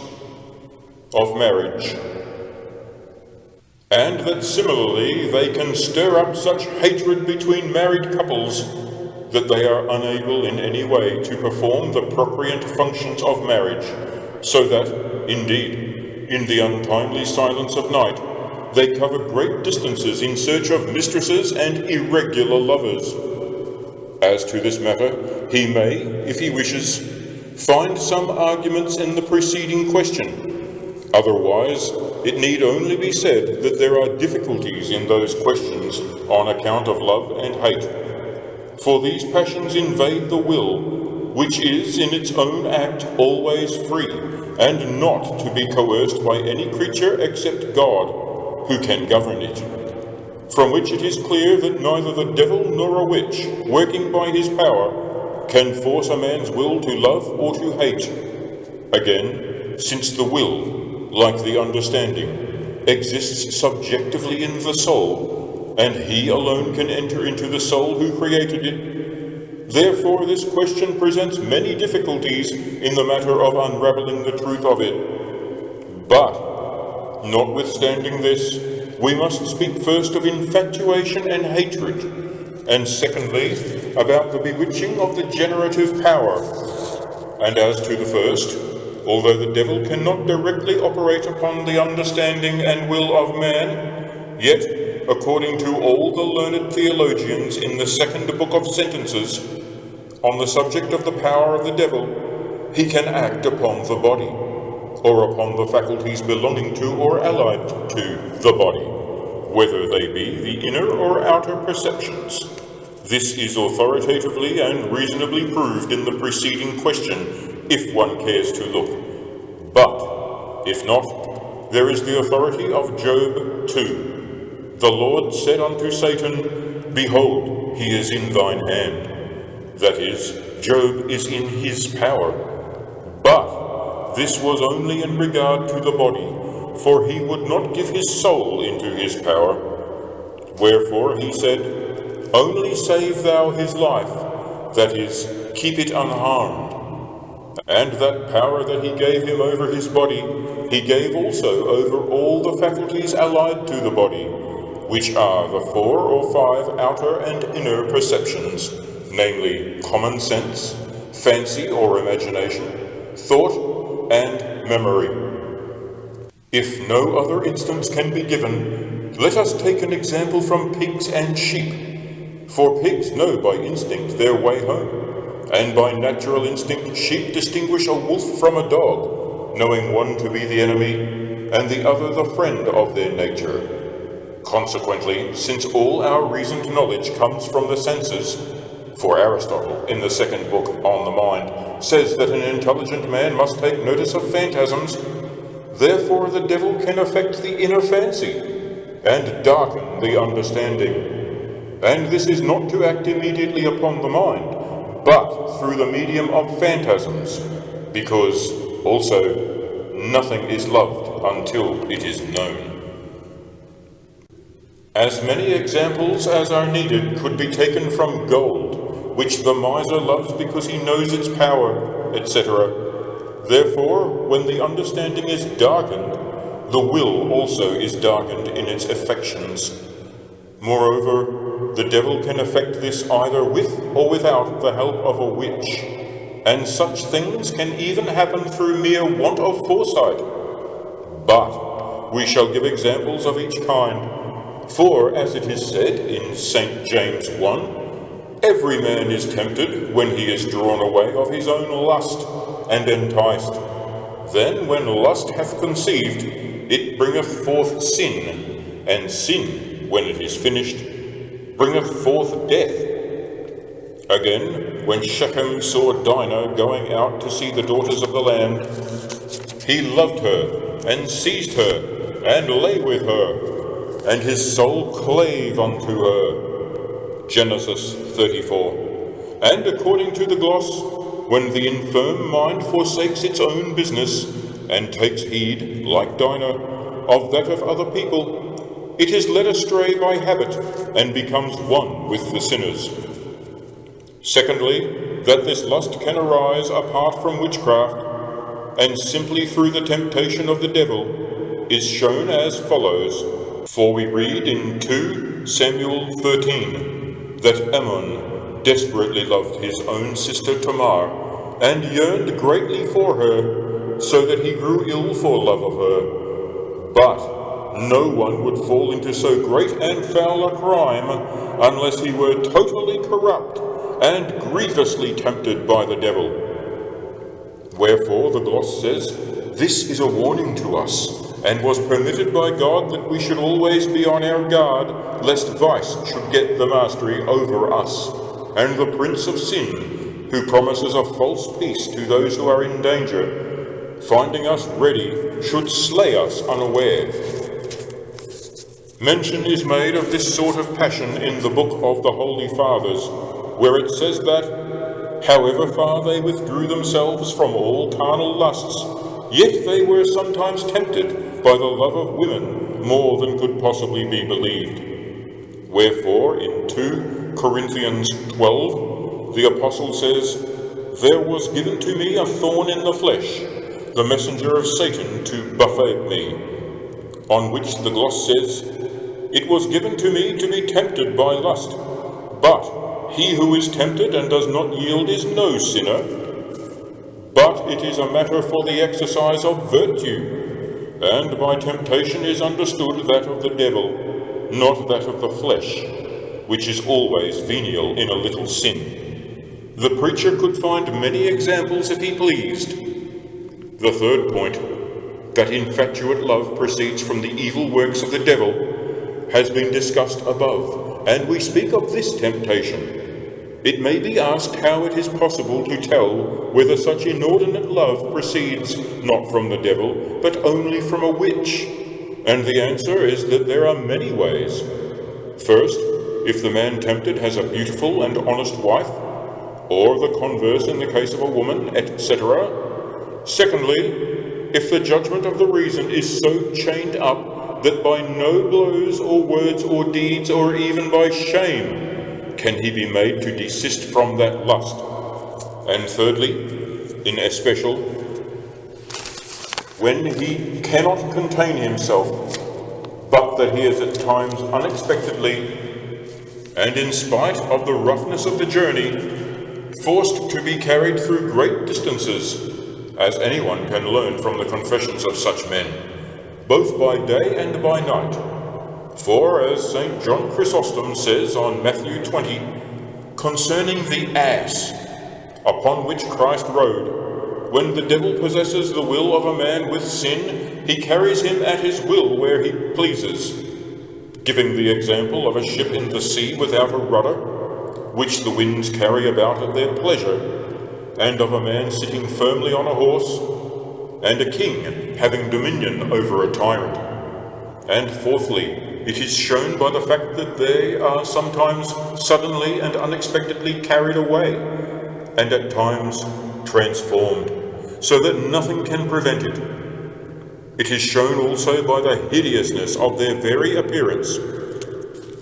of marriage. And that similarly they can stir up such hatred between married couples that they are unable in any way to perform the procreant functions of marriage, so that, indeed, in the untimely silence of night, they cover great distances in search of mistresses and irregular lovers. As to this matter, he may, if he wishes, find some arguments in the preceding question. Otherwise, it need only be said that there are difficulties in those questions on account of love and hate. For these passions invade the will, which is in its own act always free, and not to be coerced by any creature except God, who can govern it. From which it is clear that neither the devil nor a witch, working by his power, can force a man's will to love or to hate. Again, since the will, like the understanding, exists subjectively in the soul, and he alone can enter into the soul who created it, therefore this question presents many difficulties in the matter of unraveling the truth of it. But notwithstanding this, we must speak first of infatuation and hatred, and secondly, about the bewitching of the generative power. And as to the first, although the devil cannot directly operate upon the understanding and will of man, yet, according to all the learned theologians in the second book of Sentences, on the subject of the power of the devil, he can act upon the body, or upon the faculties belonging to or allied to the body, whether they be the inner or outer perceptions. This is authoritatively and reasonably proved in the preceding question, if one cares to look. But, if not, there is the authority of Job 2. The Lord said unto Satan, Behold, he is in thine hand. That is, Job is in his power. But this was only in regard to the body, for he would not give his soul into his power. Wherefore he said, Only save thou his life, that is, keep it unharmed. And that power that he gave him over his body, he gave also over all the faculties allied to the body, which are the 4 or 5 outer and inner perceptions, namely common sense, fancy or imagination, thought, and memory. If no other instance can be given, let us take an example from pigs and sheep. For pigs know by instinct their way home, and by natural instinct sheep distinguish a wolf from a dog, knowing one to be the enemy, and the other the friend of their nature. Consequently, since all our reasoned knowledge comes from the senses, for Aristotle, in the second book on the mind, says that an intelligent man must take notice of phantasms, therefore the devil can affect the inner fancy, and darken the understanding. And this is not to act immediately upon the mind, but through the medium of phantasms, because, also, nothing is loved until it is known. As many examples as are needed could be taken from gold, which the miser loves because he knows its power, etc. Therefore, when the understanding is darkened, the will also is darkened in its affections. Moreover, the devil can effect this either with or without the help of a witch, and such things can even happen through mere want of foresight. But we shall give examples of each kind. For, as it is said in St. James 1, every man is tempted when he is drawn away of his own lust, and enticed. Then, when lust hath conceived, it bringeth forth sin, and sin, when it is finished, bringeth forth death. Again, when Shechem saw Dinah going out to see the daughters of the land, he loved her, and seized her, and lay with her, and his soul clave unto her. Genesis 34. And according to the gloss, when the infirm mind forsakes its own business, and takes heed, like Dinah, of that of other people, it is led astray by habit, and becomes one with the sinners. Secondly, that this lust can arise apart from witchcraft, and simply through the temptation of the devil, is shown as follows. For we read in 2 Samuel 13 that Ammon desperately loved his own sister Tamar, and yearned greatly for her, so that he grew ill for love of her. But no one would fall into so great and foul a crime unless he were totally corrupt and grievously tempted by the devil. Wherefore the gloss says, this is a warning to us, and was permitted by God that we should always be on our guard, lest vice should get the mastery over us, and the prince of sin, who promises a false peace to those who are in danger, finding us ready, should slay us unaware. Mention is made of this sort of passion in the book of the Holy Fathers, where it says that, however far they withdrew themselves from all carnal lusts, yet they were sometimes tempted by the love of women more than could possibly be believed. Wherefore, in 2 Corinthians 12, the apostle says, there was given to me a thorn in the flesh, the messenger of Satan to buffet me. On which the gloss says, it was given to me to be tempted by lust, but he who is tempted and does not yield is no sinner, but it is a matter for the exercise of virtue. And by temptation is understood that of the devil, not that of the flesh, which is always venial in a little sin. The preacher could find many examples if he pleased. The third point, that infatuate love proceeds from the evil works of the devil, has been discussed above, and we speak of this temptation. It may be asked how it is possible to tell whether such inordinate love proceeds not from the devil, but only from a witch. And the answer is that there are many ways. First, if the man tempted has a beautiful and honest wife, or the converse in the case of a woman, etc. Secondly, if the judgment of the reason is so chained up that by no blows or words or deeds or even by shame can he be made to desist from that lust. And thirdly, in especial, when he cannot contain himself, but that he is at times unexpectedly, and in spite of the roughness of the journey, forced to be carried through great distances, as anyone can learn from the confessions of such men, both by day and by night. For as St. John Chrysostom says on Matthew 20, concerning the ass upon which Christ rode, when the devil possesses the will of a man with sin, he carries him at his will where he pleases, giving the example of a ship in the sea without a rudder, which the winds carry about at their pleasure, and of a man sitting firmly on a horse, and a king having dominion over a tyrant. And fourthly, it is shown by the fact that they are sometimes suddenly and unexpectedly carried away, and at times transformed, so that nothing can prevent it. It is shown also by the hideousness of their very appearance.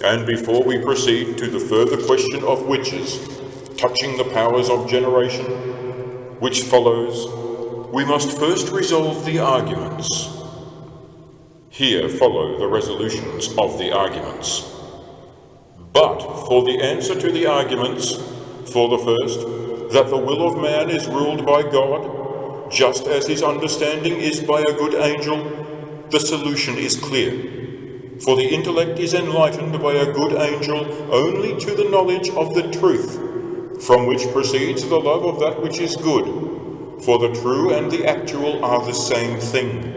And before we proceed to the further question of witches, touching the powers of generation, which follows, we must first resolve the arguments. Here follow the resolutions of the arguments. But for the answer to the arguments, for the first, that the will of man is ruled by God, just as his understanding is by a good angel, the solution is clear. For the intellect is enlightened by a good angel only to the knowledge of the truth, from which proceeds the love of that which is good. For the true and the actual are the same thing.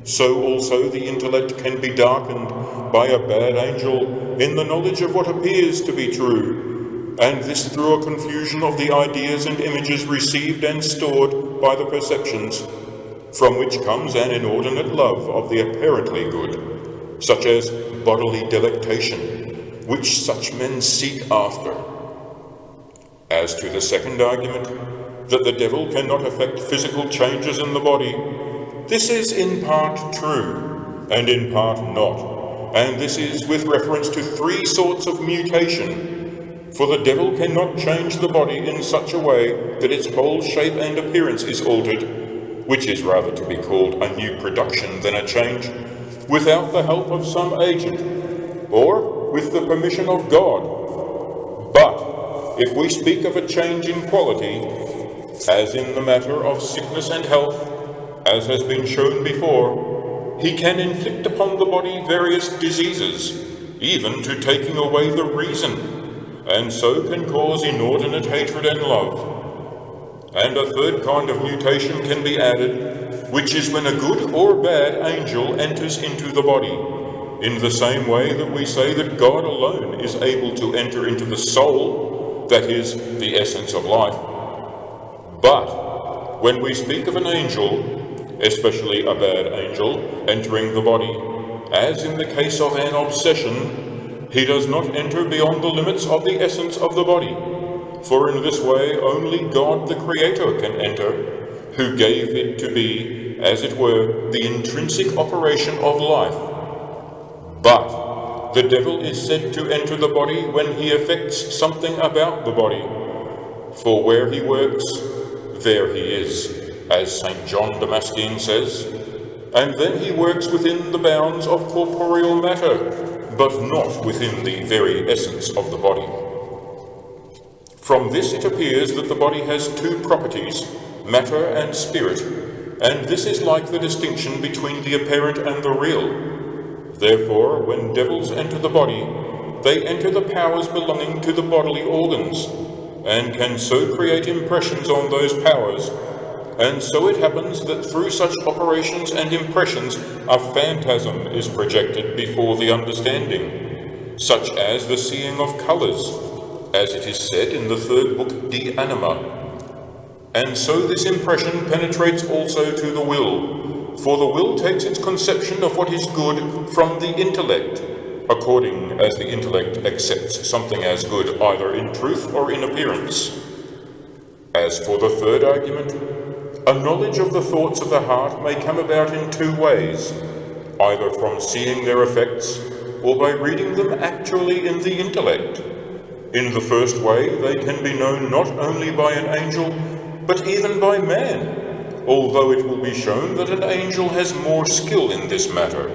So also the intellect can be darkened by a bad angel in the knowledge of what appears to be true, and this through a confusion of the ideas and images received and stored by the perceptions, from which comes an inordinate love of the apparently good, such as bodily delectation, which such men seek after. As to the second argument, that the devil cannot effect physical changes in the body, this is in part true, and in part not, and this is with reference to three sorts of mutation. For the devil cannot change the body in such a way that its whole shape and appearance is altered, which is rather to be called a new production than a change, without the help of some agent, or with the permission of God. But if we speak of a change in quality, as in the matter of sickness and health, as has been shown before, he can inflict upon the body various diseases, even to taking away the reason, and so can cause inordinate hatred and love. And a third kind of mutation can be added, which is when a good or bad angel enters into the body, in the same way that we say that God alone is able to enter into the soul, that is, the essence of life. But when we speak of an angel, especially a bad angel, entering the body, as in the case of an obsession, he does not enter beyond the limits of the essence of the body, for in this way only God the Creator can enter, who gave it to be, as it were, the intrinsic operation of life. But the devil is said to enter the body when he effects something about the body, for where he works, there he is, as St. John Damascene says, and then he works within the bounds of corporeal matter, but not within the very essence of the body. From this it appears that the body has two properties, matter and spirit, and this is like the distinction between the apparent and the real. Therefore, when devils enter the body, they enter the powers belonging to the bodily organs, and can so create impressions on those powers. And so it happens that through such operations and impressions a phantasm is projected before the understanding, such as the seeing of colours, as it is said in the third book De Anima. And so this impression penetrates also to the will, for the will takes its conception of what is good from the intellect, according as the intellect accepts something as good either in truth or in appearance. As for the third argument, a knowledge of the thoughts of the heart may come about in two ways, either from seeing their effects, or by reading them actually in the intellect. In the first way, they can be known not only by an angel, but even by man, although it will be shown that an angel has more skill in this matter.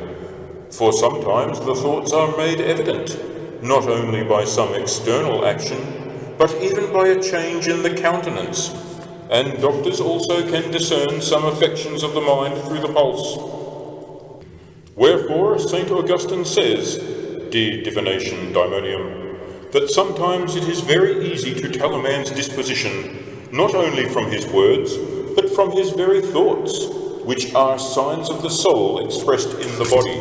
For sometimes the thoughts are made evident, not only by some external action, but even by a change in the countenance, and doctors also can discern some affections of the mind through the pulse. Wherefore St. Augustine says, De Divination Daemonium, that sometimes it is very easy to tell a man's disposition, not only from his words, but from his very thoughts, which are signs of the soul expressed in the body.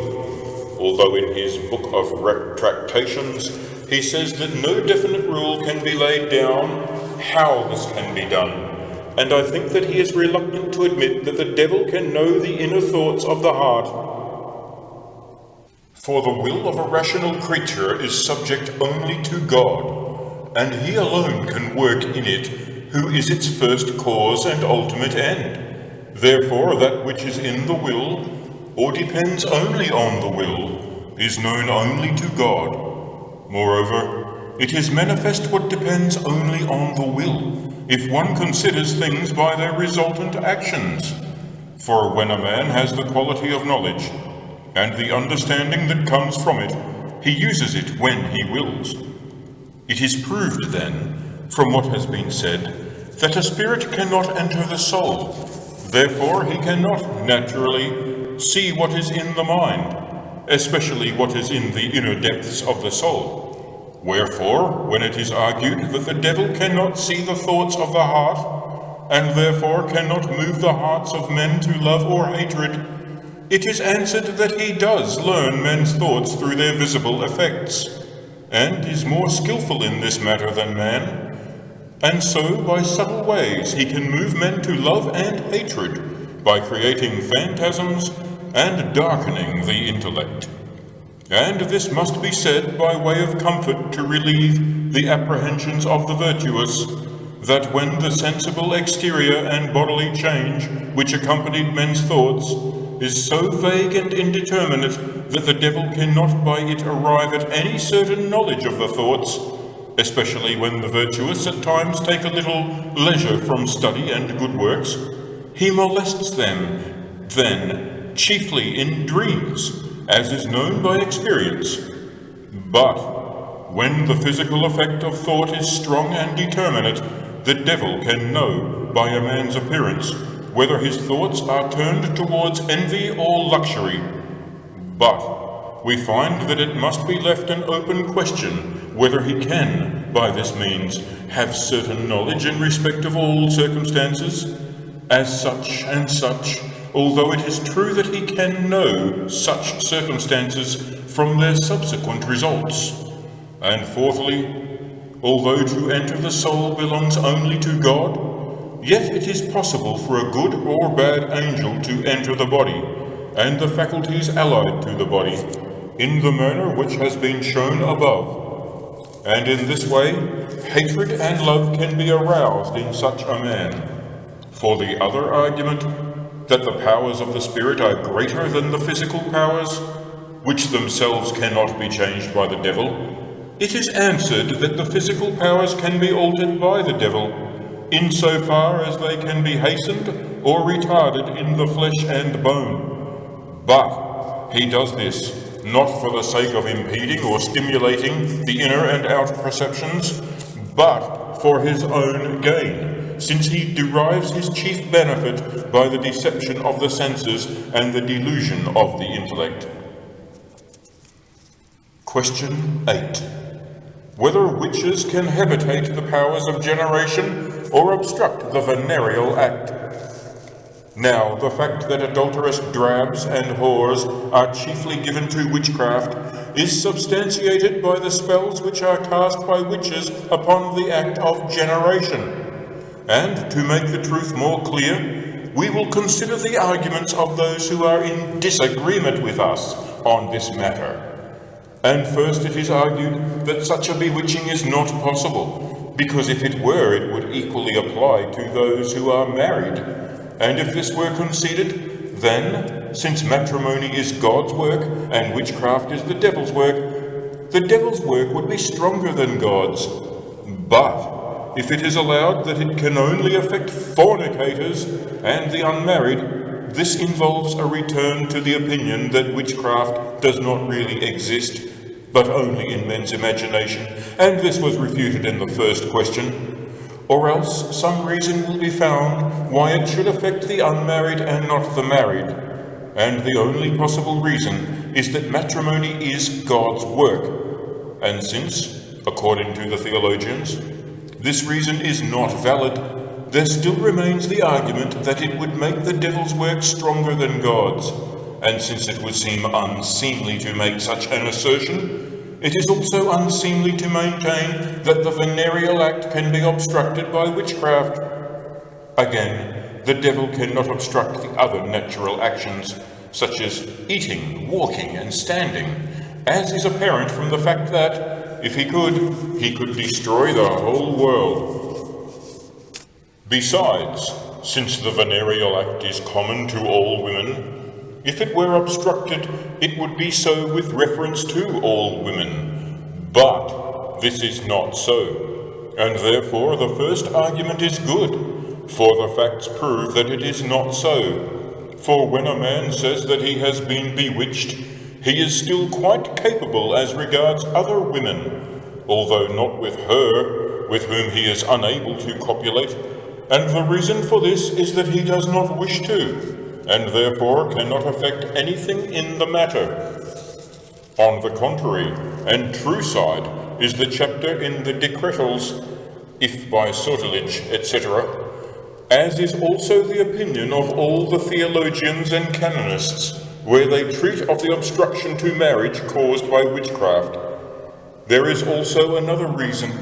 Although in his book of Retractations he says that no definite rule can be laid down how this can be done, and I think that he is reluctant to admit that the devil can know the inner thoughts of the heart. For the will of a rational creature is subject only to God, and he alone can work in it, who is its first cause and ultimate end. Therefore that which is in the will, or depends only on the will, is known only to God. Moreover, it is manifest what depends only on the will, if one considers things by their resultant actions. For when a man has the quality of knowledge, and the understanding that comes from it, he uses it when he wills. It is proved then, from what has been said, that a spirit cannot enter the soul. Therefore he cannot naturally see what is in the mind, especially what is in the inner depths of the soul. Wherefore, when it is argued that the devil cannot see the thoughts of the heart, and therefore cannot move the hearts of men to love or hatred, it is answered that he does learn men's thoughts through their visible effects, and is more skillful in this matter than man, and so by subtle ways he can move men to love and hatred, by creating phantasms and darkening the intellect. And this must be said by way of comfort to relieve the apprehensions of the virtuous, that when the sensible exterior and bodily change which accompanied men's thoughts is so vague and indeterminate that the devil cannot by it arrive at any certain knowledge of the thoughts, especially when the virtuous at times take a little leisure from study and good works, he molests them then chiefly in dreams, as is known by experience. But when the physical effect of thought is strong and determinate, the devil can know by a man's appearance whether his thoughts are turned towards envy or luxury. But we find that it must be left an open question whether he can, by this means, have certain knowledge in respect of all circumstances, as such and such, although it is true that he can know such circumstances from their subsequent results. And fourthly, although to enter the soul belongs only to God, yet it is possible for a good or bad angel to enter the body, and the faculties allied to the body, in the manner which has been shown above. And in this way, hatred and love can be aroused in such a man. For the other argument, that the powers of the spirit are greater than the physical powers, which themselves cannot be changed by the devil, it is answered that the physical powers can be altered by the devil, insofar as they can be hastened or retarded in the flesh and bone. But he does this not for the sake of impeding or stimulating the inner and outer perceptions, but for his own gain, since he derives his chief benefit by the deception of the senses and the delusion of the intellect. Question 8. Whether witches can habitate the powers of generation or obstruct the venereal act. Now, the fact that adulterous drabs and whores are chiefly given to witchcraft is substantiated by the spells which are cast by witches upon the act of generation. And to make the truth more clear, we will consider the arguments of those who are in disagreement with us on this matter. And first it is argued that such a bewitching is not possible, because if it were, it would equally apply to those who are married. And if this were conceded, then, since matrimony is God's work and witchcraft is the devil's work would be stronger than God's. But if it is allowed that it can only affect fornicators and the unmarried, this involves a return to the opinion that witchcraft does not really exist, but only in men's imagination, and this was refuted in the first question. Or else some reason will be found why it should affect the unmarried and not the married, and the only possible reason is that matrimony is God's work, and since, according to the theologians, this reason is not valid, there still remains the argument that it would make the devil's work stronger than God's, and since it would seem unseemly to make such an assertion, it is also unseemly to maintain that the venereal act can be obstructed by witchcraft. Again, the devil cannot obstruct the other natural actions, such as eating, walking, and standing, as is apparent from the fact that, if he could destroy the whole world. Besides, since the venereal act is common to all women, if it were obstructed, it would be so with reference to all women. But this is not so, and therefore the first argument is good, for the facts prove that it is not so. For when a man says that he has been bewitched, he is still quite capable as regards other women, although not with her, with whom he is unable to copulate, and the reason for this is that he does not wish to, and therefore cannot effect anything in the matter. On the contrary, and true side, is the chapter in the Decretals, if by sortilege, etc., as is also the opinion of all the theologians and canonists, where they treat of the obstruction to marriage caused by witchcraft. There is also another reason,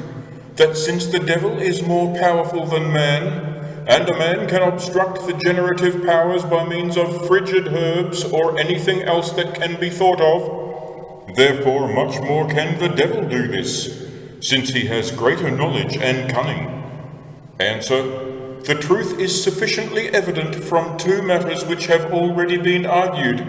that since the devil is more powerful than man, and a man can obstruct the generative powers by means of frigid herbs or anything else that can be thought of, therefore much more can the devil do this, since he has greater knowledge and cunning. Answer: the truth is sufficiently evident from two matters which have already been argued,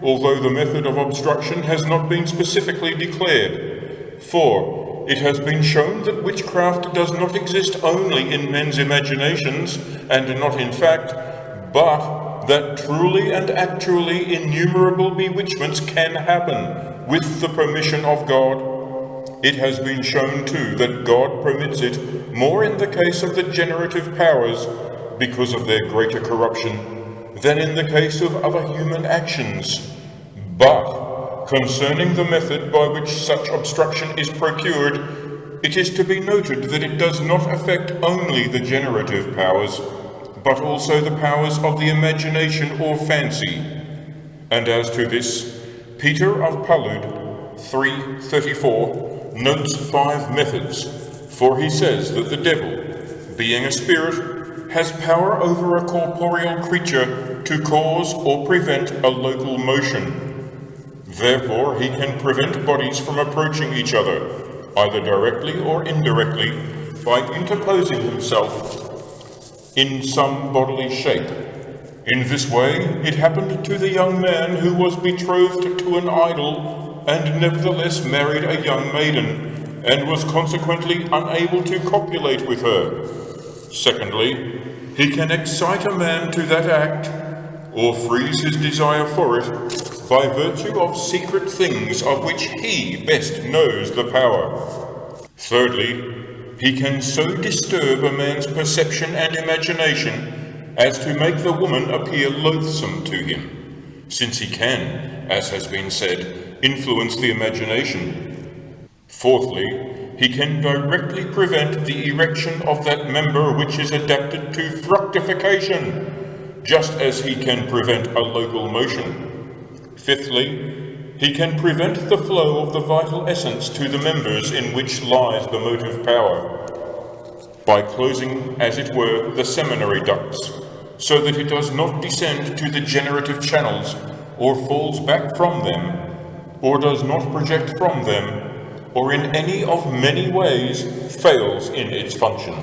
although the method of obstruction has not been specifically declared. For it has been shown that witchcraft does not exist only in men's imaginations, and not in fact, but that truly and actually innumerable bewitchments can happen with the permission of God. It has been shown too that God permits it more in the case of the generative powers, because of their greater corruption, than in the case of other human actions. But concerning the method by which such obstruction is procured, it is to be noted that it does not affect only the generative powers, but also the powers of the imagination or fancy. And as to this, Peter of Palud, 3:34, notes 5 methods, for he says that the devil, being a spirit, has power over a corporeal creature to cause or prevent a local motion. Therefore, he can prevent bodies from approaching each other, either directly or indirectly, by interposing himself in some bodily shape. In this way, it happened to the young man who was betrothed to an idol, and nevertheless married a young maiden, and was consequently unable to copulate with her. Secondly, he can excite a man to that act, or freeze his desire for it, by virtue of secret things of which he best knows the power. Thirdly, he can so disturb a man's perception and imagination as to make the woman appear loathsome to him, since he can, as has been said, influence the imagination. Fourthly, he can directly prevent the erection of that member which is adapted to fructification, just as he can prevent a local motion. Fifthly, he can prevent the flow of the vital essence to the members in which lies the motive power, by closing, as it were, the seminary ducts, so that it does not descend to the generative channels, or falls back from them, or does not project from them, or in any of many ways fails in its function.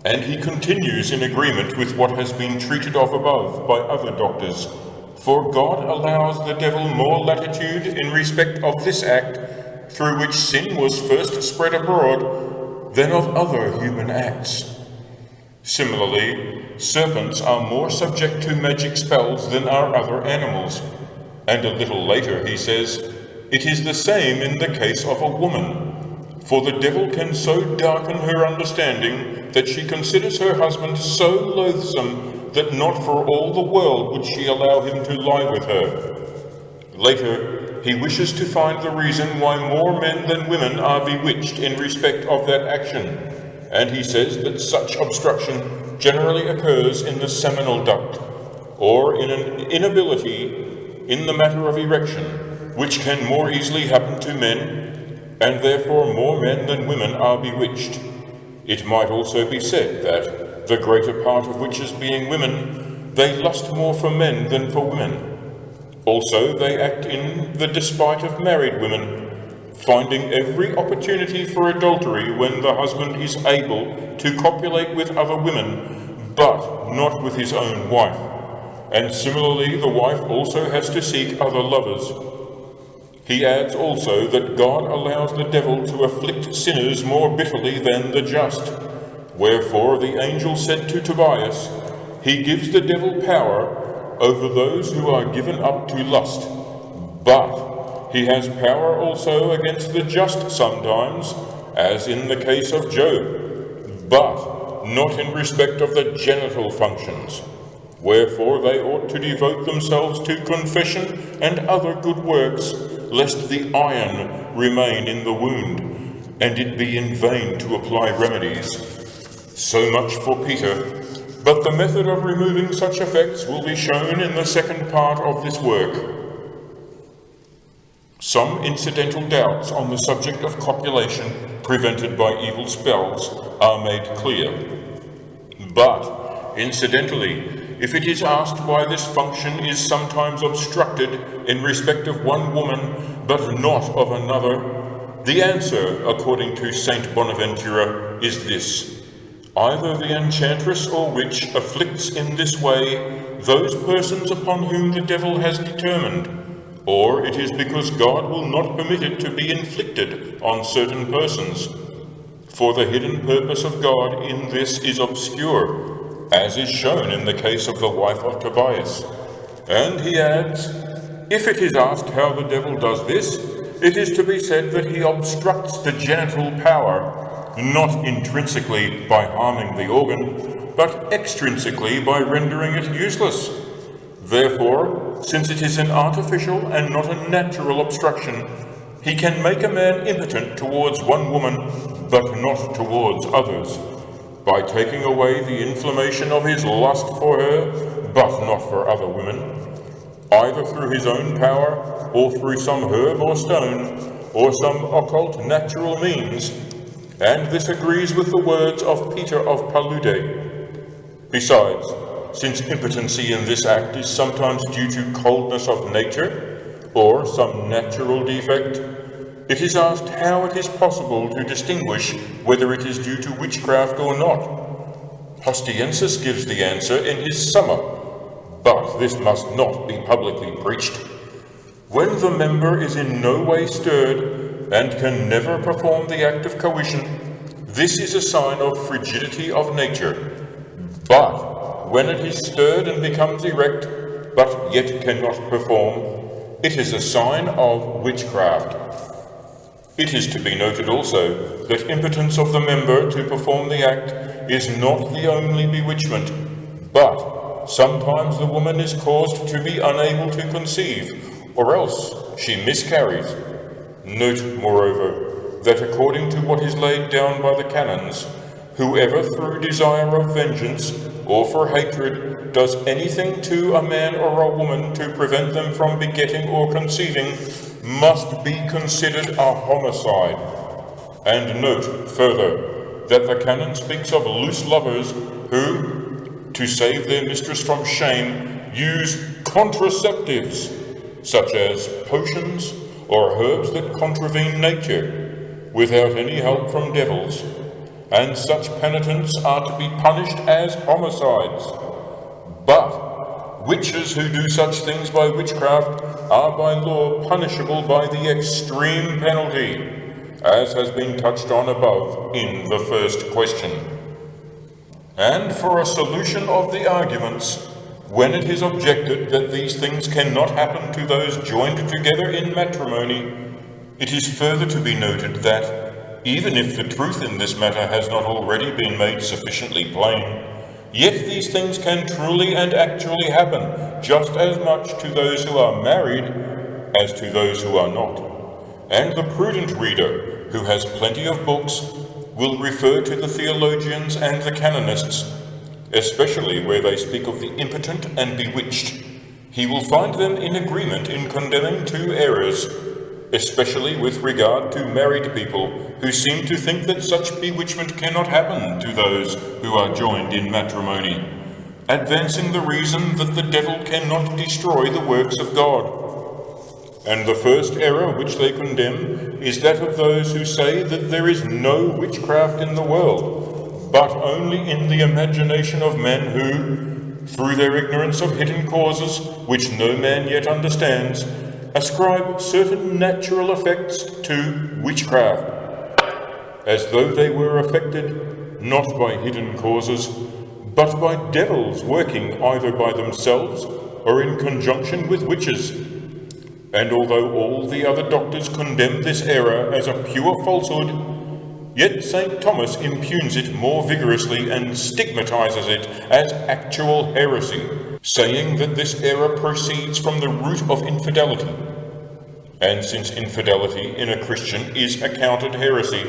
And he continues in agreement with what has been treated of above by other doctors, for God allows the devil more latitude in respect of this act, through which sin was first spread abroad, than of other human acts. Similarly, serpents are more subject to magic spells than are other animals. And a little later he says, it is the same in the case of a woman, for the devil can so darken her understanding that she considers her husband so loathsome that not for all the world would she allow him to lie with her. Later, he wishes to find the reason why more men than women are bewitched in respect of that action, and he says that such obstruction generally occurs in the seminal duct, or in an inability in the matter of erection, which can more easily happen to men, and therefore more men than women are bewitched. It might also be said that, the greater part of witches being women, they lust more for men than for women. Also, they act in the despite of married women, finding every opportunity for adultery when the husband is able to copulate with other women, but not with his own wife. And similarly, the wife also has to seek other lovers. He adds also that God allows the devil to afflict sinners more bitterly than the just. Wherefore the angel said to Tobias, he gives the devil power over those who are given up to lust, but he has power also against the just sometimes, as in the case of Job, but not in respect of the genital functions. Wherefore they ought to devote themselves to confession and other good works, lest the iron remain in the wound, and it be in vain to apply remedies. So much for Peter. But the method of removing such effects will be shown in the second part of this work. Some incidental doubts on the subject of copulation prevented by evil spells are made clear. But, incidentally, if it is asked why this function is sometimes obstructed in respect of one woman, but not of another, the answer, according to Saint Bonaventura, is this. Either the enchantress or witch afflicts in this way those persons upon whom the devil has determined, or it is because God will not permit it to be inflicted on certain persons. For the hidden purpose of God in this is obscure, as is shown in the case of the wife of Tobias. And he adds, if it is asked how the devil does this, it is to be said that he obstructs the genital power, not intrinsically by harming the organ, but extrinsically by rendering it useless. Therefore, since it is an artificial and not a natural obstruction, he can make a man impotent towards one woman, but not towards others, by taking away the inflammation of his lust for her, but not for other women, either through his own power, or through some herb or stone, or some occult natural means. And this agrees with the words of Peter of Palude. Besides, since impotency in this act is sometimes due to coldness of nature, or some natural defect, it is asked how it is possible to distinguish whether it is due to witchcraft or not. Hostiensis gives the answer in his Summa, but this must not be publicly preached. When the member is in no way stirred, and can never perform the act of coition, this is a sign of frigidity of nature. But when it is stirred and becomes erect, but yet cannot perform, it is a sign of witchcraft. It is to be noted also that impotence of the member to perform the act is not the only bewitchment, but sometimes the woman is caused to be unable to conceive, or else she miscarries. Note, moreover, that according to what is laid down by the canons, whoever through desire of vengeance or for hatred does anything to a man or a woman to prevent them from begetting or conceiving must be considered a homicide. And note, further, that the canon speaks of loose lovers who, to save their mistress from shame, use contraceptives, such as potions, or herbs that contravene nature, without any help from devils, and such penitents are to be punished as homicides. But witches who do such things by witchcraft are by law punishable by the extreme penalty, as has been touched on above in the first question. And for a solution of the arguments, when it is objected that these things cannot happen to those joined together in matrimony, it is further to be noted that, even if the truth in this matter has not already been made sufficiently plain, Yet these things can truly and actually happen, just as much to those who are married as to those who are not. And the prudent reader, who has plenty of books, will refer to the theologians and the canonists, especially where they speak of the impotent and bewitched. He will find them in agreement in condemning two errors, especially with regard to married people who seem to think that such bewitchment cannot happen to those who are joined in matrimony, advancing the reason that the devil cannot destroy the works of God. And the first error which they condemn is that of those who say that there is no witchcraft in the world, but only in the imagination of men who, through their ignorance of hidden causes which no man yet understands, ascribe certain natural effects to witchcraft, as though they were affected not by hidden causes, but by devils working either by themselves or in conjunction with witches. And although all the other doctors condemn this error as a pure falsehood, yet St. Thomas impugns it more vigorously and stigmatizes it as actual heresy, saying that this error proceeds from the root of infidelity. And since infidelity in a Christian is accounted heresy,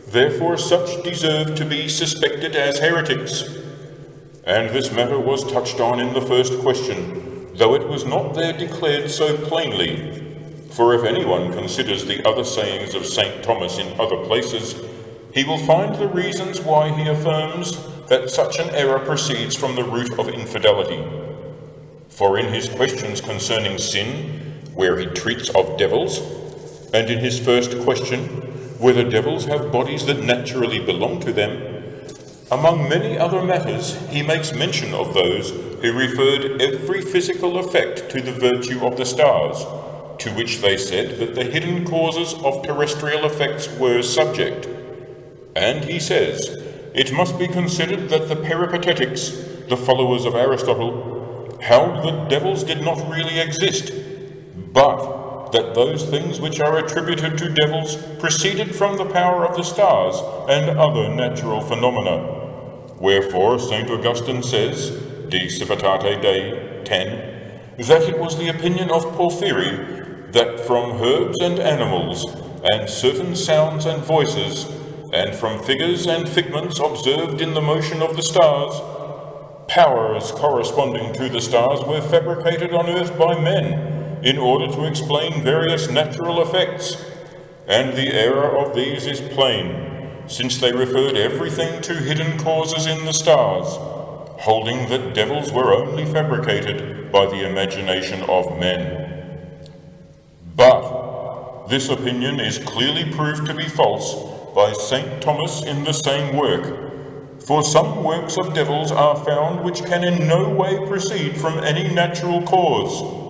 therefore such deserve to be suspected as heretics. And this matter was touched on in the first question, though it was not there declared so plainly. For if anyone considers the other sayings of St. Thomas in other places, he will find the reasons why he affirms that such an error proceeds from the root of infidelity. For in his questions concerning sin, where he treats of devils, and in his first question, whether devils have bodies that naturally belong to them, among many other matters, he makes mention of those who referred every physical effect to the virtue of the stars, to which they said that the hidden causes of terrestrial effects were subject. And he says, it must be considered that the Peripatetics, the followers of Aristotle, held that devils did not really exist, but that those things which are attributed to devils proceeded from the power of the stars and other natural phenomena. Wherefore St. Augustine says, De Civitate Dei 10, that it was the opinion of Porphyry that from herbs and animals, and certain sounds and voices, and from figures and figments observed in the motion of the stars, powers corresponding to the stars were fabricated on earth by men, in order to explain various natural effects. And the error of these is plain, since they referred everything to hidden causes in the stars, holding that devils were only fabricated by the imagination of men. But this opinion is clearly proved to be false by St. Thomas in the same work, for some works of devils are found which can in no way proceed from any natural cause.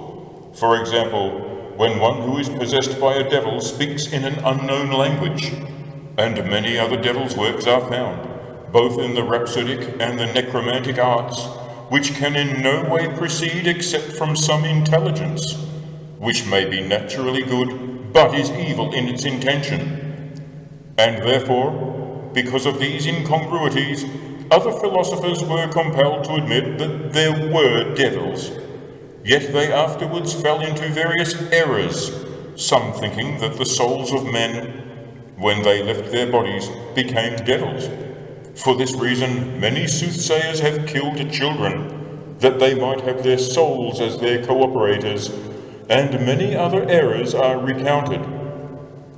For example, when one who is possessed by a devil speaks in an unknown language, and many other devil's works are found, both in the rhapsodic and the necromantic arts, which can in no way proceed except from some intelligence, which may be naturally good, but is evil in its intention. And therefore, because of these incongruities, other philosophers were compelled to admit that there were devils. Yet they afterwards fell into various errors, some thinking that the souls of men, when they left their bodies, became devils. For this reason, many soothsayers have killed children, that they might have their souls as their cooperators, and many other errors are recounted.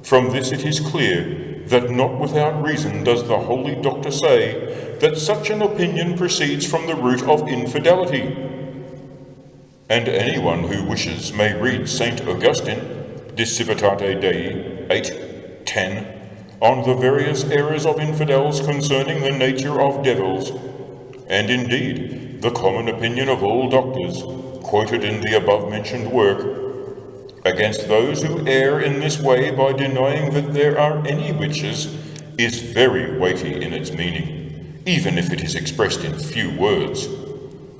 From this it is clear that not without reason does the holy doctor say that such an opinion proceeds from the root of infidelity. And anyone who wishes may read St. Augustine, De Civitate Dei 8:10, on the various errors of infidels concerning the nature of devils, and indeed the common opinion of all doctors, quoted in the above-mentioned work, against those who err in this way by denying that there are any witches, is very weighty in its meaning, even if it is expressed in few words.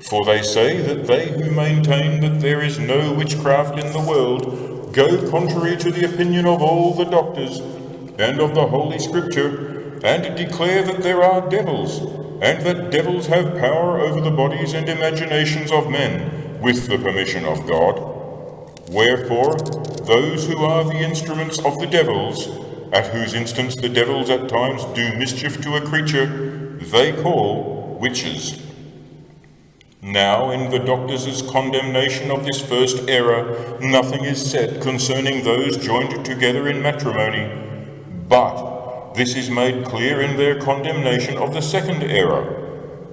For they say that they who maintain that there is no witchcraft in the world go contrary to the opinion of all the doctors and of the Holy Scripture, and declare that there are devils, and that devils have power over the bodies and imaginations of men, with the permission of God. Wherefore, those who are the instruments of the devils, at whose instance the devils at times do mischief to a creature, they call witches. Now, in the doctors' condemnation of this first error, nothing is said concerning those joined together in matrimony, but this is made clear in their condemnation of the second error.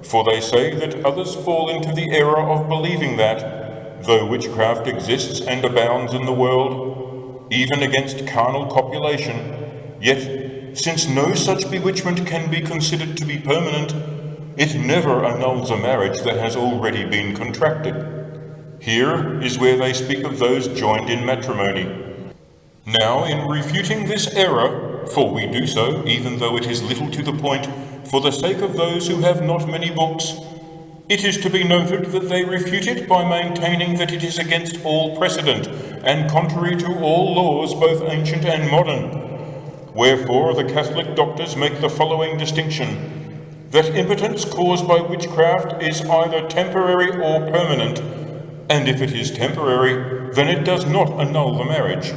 For they say that others fall into the error of believing that, though witchcraft exists and abounds in the world, even against carnal copulation, yet, since no such bewitchment can be considered to be permanent, it never annuls a marriage that has already been contracted. Here is where they speak of those joined in matrimony. Now, in refuting this error, for we do so, even though it is little to the point, for the sake of those who have not many books, it is to be noted that they refute it by maintaining that it is against all precedent, and contrary to all laws, both ancient and modern. Wherefore the Catholic doctors make the following distinction: that impotence caused by witchcraft is either temporary or permanent, and if it is temporary, then it does not annul the marriage.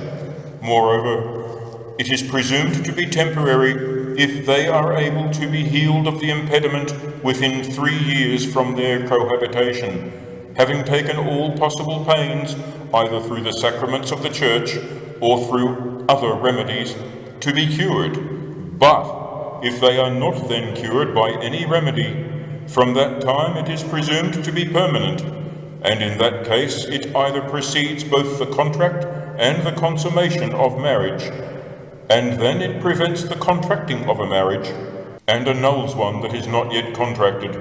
Moreover, it is presumed to be temporary if they are able to be healed of the impediment within 3 years from their cohabitation, having taken all possible pains, either through the sacraments of the Church or through other remedies, to be cured. But if they are not then cured by any remedy, from that time it is presumed to be permanent, and in that case it either precedes both the contract and the consummation of marriage, and then it prevents the contracting of a marriage, and annuls one that is not yet contracted,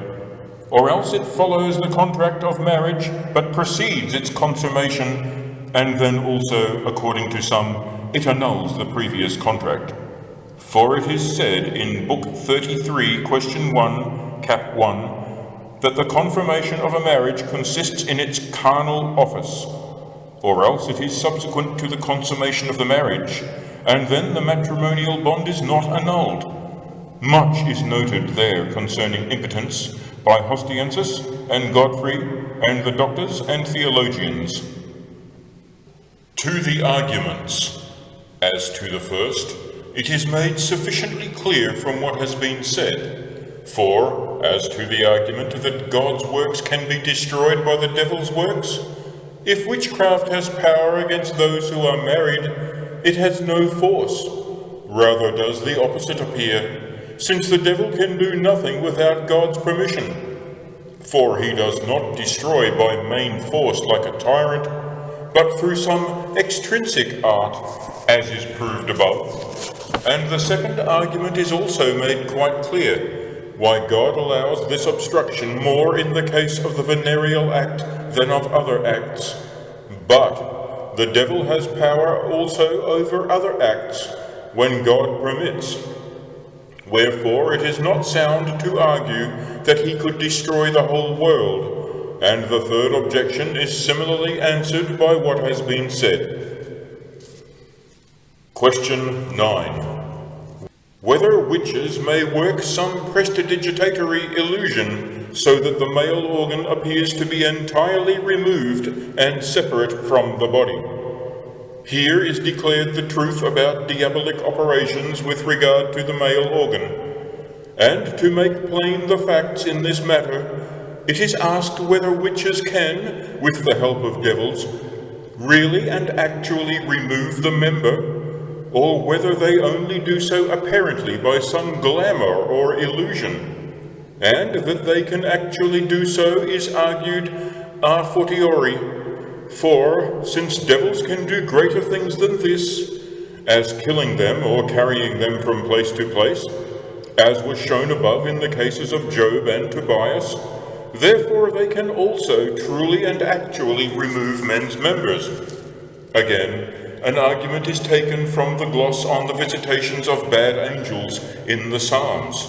or else it follows the contract of marriage, but precedes its consummation, and then also, according to some, it annuls the previous contract. For it is said in Book 33, Question 1, Cap 1, that the confirmation of a marriage consists in its carnal office, or else it is subsequent to the consummation of the marriage, and then the matrimonial bond is not annulled. Much is noted there concerning impotence by Hostiensis and Godfrey and the doctors and theologians. To the arguments. As to the first, it is made sufficiently clear from what has been said. For, as to the argument that God's works can be destroyed by the devil's works, if witchcraft has power against those who are married, it has no force. Rather does the opposite appear, since the devil can do nothing without God's permission. For he does not destroy by main force like a tyrant, but through some extrinsic art, as is proved above. And the second argument is also made quite clear, why God allows this obstruction more in the case of the venereal act than of other acts. But the devil has power also over other acts, when God permits. Wherefore it is not sound to argue that he could destroy the whole world, and the third objection is similarly answered by what has been said. Question 9. Whether witches may work some prestidigitatory illusion so that the male organ appears to be entirely removed and separate from the body. Here is declared the truth about diabolic operations with regard to the male organ. And to make plain the facts in this matter, it is asked whether witches can, with the help of devils, really and actually remove the member, or whether they only do so apparently by some glamour or illusion, and that they can actually do so is argued a fortiori, for since devils can do greater things than this, as killing them or carrying them from place to place, as was shown above in the cases of Job and Tobias, therefore they can also truly and actually remove men's members. Again, an argument is taken from the gloss on the visitations of bad angels in the Psalms.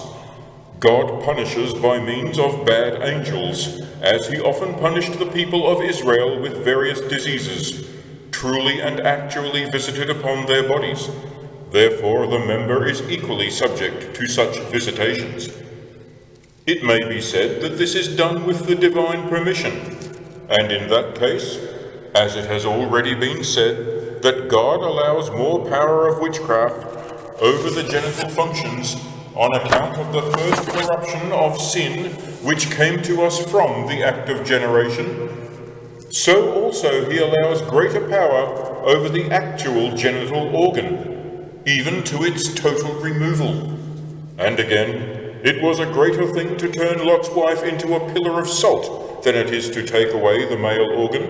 God punishes by means of bad angels, as he often punished the people of Israel with various diseases, truly and actually visited upon their bodies. Therefore the member is equally subject to such visitations. It may be said that this is done with the divine permission, and in that case, as it has already been said, that God allows more power of witchcraft over the genital functions on account of the first corruption of sin which came to us from the act of generation, so also he allows greater power over the actual genital organ, even to its total removal. And again, it was a greater thing to turn Lot's wife into a pillar of salt than it is to take away the male organ,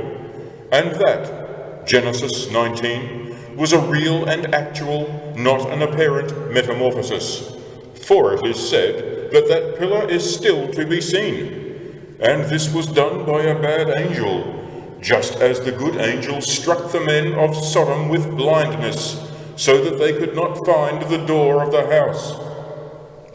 and that, Genesis 19, was a real and actual, not an apparent metamorphosis. For it is said that that pillar is still to be seen, and this was done by a bad angel, just as the good angel struck the men of Sodom with blindness, so that they could not find the door of the house.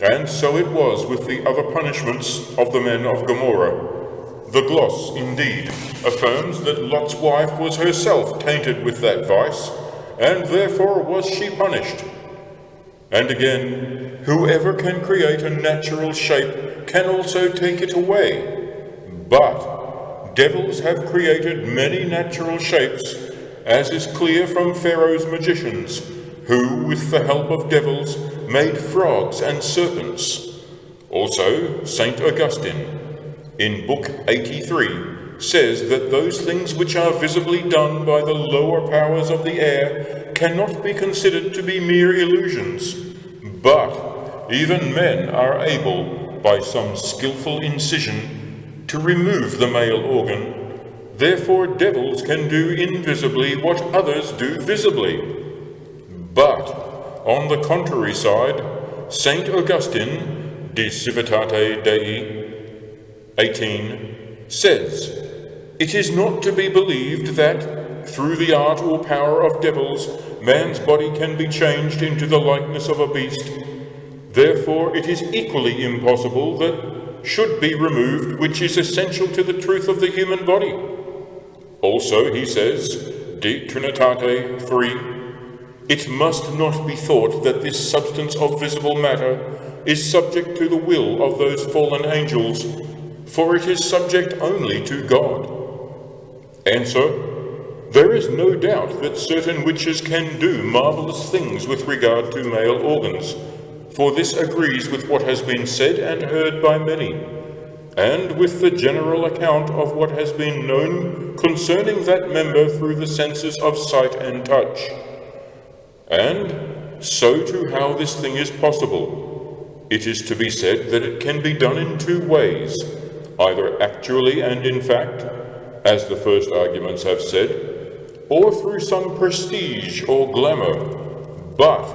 And so it was with the other punishments of the men of Gomorrah. The gloss, indeed, affirms that Lot's wife was herself tainted with that vice, and therefore was she punished. And again, whoever can create a natural shape can also take it away. But devils have created many natural shapes, as is clear from Pharaoh's magicians, who, with the help of devils, made frogs and serpents. Also, St. Augustine, in Book 83, says that those things which are visibly done by the lower powers of the air cannot be considered to be mere illusions, but even men are able, by some skillful incision, to remove the male organ. Therefore devils can do invisibly what others do visibly. But, on the contrary side, St. Augustine, De Civitate Dei, 18, says, "It is not to be believed that, through the art or power of devils, man's body can be changed into the likeness of a beast. Therefore it is equally impossible that should be removed which is essential to the truth of the human body." Also he says, De Trinitate 3, "It must not be thought that this substance of visible matter is subject to the will of those fallen angels, for it is subject only to God." Answer: there is no doubt that certain witches can do marvelous things with regard to male organs, for this agrees with what has been said and heard by many, and with the general account of what has been known concerning that member through the senses of sight and touch. And so to how this thing is possible, it is to be said that it can be done in two ways, either actually and in fact, as the first arguments have said, or through some prestige or glamour. But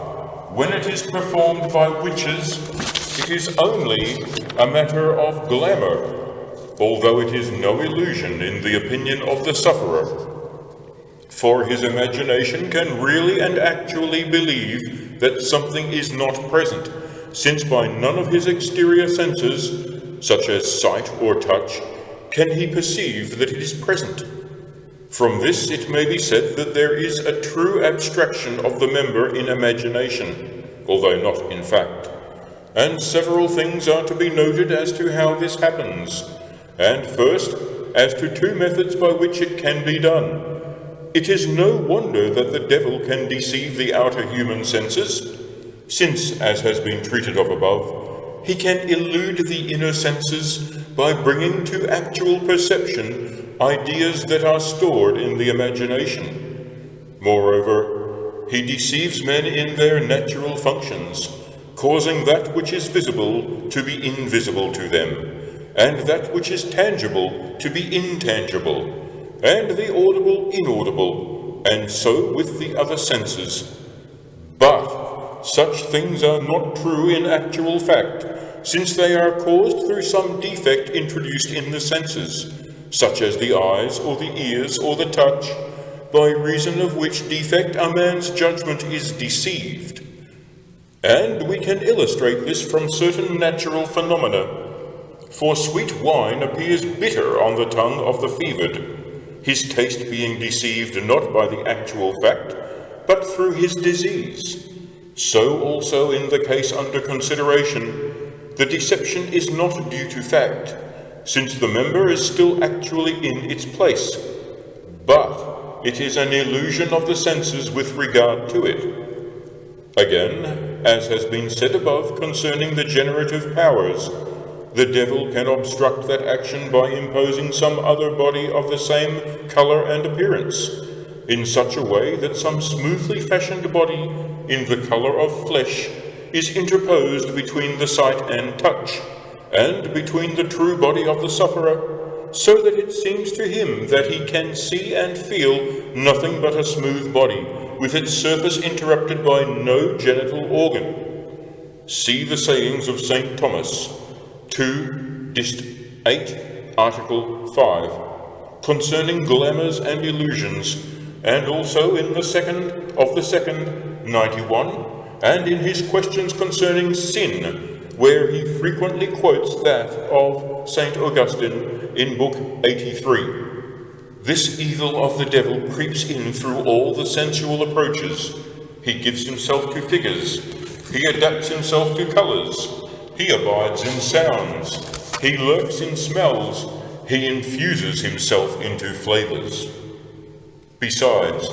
when it is performed by witches, it is only a matter of glamour, although it is no illusion in the opinion of the sufferer. For his imagination can really and actually believe that something is not present, since by none of his exterior senses, such as sight or touch, can he perceive that it is present. From this it may be said that there is a true abstraction of the member in imagination, although not in fact. And several things are to be noted as to how this happens. And first, as to two methods by which it can be done. It is no wonder that the devil can deceive the outer human senses, since, as has been treated of above, he can elude the inner senses by bringing to actual perception ideas that are stored in the imagination. Moreover, he deceives men in their natural functions, causing that which is visible to be invisible to them, and that which is tangible to be intangible, and the audible inaudible, and so with the other senses. But such things are not true in actual fact, since they are caused through some defect introduced in the senses, such as the eyes or the ears or the touch, by reason of which defect a man's judgment is deceived. And we can illustrate this from certain natural phenomena. For sweet wine appears bitter on the tongue of the fevered, his taste being deceived not by the actual fact, but through his disease. So also in the case under consideration, the deception is not due to fact, since the member is still actually in its place, but it is an illusion of the senses with regard to it. Again, as has been said above concerning the generative powers, the devil can obstruct that action by imposing some other body of the same color and appearance, in such a way that some smoothly fashioned body in the color of flesh is interposed between the sight and touch, and between the true body of the sufferer, so that it seems to him that he can see and feel nothing but a smooth body, with its surface interrupted by no genital organ. See the sayings of St. Thomas, 2 Dist. 8, Article 5, concerning glamours and illusions, and also in the second of the second, 91, and in his questions concerning sin, where he frequently quotes that of St. Augustine in Book 83. This evil of the devil creeps in through all the sensual approaches. He gives himself to figures. He adapts himself to colours. He abides in sounds. He lurks in smells. He infuses himself into flavours. Besides,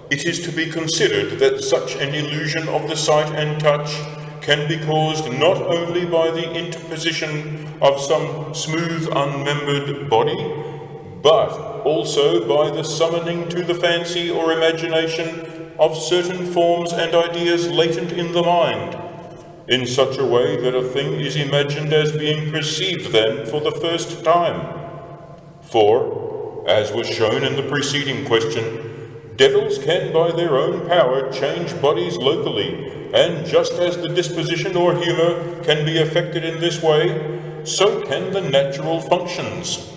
it is to be considered that such an illusion of the sight and touch can be caused not only by the interposition of some smooth unmembered body, but also by the summoning to the fancy or imagination of certain forms and ideas latent in the mind, in such a way that a thing is imagined as being perceived then for the first time. For, as was shown in the preceding question, devils can by their own power change bodies locally, and just as the disposition or humour can be affected in this way, so can the natural functions.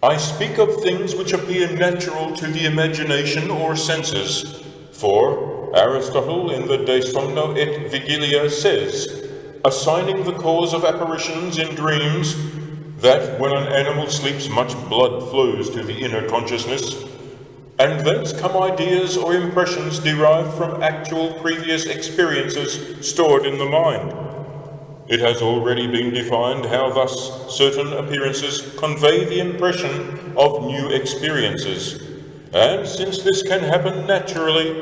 I speak of things which appear natural to the imagination or senses, for Aristotle in the De Somno et Vigilia says, assigning the cause of apparitions in dreams, that when an animal sleeps much blood flows to the inner consciousness, and thence come ideas or impressions derived from actual previous experiences stored in the mind. It has already been defined how thus certain appearances convey the impression of new experiences, and since this can happen naturally,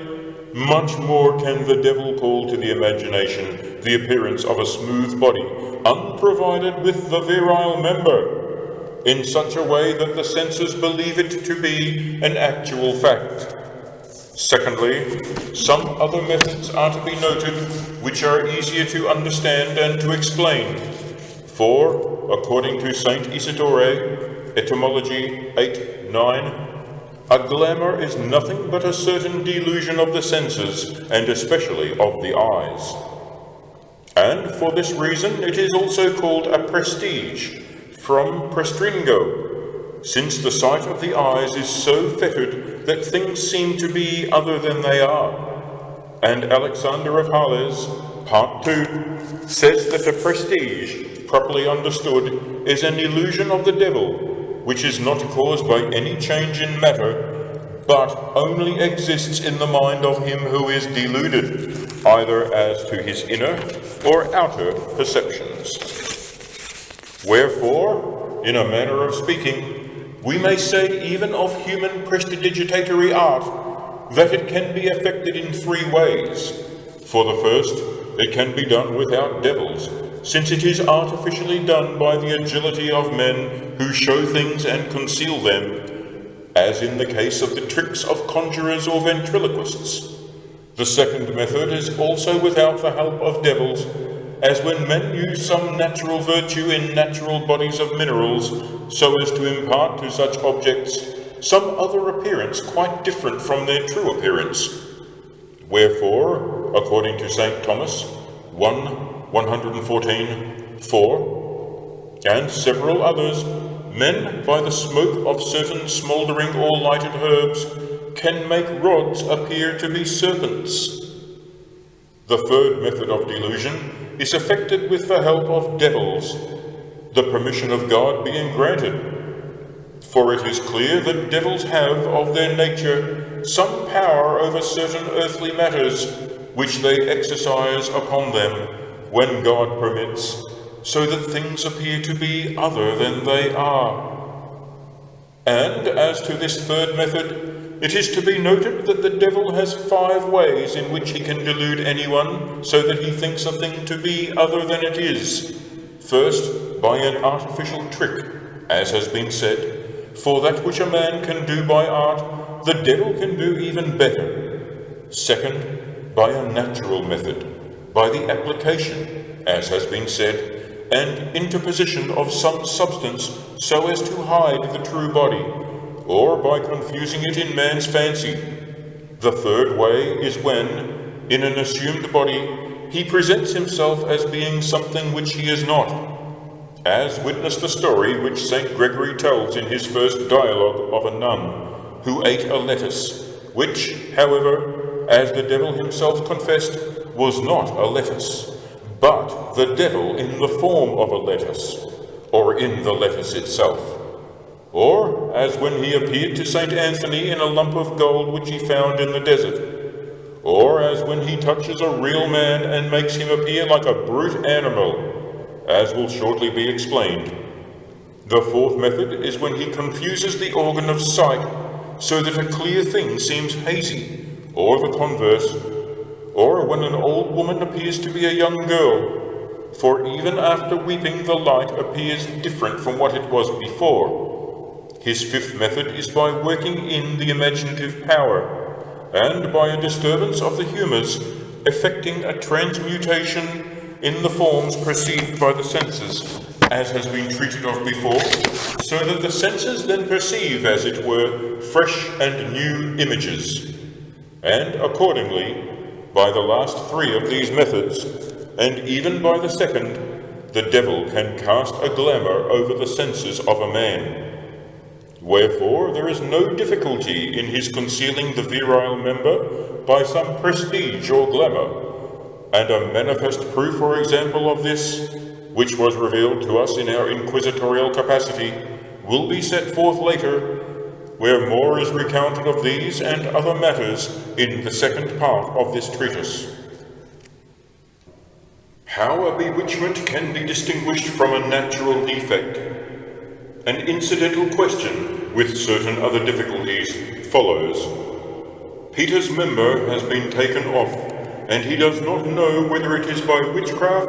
much more can the devil call to the imagination the appearance of a smooth body, unprovided with the virile member, in such a way that the senses believe it to be an actual fact. Secondly, some other methods are to be noted which are easier to understand and to explain. For, according to Saint Isidore, Etymology 8:9, a glamour is nothing but a certain delusion of the senses, and especially of the eyes. And for this reason it is also called a prestige, from prestringo, since the sight of the eyes is so fettered that things seem to be other than they are. And Alexander of Hales, Part 2, says that a prestige, properly understood, is an illusion of the devil, which is not caused by any change in matter, but only exists in the mind of him who is deluded, either as to his inner or outer perceptions. Wherefore, in a manner of speaking, we may say even of human prestidigitatory art that it can be effected in three ways. For the first, it can be done without devils, since it is artificially done by the agility of men who show things and conceal them, as in the case of the tricks of conjurers or ventriloquists. The second method is also without the help of devils, as when men use some natural virtue in natural bodies of minerals, so as to impart to such objects some other appearance quite different from their true appearance. Wherefore, according to St. Thomas, 1:114, and several others, men, by the smoke of certain smouldering or lighted herbs, can make rods appear to be serpents. The third method of delusion is effected with the help of devils, the permission of God being granted. For it is clear that devils have, of their nature, some power over certain earthly matters, which they exercise upon them, when God permits, so that things appear to be other than they are. And as to this third method, it is to be noted that the devil has 5 ways in which he can delude anyone so that he thinks a thing to be other than it is. First, by an artificial trick, as has been said, for that which a man can do by art, the devil can do even better. Second, by a natural method, by the application, as has been said, and interposition of some substance so as to hide the true body, or by confusing it in man's fancy. The third way is when, in an assumed body, he presents himself as being something which he is not, as witness the story which St. Gregory tells in his first dialogue of a nun who ate a lettuce, which, however, as the devil himself confessed, was not a lettuce, but the devil in the form of a lettuce, or in the lettuce itself. Or as when he appeared to St. Anthony in a lump of gold which he found in the desert. Or as when he touches a real man and makes him appear like a brute animal, as will shortly be explained. The fourth method is when he confuses the organ of sight so that a clear thing seems hazy, or the converse, or when an old woman appears to be a young girl, for even after weeping the light appears different from what it was before. His fifth method is by working in the imaginative power, and by a disturbance of the humours, effecting a transmutation in the forms perceived by the senses, as has been treated of before, so that the senses then perceive, as it were, fresh and new images. And accordingly, by the last 3 of these methods, and even by the second, the devil can cast a glamour over the senses of a man. Wherefore there is no difficulty in his concealing the virile member by some prestige or glamour, and a manifest proof, for example, of this, which was revealed to us in our inquisitorial capacity, will be set forth later, where more is recounted of these and other matters in the second part of this treatise. How a bewitchment can be distinguished from a natural defect. An incidental question, with certain other difficulties, follows. Peter's member has been taken off, and he does not know whether it is by witchcraft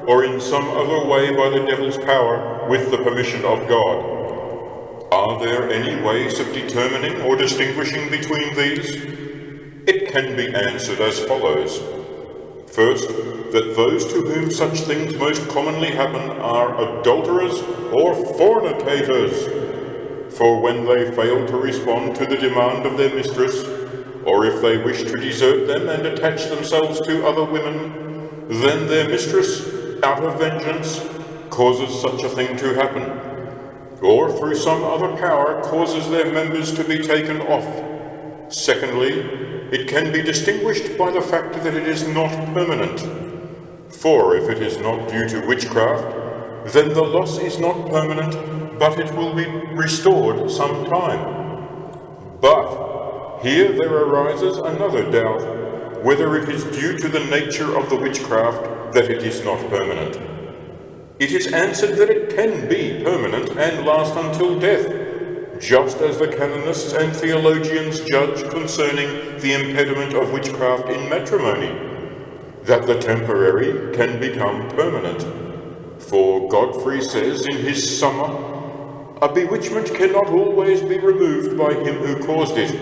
or in some other way by the devil's power with the permission of God. Are there any ways of determining or distinguishing between these? It can be answered as follows. First, that those to whom such things most commonly happen are adulterers or fornicators. For when they fail to respond to the demand of their mistress, or if they wish to desert them and attach themselves to other women, then their mistress, out of vengeance, causes such a thing to happen, or through some other power causes their members to be taken off. Secondly, it can be distinguished by the fact that it is not permanent. For if it is not due to witchcraft, then the loss is not permanent, but it will be restored some time. But here there arises another doubt, whether it is due to the nature of the witchcraft that it is not permanent. It is answered that it can be permanent and last until death, just as the canonists and theologians judge concerning the impediment of witchcraft in matrimony, that the temporary can become permanent. For Godfrey says in his Summa, a bewitchment cannot always be removed by him who caused it,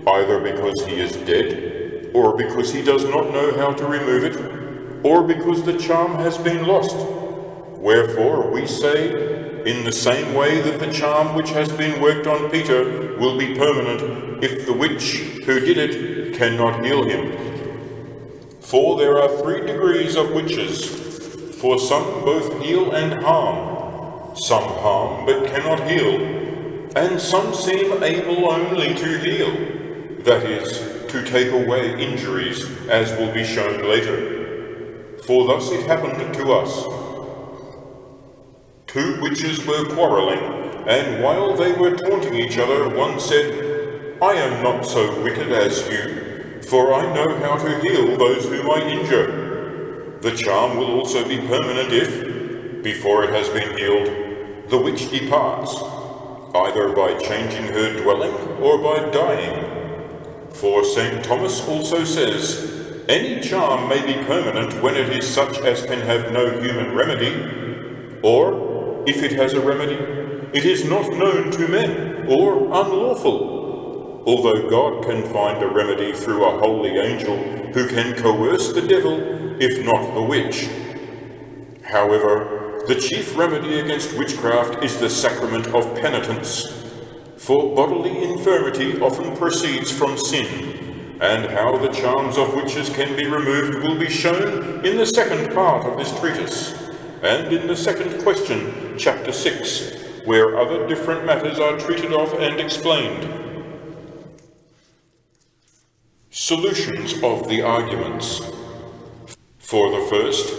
either because he is dead, or because he does not know how to remove it, or because the charm has been lost. Wherefore we say, in the same way that the charm which has been worked on Peter will be permanent if the witch who did it cannot heal him. For there are 3 degrees of witches, for some both heal and harm, some harm but cannot heal, and some seem able only to heal, that is, to take away injuries, as will be shown later. For thus it happened to us. 2 witches were quarrelling, and while they were taunting each other, one said, I am not so wicked as you, for I know how to heal those whom I injure. The charm will also be permanent if, before it has been healed, the witch departs, either by changing her dwelling or by dying. For St. Thomas also says, any charm may be permanent when it is such as can have no human remedy, or, if it has a remedy, it is not known to men, or unlawful, although God can find a remedy through a holy angel who can coerce the devil, if not the witch. However, the chief remedy against witchcraft is the sacrament of penitence, for bodily infirmity often proceeds from sin, and how the charms of witches can be removed will be shown in the second part of this treatise, and in the second question, chapter 6, where other different matters are treated of and explained. Solutions of the arguments. For the first,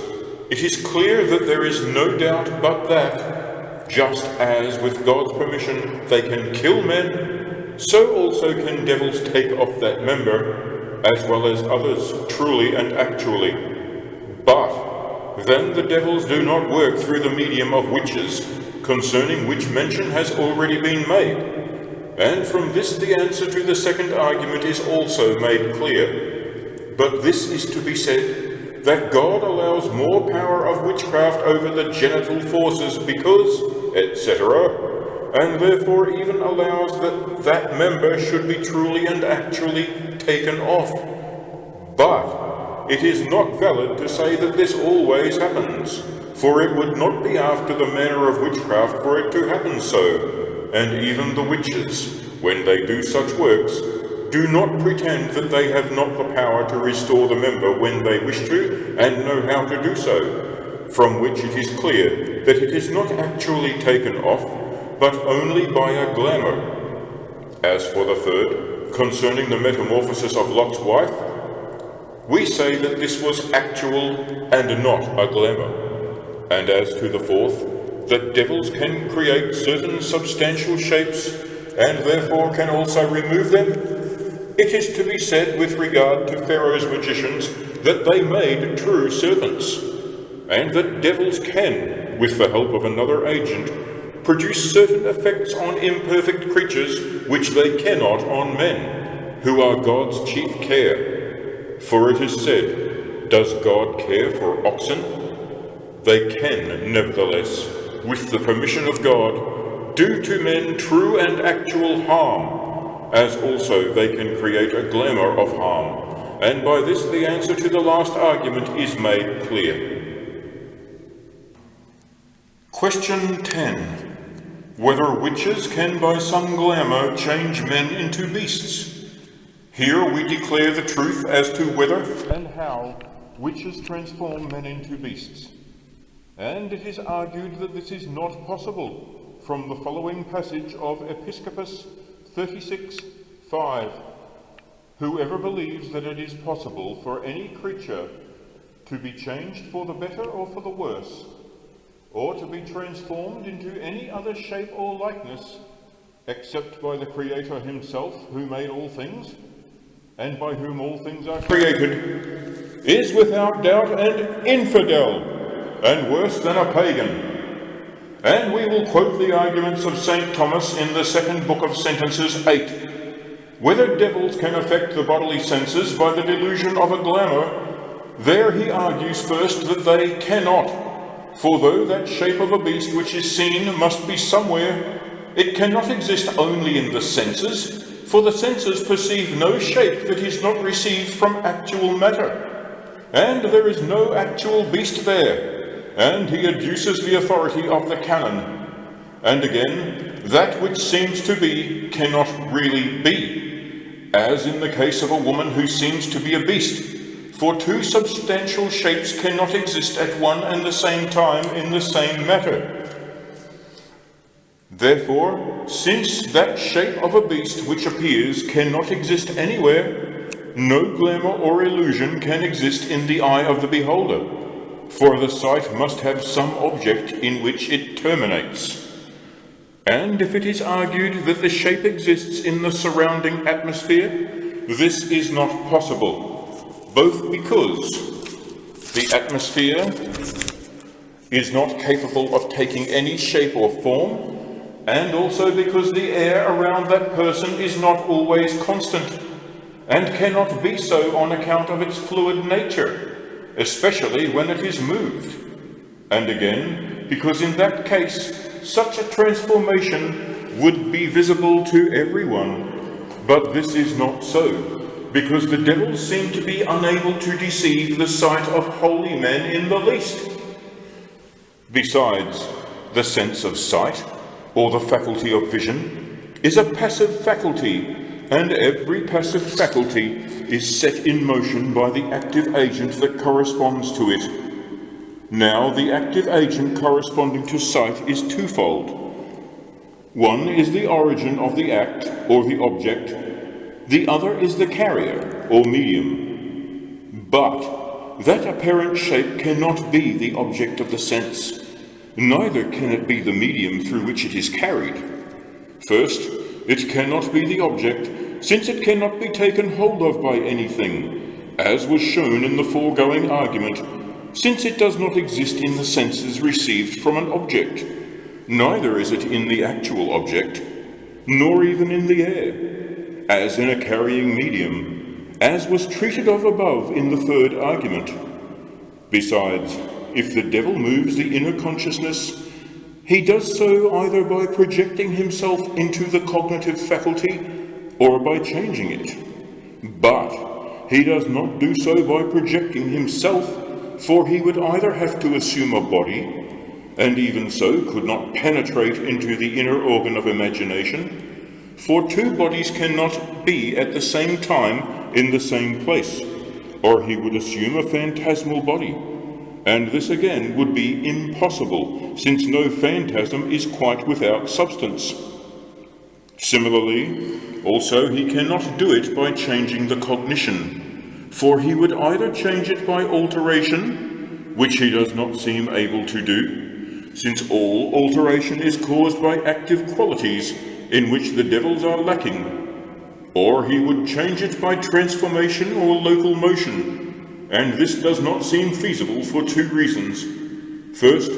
it is clear that there is no doubt but that, just as with God's permission they can kill men, so also can devils take off that member, as well as others, truly and actually. But then the devils do not work through the medium of witches, concerning which mention has already been made. And from this the answer to the second argument is also made clear. But this is to be said, that God allows more power of witchcraft over the genital forces because, etc., and therefore even allows that that member should be truly and actually taken off. But it is not valid to say that this always happens, for it would not be after the manner of witchcraft for it to happen so, and even the witches, when they do such works, do not pretend that they have not the power to restore the member when they wish to, and know how to do so, from which it is clear that it is not actually taken off, but only by a glamour. As for the third, concerning the metamorphosis of Lot's wife, we say that this was actual and not a glamour. And as to the fourth, that devils can create certain substantial shapes, and therefore can also remove them, it is to be said with regard to Pharaoh's magicians that they made true serpents, and that devils can, with the help of another agent, produce certain effects on imperfect creatures which they cannot on men, who are God's chief care. For it is said, does God care for oxen? They can, nevertheless, with the permission of God, do to men true and actual harm, as also they can create a glamour of harm, and by this the answer to the last argument is made clear. Question 10. Whether witches can by some glamour change men into beasts? Here we declare the truth as to whether and how witches transform men into beasts. And it is argued that this is not possible from the following passage of Episcopus 36:5. Whoever believes that it is possible for any creature to be changed for the better or for the worse, or to be transformed into any other shape or likeness, except by the Creator himself, who made all things, and by whom all things are created, is without doubt an infidel, and worse than a pagan. And we will quote the arguments of St. Thomas in the second book of Sentences 8. Whether devils can affect the bodily senses by the delusion of a glamour, there he argues first that they cannot. For though that shape of a beast which is seen must be somewhere, it cannot exist only in the senses, for the senses perceive no shape that is not received from actual matter, and there is no actual beast there. And he adduces the authority of the canon. And again, that which seems to be cannot really be, as in the case of a woman who seems to be a beast, for two substantial shapes cannot exist at one and the same time in the same matter. Therefore, since that shape of a beast which appears cannot exist anywhere, no glamour or illusion can exist in the eye of the beholder, for the sight must have some object in which it terminates. And if it is argued that the shape exists in the surrounding atmosphere, this is not possible, both because the atmosphere is not capable of taking any shape or form, and also because the air around that person is not always constant, and cannot be so on account of its fluid nature, especially when it is moved. And again, because in that case, such a transformation would be visible to everyone. But this is not so, because the devils seem to be unable to deceive the sight of holy men in the least. Besides, the sense of sight, or the faculty of vision, is a passive faculty, and every passive faculty is set in motion by the active agent that corresponds to it. Now, the active agent corresponding to sight is twofold. One is the origin of the act, or the object. The other is the carrier, or medium. But that apparent shape cannot be the object of the sense. Neither can it be the medium through which it is carried. First, it cannot be the object, since it cannot be taken hold of by anything, as was shown in the foregoing argument, since it does not exist in the senses received from an object. Neither is it in the actual object, nor even in the air, as in a carrying medium, as was treated of above in the third argument. Besides, if the devil moves the inner consciousness, he does so either by projecting himself into the cognitive faculty or by changing it. But he does not do so by projecting himself, for he would either have to assume a body, and even so could not penetrate into the inner organ of imagination, for two bodies cannot be at the same time in the same place, or he would assume a phantasmal body, and this again would be impossible, since no phantasm is quite without substance. Similarly, also he cannot do it by changing the cognition, for he would either change it by alteration, which he does not seem able to do, since all alteration is caused by active qualities in which the devils are lacking, or he would change it by transformation or local motion, and this does not seem feasible for two reasons. First,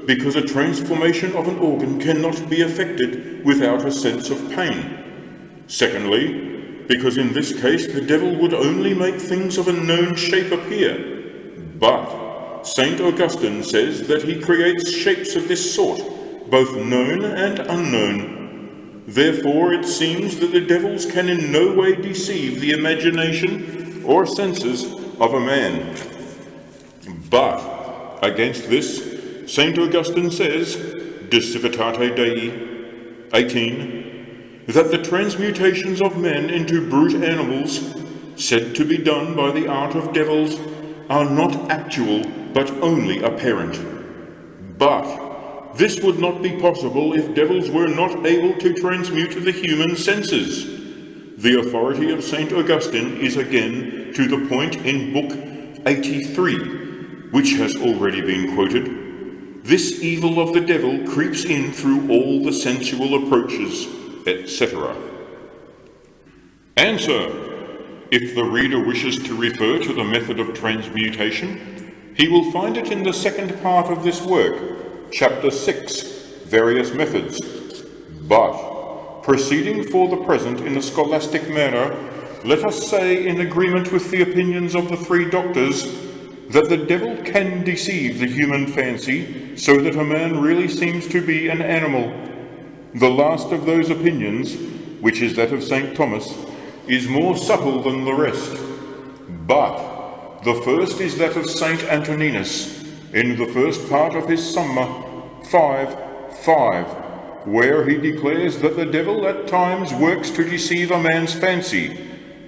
because a transformation of an organ cannot be effected without a sense of pain. Secondly, because in this case the devil would only make things of a known shape appear. But St. Augustine says that he creates shapes of this sort, both known and unknown. Therefore it seems that the devils can in no way deceive the imagination or senses of a man. But against this, St. Augustine says, De Civitate Dei 18, that the transmutations of men into brute animals, said to be done by the art of devils, are not actual, but only apparent. But this would not be possible if devils were not able to transmute the human senses. The authority of St. Augustine is again to the point in Book 83, which has already been quoted. This evil of the devil creeps in through all the sensual approaches, etc. Answer. If the reader wishes to refer to the method of transmutation, he will find it in the second part of this work, Chapter 6, Various Methods. But, proceeding for the present in a scholastic manner, let us say, in agreement with the opinions of the three doctors, that the devil can deceive the human fancy so that a man really seems to be an animal. The last of those opinions, which is that of St. Thomas, is more subtle than the rest. But the first is that of St. Antoninus, in the first part of his Summa 5:5, where he declares that the devil at times works to deceive a man's fancy,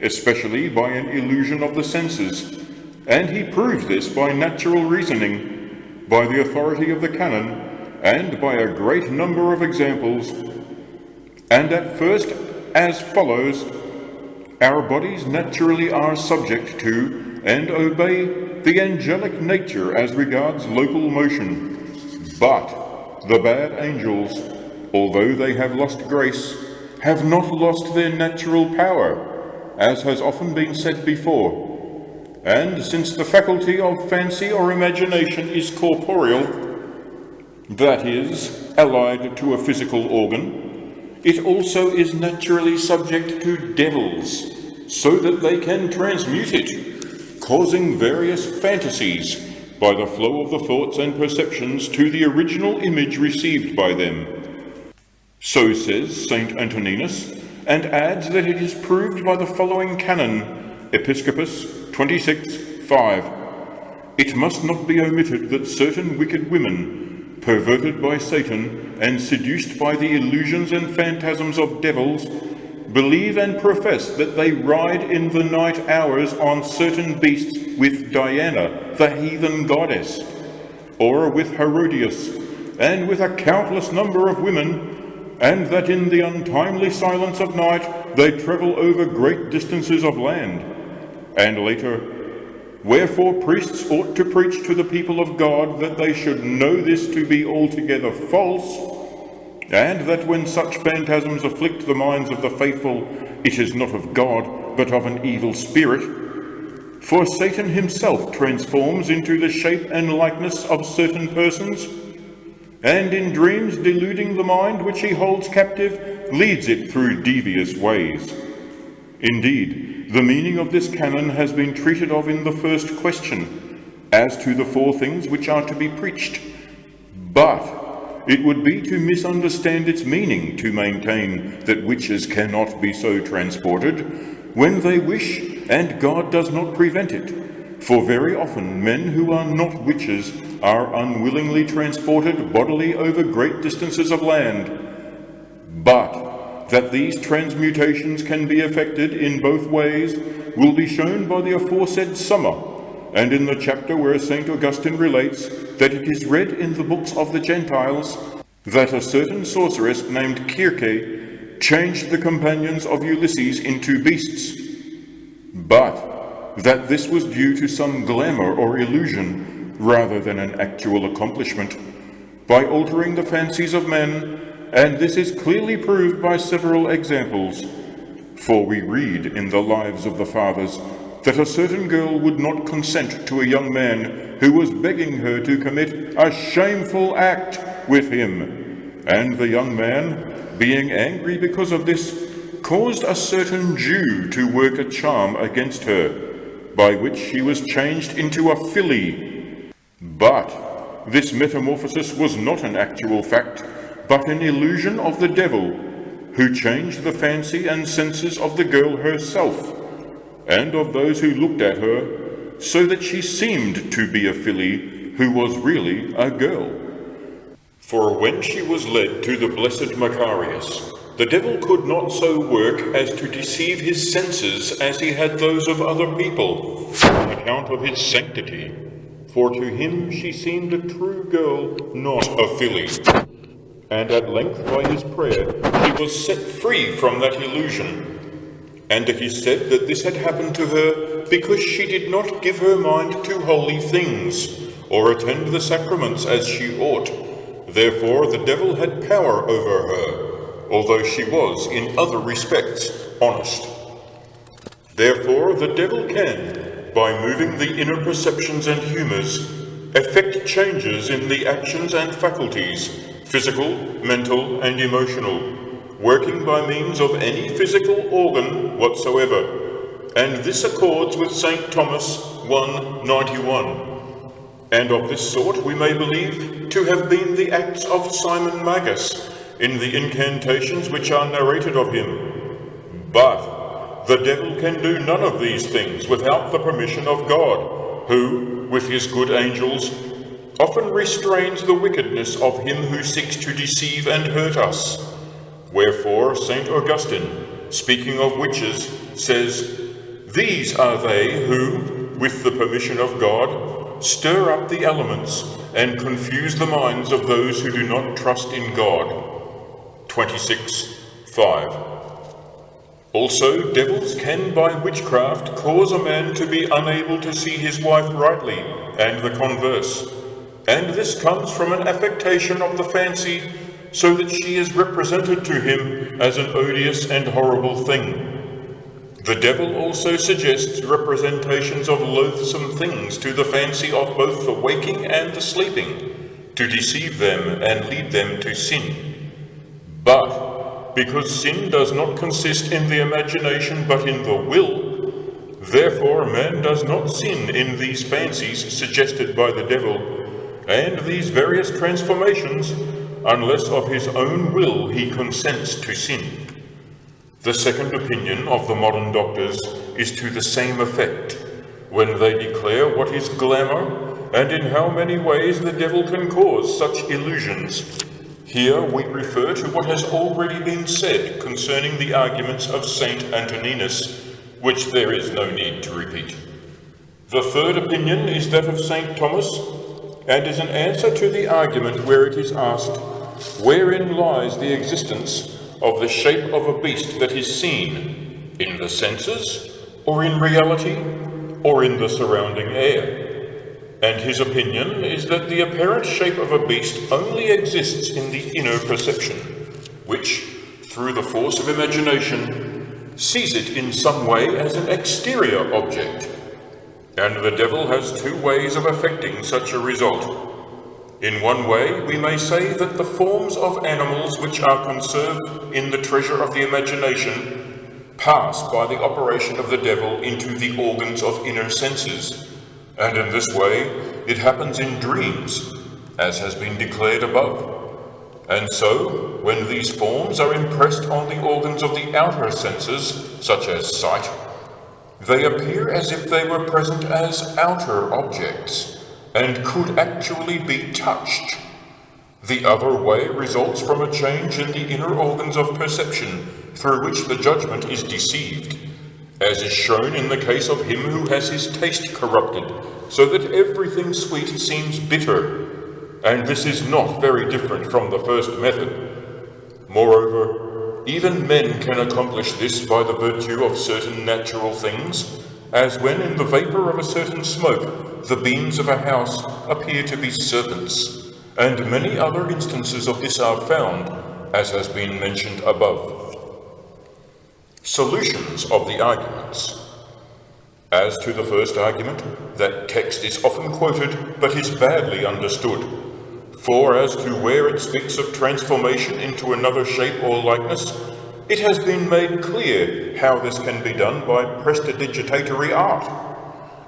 especially by an illusion of the senses, and he proves this by natural reasoning, by the authority of the canon, and by a great number of examples. And at first as follows: our bodies naturally are subject to and obey the angelic nature as regards local motion, but the bad angels, although they have lost grace, have not lost their natural power, as has often been said before. And since the faculty of fancy or imagination is corporeal, that is, allied to a physical organ, it also is naturally subject to devils, so that they can transmute it, causing various fantasies by the flow of the thoughts and perceptions to the original image received by them. So says St. Antoninus, and adds that it is proved by the following canon, Episcopus 26:5. It must not be omitted that certain wicked women, perverted by Satan and seduced by the illusions and phantasms of devils, believe and profess that they ride in the night hours on certain beasts with Diana, the heathen goddess, or with Herodias, and with a countless number of women, and that in the untimely silence of night they travel over great distances of land. And later, wherefore priests ought to preach to the people of God that they should know this to be altogether false, and that when such phantasms afflict the minds of the faithful, it is not of God, but of an evil spirit. For Satan himself transforms into the shape and likeness of certain persons, and in dreams deluding the mind which he holds captive, leads it through devious ways. Indeed, the meaning of this canon has been treated of in the first question, as to the 4 things which are to be preached. But it would be to misunderstand its meaning to maintain that witches cannot be so transported when they wish, and God does not prevent it. For very often men who are not witches are unwillingly transported bodily over great distances of land. But that these transmutations can be effected in both ways will be shown by the aforesaid Summa, and in the chapter where St. Augustine relates that it is read in the books of the Gentiles that a certain sorceress named Circe changed the companions of Ulysses into beasts, but that this was due to some glamour or illusion rather than an actual accomplishment, by altering the fancies of men, and this is clearly proved by several examples. For we read in the Lives of the Fathers that a certain girl would not consent to a young man who was begging her to commit a shameful act with him, and the young man, being angry because of this, caused a certain Jew to work a charm against her, by which she was changed into a filly. But this metamorphosis was not an actual fact, but an illusion of the devil, who changed the fancy and senses of the girl herself, and of those who looked at her, so that she seemed to be a filly who was really a girl. For when she was led to the blessed Macarius, the devil could not so work as to deceive his senses as he had those of other people, on account of his sanctity. For to him she seemed a true girl, not a filly. And at length by his prayer she was set free from that illusion. And it is said that this had happened to her because she did not give her mind to holy things, or attend the sacraments as she ought. Therefore the devil had power over her, although she was in other respects honest. Therefore the devil can, by moving the inner perceptions and humours, effect changes in the actions and faculties, physical, mental, and emotional, working by means of any physical organ whatsoever, and this accords with St. Thomas 1:91. And of this sort we may believe to have been the acts of Simon Magus in the incantations which are narrated of him. But the devil can do none of these things without the permission of God, who, with his good angels, often restrains the wickedness of him who seeks to deceive and hurt us. Wherefore St. Augustine, speaking of witches, says, "These are they who, with the permission of God, stir up the elements and confuse the minds of those who do not trust in God." 26:5. Also, devils can by witchcraft cause a man to be unable to see his wife rightly, and the converse. And this comes from an affectation of the fancy, so that she is represented to him as an odious and horrible thing. The devil also suggests representations of loathsome things to the fancy of both the waking and the sleeping, to deceive them and lead them to sin. But because sin does not consist in the imagination but in the will, therefore man does not sin in these fancies suggested by the devil, and these various transformations, unless of his own will he consents to sin. The second opinion of the modern doctors is to the same effect, when they declare what is glamour, and in how many ways the devil can cause such illusions. Here we refer to what has already been said concerning the arguments of Saint Antoninus, which there is no need to repeat. The third opinion is that of Saint Thomas, and is an answer to the argument where it is asked, wherein lies the existence of the shape of a beast that is seen, in the senses, or in reality, or in the surrounding air? And his opinion is that the apparent shape of a beast only exists in the inner perception, which, through the force of imagination, sees it in some way as an exterior object. And the devil has two ways of effecting such a result. In one way, we may say that the forms of animals which are conserved in the treasure of the imagination pass by the operation of the devil into the organs of inner senses, and in this way it happens in dreams, as has been declared above. And so, when these forms are impressed on the organs of the outer senses, such as sight, they appear as if they were present as outer objects, and could actually be touched. The other way results from a change in the inner organs of perception, through which the judgment is deceived, as is shown in the case of him who has his taste corrupted, so that everything sweet seems bitter, and this is not very different from the first method. Moreover, even men can accomplish this by the virtue of certain natural things, as when in the vapor of a certain smoke the beams of a house appear to be serpents, and many other instances of this are found, as has been mentioned above. Solutions of the arguments. As to the first argument, that text is often quoted, but is badly understood. For as to where it speaks of transformation into another shape or likeness, it has been made clear how this can be done by prestidigitatory art.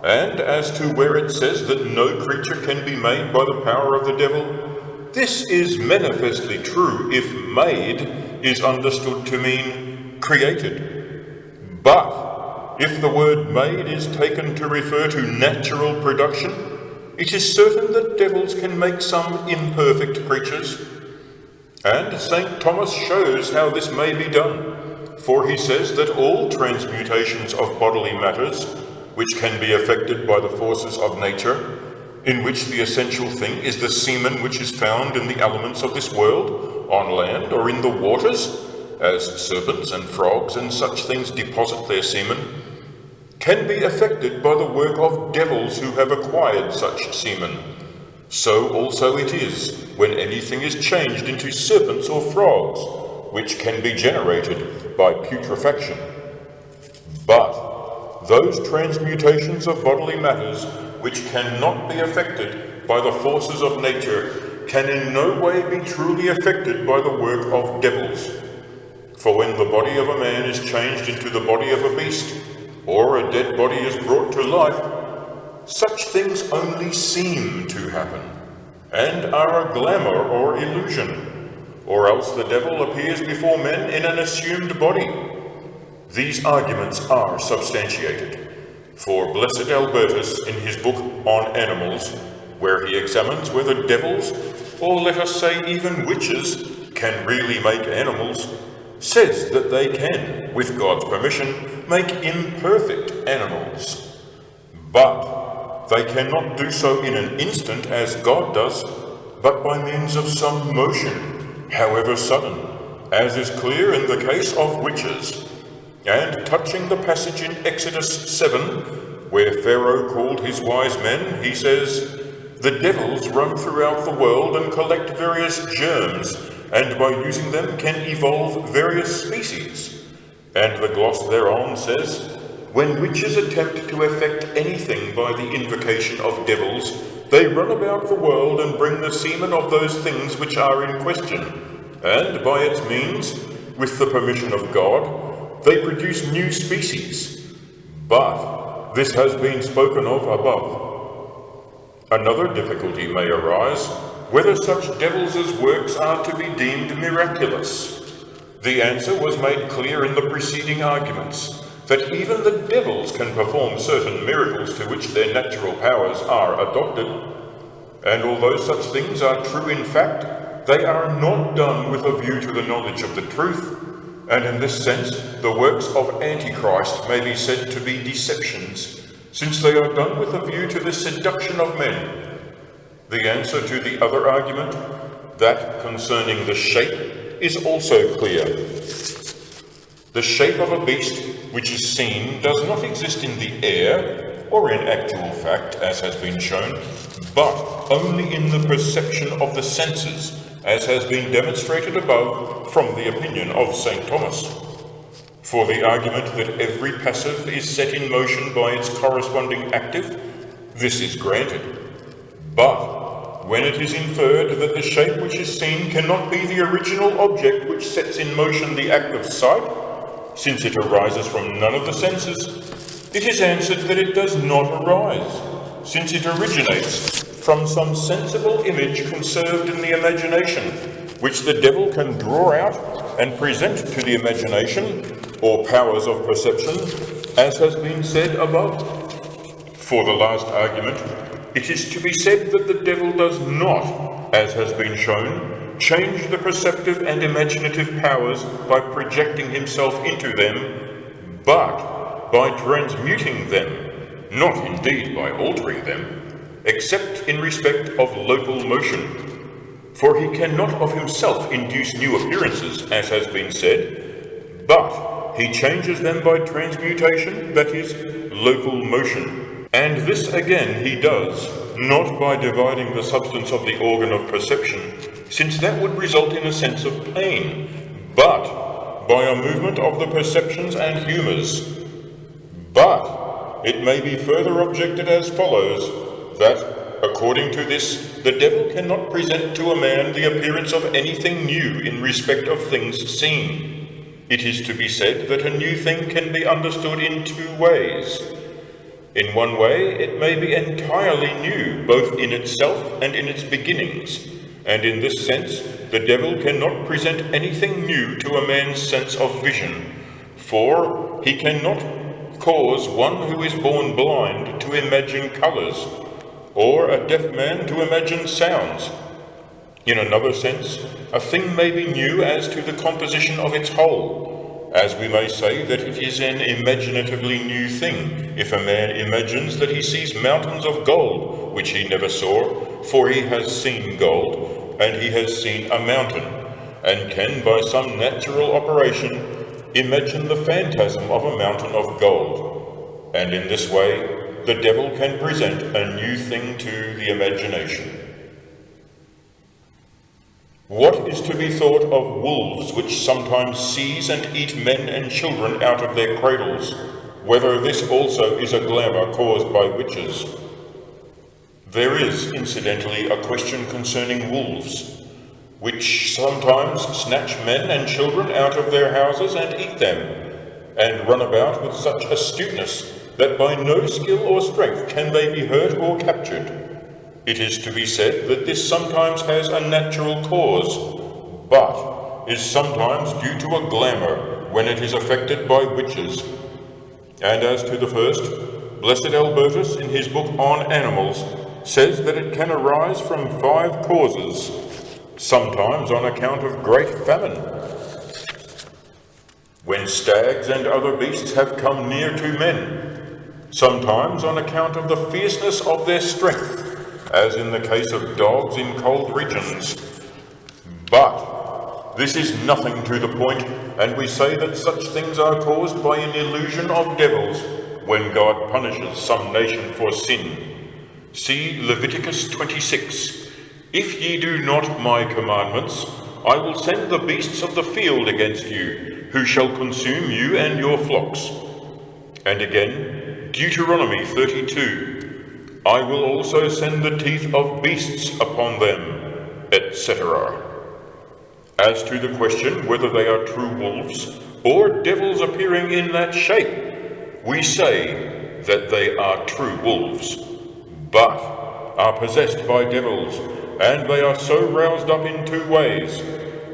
And as to where it says that no creature can be made by the power of the devil, this is manifestly true if made is understood to mean created. But if the word made is taken to refer to natural production, it is certain that devils can make some imperfect creatures. And St. Thomas shows how this may be done, for he says that all transmutations of bodily matters, which can be effected by the forces of nature, in which the essential thing is the semen which is found in the elements of this world, on land or in the waters, as serpents and frogs and such things deposit their semen, can be effected by the work of devils who have acquired such semen. So also it is when anything is changed into serpents or frogs, which can be generated by putrefaction. But those transmutations of bodily matters which cannot be effected by the forces of nature can in no way be truly effected by the work of devils. For when the body of a man is changed into the body of a beast, or a dead body is brought to life, such things only seem to happen, and are a glamour or illusion, or else the devil appears before men in an assumed body. These arguments are substantiated, for Blessed Albertus, in his book on animals, where he examines whether devils, or let us say even witches, can really make animals, says that they can, with God's permission, make imperfect animals. But they cannot do so in an instant as God does, but by means of some motion, however sudden, as is clear in the case of witches. And touching the passage in Exodus 7, where Pharaoh called his wise men, he says, "The devils roam throughout the world and collect various germs, and by using them can evolve various species." And the gloss thereon says, when witches attempt to effect anything by the invocation of devils, they run about the world and bring the semen of those things which are in question, and by its means, with the permission of God, they produce new species. But this has been spoken of above. Another difficulty may arise, whether such devils' works are to be deemed miraculous. The answer was made clear in the preceding arguments, that even the devils can perform certain miracles to which their natural powers are adopted. And although such things are true in fact, they are not done with a view to the knowledge of the truth, and in this sense the works of Antichrist may be said to be deceptions, since they are done with a view to the seduction of men. The answer to the other argument, that concerning the shape, is also clear. The shape of a beast which is seen does not exist in the air, or in actual fact, as has been shown, but only in the perception of the senses, as has been demonstrated above from the opinion of St. Thomas. For the argument that every passive is set in motion by its corresponding active, this is granted. But when it is inferred that the shape which is seen cannot be the original object which sets in motion the act of sight, since it arises from none of the senses, it is answered that it does not arise, since it originates from some sensible image conserved in the imagination, which the devil can draw out and present to the imagination, or powers of perception, as has been said above. For the last argument, it is to be said that the devil does not, as has been shown, change the perceptive and imaginative powers by projecting himself into them, but by transmuting them, not indeed by altering them, except in respect of local motion. For he cannot of himself induce new appearances, as has been said, but he changes them by transmutation, that is, local motion. And this again he does, not by dividing the substance of the organ of perception, since that would result in a sense of pain, but by a movement of the perceptions and humours. But it may be further objected as follows, that, according to this, the devil cannot present to a man the appearance of anything new in respect of things seen. It is to be said that a new thing can be understood in two ways. In one way, it may be entirely new, both in itself and in its beginnings, and in this sense, the devil cannot present anything new to a man's sense of vision, for he cannot cause one who is born blind to imagine colours, or a deaf man to imagine sounds. In another sense, a thing may be new as to the composition of its whole, as we may say that it is an imaginatively new thing, if a man imagines that he sees mountains of gold, which he never saw, for he has seen gold, and he has seen a mountain, and can by some natural operation imagine the phantasm of a mountain of gold. And in this way, the devil can present a new thing to the imagination. What is to be thought of wolves which sometimes seize and eat men and children out of their cradles, whether this also is a glamour caused by witches? There is, incidentally, a question concerning wolves, which sometimes snatch men and children out of their houses and eat them, and run about with such astuteness that by no skill or strength can they be hurt or captured. It is to be said that this sometimes has a natural cause, but is sometimes due to a glamour when it is affected by witches. And as to the first, Blessed Albertus, in his book on animals, says that it can arise from 5 causes, sometimes on account of great famine. When stags and other beasts have come near to men, sometimes on account of the fierceness of their strength, as in the case of dogs in cold regions. But this is nothing to the point, and we say that such things are caused by an illusion of devils, when God punishes some nation for sin. See Leviticus 26. If ye do not my commandments, I will send the beasts of the field against you, who shall consume you and your flocks. And again, Deuteronomy 32, I will also send the teeth of beasts upon them, etc. As to the question whether they are true wolves or devils appearing in that shape, we say that they are true wolves, but are possessed by devils, and they are so roused up in two ways.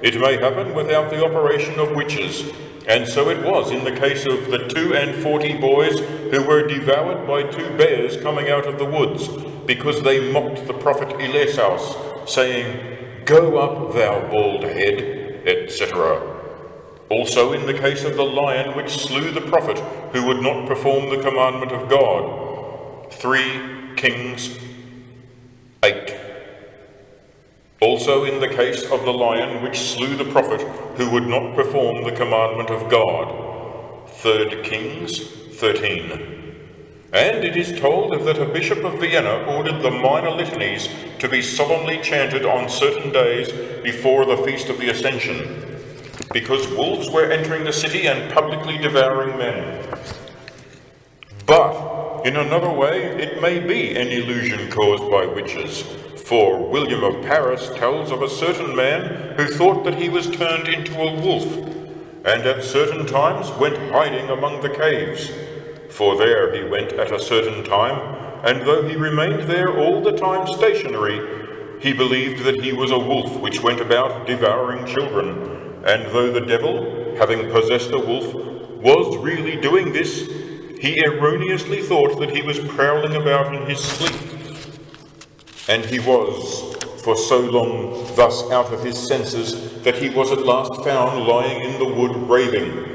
It may happen without the operation of witches, and so it was in the case of the 42 boys who were devoured by 2 bears coming out of the woods, because they mocked the prophet Elisaus, saying, Go up, thou bald head, etc. Also in the case of the lion which slew the prophet who would not perform the commandment of God. 3 Kings 8. Also in the case of the lion which slew the prophet who would not perform the commandment of God. 3 Kings 13. And it is told that a bishop of Vienna ordered the minor litanies to be solemnly chanted on certain days before the Feast of the Ascension, because wolves were entering the city and publicly devouring men. But in another way, it may be an illusion caused by witches, for William of Paris tells of a certain man who thought that he was turned into a wolf, and at certain times went hiding among the caves. For there he went at a certain time, and though he remained there all the time stationary, he believed that he was a wolf which went about devouring children. And though the devil, having possessed a wolf, was really doing this, he erroneously thought that he was prowling about in his sleep. And he was for so long thus out of his senses that he was at last found lying in the wood raving.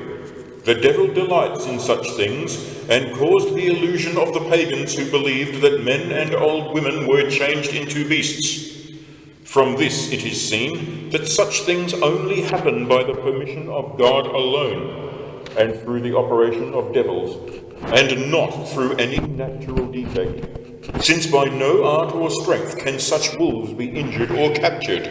The devil delights in such things, and caused the illusion of the pagans who believed that men and old women were changed into beasts. From this it is seen that such things only happen by the permission of God alone, and through the operation of devils, and not through any natural defect, since by no art or strength can such wolves be injured or captured.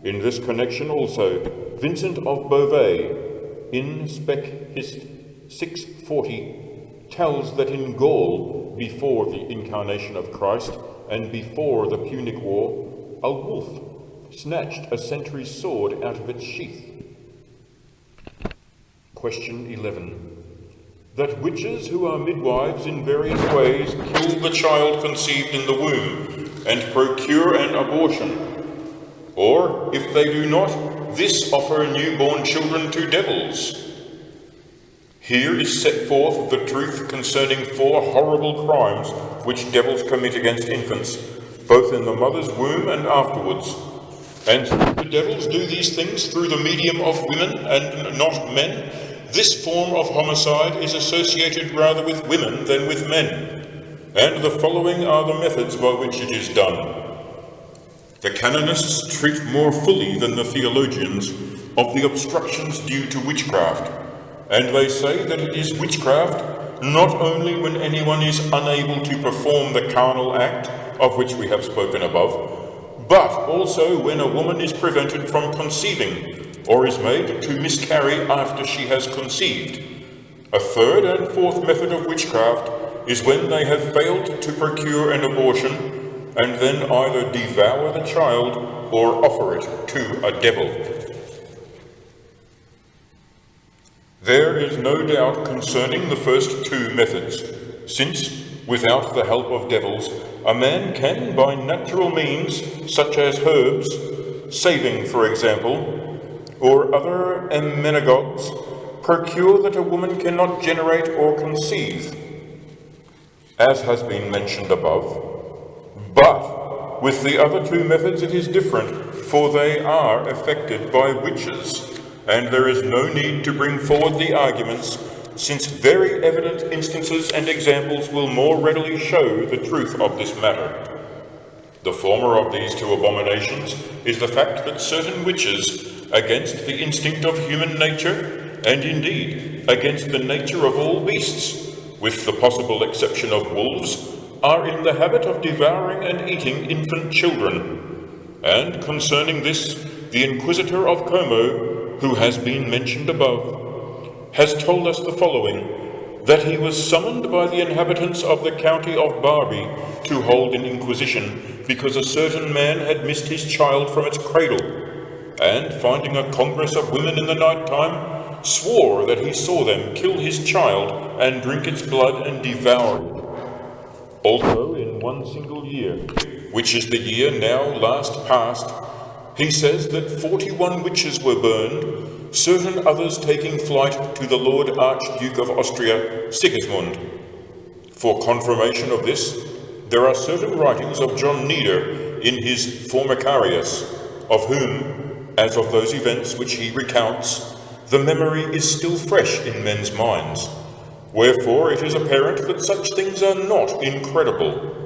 In this connection also, Vincent of Beauvais, in Spec Hist. 640, tells that in Gaul, before the incarnation of Christ and before the Punic War, a wolf snatched a sentry's sword out of its sheath. Question 11. That witches who are midwives in various ways kill the child conceived in the womb and procure an abortion, or if they do not, this offer newborn children to devils. Here is set forth the truth concerning 4 horrible crimes which devils commit against infants, both in the mother's womb and afterwards. And the devils do these things through the medium of women and not men. This form of homicide is associated rather with women than with men. And the following are the methods by which it is done. The canonists treat more fully than the theologians of the obstructions due to witchcraft, and they say that it is witchcraft not only when anyone is unable to perform the carnal act of which we have spoken above, but also when a woman is prevented from conceiving or is made to miscarry after she has conceived. A third and fourth method of witchcraft is when they have failed to procure an abortion and then either devour the child or offer it to a devil. There is no doubt concerning the first 2 methods, since, without the help of devils, a man can, by natural means, such as herbs, saving, for example, or other emmenagogues, procure that a woman cannot generate or conceive, as has been mentioned above. But with the other 2 methods it is different, for they are effected by witches, and there is no need to bring forward the arguments, since very evident instances and examples will more readily show the truth of this matter. The former of these 2 abominations is the fact that certain witches, against the instinct of human nature, and indeed against the nature of all beasts, with the possible exception of wolves, are in the habit of devouring and eating infant children. And concerning this, the inquisitor of Como, who has been mentioned above, has told us the following, that he was summoned by the inhabitants of the county of Barbie to hold an inquisition because a certain man had missed his child from its cradle, and finding a congress of women in the night time, swore that he saw them kill his child and drink its blood and devour it. Also in one single year, which is the year now last past, he says that 41 witches were burned, certain others taking flight to the Lord Archduke of Austria, Sigismund. For confirmation of this, there are certain writings of John Nieder in his Formicarius, of whom, as of those events which he recounts, the memory is still fresh in men's minds. Wherefore it is apparent that such things are not incredible.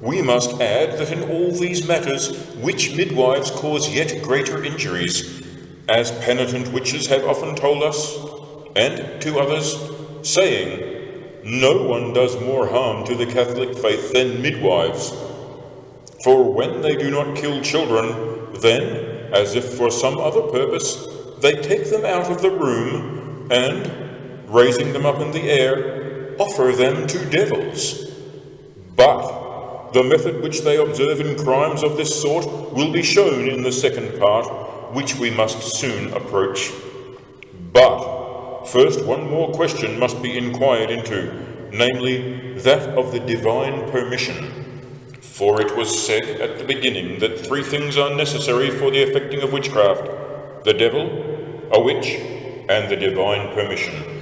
We must add that in all these matters witch midwives cause yet greater injuries, as penitent witches have often told us, and to others, saying, no one does more harm to the Catholic faith than midwives. For when they do not kill children, then, as if for some other purpose, they take them out of the room, and, raising them up in the air, offer them to devils. But the method which they observe in crimes of this sort will be shown in the second part, which we must soon approach. But first one more question must be inquired into, namely that of the divine permission. For it was said at the beginning that 3 things are necessary for the effecting of witchcraft: the devil, a witch, and the divine permission.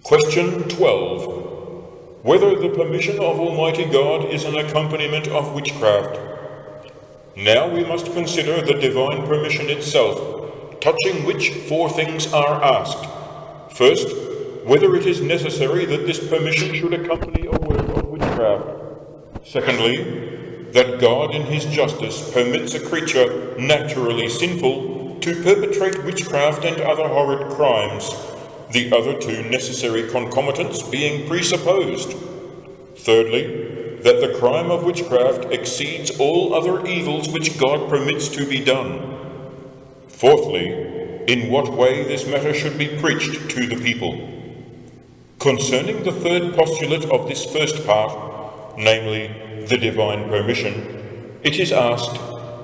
Question 12. Whether the permission of Almighty God is an accompaniment of witchcraft. Now we must consider the divine permission itself, touching which 4 things are asked. First, whether it is necessary that this permission should accompany a work of witchcraft. Secondly, that God in his justice permits a creature naturally sinful to perpetrate witchcraft and other horrid crimes, the other 2 necessary concomitants being presupposed. Thirdly, that the crime of witchcraft exceeds all other evils which God permits to be done. Fourthly, in what way this matter should be preached to the people. Concerning the third postulate of this first part, namely, the divine permission, it is asked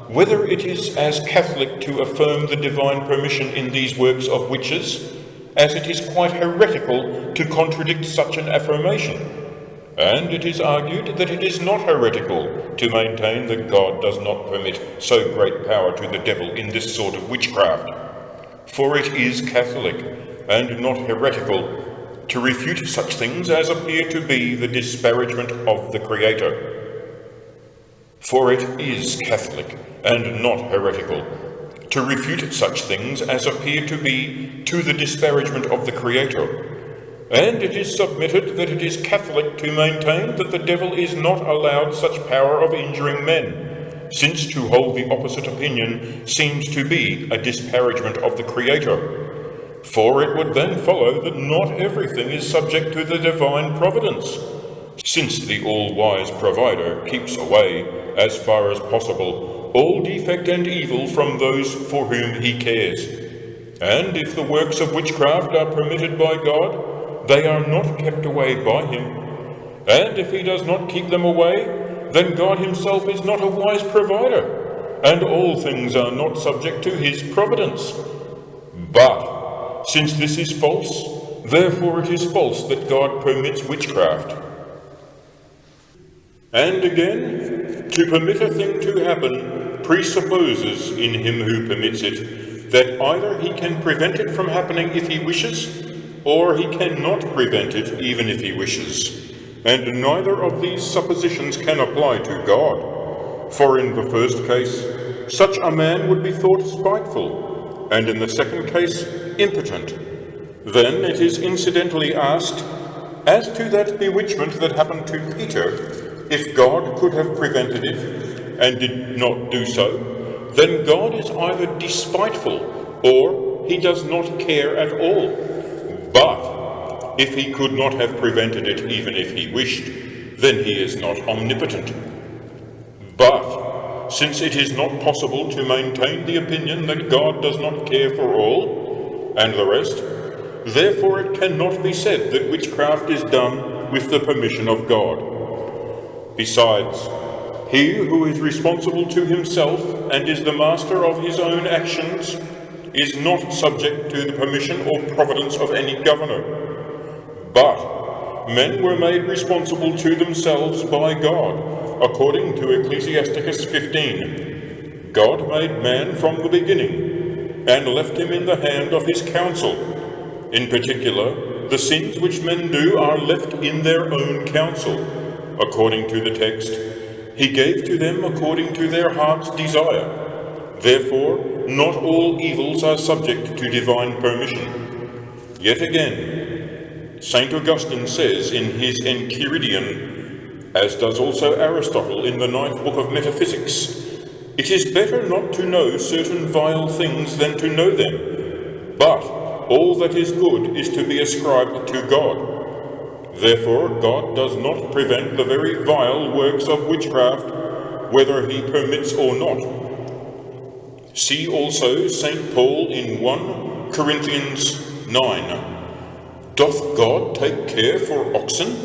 whether it is as Catholic to affirm the divine permission in these works of witches, as it is quite heretical to contradict such an affirmation. And it is argued that it is not heretical to maintain that God does not permit so great power to the devil in this sort of witchcraft. For it is Catholic, and not heretical, to refute such things as appear to be the disparagement of the Creator. For it is Catholic, and not heretical, to refute such things as appear to be to the disparagement of the Creator. And it is submitted that it is Catholic to maintain that the devil is not allowed such power of injuring men, since to hold the opposite opinion seems to be a disparagement of the Creator. For it would then follow that not everything is subject to the divine providence, since the all-wise provider keeps away, as far as possible, all defect and evil from those for whom he cares. And if the works of witchcraft are permitted by God, they are not kept away by him. And if he does not keep them away, then God himself is not a wise provider, and all things are not subject to his providence. But since this is false, therefore it is false that God permits witchcraft. And again, to permit a thing to happen presupposes in him who permits it that either he can prevent it from happening if he wishes, or he cannot prevent it even if he wishes. And neither of these suppositions can apply to God. For in the first case, such a man would be thought spiteful, and in the second case, impotent. Then it is incidentally asked, as to that bewitchment that happened to Peter, if God could have prevented it, and did not do so, then God is either despiteful, or he does not care at all. But if he could not have prevented it even if he wished, then he is not omnipotent. But since it is not possible to maintain the opinion that God does not care for all, and the rest, Therefore it cannot be said that witchcraft is done with the permission of God. Besides, he who is responsible to himself and is the master of his own actions is not subject to the permission or providence of any governor. But men were made responsible to themselves by God, according to Ecclesiasticus 15. God made man from the beginning, and left him in the hand of his counsel. In particular, the sins which men do are left in their own counsel. According to the text, he gave to them according to their heart's desire. Therefore, not all evils are subject to divine permission. Yet again, St. Augustine says in his Enchiridion, as does also Aristotle in the 9th book of Metaphysics, it is better not to know certain vile things than to know them, but all that is good is to be ascribed to God. Therefore, God does not prevent the very vile works of witchcraft, whether he permits or not. See also St. Paul in 1 Corinthians 9. Doth God take care for oxen?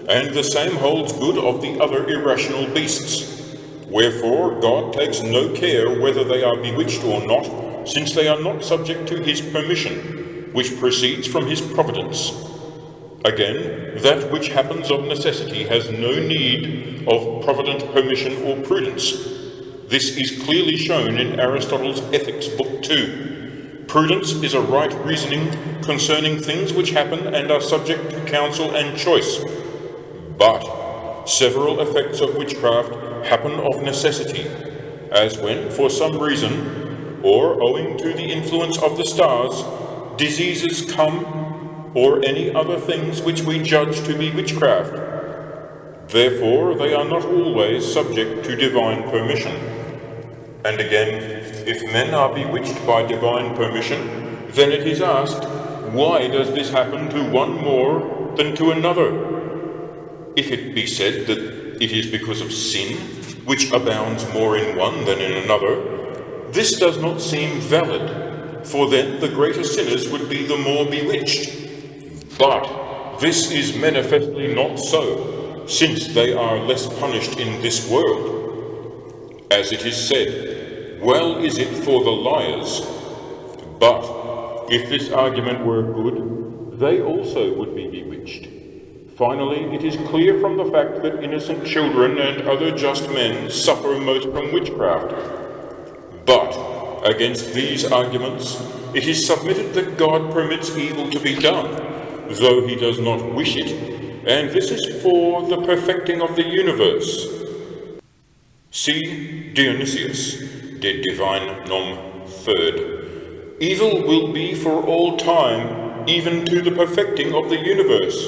And the same holds good of the other irrational beasts. Wherefore God takes no care whether they are bewitched or not, since they are not subject to his permission, which proceeds from his providence. Again, that which happens of necessity has no need of provident permission or prudence. This is clearly shown in Aristotle's Ethics, Book 2. Prudence is a right reasoning concerning things which happen and are subject to counsel and choice. But several effects of witchcraft happen of necessity, as when, for some reason, or owing to the influence of the stars, diseases come, or any other things which we judge to be witchcraft. Therefore, they are not always subject to divine permission. And again, if men are bewitched by divine permission, then it is asked, why does this happen to one more than to another? If it be said that it is because of sin, which abounds more in one than in another, this does not seem valid, for then the greater sinners would be the more bewitched. But this is manifestly not so, since they are less punished in this world. As it is said, well is it for the liars. But if this argument were good, they also would be bewitched. Finally, it is clear from the fact that innocent children and other just men suffer most from witchcraft. But against these arguments, it is submitted that God permits evil to be done, though he does not wish it, and this is for the perfecting of the universe. See Dionysius, De Divine Nom. 3rd. Evil will be for all time, even to the perfecting of the universe.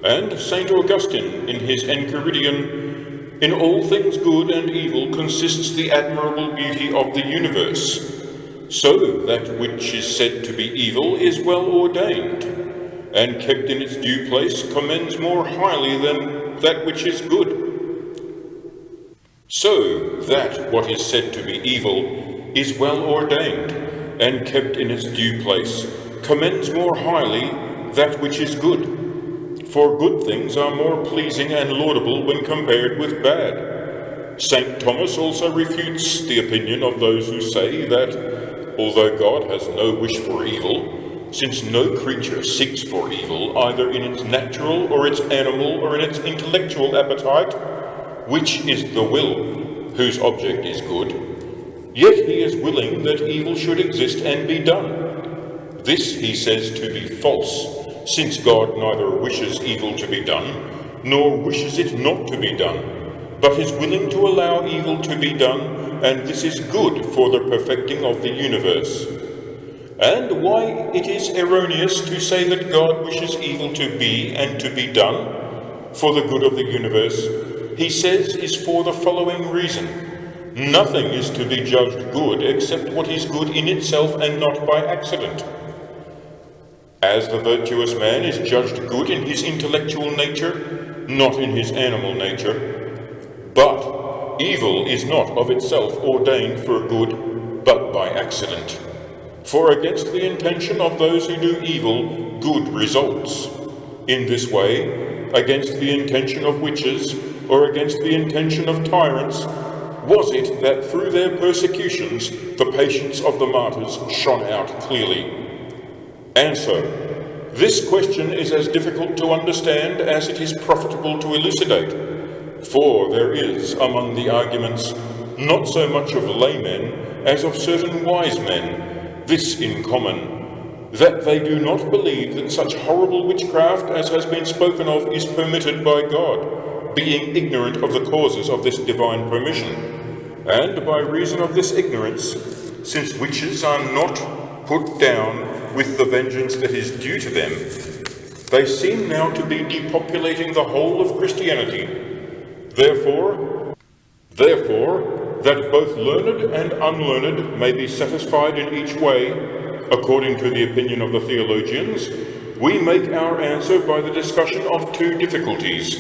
And St. Augustine, in his Enchiridion, in all things good and evil consists the admirable beauty of the universe. So that which is said to be evil is well ordained, and kept in its due place commends more highly than that which is good. So that what is said to be evil is well ordained, and kept in its due place, commends more highly that which is good. For good things are more pleasing and laudable when compared with bad. St. Thomas also refutes the opinion of those who say that, although God has no wish for evil, since no creature seeks for evil either in its natural or its animal or in its intellectual appetite, which is the will, whose object is good, yet he is willing that evil should exist and be done. This he says to be false, since God neither wishes evil to be done, nor wishes it not to be done, but is willing to allow evil to be done, and this is good for the perfecting of the universe. And why it is erroneous to say that God wishes evil to be and to be done for the good of the universe, he says is for the following reason. Nothing is to be judged good except what is good in itself and not by accident. As the virtuous man is judged good in his intellectual nature, not in his animal nature. But evil is not of itself ordained for good, but by accident. For against the intention of those who do evil, good results. In this way, against the intention of witches, or against the intention of tyrants, was it that through their persecutions the patience of the martyrs shone out clearly. Answer: this question is as difficult to understand as it is profitable to elucidate, for there is among the arguments not so much of laymen as of certain wise men, this in common, that they do not believe that such horrible witchcraft as has been spoken of is permitted by God, being ignorant of the causes of this divine permission. And by reason of this ignorance, since witches are not put down with the vengeance that is due to them, they seem now to be depopulating the whole of Christianity. Therefore, that both learned and unlearned may be satisfied in each way, according to the opinion of the theologians, we make our answer by the discussion of two difficulties.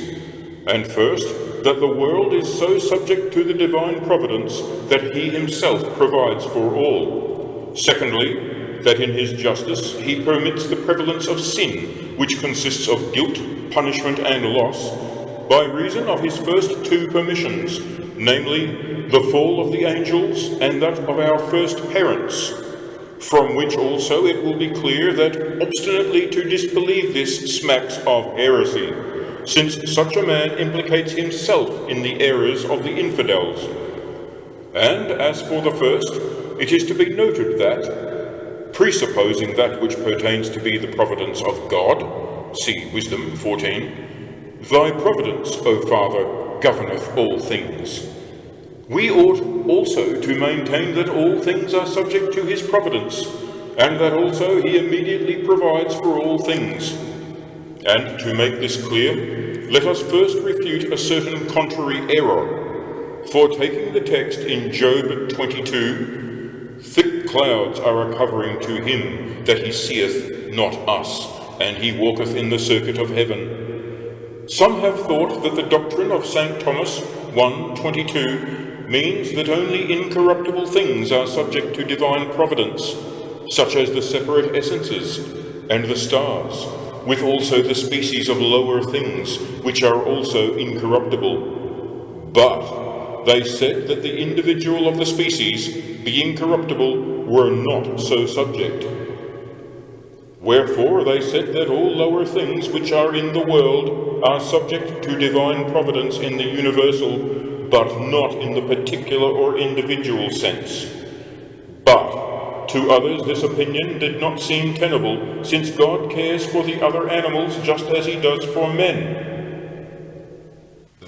And first, that the world is so subject to the divine providence that he himself provides for all. Secondly, that in his justice he permits the prevalence of sin, which consists of guilt, punishment, and loss, by reason of his first two permissions, namely, the fall of the angels and that of our first parents, from which also it will be clear that obstinately to disbelieve this smacks of heresy, since such a man implicates himself in the errors of the infidels. And as for the first, it is to be noted that, presupposing that which pertains to be the providence of God, see Wisdom 14, thy providence, O Father, governeth all things. We ought also to maintain that all things are subject to his providence, and that also he immediately provides for all things. And to make this clear, let us first refute a certain contrary error. For taking the text in Job 22, thick clouds are a covering to him that he seeth not us, and he walketh in the circuit of heaven. Some have thought that the doctrine of St. Thomas 1:22 means that only incorruptible things are subject to divine providence, such as the separate essences and the stars, with also the species of lower things, which are also incorruptible. But they said that the individual of the species, being corruptible, were not so subject. Wherefore they said that all lower things which are in the world are subject to divine providence in the universal, but not in the particular or individual sense. But to others this opinion did not seem tenable, since God cares for the other animals just as he does for men.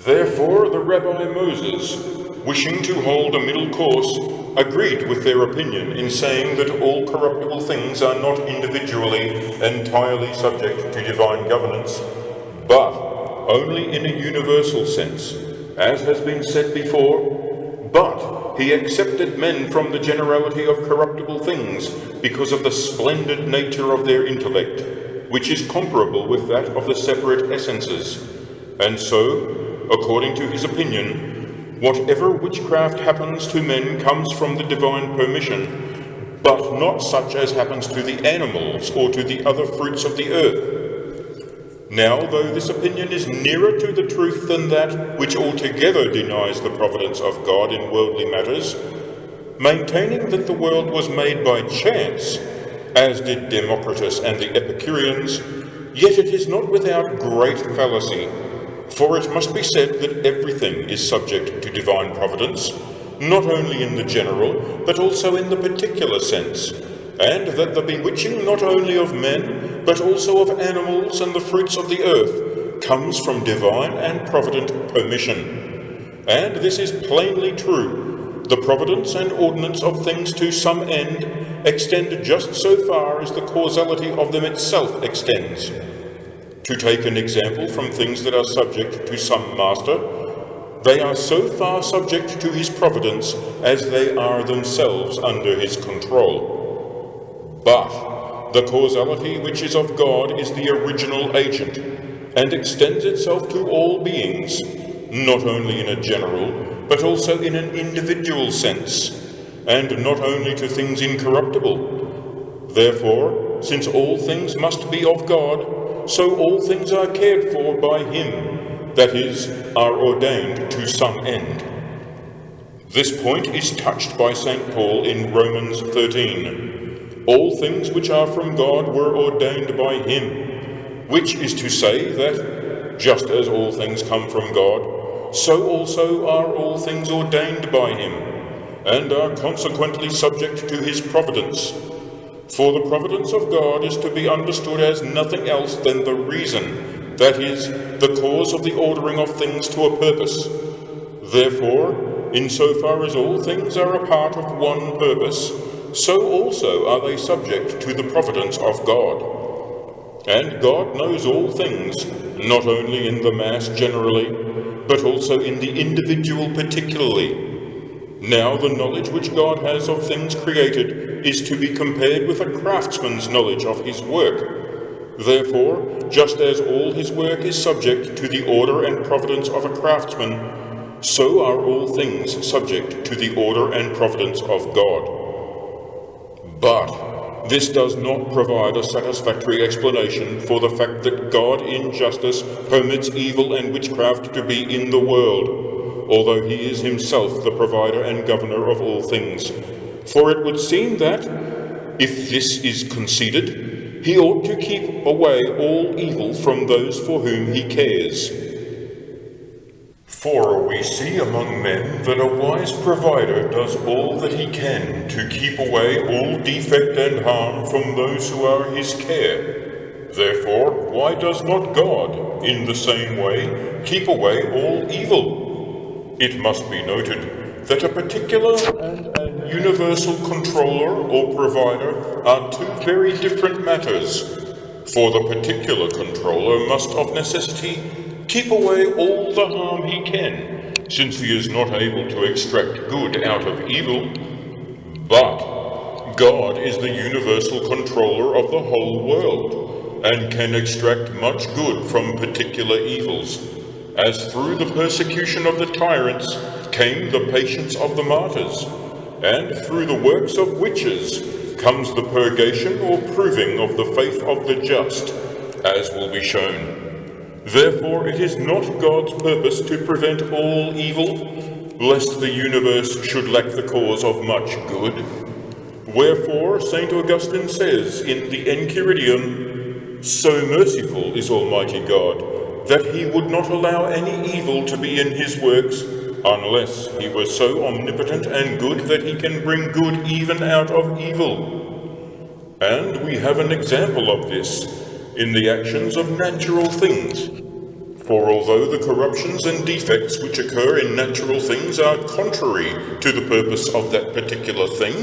Therefore the Rabbi Moses, wishing to hold a middle course, agreed with their opinion in saying that all corruptible things are not individually entirely subject to divine governance, but only in a universal sense, as has been said before. But he accepted men from the generality of corruptible things because of the splendid nature of their intellect, which is comparable with that of the separate essences. And so, according to his opinion, whatever witchcraft happens to men comes from the divine permission, but not such as happens to the animals or to the other fruits of the earth. Now, though this opinion is nearer to the truth than that which altogether denies the providence of God in worldly matters, maintaining that the world was made by chance, as did Democritus and the Epicureans, yet it is not without great fallacy. For it must be said that everything is subject to divine providence, not only in the general, but also in the particular sense, and that the bewitching not only of men, but also of animals and the fruits of the earth, comes from divine and provident permission. And this is plainly true. The providence and ordinance of things to some end extend just so far as the causality of them itself extends. To take an example from things that are subject to some master, they are so far subject to his providence as they are themselves under his control. But the causality which is of God is the original agent, and extends itself to all beings, not only in a general, but also in an individual sense, and not only to things incorruptible, Therefore, since all things must be of God, so all things are cared for by him, that is, are ordained to some end. This point is touched by St. Paul in Romans 13. All things which are from God were ordained by him, which is to say that, just as all things come from God, so also are all things ordained by him, and are consequently subject to his providence. For the providence of God is to be understood as nothing else than the reason, that is, the cause of the ordering of things to a purpose. Therefore, insofar as all things are a part of one purpose, so also are they subject to the providence of God. And God knows all things, not only in the mass generally, but also in the individual particularly. Now the knowledge which God has of things created is to be compared with a craftsman's knowledge of his work. Therefore, just as all his work is subject to the order and providence of a craftsman, so are all things subject to the order and providence of God. But this does not provide a satisfactory explanation for the fact that God in justice permits evil and witchcraft to be in the world, although he is himself the provider and governor of all things. For it would seem that, if this is conceded, he ought to keep away all evil from those for whom he cares. For we see among men that a wise provider does all that he can to keep away all defect and harm from those who are his care. Therefore, why does not God, in the same way, keep away all evil? It must be noted that a particular and an universal controller or provider are two very different matters. For the particular controller must of necessity keep away all the harm he can, since he is not able to extract good out of evil. But God is the universal controller of the whole world, and can extract much good from particular evils, as through the persecution of the tyrants came the patience of the martyrs, and through the works of witches comes the purgation or proving of the faith of the just, as will be shown. Therefore it is not God's purpose to prevent all evil, lest the universe should lack the cause of much good. Wherefore St. Augustine says in the Enchiridion, "So merciful is Almighty God, that he would not allow any evil to be in his works, unless he were so omnipotent and good that he can bring good even out of evil." And we have an example of this in the actions of natural things. For although the corruptions and defects which occur in natural things are contrary to the purpose of that particular thing,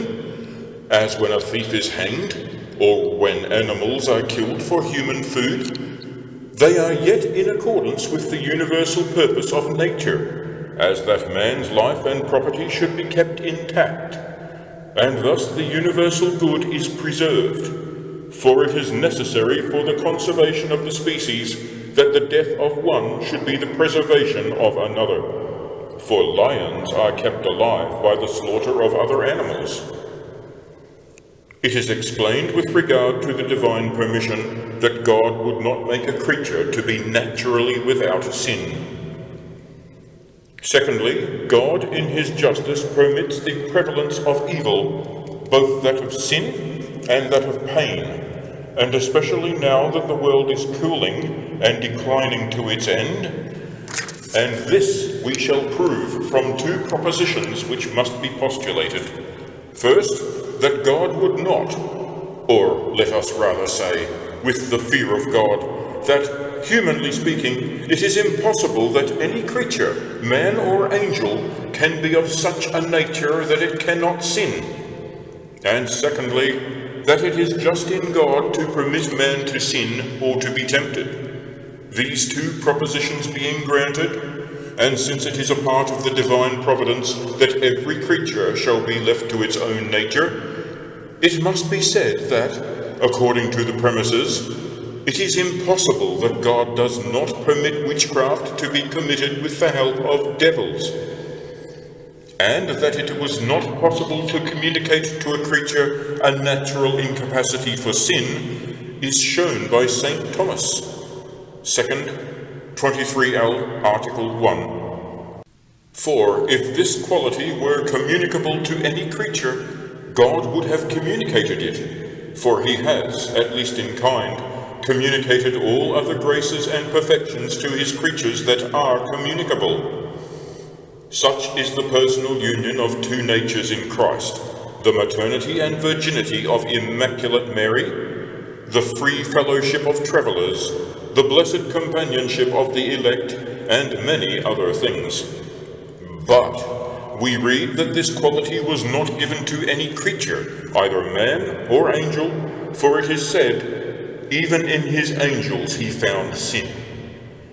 as when a thief is hanged, or when animals are killed for human food, they are yet in accordance with the universal purpose of nature, as that man's life and property should be kept intact, and thus the universal good is preserved. For it is necessary for the conservation of the species that the death of one should be the preservation of another. For lions are kept alive by the slaughter of other animals. It is explained with regard to the divine permission that God would not make a creature to be naturally without sin. Secondly, God in his justice permits the prevalence of evil, both that of sin and that of pain, and especially now that the world is cooling and declining to its end. And this we shall prove from two propositions which must be postulated. First, that God would not, or let us rather say, with the fear of God, that, humanly speaking, it is impossible that any creature, man or angel, can be of such a nature that it cannot sin. And secondly, that it is just in God to permit man to sin or to be tempted. These two propositions being granted, and since it is a part of the divine providence that every creature shall be left to its own nature, it must be said that, according to the premises, it is impossible that God does not permit witchcraft to be committed with the help of devils. and that it was not possible to communicate to a creature a natural incapacity for sin is shown by St. Thomas, 2nd 23L, Article 1. For if this quality were communicable to any creature, God would have communicated it, for he has, at least in kind, communicated all other graces and perfections to his creatures that are communicable. Such is the personal union of two natures in Christ, the maternity and virginity of Immaculate Mary, the free fellowship of travellers, the blessed companionship of the elect, and many other things. But we read that this quality was not given to any creature, either man or angel, for it is said, "Even in his angels he found sin."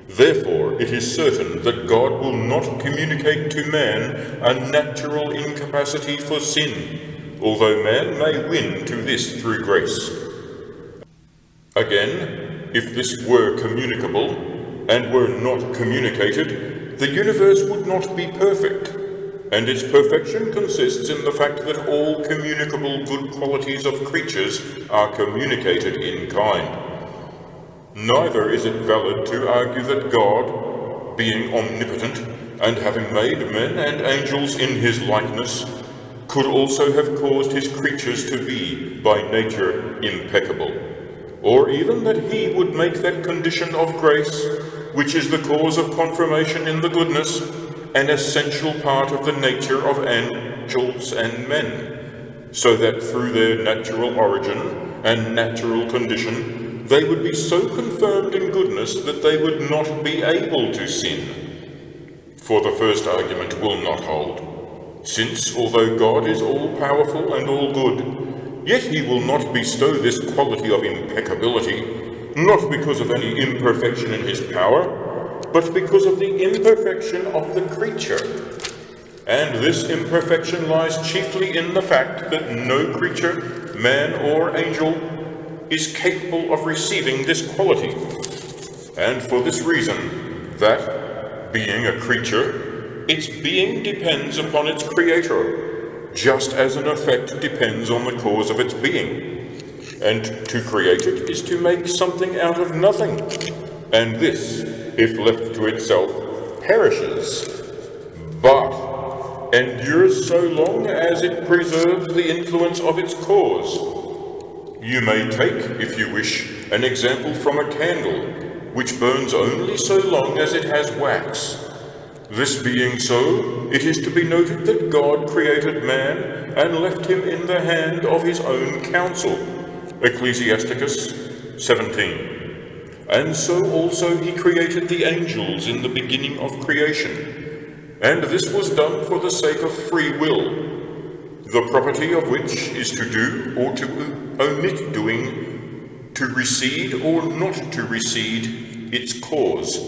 Therefore, it is certain that God will not communicate to man a natural incapacity for sin, although man may win to this through grace. Again, if this were communicable, and were not communicated, the universe would not be perfect, and its perfection consists in the fact that all communicable good qualities of creatures are communicated in kind. Neither is it valid to argue that God, being omnipotent, and having made men and angels in his likeness, could also have caused his creatures to be, by nature, impeccable, or even that he would make that condition of grace, which is the cause of confirmation in the goodness, an essential part of the nature of angels and men, so that through their natural origin and natural condition, they would be so confirmed in goodness that they would not be able to sin. For the first argument will not hold, since although God is all-powerful and all-good, yet he will not bestow this quality of impeccability, not because of any imperfection in his power, but because of the imperfection of the creature. And this imperfection lies chiefly in the fact that no creature, man or angel, is capable of receiving this quality, and for this reason, that, being a creature, its being depends upon its creator, just as an effect depends on the cause of its being, and to create it is to make something out of nothing, and this, if left to itself, perishes, but endures so long as it preserves the influence of its cause. You may take, if you wish, an example from a candle, which burns only so long as it has wax. This being so, it is to be noted that God created man and left him in the hand of his own counsel. Ecclesiasticus 17. And so also he created the angels in the beginning of creation, and this was done for the sake of free will, the property of which is to do or to omit doing, to recede or not to recede its cause.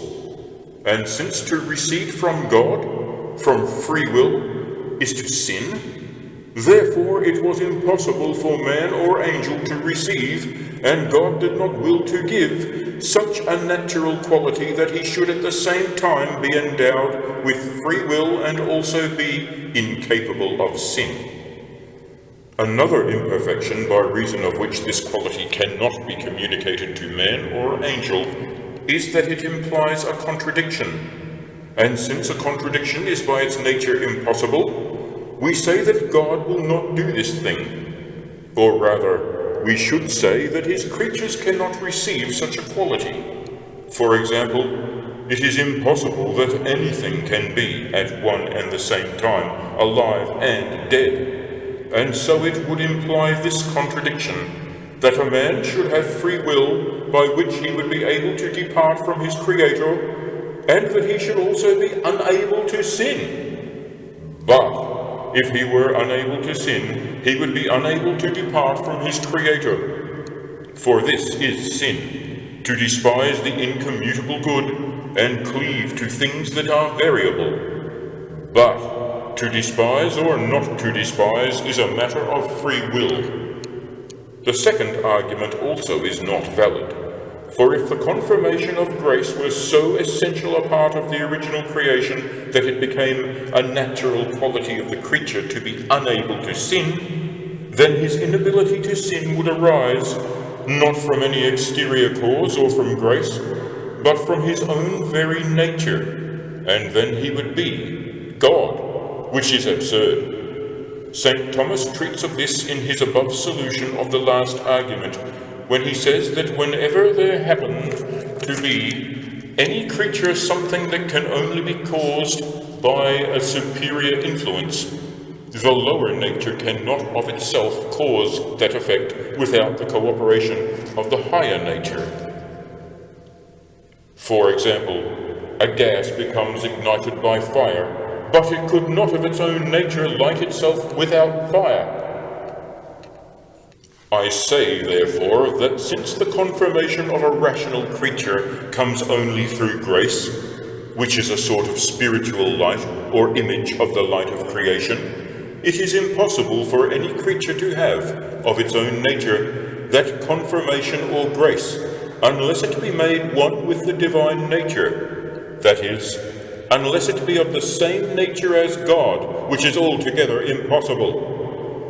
And since to recede from God, from free will, is to sin, therefore it was impossible for man or angel to receive, and God did not will to give, such a natural quality that he should at the same time be endowed with free will and also be incapable of sin. Another imperfection by reason of which this quality cannot be communicated to man or angel is that it implies a contradiction. And since a contradiction is by its nature impossible, we say that God will not do this thing. Or rather, we should say that his creatures cannot receive such a quality. For example, it is impossible that anything can be at one and the same time alive and dead. And so it would imply this contradiction, that a man should have free will by which he would be able to depart from his Creator, and that he should also be unable to sin. But if he were unable to sin, he would be unable to depart from his Creator. For this is sin, to despise the incommutable good and cleave to things that are variable. But to despise or not to despise is a matter of free will. The second argument also is not valid, For if the confirmation of grace was so essential a part of the original creation that it became a natural quality of the creature to be unable to sin, then his inability to sin would arise not from any exterior cause or from grace, but from his own very nature, and then he would be God, which is absurd. St. Thomas treats of this in his above solution of the last argument, when he says that whenever there happen to be any creature something that can only be caused by a superior influence, the lower nature cannot of itself cause that effect without the cooperation of the higher nature. For example, a gas becomes ignited by fire, but it could not of its own nature light itself without fire. I say, therefore, that since the confirmation of a rational creature comes only through grace, which is a sort of spiritual light or image of the light of creation, it is impossible for any creature to have, of its own nature, that confirmation or grace, unless it be made one with the divine nature, that is, unless it be of the same nature as God, which is altogether impossible.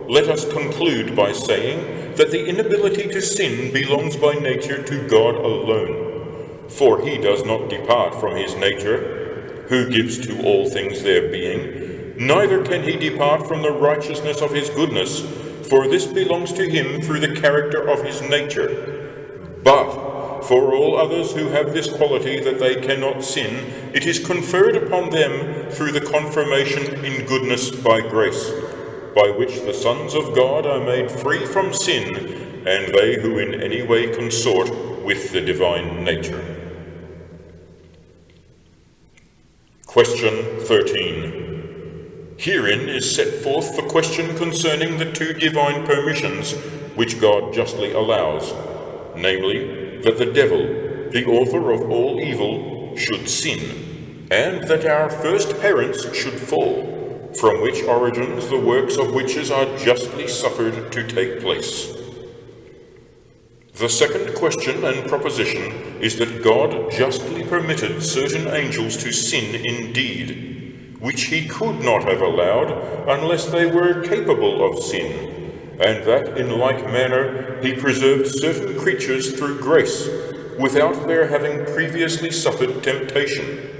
Let us conclude by saying that the inability to sin belongs by nature to God alone, for he does not depart from his nature, who gives to all things their being, neither can he depart from the righteousness of his goodness, for this belongs to him through the character of his nature. But for all others who have this quality that they cannot sin, it is conferred upon them through the confirmation in goodness by grace, by which the sons of God are made free from sin, and they who in any way consort with the divine nature. Question 13. Herein is set forth the question concerning the two divine permissions which God justly allows, namely, that the devil, the author of all evil, should sin, and that our first parents should fall, from which origins the works of witches are justly suffered to take place. The second question and proposition is that God justly permitted certain angels to sin indeed, which he could not have allowed unless they were capable of sin, and that in like manner he preserved certain creatures through grace, without their having previously suffered temptation,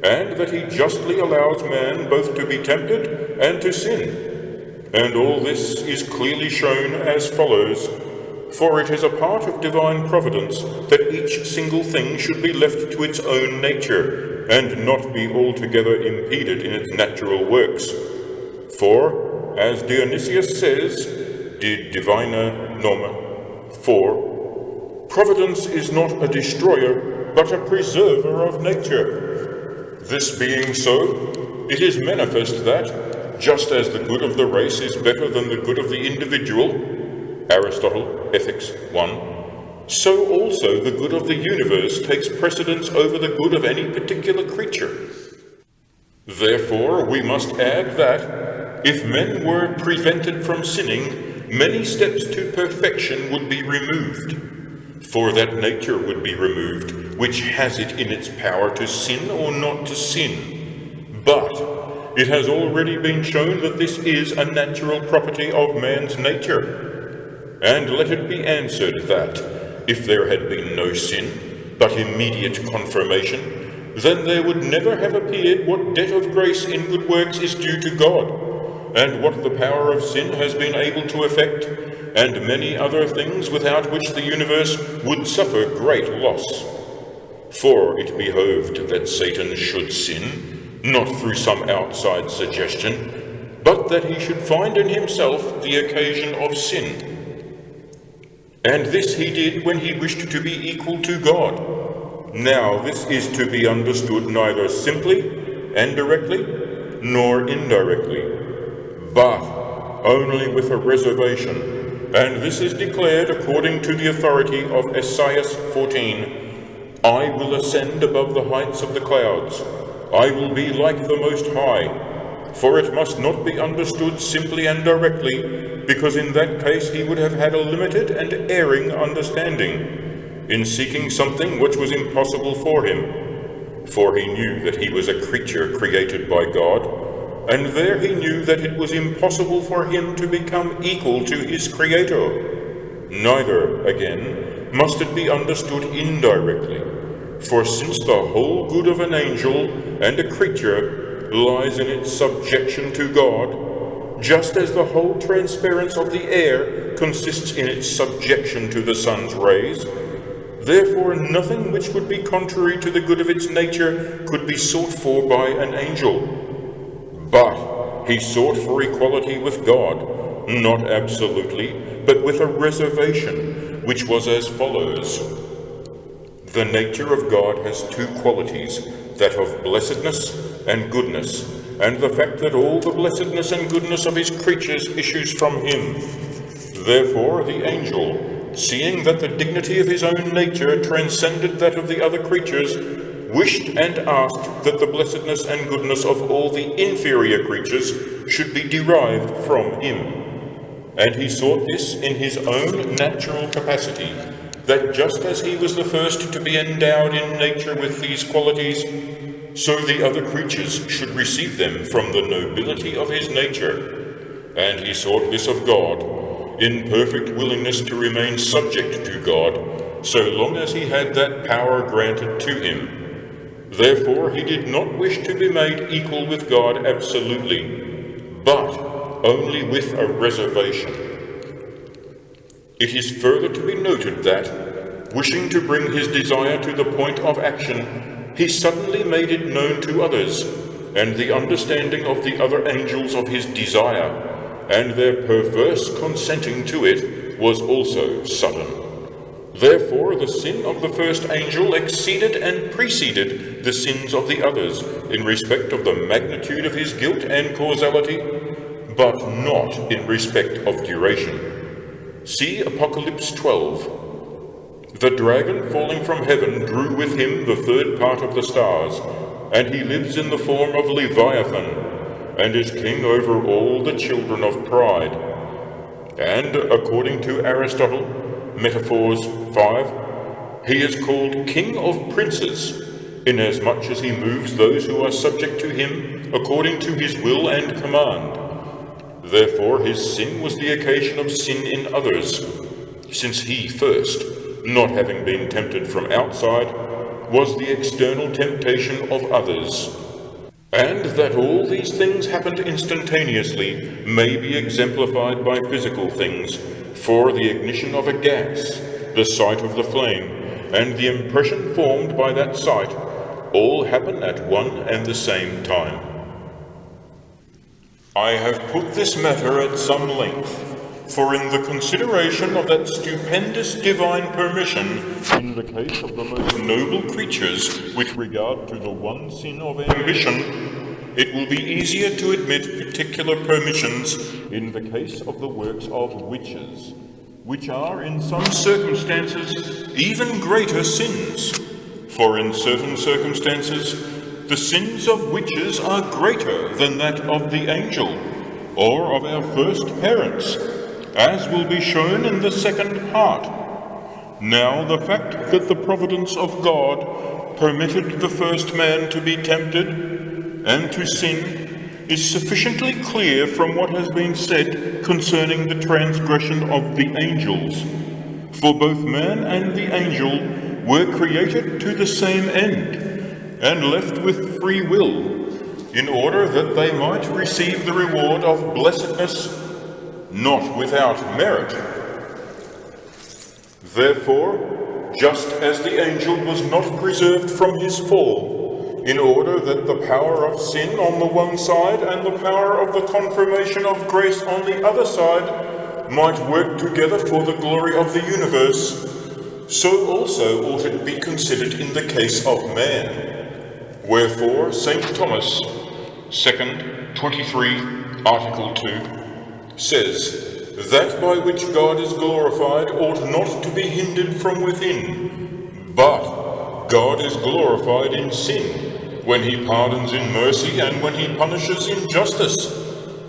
and that he justly allows man both to be tempted and to sin. And all this is clearly shown as follows: for it is a part of divine providence that each single thing should be left to its own nature, and not be altogether impeded in its natural works. For, as Dionysius says, De Divina Noma 4, providence is not a destroyer, but a preserver of nature. This being so, it is manifest that, just as the good of the race is better than the good of the individual, Aristotle, Ethics 1, so also the good of the universe takes precedence over the good of any particular creature. Therefore, we must add that, if men were prevented from sinning, many steps to perfection would be removed. For that nature would be removed, which has it in its power to sin or not to sin. But it has already been shown that this is a natural property of man's nature. And let it be answered that, if there had been no sin, but immediate confirmation, then there would never have appeared what debt of grace in good works is due to God, and what the power of sin has been able to effect, and many other things without which the universe would suffer great loss. For it behoved that Satan should sin, not through some outside suggestion, but that he should find in himself the occasion of sin. And this he did when he wished to be equal to God. Now this is to be understood neither simply and directly, nor indirectly, but only with a reservation. And this is declared according to the authority of Esaias 14, I will ascend above the heights of the clouds. I will be like the Most High. For it must not be understood simply and directly, because in that case he would have had a limited and erring understanding. in seeking something which was impossible for him, for he knew that he was a creature created by God, and there he knew that it was impossible for him to become equal to his Creator. Neither, again, must it be understood indirectly, for since the whole good of an angel and a creature lies in its subjection to God, just as the whole transparence of the air consists in its subjection to the sun's rays, therefore nothing which would be contrary to the good of its nature could be sought for by an angel. But he sought for equality with God, not absolutely, but with a reservation, which was as follows. The nature of God has two qualities, that of blessedness and goodness, and the fact that all the blessedness and goodness of his creatures issues from him. Therefore the angel, seeing that the dignity of his own nature transcended that of the other creatures, wished and asked that the blessedness and goodness of all the inferior creatures should be derived from him. And he sought this in his own natural capacity, that just as he was the first to be endowed in nature with these qualities, so the other creatures should receive them from the nobility of his nature. And he sought this of God, in perfect willingness to remain subject to God, so long as he had that power granted to him. Therefore he did not wish to be made equal with God absolutely, but only with a reservation. It is further to be noted that, wishing to bring his desire to the point of action, he suddenly made it known to others, and the understanding of the other angels of his desire, and their perverse consenting to it, was also sudden. Therefore the sin of the first angel exceeded and preceded the sins of the others, in respect of the magnitude of his guilt and causality, but not in respect of duration. See Apocalypse 12. The dragon falling from heaven drew with him the third part of the stars, and he lives in the form of Leviathan, and is king over all the children of pride. And, according to Aristotle, Metaphors 5, he is called King of Princes, inasmuch as he moves those who are subject to him according to his will and command. Therefore his sin was the occasion of sin in others, since he first, not having been tempted from outside, was the external temptation of others. And that all these things happened instantaneously may be exemplified by physical things, for the ignition of a gas, the sight of the flame, and the impression formed by that sight, all happen at one and the same time. I have put this matter at some length, for in the consideration of that stupendous divine permission, in the case of the most noble creatures with regard to the one sin of ambition, it will be easier to admit particular permissions in the case of the works of witches, which are in some circumstances even greater sins. For in certain circumstances the sins of witches are greater than that of the angel, or of our first parents, as will be shown in the second part. Now the fact that the providence of God permitted the first man to be tempted and to sin is sufficiently clear from what has been said concerning the transgression of the angels. For both man and the angel were created to the same end, and left with free will, in order that they might receive the reward of blessedness, not without merit. Therefore, just as the angel was not preserved from his fall, in order that the power of sin on the one side and the power of the confirmation of grace on the other side might work together for the glory of the universe, so also ought it be considered in the case of man. Wherefore St. Thomas, 2nd, 23, Article 2, says, that by which God is glorified ought not to be hindered from within, but God is glorified in sin, when he pardons in mercy and when he punishes in justice.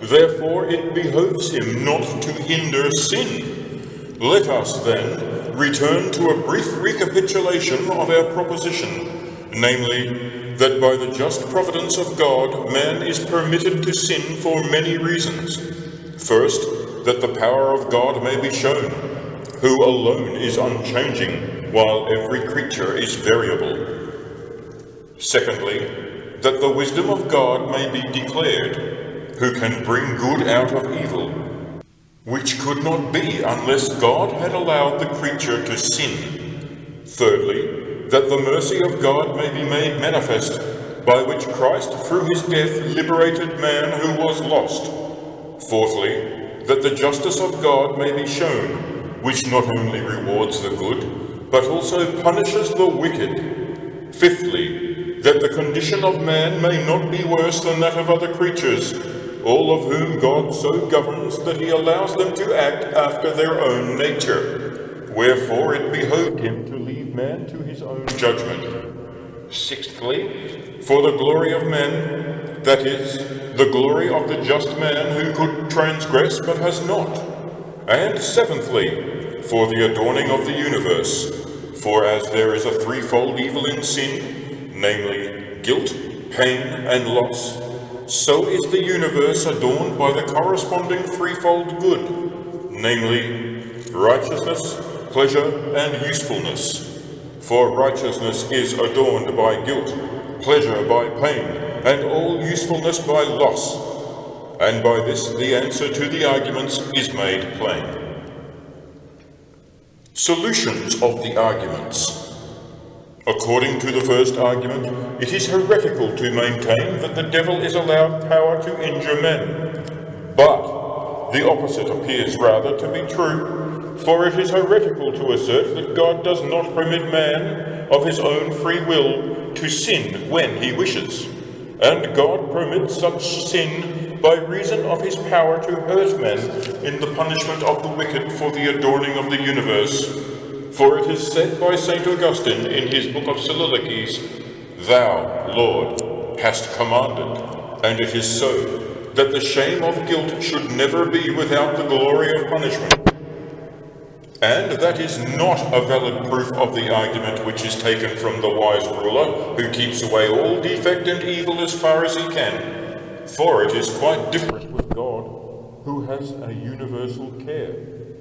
Therefore it behoves him not to hinder sin. Let us then return to a brief recapitulation of our proposition, namely, that by the just providence of God, man is permitted to sin for many reasons. First, that the power of God may be shown, who alone is unchanging, while every creature is variable. Secondly, that the wisdom of God may be declared, who can bring good out of evil, which could not be unless God had allowed the creature to sin. Thirdly, that the mercy of God may be made manifest, by which Christ through his death liberated man who was lost. Fourthly, that the justice of God may be shown, which not only rewards the good, but also punishes the wicked. Fifthly, that the condition of man may not be worse than that of other creatures, all of whom God so governs that he allows them to act after their own nature. Wherefore it behoved him to leave man to his own judgment. Sixthly, for the glory of men, that is, the glory of the just man who could transgress but has not. And seventhly, for the adorning of the universe. For as there is a threefold evil in sin, namely, guilt, pain, and loss, so is the universe adorned by the corresponding threefold good, namely, righteousness, pleasure, and usefulness. For righteousness is adorned by guilt, pleasure by pain, and all usefulness by loss. And by this the answer to the arguments is made plain. Solutions of the arguments. According to the first argument, it is heretical to maintain that the devil is allowed power to injure men. But the opposite appears rather to be true, for it is heretical to assert that God does not permit man, of his own free will, to sin when he wishes, and God permits such sin by reason of his power to hurt men in the punishment of the wicked for the adorning of the universe. For it is said by St. Augustine in his book of Soliloquies, "Thou, Lord, hast commanded, and it is so, that the shame of guilt should never be without the glory of punishment." And that is not a valid proof of the argument which is taken from the wise ruler, who keeps away all defect and evil as far as he can. For it is quite different with God, who has a universal care,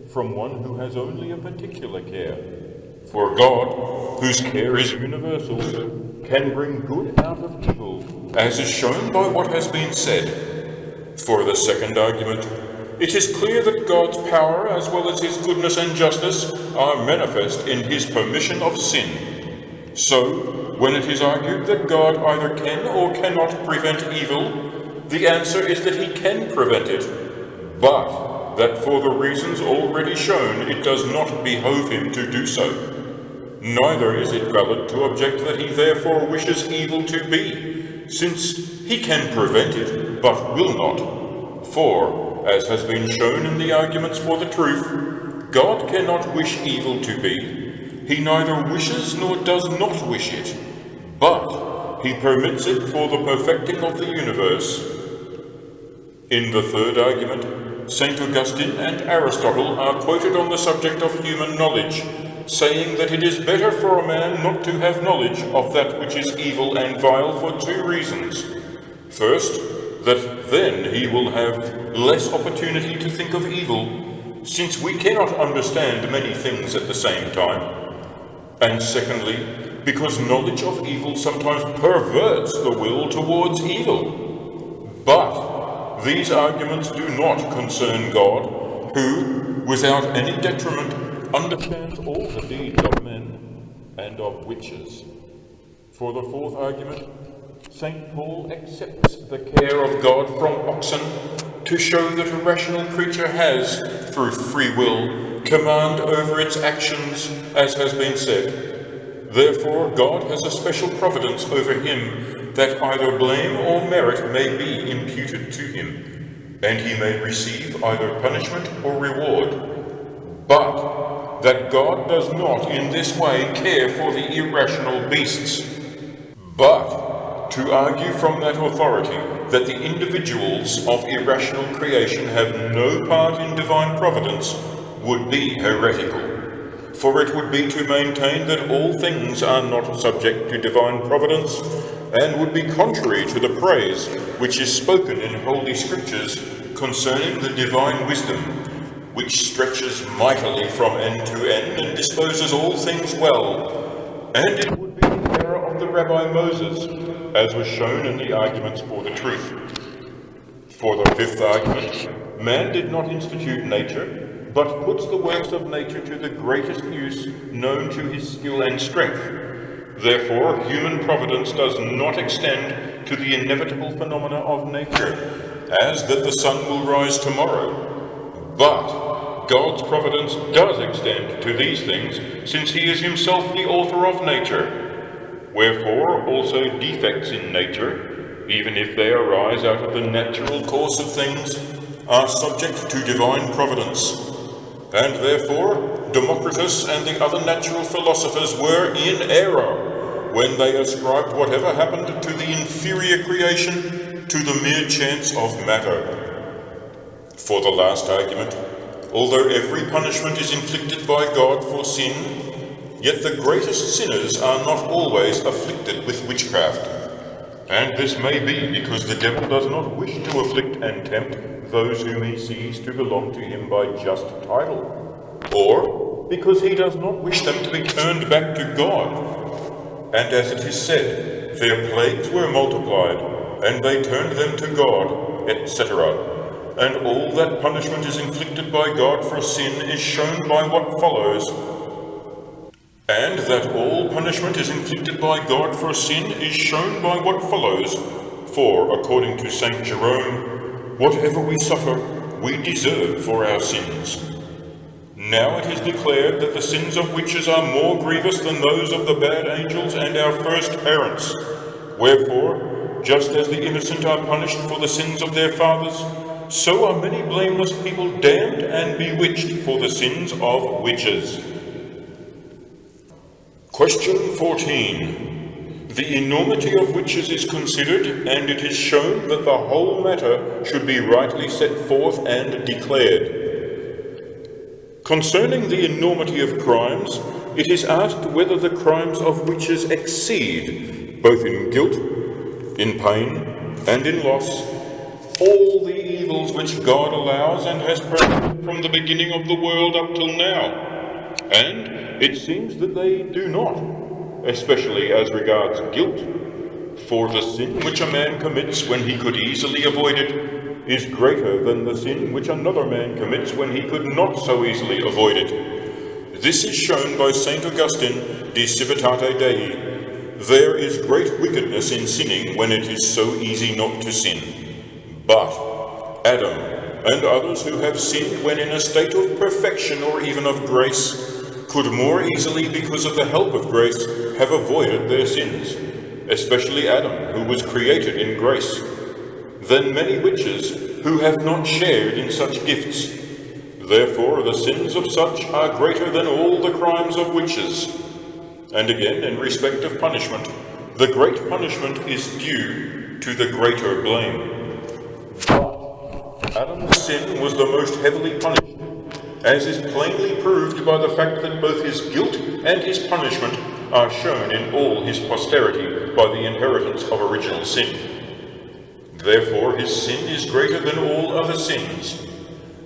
from one who has only a particular care. For God, whose care is universal, can bring good out of evil, as is shown by what has been said. For the second argument, it is clear that God's power, as well as his goodness and justice, are manifest in his permission of sin. So, when it is argued that God either can or cannot prevent evil, the answer is that he can prevent it, but that for the reasons already shown it does not behove him to do so. Neither is it valid to object that he therefore wishes evil to be, since he can prevent it, but will not. For, as has been shown in the arguments for the truth, God cannot wish evil to be. He neither wishes nor does not wish it, but he permits it for the perfecting of the universe. In the third argument, St. Augustine and Aristotle are quoted on the subject of human knowledge, saying that it is better for a man not to have knowledge of that which is evil and vile for two reasons. First, that then he will have less opportunity to think of evil, since we cannot understand many things at the same time. And secondly, because knowledge of evil sometimes perverts the will towards evil. But these arguments do not concern God, who, without any detriment, understands all the deeds of men and of witches. For the fourth argument, St. Paul accepts the care of God from oxen to show that a rational creature has, through free will, command over its actions, as has been said. Therefore God has a special providence over him, that either blame or merit may be imputed to him, and he may receive either punishment or reward. But that God does not in this way care for the irrational beasts, but to argue from that authority that the individuals of irrational creation have no part in divine providence would be heretical. for it would be to maintain that all things are not subject to divine providence, and would be contrary to the praise which is spoken in Holy Scriptures concerning the divine wisdom, which stretches mightily from end to end and disposes all things well, and it would be the error of the Rabbi Moses, as was shown in the arguments for the truth. For the fifth argument, man did not institute nature, but puts the works of nature to the greatest use known to his skill and strength. Therefore, human providence does not extend to the inevitable phenomena of nature, as that the sun will rise tomorrow. But God's providence does extend to these things, since he is himself the author of nature. Wherefore, also defects in nature, even if they arise out of the natural course of things, are subject to divine providence. And therefore, Democritus and the other natural philosophers were in error when they ascribed whatever happened to the inferior creation to the mere chance of matter. For the last argument, although every punishment is inflicted by God for sin, yet the greatest sinners are not always afflicted with witchcraft. And this may be because the devil does not wish to afflict and tempt those whom he sees to belong to him by just title, or because he does not wish them to be turned back to God. And as it is said, their plagues were multiplied, and they turned them to God, etc. And all that punishment is inflicted by God for sin is shown by what follows. And that all punishment is inflicted by God for sin is shown by what follows. For, according to St. Jerome, whatever we suffer, we deserve for our sins. Now it is declared that the sins of witches are more grievous than those of the bad angels and our first parents. Wherefore, just as the innocent are punished for the sins of their fathers, so are many blameless people damned and bewitched for the sins of witches. Question 14. The enormity of witches is considered, and it is shown that the whole matter should be rightly set forth and declared. Concerning the enormity of crimes, it is asked whether the crimes of witches exceed, both in guilt, in pain, and in loss, all the evils which God allows and has permitted from the beginning of the world up till now. And it seems that they do not, especially as regards guilt, for the sin which a man commits when he could easily avoid it is greater than the sin which another man commits when he could not so easily avoid it. This is shown by St. Augustine, De Civitate Dei. There is great wickedness in sinning when it is so easy not to sin. But Adam and others who have sinned when in a state of perfection or even of grace could more easily, because of the help of grace, have avoided their sins, especially Adam, who was created in grace, than many witches who have not shared in such gifts. Therefore the sins of such are greater than all the crimes of witches. And again, in respect of punishment, the great punishment is due to the greater blame. But Adam's sin was the most heavily punished, as is plainly proved by the fact that both his guilt and his punishment are shown in all his posterity by the inheritance of original sin. Therefore his sin is greater than all other sins.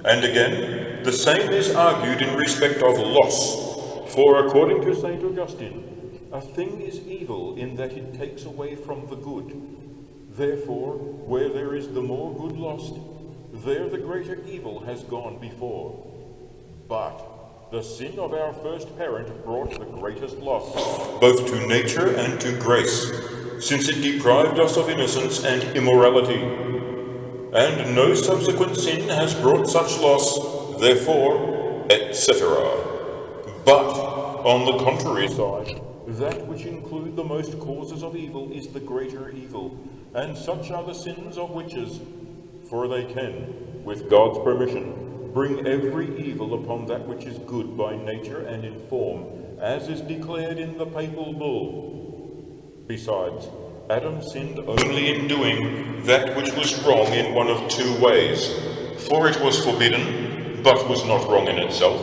And again, the same is argued in respect of loss, for according to St. Augustine, a thing is evil in that it takes away from the good. Therefore, where there is the more good lost, there the greater evil has gone before. But the sin of our first parent brought the greatest loss, both to nature and to grace, since it deprived us of innocence and immorality. And no subsequent sin has brought such loss, therefore, etc. But, on the contrary side, that which include the most causes of evil is the greater evil, and such are the sins of witches, for they can, with God's permission, bring every evil upon that which is good by nature and in form, as is declared in the papal bull. Besides, Adam sinned only in doing that which was wrong in one of two ways, for it was forbidden, but was not wrong in itself.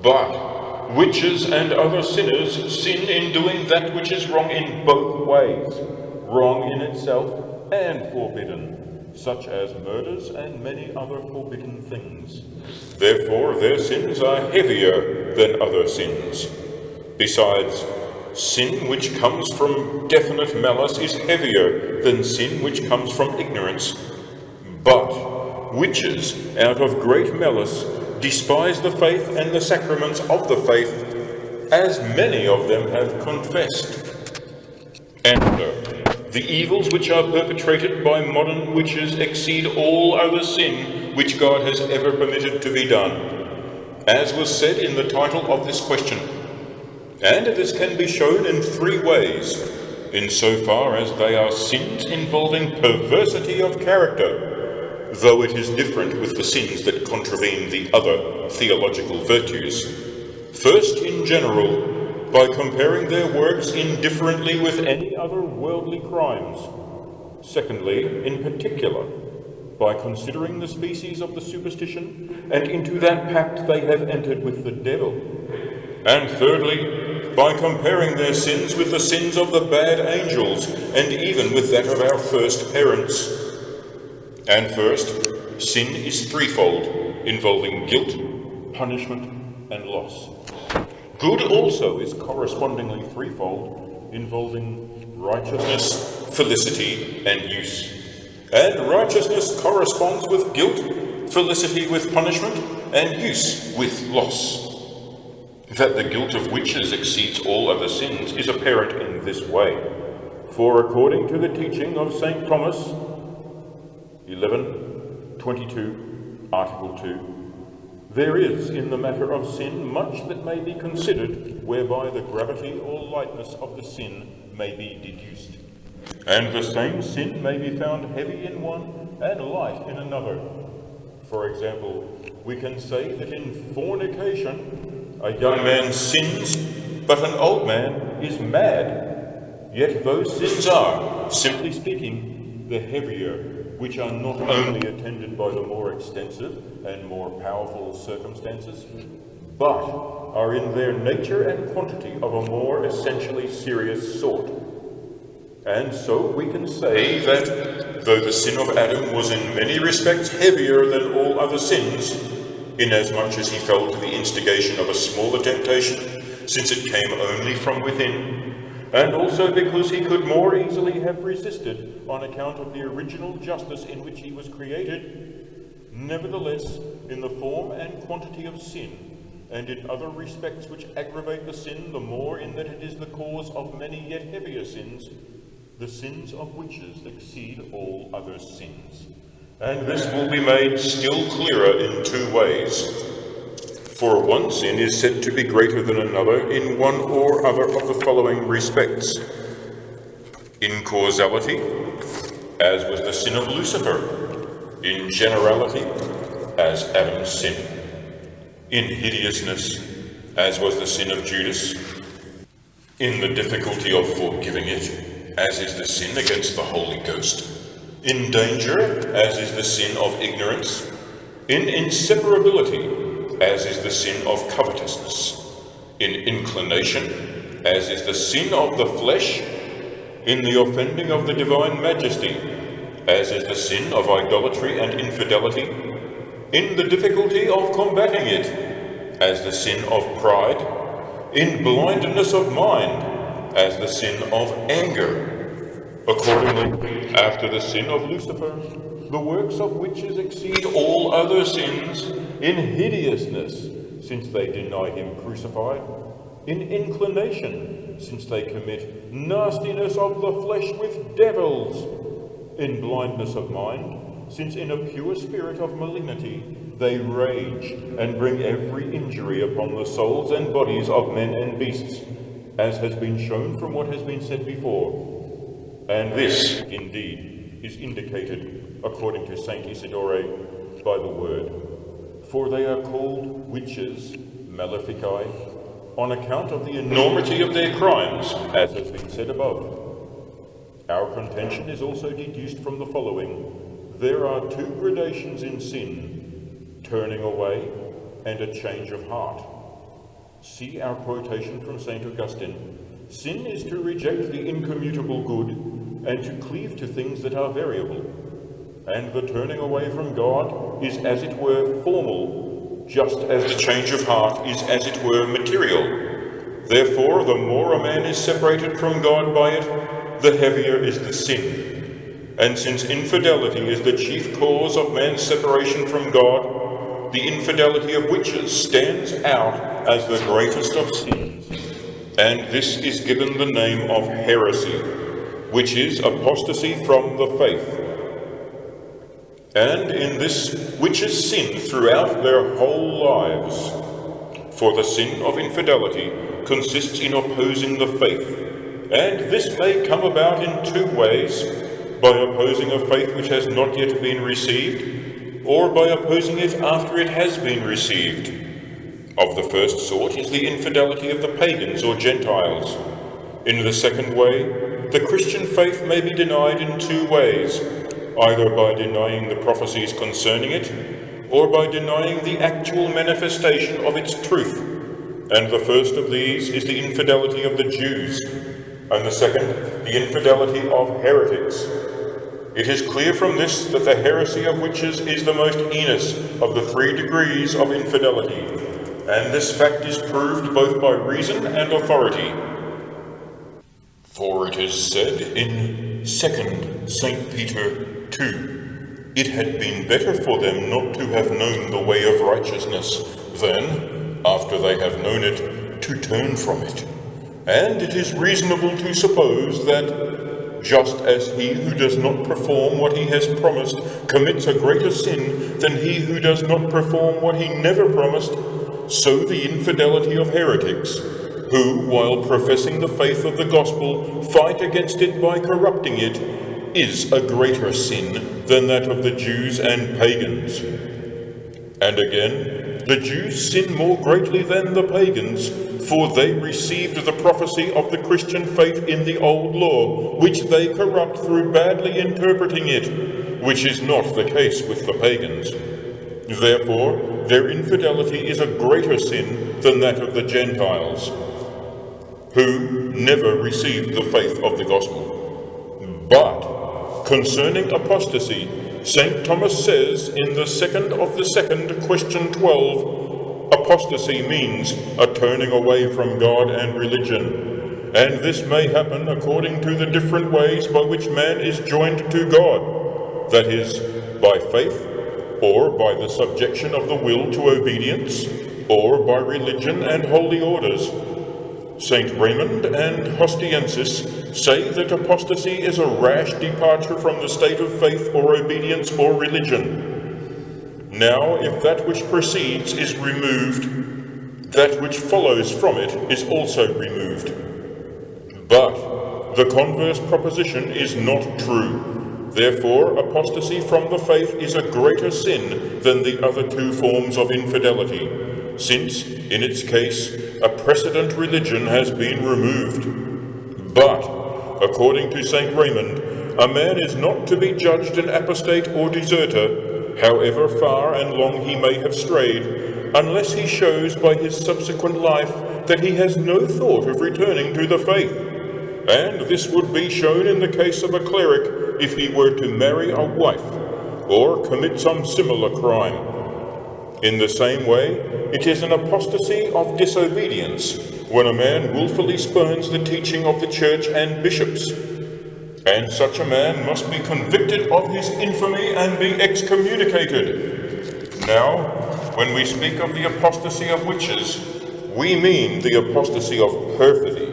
But witches and other sinners sin in doing that which is wrong in both ways, wrong in itself and forbidden, such as murders and many other forbidden things. Therefore their sins are heavier than other sins. Besides, sin which comes from definite malice is heavier than sin which comes from ignorance. But witches, out of great malice, despise the faith and the sacraments of the faith, as many of them have confessed. And the evils which are perpetrated by modern witches exceed all other sin which God has ever permitted to be done, as was said in the title of this question. And this can be shown in 3 ways, insofar as they are sins involving perversity of character, though it is different with the sins that contravene the other theological virtues. First, in general, by comparing their works indifferently with any other worldly crimes. Secondly, in particular, by considering the species of the superstition, and into that pact they have entered with the devil. And thirdly, by comparing their sins with the sins of the bad angels, and even with that of our first parents. And first, sin is threefold, involving guilt, punishment, and loss. Good also is correspondingly threefold, involving righteousness, felicity, and use. And righteousness corresponds with guilt, felicity with punishment, and use with loss. That the guilt of witches exceeds all other sins is apparent in this way. For according to the teaching of St. Thomas, 11:22, Article 2, there is in the matter of sin much that may be considered, whereby the gravity or lightness of the sin may be deduced. And the same sin may be found heavy in one and light in another. For example, we can say that in fornication a young man sins, but an old man is mad. Yet those sins are, simply speaking, the heavier, which are not only attended by the more extensive and more powerful circumstances, but are in their nature and quantity of a more essentially serious sort. And so we can say that, though the sin of Adam was in many respects heavier than all other sins, inasmuch as he fell to the instigation of a smaller temptation, since it came only from within, and also because he could more easily have resisted on account of the original justice in which he was created, nevertheless, in the form and quantity of sin, and in other respects which aggravate the sin the more in that it is the cause of many yet heavier sins, the sins of witches exceed all other sins. And this will be made still clearer in 2 ways. For one sin is said to be greater than another in one or other of the following respects. In causality, as was the sin of Lucifer. In generality, as Adam's sin. In hideousness, as was the sin of Judas. In the difficulty of forgiving it, as is the sin against the Holy Ghost. In danger, as is the sin of ignorance. In inseparability, as is the sin of covetousness. In inclination, as is the sin of the flesh. In the offending of the divine majesty, as is the sin of idolatry and infidelity. In the difficulty of combating it, as the sin of pride. In blindness of mind, as the sin of anger. Accordingly, after the sin of Lucifer, the works of witches exceed all other sins in hideousness, since they deny him crucified, in inclination, since they commit nastiness of the flesh with devils, in blindness of mind, since in a pure spirit of malignity they rage and bring every injury upon the souls and bodies of men and beasts, as has been shown from what has been said before. And this, indeed, is indicated, according to Saint Isidore, by the word. For they are called witches, malefici, on account of the enormity of their crimes, as has been said above. Our contention is also deduced from the following. There are 2 gradations in sin, turning away and a change of heart. See our quotation from St. Augustine. Sin is to reject the incommutable good and to cleave to things that are variable. And the turning away from God is as it were formal, just as the change of heart is as it were material. Therefore, the more a man is separated from God by it, the heavier is the sin. And since infidelity is the chief cause of man's separation from God, the infidelity of witches stands out as the greatest of sins. And this is given the name of heresy, which is apostasy from the faith. And in this witches sin throughout their whole lives. For the sin of infidelity consists in opposing the faith, and this may come about in two ways, by opposing a faith which has not yet been received, or by opposing it after it has been received. Of the first sort is the infidelity of the pagans or Gentiles. In the second way, the Christian faith may be denied in two ways, either by denying the prophecies concerning it, or by denying the actual manifestation of its truth. And the first of these is the infidelity of the Jews, and the second, the infidelity of heretics. It is clear from this that the heresy of witches is the most heinous of the 3 degrees of infidelity, and this fact is proved both by reason and authority. For it is said in 2 St. Peter 2, "It had been better for them not to have known the way of righteousness than, after they have known it, to turn from it. And it is reasonable to suppose that, just as he who does not perform what he has promised commits a greater sin than he who does not perform what he never promised, so the infidelity of heretics, who, while professing the faith of the gospel, fight against it by corrupting it, is a greater sin than that of the Jews and pagans. And again, the Jews sin more greatly than the pagans, for they received the prophecy of the Christian faith in the old law, which they corrupt through badly interpreting it, which is not the case with the pagans. Therefore, their infidelity is a greater sin than that of the Gentiles, who never received the faith of the gospel. But concerning apostasy, St. Thomas says in the second of the second, question 12, apostasy means a turning away from God and religion, and this may happen according to the different ways by which man is joined to God, that is, by faith, or by the subjection of the will to obedience, or by religion and holy orders. St. Raymond and Hostiensis say that apostasy is a rash departure from the state of faith or obedience or religion. Now, if that which precedes is removed, that which follows from it is also removed. But the converse proposition is not true. Therefore, apostasy from the faith is a greater sin than the other two forms of infidelity, since, in its case, a precedent religion has been removed. But, according to St. Raymond, a man is not to be judged an apostate or deserter, however far and long he may have strayed, unless he shows by his subsequent life that he has no thought of returning to the faith. And this would be shown in the case of a cleric if he were to marry a wife, or commit some similar crime. In the same way, it is an apostasy of disobedience when a man wilfully spurns the teaching of the church and bishops, and such a man must be convicted of his infamy and be excommunicated. Now, when we speak of the apostasy of witches, we mean the apostasy of perfidy.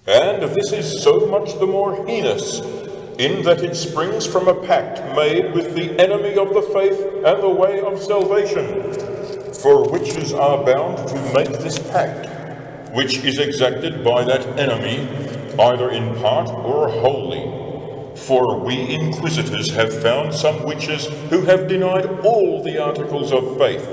And this is so much the more heinous, in that it springs from a pact made with the enemy of the faith and the way of salvation. For witches are bound to make this pact, which is exacted by that enemy, either in part or wholly. For we inquisitors have found some witches who have denied all the articles of faith,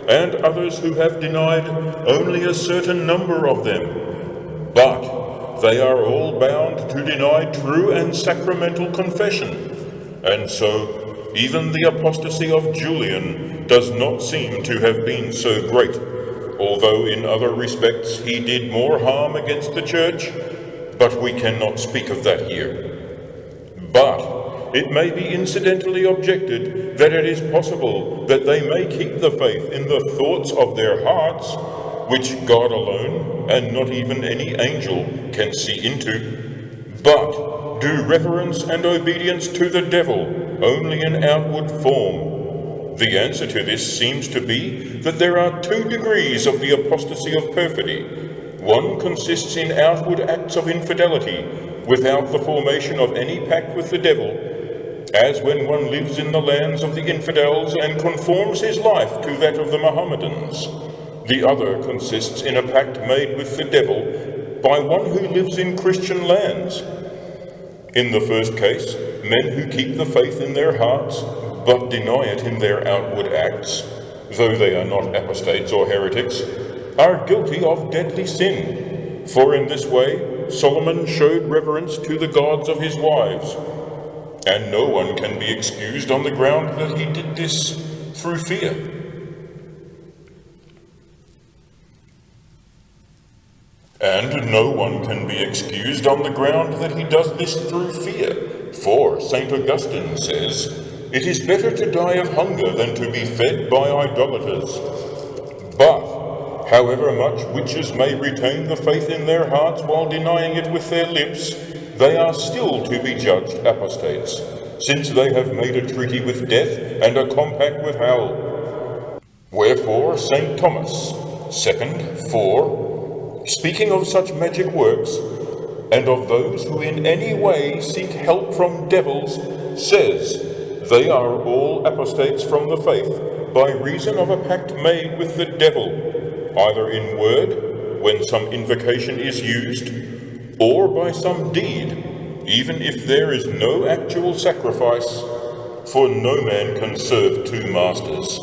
and others who have denied only a certain number of them. But they are all bound to deny true and sacramental confession, and so even the apostasy of Julian does not seem to have been so great, although in other respects he did more harm against the church, but we cannot speak of that here. But it may be incidentally objected that it is possible that they may keep the faith in the thoughts of their hearts, which God alone, and not even any angel, can see into, but do reverence and obedience to the devil only in outward form. The answer to this seems to be that there are 2 degrees of the apostasy of perfidy. One consists in outward acts of infidelity, without the formation of any pact with the devil, as when one lives in the lands of the infidels and conforms his life to that of the Mohammedans. The other consists in a pact made with the devil by one who lives in Christian lands. In the first case, men who keep the faith in their hearts, but deny it in their outward acts, though they are not apostates or heretics, are guilty of deadly sin. For in this way Solomon showed reverence to the gods of his wives, and no one can be excused on the ground that he did this through fear. And no one can be excused on the ground that he does this through fear. For St. Augustine says, "It is better to die of hunger than to be fed by idolaters." But however much witches may retain the faith in their hearts while denying it with their lips, they are still to be judged apostates, since they have made a treaty with death and a compact with hell. Wherefore St. Thomas, 2nd, 4, speaking of such magic works, and of those who in any way seek help from devils, says, they are all apostates from the faith, by reason of a pact made with the devil, either in word, when some invocation is used, or by some deed, even if there is no actual sacrifice, for no man can serve 2 masters.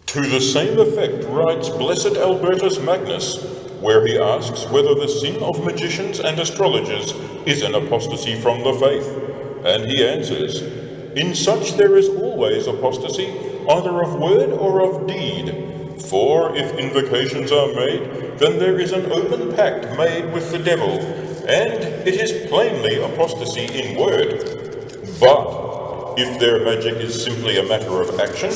To the same effect writes Blessed Albertus Magnus, where he asks whether the sin of magicians and astrologers is an apostasy from the faith, and he answers, "In such there is always apostasy, either of word or of deed. For if invocations are made, then there is an open pact made with the devil, and it is plainly apostasy in word. But if their magic is simply a matter of action,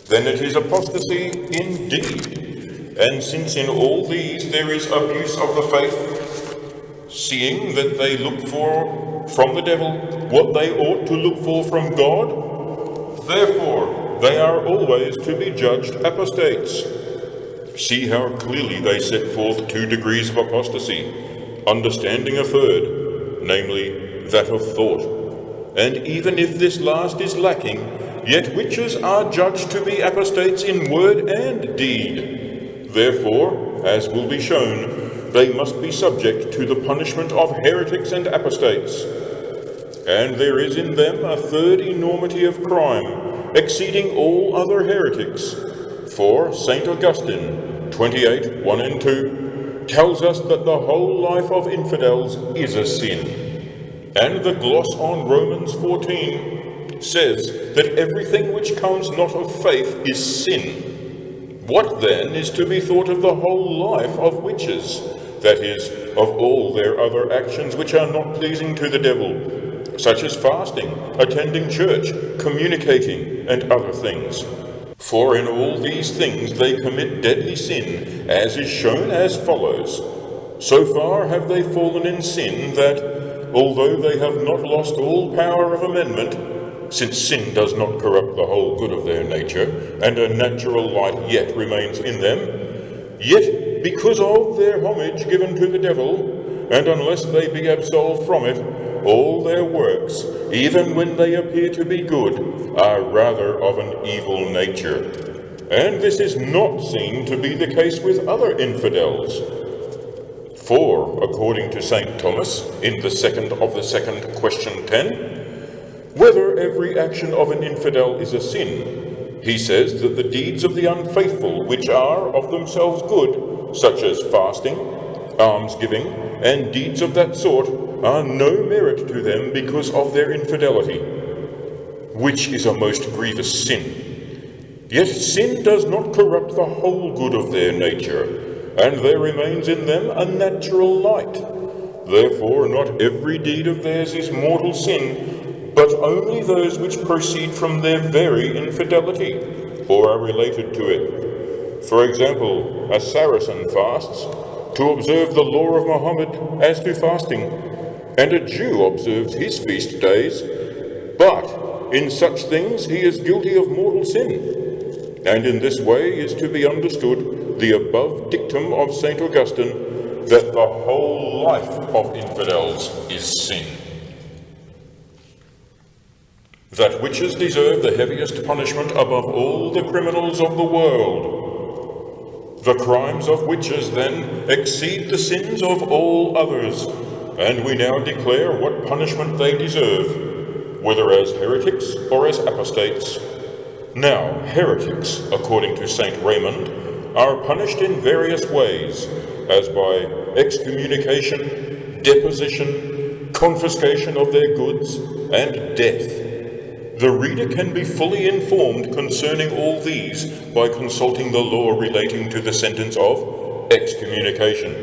then it is apostasy in deed. And since in all these there is abuse of the faith, seeing that they look for from the devil what they ought to look for from God, therefore they are always to be judged apostates. See how clearly they set forth 2 degrees of apostasy, understanding a 3rd, namely that of thought. And even if this last is lacking, yet witches are judged to be apostates in word and deed. Therefore, as will be shown, they must be subject to the punishment of heretics and apostates. And there is in them a 3rd enormity of crime, exceeding all other heretics. For St. Augustine, 28, 1 and 2, tells us that the whole life of infidels is a sin. And the gloss on Romans 14 says that everything which comes not of faith is sin. What then is to be thought of the whole life of witches, that is, of all their other actions which are not pleasing to the devil, such as fasting, attending church, communicating, and other things? For in all these things they commit deadly sin, as is shown as follows. So far have they fallen in sin that, although they have not lost all power of amendment, since sin does not corrupt the whole good of their nature, and a natural light yet remains in them, yet because of their homage given to the devil, and unless they be absolved from it, all their works, even when they appear to be good, are rather of an evil nature. And this is not seen to be the case with other infidels. For, according to St. Thomas, in the second of the second, question 10, whether every action of an infidel is a sin, he says that the deeds of the unfaithful, which are of themselves good, such as fasting, almsgiving, and deeds of that sort, are no merit to them because of their infidelity, which is a most grievous sin. Yet sin does not corrupt the whole good of their nature, and there remains in them a natural light. Therefore not every deed of theirs is mortal sin, but only those which proceed from their very infidelity, or are related to it. For example, a Saracen fasts to observe the law of Mohammed as to fasting, and a Jew observes his feast days, but in such things he is guilty of mortal sin. And in this way is to be understood the above dictum of St. Augustine, that the whole life of infidels is sin. That witches deserve the heaviest punishment above all the criminals of the world. The crimes of witches, then, exceed the sins of all others, and we now declare what punishment they deserve, whether as heretics or as apostates. Now, heretics, according to St. Raymond, are punished in various ways, as by excommunication, deposition, confiscation of their goods, and death. The reader can be fully informed concerning all these by consulting the law relating to the sentence of excommunication.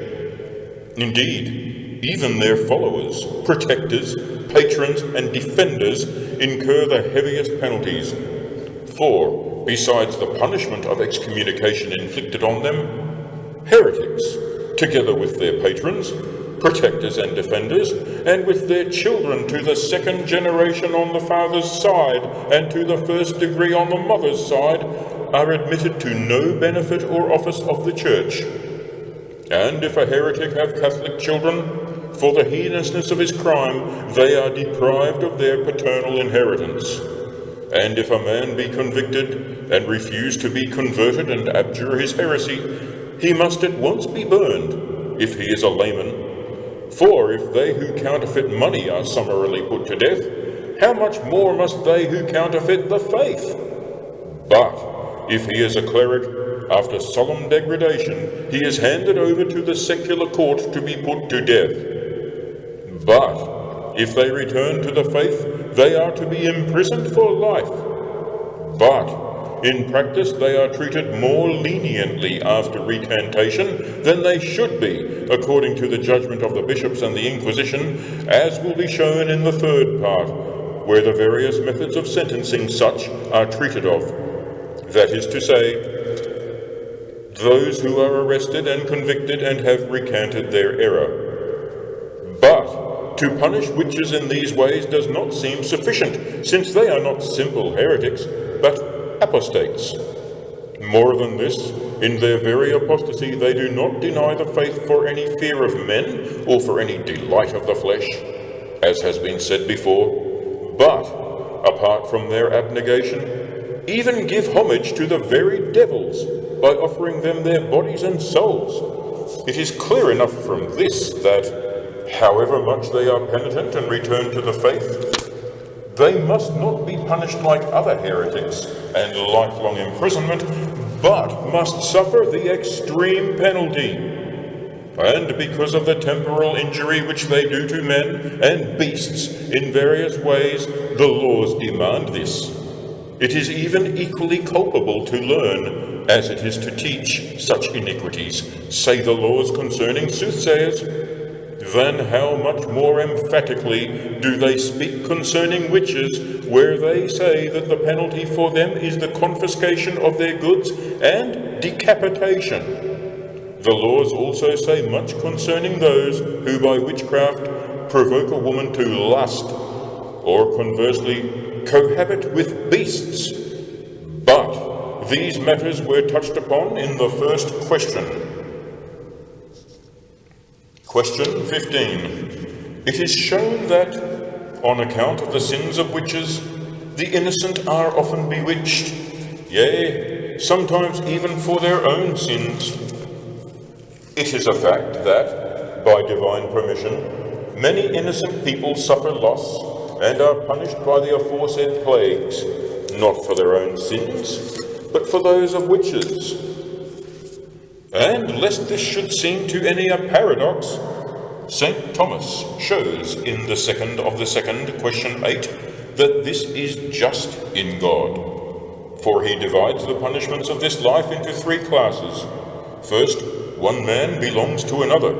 Indeed, even their followers, protectors, patrons, and defenders incur the heaviest penalties. For, besides the punishment of excommunication inflicted on them, heretics, together with their patrons, protectors and defenders, and with their children to the second generation on the father's side, and to the first degree on the mother's side, are admitted to no benefit or office of the Church. And if a heretic have Catholic children, for the heinousness of his crime, they are deprived of their paternal inheritance. And if a man be convicted, and refuse to be converted and abjure his heresy, he must at once be burned, if he is a layman. For if they who counterfeit money are summarily put to death, how much more must they who counterfeit the faith? But if he is a cleric, after solemn degradation, he is handed over to the secular court to be put to death. But if they return to the faith, they are to be imprisoned for life. But in practice they are treated more leniently after recantation than they should be, according to the judgment of the bishops and the Inquisition, as will be shown in the third part, where the various methods of sentencing such are treated of. That is to say, those who are arrested and convicted and have recanted their error. But to punish witches in these ways does not seem sufficient, since they are not simple heretics, but apostates. More than this, in their very apostasy they do not deny the faith for any fear of men, or for any delight of the flesh, as has been said before, but, apart from their abnegation, even give homage to the very devils, by offering them their bodies and souls. It is clear enough from this that, however much they are penitent and return to the faith, they must not be punished like other heretics and lifelong imprisonment, but must suffer the extreme penalty. And because of the temporal injury which they do to men and beasts in various ways, the laws demand this. It is even equally culpable to learn as it is to teach such iniquities, say the laws concerning soothsayers. Then how much more emphatically do they speak concerning witches, where they say that the penalty for them is the confiscation of their goods and decapitation. The laws also say much concerning those who by witchcraft provoke a woman to lust, or conversely cohabit with beasts. But these matters were touched upon in the first question. Question 15. It is shown that, on account of the sins of witches, the innocent are often bewitched, yea, sometimes even for their own sins. It is a fact that, by divine permission, many innocent people suffer loss and are punished by the aforesaid plagues, not for their own sins, but for those of witches. And lest this should seem to any a paradox, St. Thomas shows in the second of the second, question 8, that this is just in God. For he divides the punishments of this life into 3 classes. First, one man belongs to another.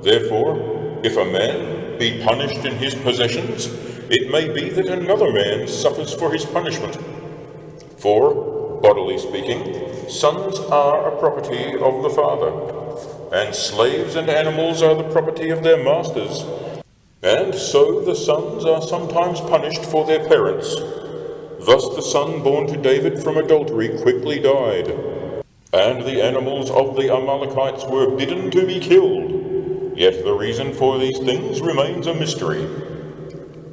Therefore, if a man be punished in his possessions, it may be that another man suffers for his punishment. For, bodily speaking, sons are a property of the father, and slaves and animals are the property of their masters. And so the sons are sometimes punished for their parents. Thus the son born to David from adultery quickly died, and the animals of the Amalekites were bidden to be killed. Yet the reason for these things remains a mystery.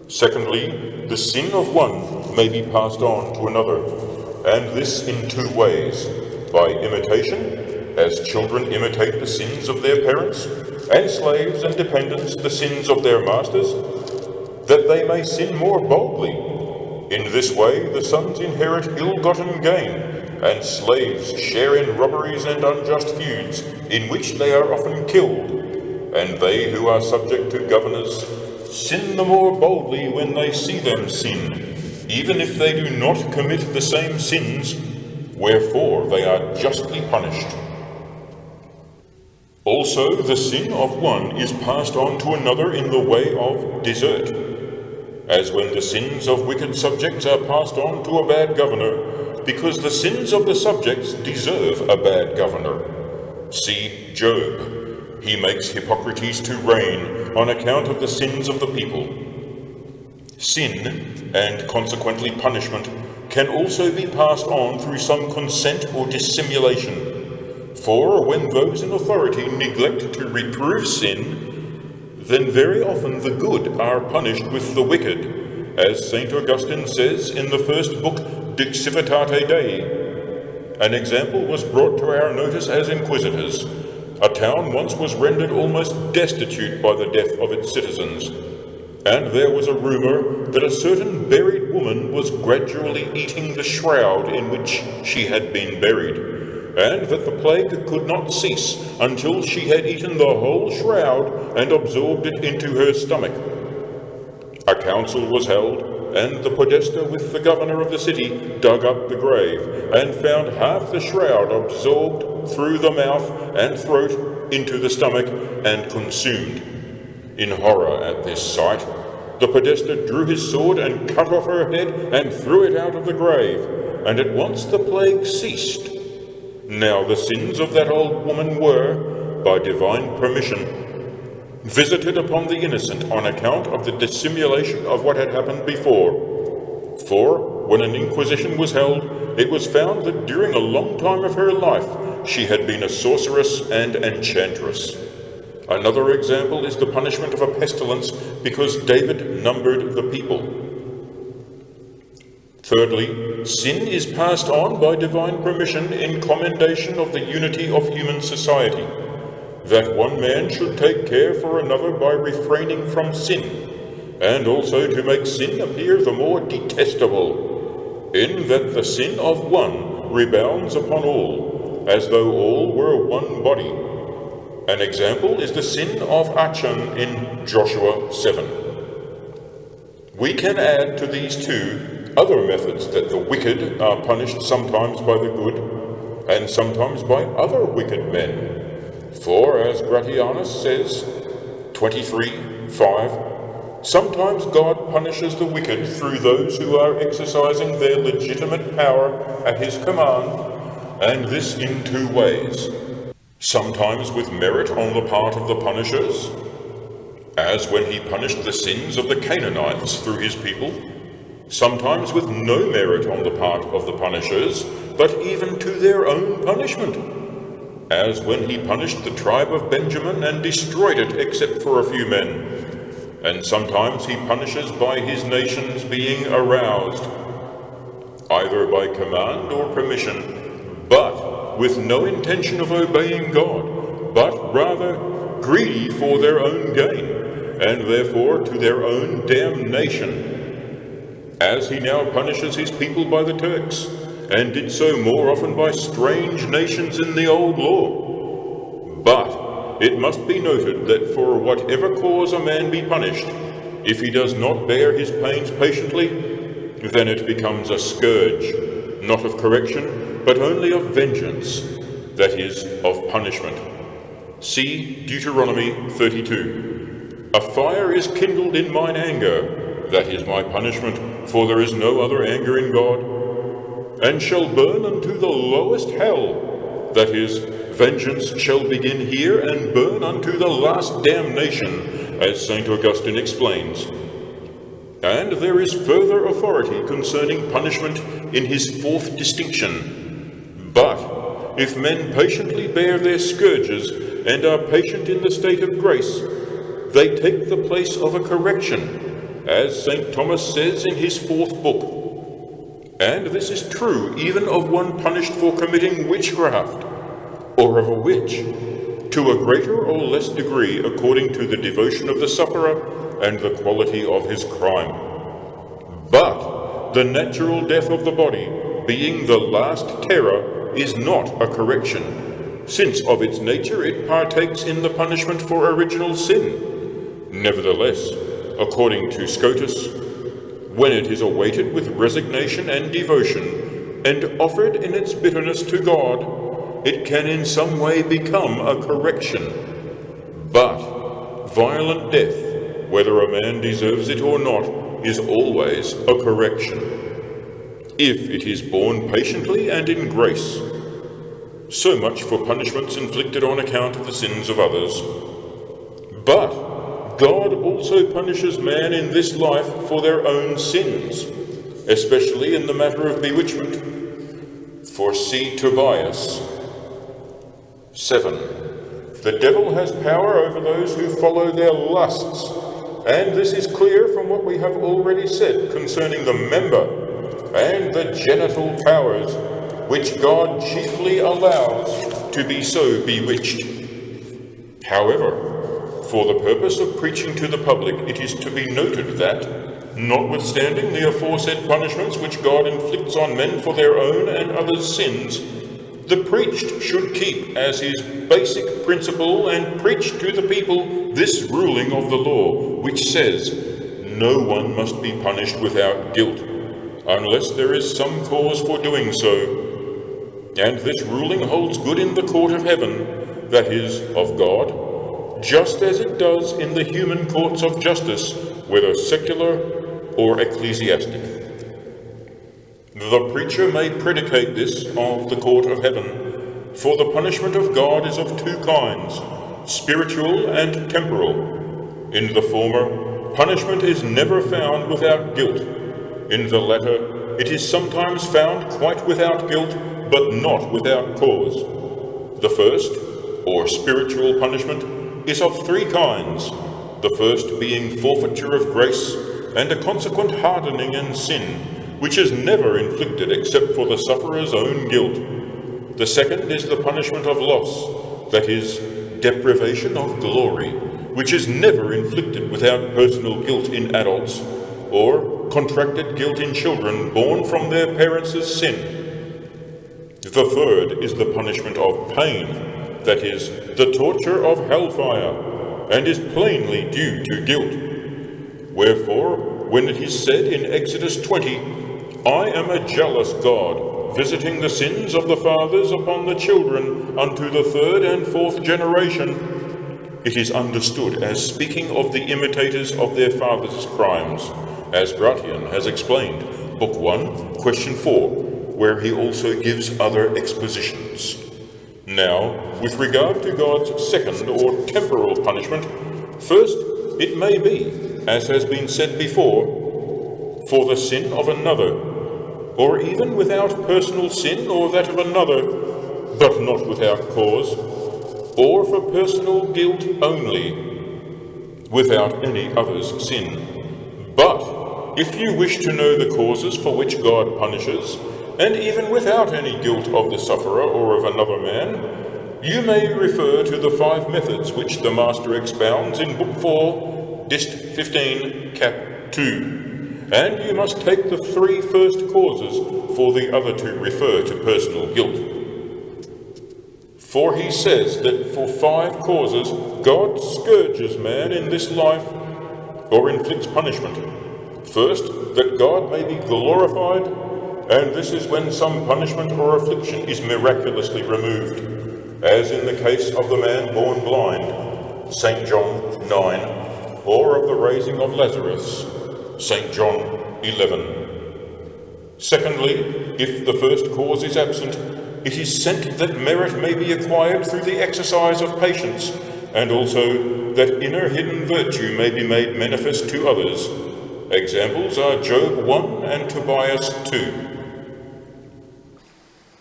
Secondly, the sin of one may be passed on to another, and this in 2 ways: by imitation, as children imitate the sins of their parents, and slaves and dependents the sins of their masters, that they may sin more boldly. In this way the sons inherit ill-gotten gain, and slaves share in robberies and unjust feuds, in which they are often killed. And they who are subject to governors sin the more boldly when they see them sin, even if they do not commit the same sins, wherefore they are justly punished. Also the sin of one is passed on to another in the way of desert, as when the sins of wicked subjects are passed on to a bad governor, because the sins of the subjects deserve a bad governor. See Job. He makes Hippocrates to reign on account of the sins of the people. Sin, and consequently punishment, can also be passed on through some consent or dissimulation. For when those in authority neglect to reprove sin, then very often the good are punished with the wicked, as St. Augustine says in the first book, De Civitate Dei. An example was brought to our notice as inquisitors. A town once was rendered almost destitute by the death of its citizens, and there was a rumor that a certain buried woman was gradually eating the shroud in which she had been buried, and that the plague could not cease until she had eaten the whole shroud and absorbed it into her stomach. A council was held, and the podesta with the governor of the city dug up the grave, and found half the shroud absorbed through the mouth and throat into the stomach and consumed. In horror at this sight, the podesta drew his sword and cut off her head and threw it out of the grave, and at once the plague ceased. Now the sins of that old woman were, by divine permission, visited upon the innocent on account of the dissimulation of what had happened before. For, when an inquisition was held, it was found that during a long time of her life she had been a sorceress and enchantress. Another example is the punishment of a pestilence because David numbered the people. Thirdly, sin is passed on by divine permission in commendation of the unity of human society, that one man should take care for another by refraining from sin, and also to make sin appear the more detestable, in that the sin of one rebounds upon all, as though all were one body. An example is the sin of Achan in Joshua 7. We can add to these 2 other methods that the wicked are punished sometimes by the good, and sometimes by other wicked men. For, as Gratianus says, 23:5, sometimes God punishes the wicked through those who are exercising their legitimate power at his command, and this in 2 ways. Sometimes with merit on the part of the punishers, as when he punished the sins of the Canaanites through his people, sometimes with no merit on the part of the punishers, but even to their own punishment, as when he punished the tribe of Benjamin and destroyed it except for a few men, and sometimes he punishes by his nations being aroused, either by command or permission, but with no intention of obeying God, but rather greedy for their own gain, and therefore to their own damnation, as he now punishes his people by the Turks, and did so more often by strange nations in the old law. But it must be noted that for whatever cause a man be punished, if he does not bear his pains patiently, then it becomes a scourge, not of correction, but only of vengeance, that is, of punishment. See Deuteronomy 32. A fire is kindled in mine anger, that is my punishment, for there is no other anger in God, and shall burn unto the lowest hell, that is, vengeance shall begin here and burn unto the last damnation, as St. Augustine explains. And there is further authority concerning punishment in his fourth distinction. But if men patiently bear their scourges and are patient in the state of grace, they take the place of a correction, as St. Thomas says in his fourth book. And this is true even of one punished for committing witchcraft, or of a witch, to a greater or less degree according to the devotion of the sufferer and the quality of his crime. But the natural death of the body, being the last terror, is not a correction, since of its nature it partakes in the punishment for original sin. Nevertheless, according to Scotus, when it is awaited with resignation and devotion, and offered in its bitterness to God, it can in some way become a correction. But violent death, whether a man deserves it or not, is always a correction, if it is borne patiently and in grace. So much for punishments inflicted on account of the sins of others. But God also punishes man in this life for their own sins, especially in the matter of bewitchment. For see Tobias 7. The devil has power over those who follow their lusts, and this is clear from what we have already said concerning the member and the genital powers, which God chiefly allows to be so bewitched. However, for the purpose of preaching to the public, it is to be noted that, notwithstanding the aforesaid punishments which God inflicts on men for their own and others' sins, the preached should keep as his basic principle and preach to the people this ruling of the law, which says, no one must be punished without guilt, unless there is some cause for doing so. And this ruling holds good in the court of heaven, that is, of God, just as it does in the human courts of justice, whether secular or ecclesiastic. The preacher may predicate this of the court of heaven, for the punishment of God is of two kinds, spiritual and temporal. In the former, punishment is never found without guilt. In the latter, it is sometimes found quite without guilt, but not without cause. The first, or spiritual punishment, is of three kinds, the first being forfeiture of grace and a consequent hardening in sin, which is never inflicted except for the sufferer's own guilt. The second is the punishment of loss, that is, deprivation of glory, which is never inflicted without personal guilt in adults, or contracted guilt in children born from their parents' sin. The third is the punishment of pain, that is, the torture of hellfire, and is plainly due to guilt. Wherefore, when it is said in Exodus 20, I am a jealous God, visiting the sins of the fathers upon the children unto the third and fourth generation, it is understood as speaking of the imitators of their fathers' crimes, as Gratian has explained, Book 1, Question 4, where he also gives other expositions. Now, with regard to God's second or temporal punishment, first, it may be, as has been said before, for the sin of another, or even without personal sin or that of another, but not without cause, or for personal guilt only, without any other's sin. But if you wish to know the causes for which God punishes, and even without any guilt of the sufferer or of another man, you may refer to the 5 methods which the Master expounds in Book 4, Dist 15, Cap 2. And you must take the 3 first causes, for the other to refer to personal guilt. For he says that for 5 causes God scourges man in this life, or inflicts punishment. First, that God may be glorified, and this is when some punishment or affliction is miraculously removed, as in the case of the man born blind, St. John 9, or of the raising of Lazarus, St. John 11. Secondly, if the first cause is absent, it is sent that merit may be acquired through the exercise of patience, and also that inner hidden virtue may be made manifest to others. Examples are Job 1 and Tobias 2.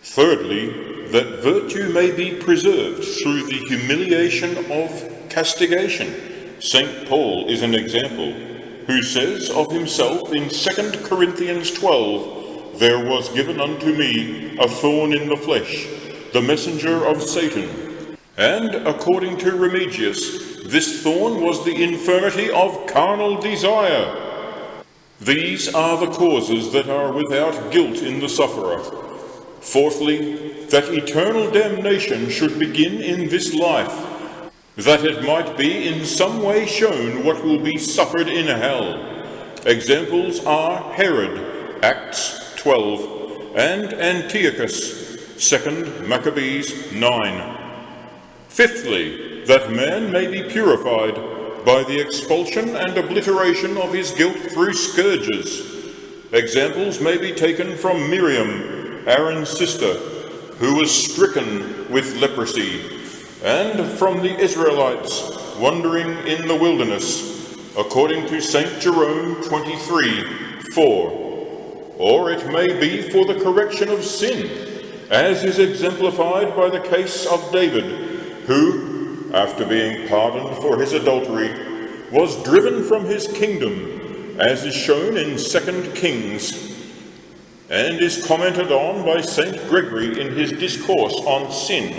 Thirdly, that virtue may be preserved through the humiliation of castigation. St. Paul is an example, who says of himself in 2 Corinthians 12, "There was given unto me a thorn in the flesh, the messenger of Satan. And according to Remigius, this thorn was the infirmity of carnal desire." These are the causes that are without guilt in the sufferer. Fourthly, that eternal damnation should begin in this life, that it might be in some way shown what will be suffered in hell. Examples are Herod, Acts 12, and Antiochus, 2 Maccabees 9. Fifthly, that man may be purified by the expulsion and obliteration of his guilt through scourges. Examples may be taken from Miriam, Aaron's sister, who was stricken with leprosy, and from the Israelites wandering in the wilderness, according to St. Jerome 23:4. Or it may be for the correction of sin, as is exemplified by the case of David, who, after being pardoned for his adultery, was driven from his kingdom, as is shown in 2 Kings, and is commented on by St. Gregory in his discourse on sin.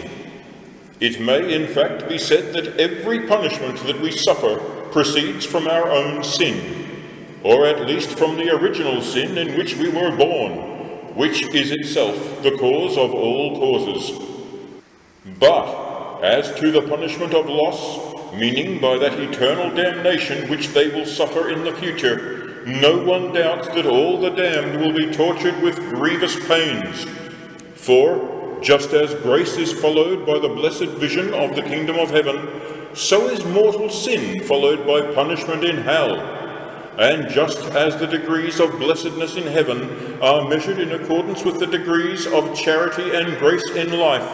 It may in fact be said that every punishment that we suffer proceeds from our own sin, or at least from the original sin in which we were born, which is itself the cause of all causes. But as to the punishment of loss, meaning by that eternal damnation which they will suffer in the future, no one doubts that all the damned will be tortured with grievous pains. For, just as grace is followed by the blessed vision of the kingdom of heaven, so is mortal sin followed by punishment in hell. And just as the degrees of blessedness in heaven are measured in accordance with the degrees of charity and grace in life,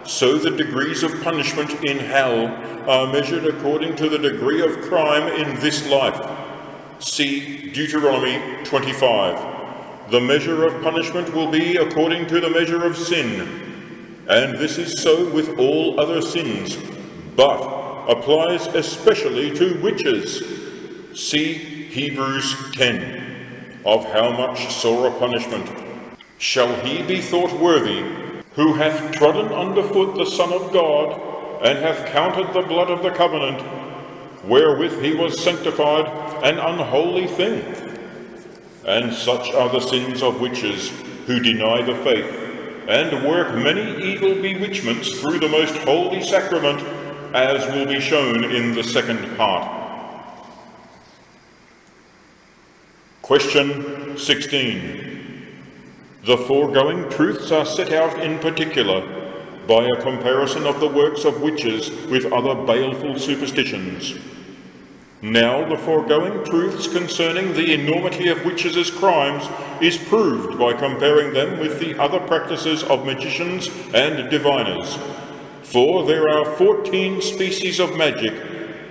so the degrees of punishment in hell are measured according to the degree of crime in this life. See Deuteronomy 25. The measure of punishment will be according to the measure of sin, and this is so with all other sins, but applies especially to witches. See Hebrews 10. Of how much sorer punishment shall he be thought worthy, who hath trodden under foot the Son of God, and hath counted the blood of the covenant, wherewith he was sanctified, an unholy thing? And such are the sins of witches, who deny the faith, and work many evil bewitchments through the most holy sacrament, as will be shown in the second part. Question 16. The foregoing truths are set out in particular by a comparison of the works of witches with other baleful superstitions. Now the foregoing truths concerning the enormity of witches as crimes is proved by comparing them with the other practices of magicians and diviners. For there are 14 species of magic,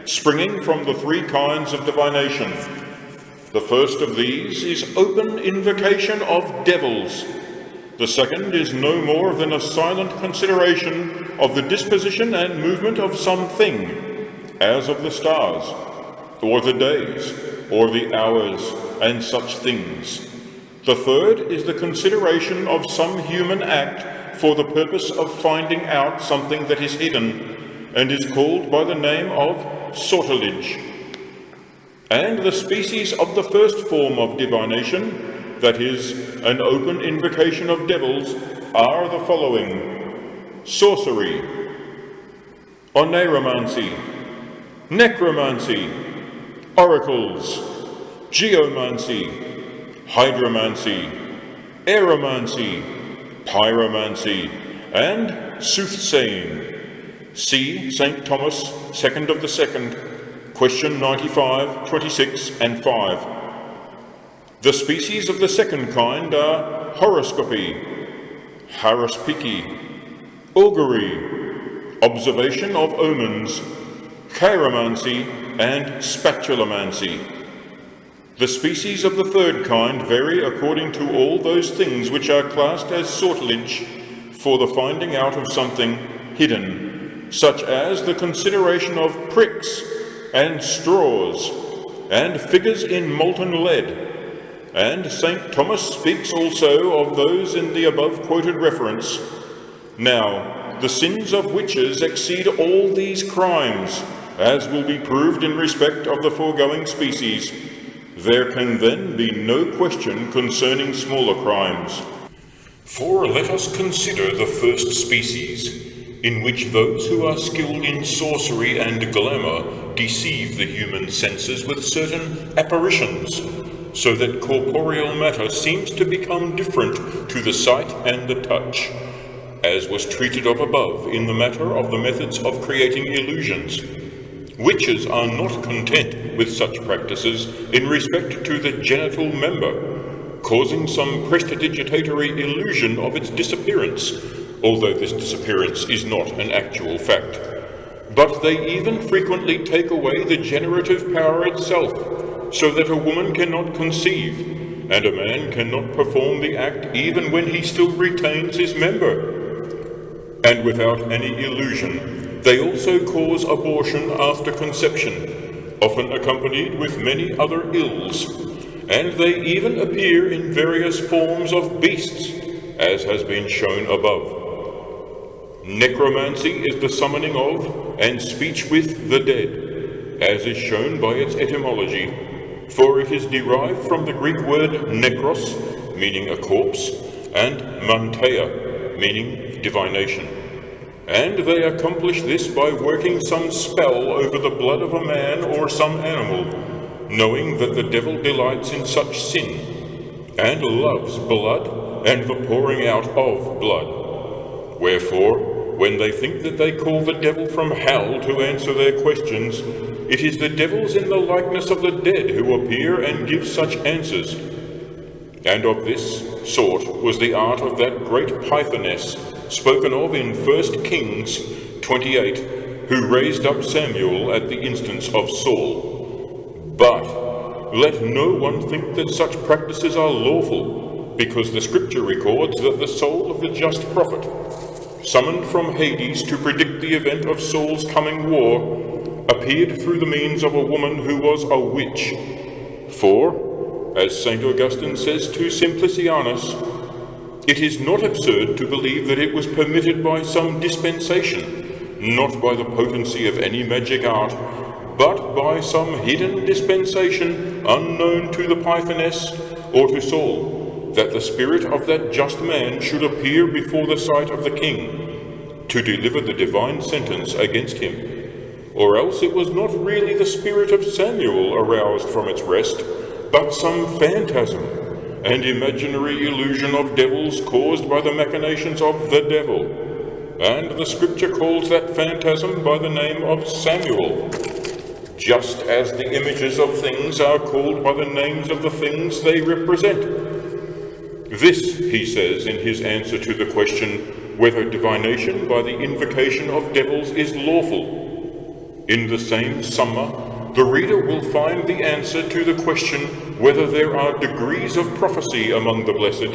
springing from the 3 kinds of divination. The first of these is open invocation of devils. The second is no more than a silent consideration of the disposition and movement of some thing, as of the stars, or the days, or the hours, and such things. The third is the consideration of some human act for the purpose of finding out something that is hidden, and is called by the name of sortilege. And the species of the first form of divination, that is, an open invocation of devils, are the following: sorcery, oneiromancy, necromancy, oracles, geomancy, hydromancy, aeromancy, pyromancy, and soothsaying. See St. Thomas, 2nd of the 2nd, question 95, 26, and 5. The species of the second kind are horoscopy, haruspici, augury, observation of omens, chiromancy, and spatulomancy. The species of the third kind vary according to all those things which are classed as sortilege for the finding out of something hidden, such as the consideration of pricks and straws, and figures in molten lead. And St. Thomas speaks also of those in the above-quoted reference. Now, the sins of witches exceed all these crimes, as will be proved in respect of the foregoing species. There can then be no question concerning smaller crimes. For let us consider the first species, in which those who are skilled in sorcery and glamour deceive the human senses with certain apparitions, so that corporeal matter seems to become different to the sight and the touch, as was treated of above in the matter of the methods of creating illusions. Witches are not content with such practices in respect to the genital member, causing some prestidigitatory illusion of its disappearance, although this disappearance is not an actual fact. But they even frequently take away the generative power itself, so that a woman cannot conceive, and a man cannot perform the act even when he still retains his member. And without any illusion, they also cause abortion after conception, often accompanied with many other ills, and they even appear in various forms of beasts, as has been shown above. Necromancy is the summoning of and speech with the dead, as is shown by its etymology, for it is derived from the Greek word nekros, meaning a corpse, and manteia, meaning divination. And they accomplish this by working some spell over the blood of a man or some animal, knowing that the devil delights in such sin, and loves blood and the pouring out of blood. Wherefore, when they think that they call the devil from hell to answer their questions, it is the devils in the likeness of the dead who appear and give such answers. And of this sort was the art of that great Pythoness spoken of in 1 Kings 28, who raised up Samuel at the instance of Saul. But let no one think that such practices are lawful, because the scripture records that the soul of the just prophet, summoned from Hades to predict the event of Saul's coming war, appeared through the means of a woman who was a witch. For, as St. Augustine says to Simplicianus, it is not absurd to believe that it was permitted by some dispensation, not by the potency of any magic art, but by some hidden dispensation unknown to the Pythoness or to Saul, that the spirit of that just man should appear before the sight of the king, to deliver the divine sentence against him. Or else it was not really the spirit of Samuel aroused from its rest, but some phantasm and imaginary illusion of devils caused by the machinations of the devil. And the scripture calls that phantasm by the name of Samuel, just as the images of things are called by the names of the things they represent. This, he says in his answer to the question whether divination by the invocation of devils is lawful. In the same Summa, the reader will find the answer to the question whether there are degrees of prophecy among the blessed,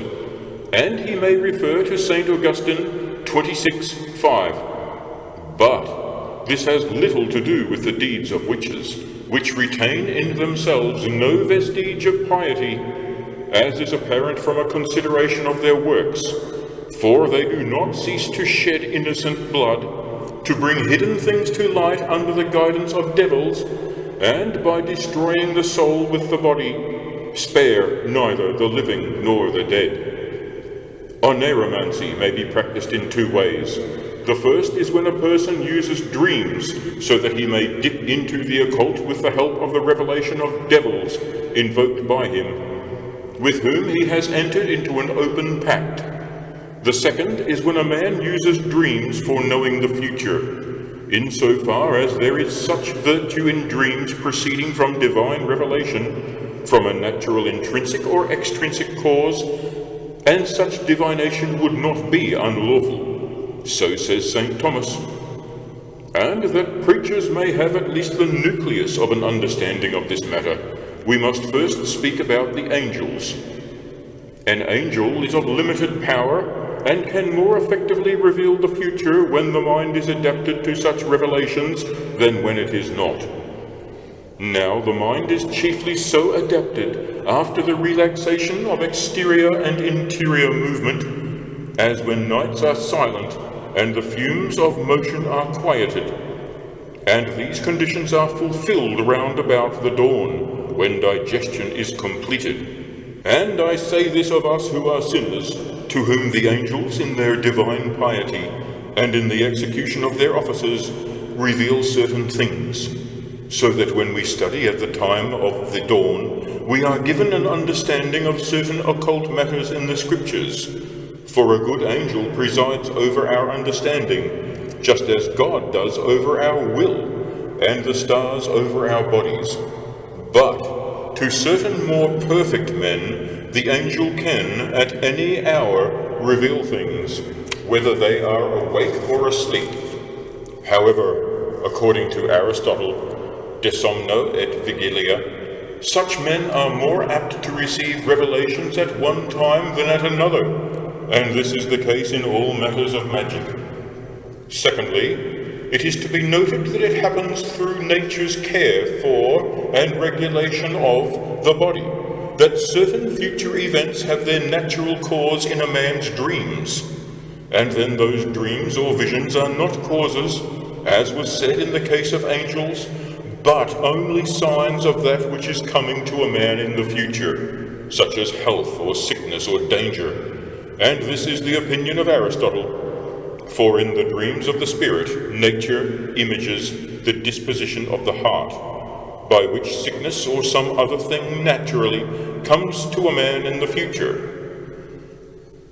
and he may refer to St. Augustine 26:5. But this has little to do with the deeds of witches, which retain in themselves no vestige of piety, as is apparent from a consideration of their works, for they do not cease to shed innocent blood, to bring hidden things to light under the guidance of devils, and by destroying the soul with the body, spare neither the living nor the dead. Oneiromancy may be practiced in two ways. The first is when a person uses dreams so that he may dip into the occult with the help of the revelation of devils invoked by him. with whom he has entered into an open pact. The second is when a man uses dreams for knowing the future, insofar as there is such virtue in dreams proceeding from divine revelation, from a natural intrinsic or extrinsic cause, and such divination would not be unlawful. So says St. Thomas. And that preachers may have at least the nucleus of an understanding of this matter, we must first speak about the angels. An angel is of limited power and can more effectively reveal the future when the mind is adapted to such revelations than when it is not. Now the mind is chiefly so adapted after the relaxation of exterior and interior movement, as when nights are silent and the fumes of motion are quieted. And these conditions are fulfilled round about the dawn, when digestion is completed. And I say this of us who are sinners, to whom the angels in their divine piety and in the execution of their offices reveal certain things, so that when we study at the time of the dawn, we are given an understanding of certain occult matters in the Scriptures. For a good angel presides over our understanding, just as God does over our will, and the stars over our bodies. But to certain more perfect men, the angel can, at any hour, reveal things, whether they are awake or asleep. However, according to Aristotle, De somno et vigilia, such men are more apt to receive revelations at one time than at another, and this is the case in all matters of magic. Secondly, it is to be noted that it happens through nature's care for and regulation of the body, that certain future events have their natural cause in a man's dreams, and then those dreams or visions are not causes, as was said in the case of angels, but only signs of that which is coming to a man in the future, such as health or sickness or danger. And this is the opinion of Aristotle. For in the dreams of the spirit, nature images the disposition of the heart, by which sickness or some other thing naturally comes to a man in the future.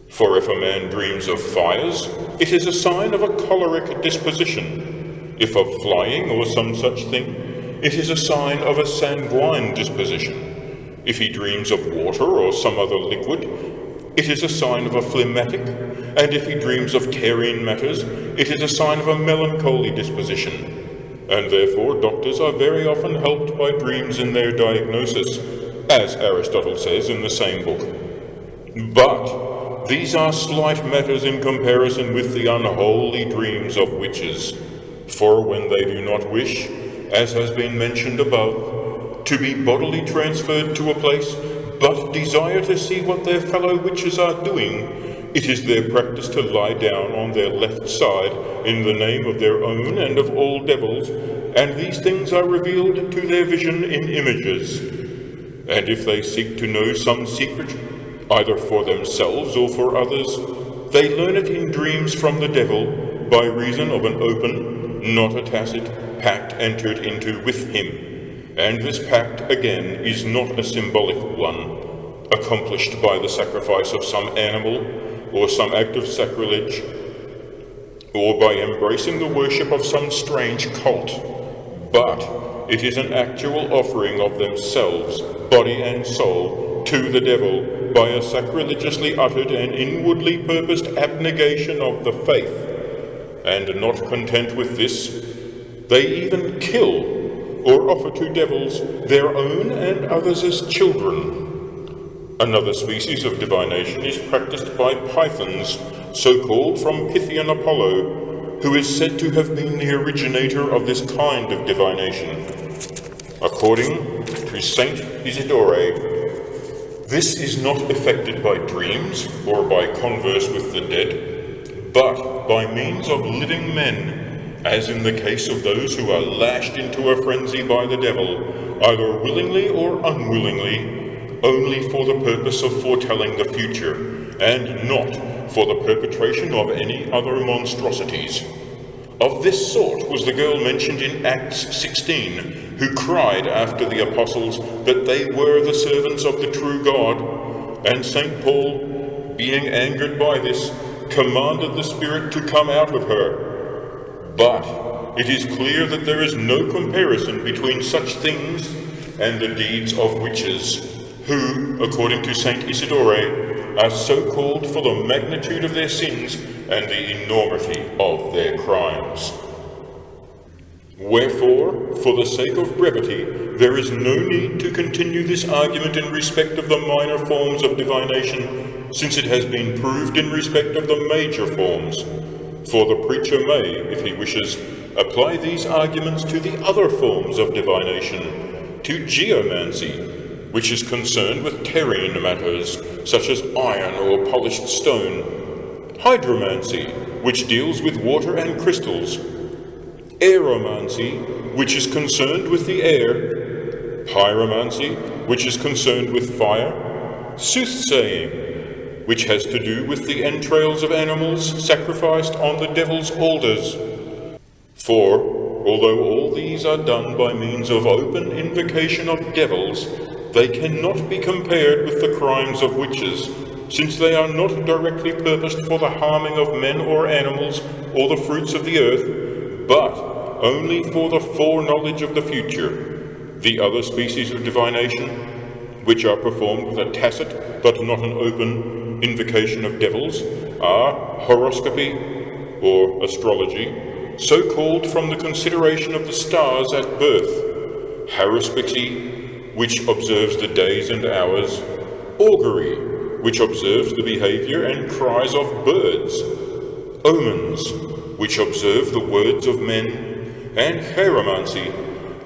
For if a man dreams of fires, it is a sign of a choleric disposition. If of flying or some such thing, it is a sign of a sanguine disposition. If he dreams of water or some other liquid, it is a sign of a phlegmatic, and if he dreams of terrene matters, it is a sign of a melancholy disposition. And therefore doctors are very often helped by dreams in their diagnosis, as Aristotle says in the same book. But these are slight matters in comparison with the unholy dreams of witches. For when they do not wish, as has been mentioned above, to be bodily transferred to a place, but desire to see what their fellow witches are doing, it is their practice to lie down on their left side in the name of their own and of all devils, and these things are revealed to their vision in images. And if they seek to know some secret, either for themselves or for others, they learn it in dreams from the devil, by reason of an open, not a tacit, pact entered into with him. And this pact, again, is not a symbolic one, accomplished by the sacrifice of some animal, or some act of sacrilege, or by embracing the worship of some strange cult, but it is an actual offering of themselves, body and soul, to the devil, by a sacrilegiously uttered and inwardly purposed abnegation of the faith. And not content with this, they even kill or offer to devils their own and others' children. Another species of divination is practiced by Pythons, so called from Pythian Apollo, who is said to have been the originator of this kind of divination. According to Saint Isidore, this is not effected by dreams or by converse with the dead, but by means of living men, as in the case of those who are lashed into a frenzy by the devil, either willingly or unwillingly, only for the purpose of foretelling the future, and not for the perpetration of any other monstrosities. Of this sort was the girl mentioned in Acts 16, who cried after the apostles that they were the servants of the true God, And St. Paul, being angered by this, commanded the spirit to come out of her. But it is clear that there is no comparison between such things and the deeds of witches, who, according to St. Isidore, are so called for the magnitude of their sins and the enormity of their crimes. Wherefore, for the sake of brevity, there is no need to continue this argument in respect of the minor forms of divination, since it has been proved in respect of the major forms. For the preacher may, if he wishes, apply these arguments to the other forms of divination, to geomancy, which is concerned with terrene matters, such as iron or polished stone, hydromancy, which deals with water and crystals, aeromancy, which is concerned with the air, pyromancy, which is concerned with fire, soothsaying, which has to do with the entrails of animals sacrificed on the devil's altars. For, although all these are done by means of open invocation of devils, they cannot be compared with the crimes of witches, since they are not directly purposed for the harming of men or animals or the fruits of the earth, but only for the foreknowledge of the future. The other species of divination, which are performed with a tacit but not an open invocation of devils, are horoscopy, or astrology, so called from the consideration of the stars at birth, haruspicy, which observes the days and hours, augury, which observes the behavior and cries of birds, omens, which observe the words of men, and chiromancy,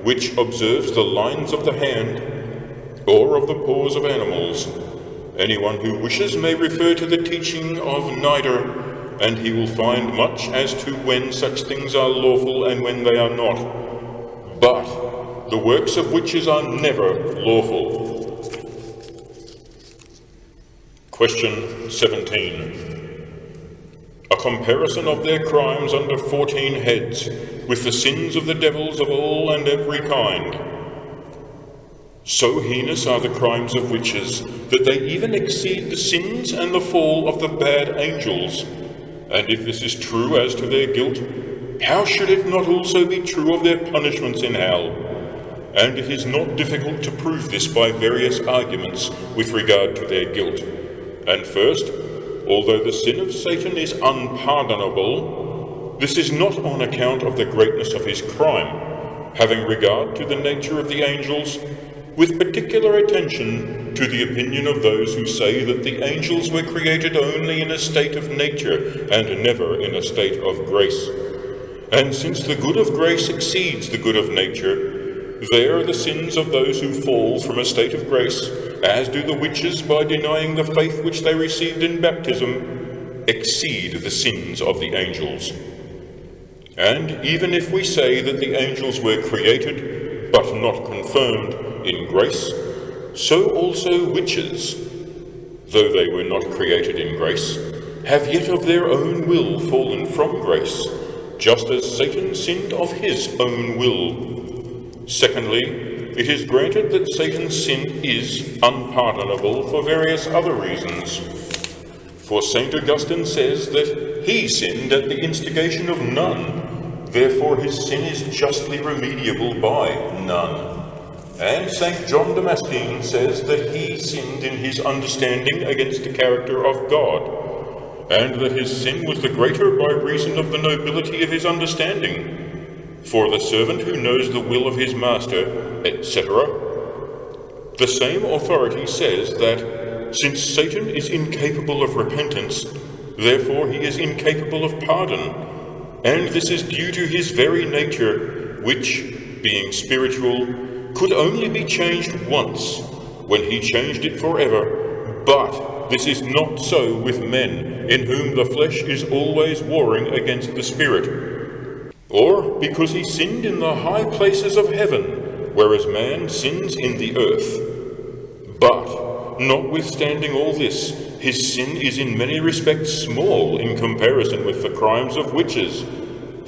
which observes the lines of the hand, or of the paws of animals. Anyone who wishes may refer to the teaching of Nider, and he will find much as to when such things are lawful and when they are not. But the works of witches are never lawful. Question 17. A comparison of their crimes under 14 heads, with the sins of the devils of all and every kind. So heinous are the crimes of witches, that they even exceed the sins and the fall of the bad angels. And if this is true as to their guilt, how should it not also be true of their punishments in hell? And it is not difficult to prove this by various arguments with regard to their guilt. And first, although the sin of Satan is unpardonable, this is not on account of the greatness of his crime, having regard to the nature of the angels, with particular attention to the opinion of those who say that the angels were created only in a state of nature and never in a state of grace. And since the good of grace exceeds the good of nature, there the sins of those who fall from a state of grace, as do the witches by denying the faith which they received in baptism, exceed the sins of the angels. And even if we say that the angels were created, but not confirmed in grace, so also witches, though they were not created in grace, have yet of their own will fallen from grace, just as Satan sinned of his own will. Secondly, it is granted that Satan's sin is unpardonable for various other reasons. For St. Augustine says that he sinned at the instigation of none, therefore his sin is justly remediable by none. And St. John Damascene says that he sinned in his understanding against the character of God, and that his sin was the greater by reason of the nobility of his understanding. For the servant who knows the will of his master, etc. The same authority says that, since Satan is incapable of repentance, therefore he is incapable of pardon, and this is due to his very nature, which, being spiritual, could only be changed once, when he changed it forever. But this is not so with men, in whom the flesh is always warring against the spirit. Or because he sinned in the high places of heaven, whereas man sins in the earth. But, notwithstanding all this, his sin is in many respects small in comparison with the crimes of witches.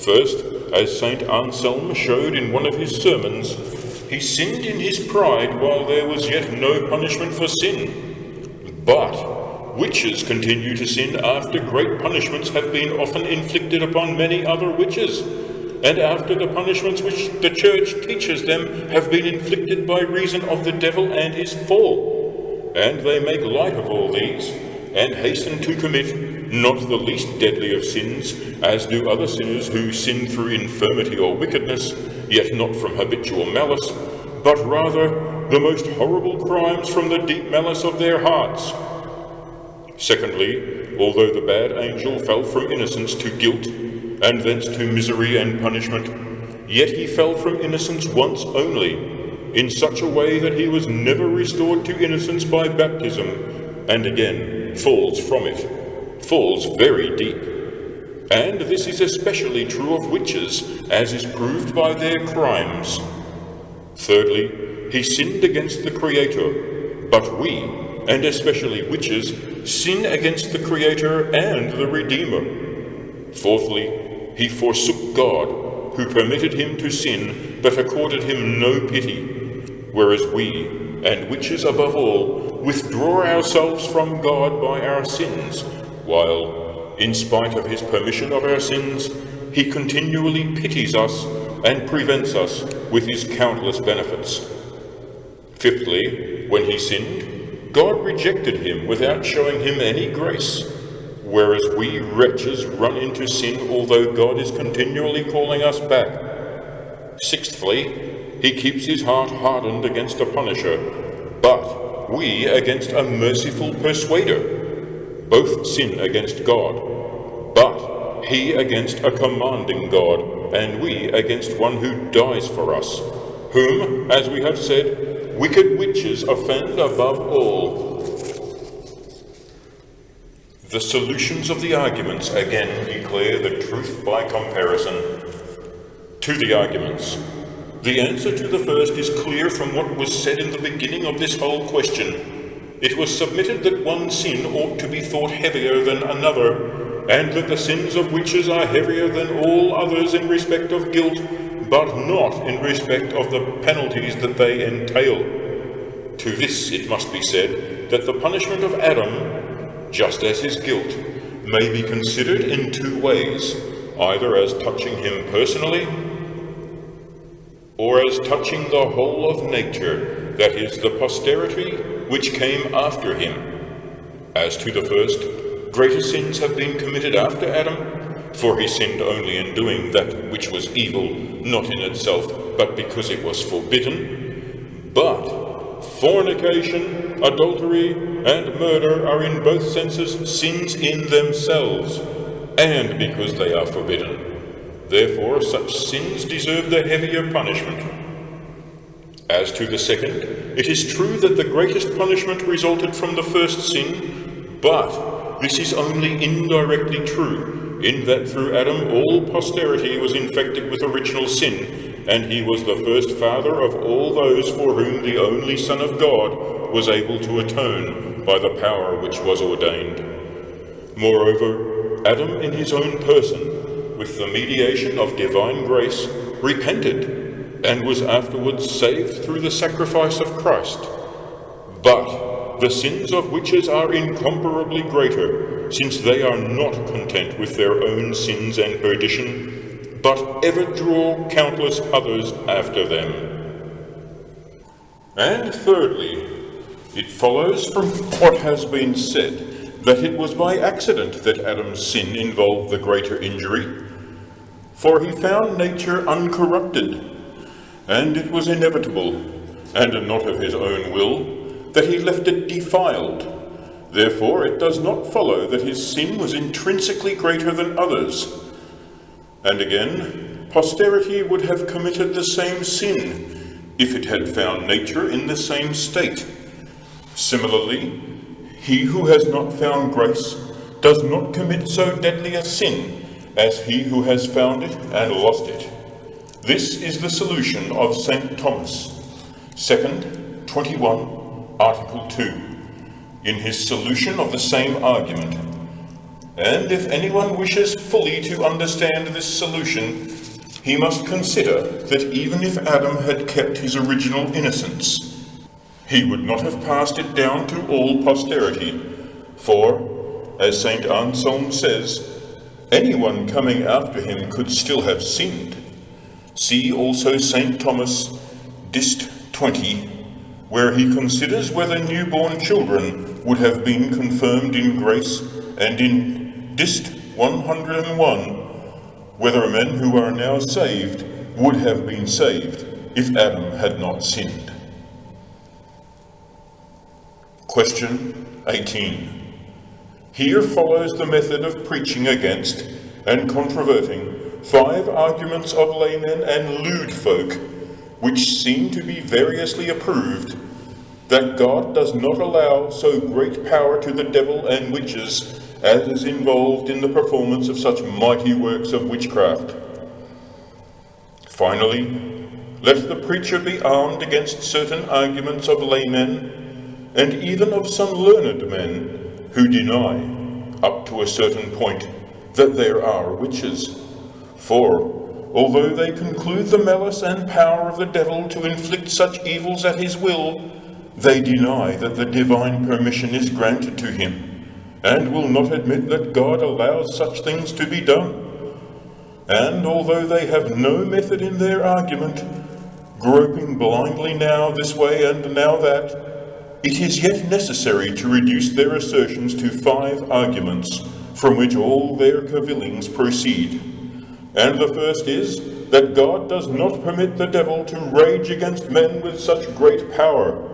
First, as St. Anselm showed in one of his sermons, he sinned in his pride while there was yet no punishment for sin. But witches continue to sin after great punishments have been often inflicted upon many other witches, and after the punishments which the Church teaches them have been inflicted by reason of the devil and his fall. And they make light of all these, and hasten to commit not the least deadly of sins, as do other sinners who sin through infirmity or wickedness, yet not from habitual malice, but rather the most horrible crimes from the deep malice of their hearts. Secondly, although the bad angel fell from innocence to guilt, and thence to misery and punishment, yet he fell from innocence once only, in such a way that he was never restored to innocence by baptism, and again falls from it, falls very deep. And this is especially true of witches, as is proved by their crimes. Thirdly, he sinned against the Creator, but we, and especially witches, sin against the Creator and the Redeemer. Fourthly, he forsook God, who permitted him to sin, but accorded him no pity, whereas we, and witches above all, withdraw ourselves from God by our sins, while, in spite of his permission of our sins, he continually pities us and prevents us with his countless benefits. Fifthly, when he sinned, God rejected him without showing him any grace, whereas we wretches run into sin although God is continually calling us back. Sixthly, he keeps his heart hardened against a punisher, but we against a merciful persuader. Both sin against God, but he against a commanding God, and we against one who dies for us, whom, as we have said, wicked witches offend above all. The solutions of the arguments again declare the truth by comparison. To the arguments. The answer to the first is clear from what was said in the beginning of this whole question. It was submitted that one sin ought to be thought heavier than another, and that the sins of witches are heavier than all others in respect of guilt, but not in respect of the penalties that they entail. To this it must be said that the punishment of Adam, just as his guilt, may be considered in two ways, either as touching him personally, or as touching the whole of nature, that is, the posterity which came after him. As to the first, greater sins have been committed after Adam, for he sinned only in doing that which was evil, not in itself, but because it was forbidden. But fornication, adultery, and murder are in both senses sins in themselves, and because they are forbidden. Therefore such sins deserve the heavier punishment. As to the second, it is true that the greatest punishment resulted from the first sin, but this is only indirectly true, in that through Adam all posterity was infected with original sin, and he was the first father of all those for whom the only Son of God was able to atone by the power which was ordained. Moreover, Adam in his own person, with the mediation of divine grace, repented, and was afterwards saved through the sacrifice of Christ. But the sins of witches are incomparably greater, since they are not content with their own sins and perdition, but ever draw countless others after them. And thirdly, it follows from what has been said that it was by accident that Adam's sin involved the greater injury, for he found nature uncorrupted, and it was inevitable, and not of his own will, that he left it defiled. Therefore it does not follow that his sin was intrinsically greater than others. And again, posterity would have committed the same sin if it had found nature in the same state. Similarly, he who has not found grace does not commit so deadly a sin as he who has found it and lost it. This is the solution of St. Thomas, 2nd, 21, Article 2, in his solution of the same argument. And if anyone wishes fully to understand this solution, he must consider that even if Adam had kept his original innocence, he would not have passed it down to all posterity, for, as St. Anselm says, anyone coming after him could still have sinned. See also St. Thomas, Dist. 20, where he considers whether newborn children would have been confirmed in grace, and in Dist. 101, whether men who are now saved would have been saved if Adam had not sinned. Question 18. Here follows the method of preaching against and controverting 5 arguments of laymen and lewd folk, which seem to be variously approved, that God does not allow so great power to the devil and witches as is involved in the performance of such mighty works of witchcraft. Finally, let the preacher be armed against certain arguments of laymen, and even of some learned men, who deny, up to a certain point, that there are witches. For, although they conclude the malice and power of the devil to inflict such evils at his will, they deny that the divine permission is granted to him, and will not admit that God allows such things to be done. And although they have no method in their argument, groping blindly now this way and now that, it is yet necessary to reduce their assertions to 5 arguments, from which all their cavillings proceed. And the first is, that God does not permit the devil to rage against men with such great power.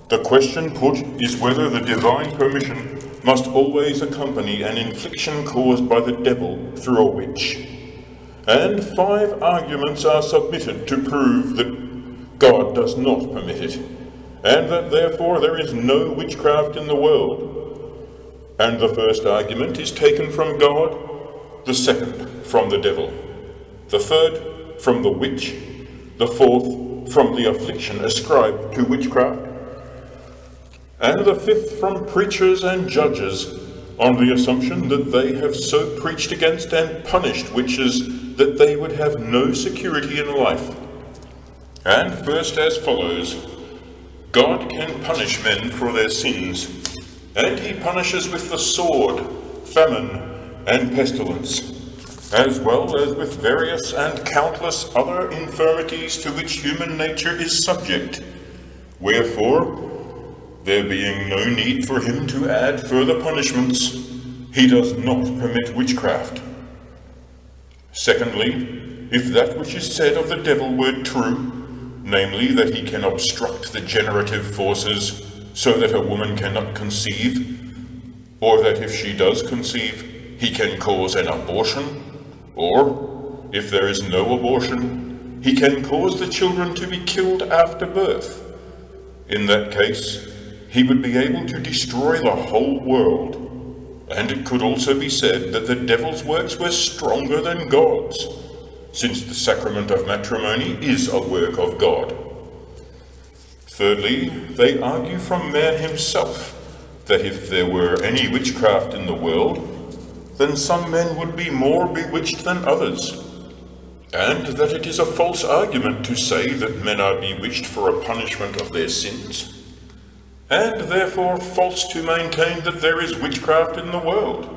The question put is whether the divine permission must always accompany an infliction caused by the devil through a witch. And 5 arguments are submitted to prove that God does not permit it, and that therefore there is no witchcraft in the world. And the first argument is taken from God, the second from the devil, the third from the witch, the fourth from the affliction ascribed to witchcraft, and the 5th from preachers and judges, on the assumption that they have so preached against and punished witches that they would have no security in life. And first as follows: God can punish men for their sins, and he punishes with the sword, famine, and pestilence, as well as with various and countless other infirmities to which human nature is subject. Wherefore, there being no need for him to add further punishments, he does not permit witchcraft. Secondly, if that which is said of the devil were true, namely that he can obstruct the generative forces so that a woman cannot conceive, or that if she does conceive, he can cause an abortion, or, if there is no abortion, he can cause the children to be killed after birth, in that case, he would be able to destroy the whole world. And it could also be said that the devil's works were stronger than God's, since the sacrament of matrimony is a work of God. Thirdly, they argue from man himself that if there were any witchcraft in the world, then some men would be more bewitched than others, and that it is a false argument to say that men are bewitched for a punishment of their sins, and therefore false to maintain that there is witchcraft in the world.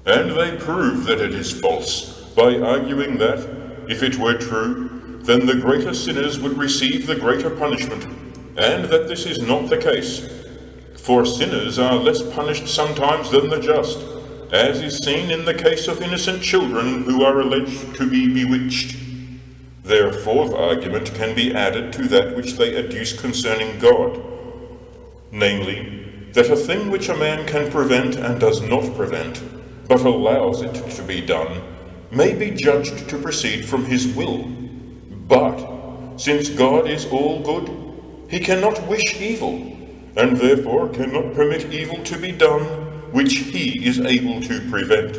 And they prove that it is false by arguing that, if it were true, then the greater sinners would receive the greater punishment, and that this is not the case. For sinners are less punished sometimes than the just, as is seen in the case of innocent children who are alleged to be bewitched. Their 4th argument can be added to that which they adduce concerning God, namely, that a thing which a man can prevent and does not prevent, but allows it to be done, may be judged to proceed from his will. But, since God is all good, he cannot wish evil, and therefore cannot permit evil to be done, which he is able to prevent.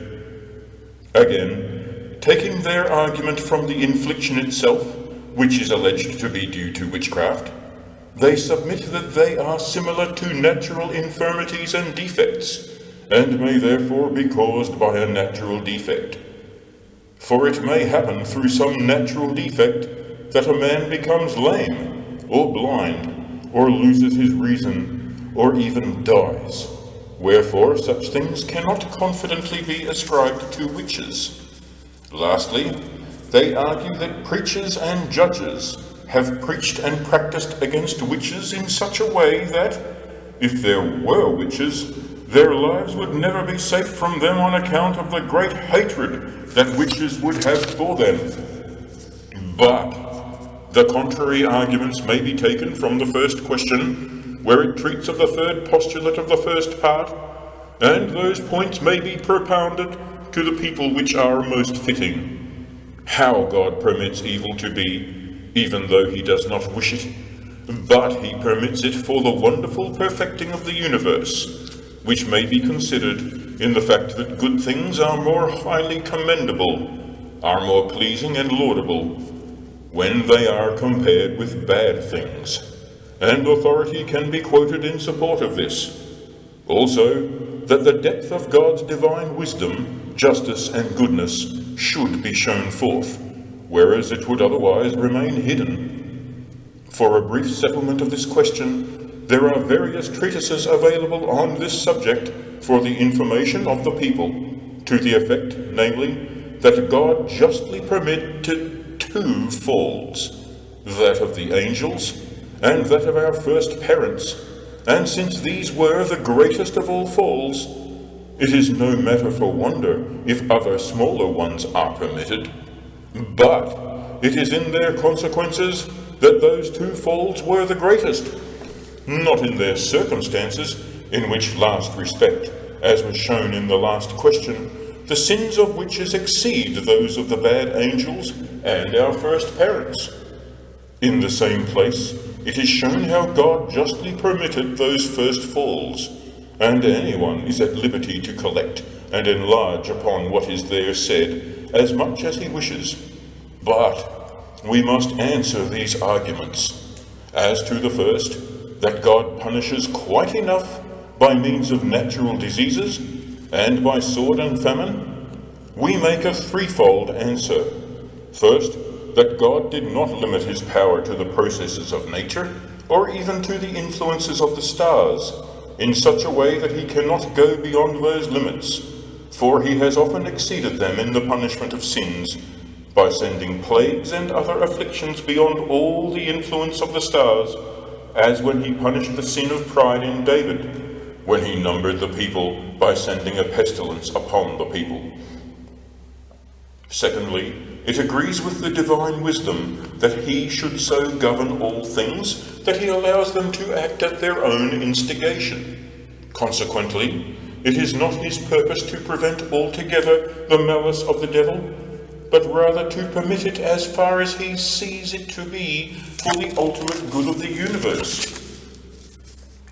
Again, taking their argument from the infliction itself, which is alleged to be due to witchcraft, they submit that they are similar to natural infirmities and defects, and may therefore be caused by a natural defect. For it may happen through some natural defect that a man becomes lame, or blind, or loses his reason, or even dies. Wherefore such things cannot confidently be ascribed to witches. Lastly, they argue that preachers and judges have preached and practiced against witches in such a way that, if there were witches, their lives would never be safe from them on account of the great hatred that witches would have for them. But the contrary arguments may be taken from the first question, where it treats of the third postulate of the first part, and those points may be propounded to the people which are most fitting. How God permits evil to be, even though he does not wish it, but he permits it for the wonderful perfecting of the universe, which may be considered in the fact that good things are more highly commendable, are more pleasing and laudable, when they are compared with bad things, and authority can be quoted in support of this. Also, that the depth of God's divine wisdom, justice, and goodness should be shown forth, whereas it would otherwise remain hidden. For a brief settlement of this question, there are various treatises available on this subject for the information of the people, to the effect, namely, that God justly permitted two falls, that of the angels, and that of our first parents, and since these were the greatest of all falls, it is no matter for wonder if other smaller ones are permitted, but it is in their consequences that those two falls were the greatest, not in their circumstances, in which last respect, as was shown in the last question, the sins of witches exceed those of the bad angels and our first parents. In the same place, it is shown how God justly permitted those first falls, and anyone is at liberty to collect and enlarge upon what is there said as much as he wishes. But we must answer these arguments. As to the first, that God punishes quite enough by means of natural diseases and by sword and famine, we make a threefold answer. First, that God did not limit his power to the processes of nature, or even to the influences of the stars, in such a way that he cannot go beyond those limits, for he has often exceeded them in the punishment of sins, by sending plagues and other afflictions beyond all the influence of the stars, as when he punished the sin of pride in David, when he numbered the people by sending a pestilence upon the people. Secondly, it agrees with the divine wisdom that he should so govern all things that he allows them to act at their own instigation. Consequently, it is not his purpose to prevent altogether the malice of the devil, but rather to permit it as far as he sees it to be for the ultimate good of the universe.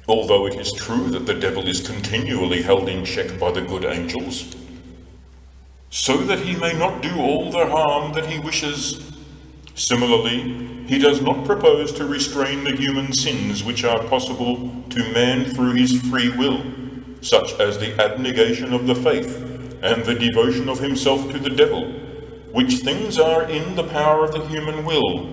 Although it is true that the devil is continually held in check by the good angels, so that he may not do all the harm that he wishes. Similarly, he does not propose to restrain the human sins which are possible to man through his free will, such as the abnegation of the faith and the devotion of himself to the devil, which things are in the power of the human will.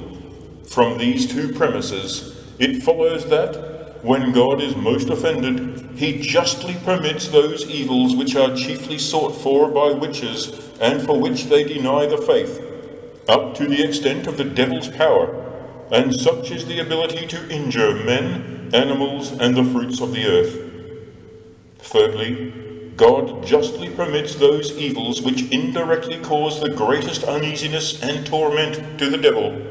From these two premises, it follows that, when God is most offended, he justly permits those evils which are chiefly sought for by witches, and for which they deny the faith, up to the extent of the devil's power, and such is the ability to injure men, animals, and the fruits of the earth. Thirdly, God justly permits those evils which indirectly cause the greatest uneasiness and torment to the devil,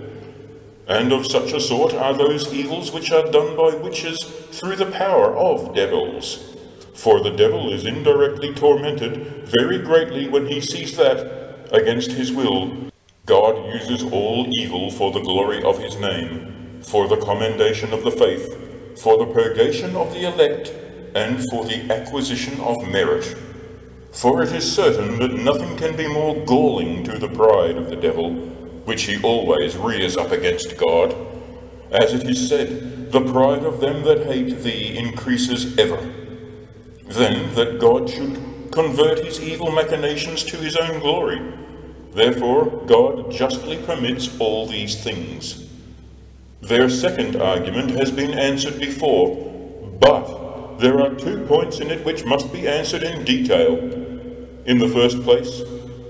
and of such a sort are those evils which are done by witches through the power of devils. For the devil is indirectly tormented very greatly when he sees that, against his will, God uses all evil for the glory of his name, for the commendation of the faith, for the purgation of the elect, and for the acquisition of merit. For it is certain that nothing can be more galling to the pride of the devil, which he always rears up against God. As it is said, the pride of them that hate thee increases ever. Then that God should convert his evil machinations to his own glory. Therefore God justly permits all these things. Their second argument has been answered before, but there are 2 points in it which must be answered in detail. In the first place,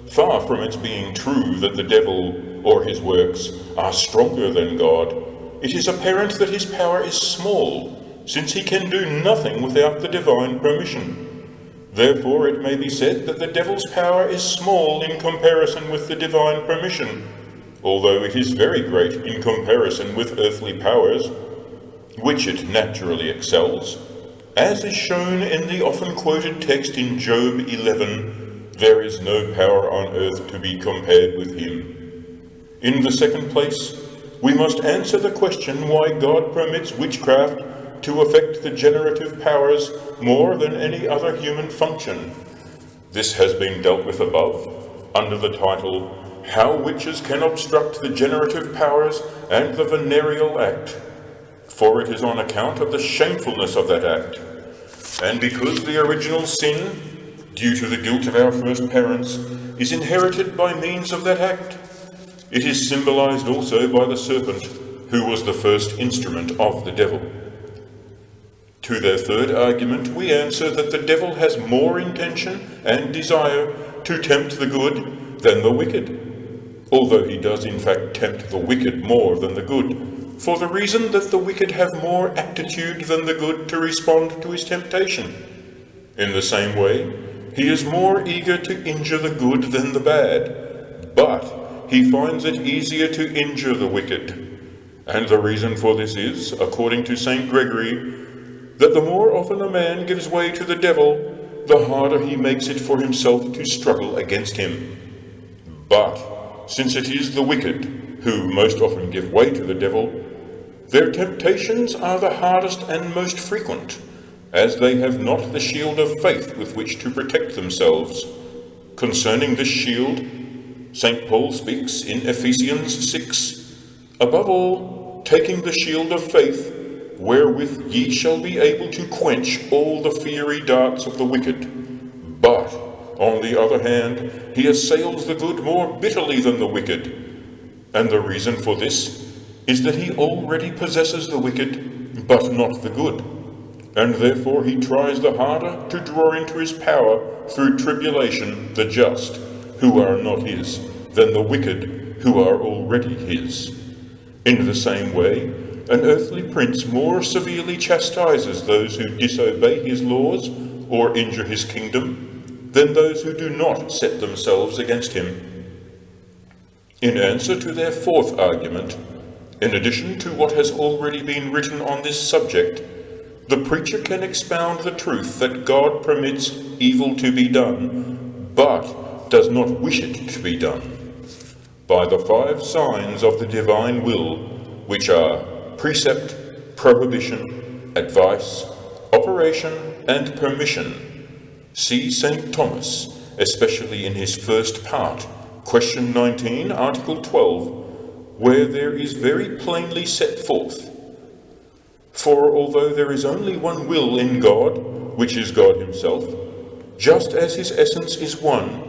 far from its being true that the devil or his works are stronger than God, it is apparent that his power is small, since he can do nothing without the divine permission. Therefore it may be said that the devil's power is small in comparison with the divine permission, although it is very great in comparison with earthly powers, which it naturally excels. As is shown in the often quoted text in Job 11, there is no power on earth to be compared with him. In the second place, we must answer the question why God permits witchcraft to affect the generative powers more than any other human function. This has been dealt with above, under the title, How Witches Can Obstruct the Generative Powers and the Venereal Act, for it is on account of the shamefulness of that act, and because the original sin, due to the guilt of our first parents, is inherited by means of that act. It is symbolized also by the serpent, who was the first instrument of the devil. To their third argument, we answer that the devil has more intention and desire to tempt the good than the wicked, although he does in fact tempt the wicked more than the good, for the reason that the wicked have more aptitude than the good to respond to his temptation. In the same way, he is more eager to injure the good than the bad, but he finds it easier to injure the wicked. And the reason for this is, according to St. Gregory, that the more often a man gives way to the devil, the harder he makes it for himself to struggle against him. But since it is the wicked who most often give way to the devil, their temptations are the hardest and most frequent, as they have not the shield of faith with which to protect themselves. Concerning this shield, St. Paul speaks in Ephesians 6, above all, taking the shield of faith, wherewith ye shall be able to quench all the fiery darts of the wicked. But, on the other hand, he assails the good more bitterly than the wicked. And the reason for this is that he already possesses the wicked, but not the good. And therefore he tries the harder to draw into his power through tribulation the just, who are not his, than the wicked, who are already his. In the same way, an earthly prince more severely chastises those who disobey his laws or injure his kingdom than those who do not set themselves against him. In answer to their fourth argument, in addition to what has already been written on this subject, the preacher can expound the truth that God permits evil to be done, but does not wish it to be done, by the 5 signs of the divine will, which are precept, prohibition, advice, operation, and permission. See St. Thomas, especially in his first part, question 19, article 12, where there is very plainly set forth, for although there is only one will in God, which is God himself, just as his essence is one,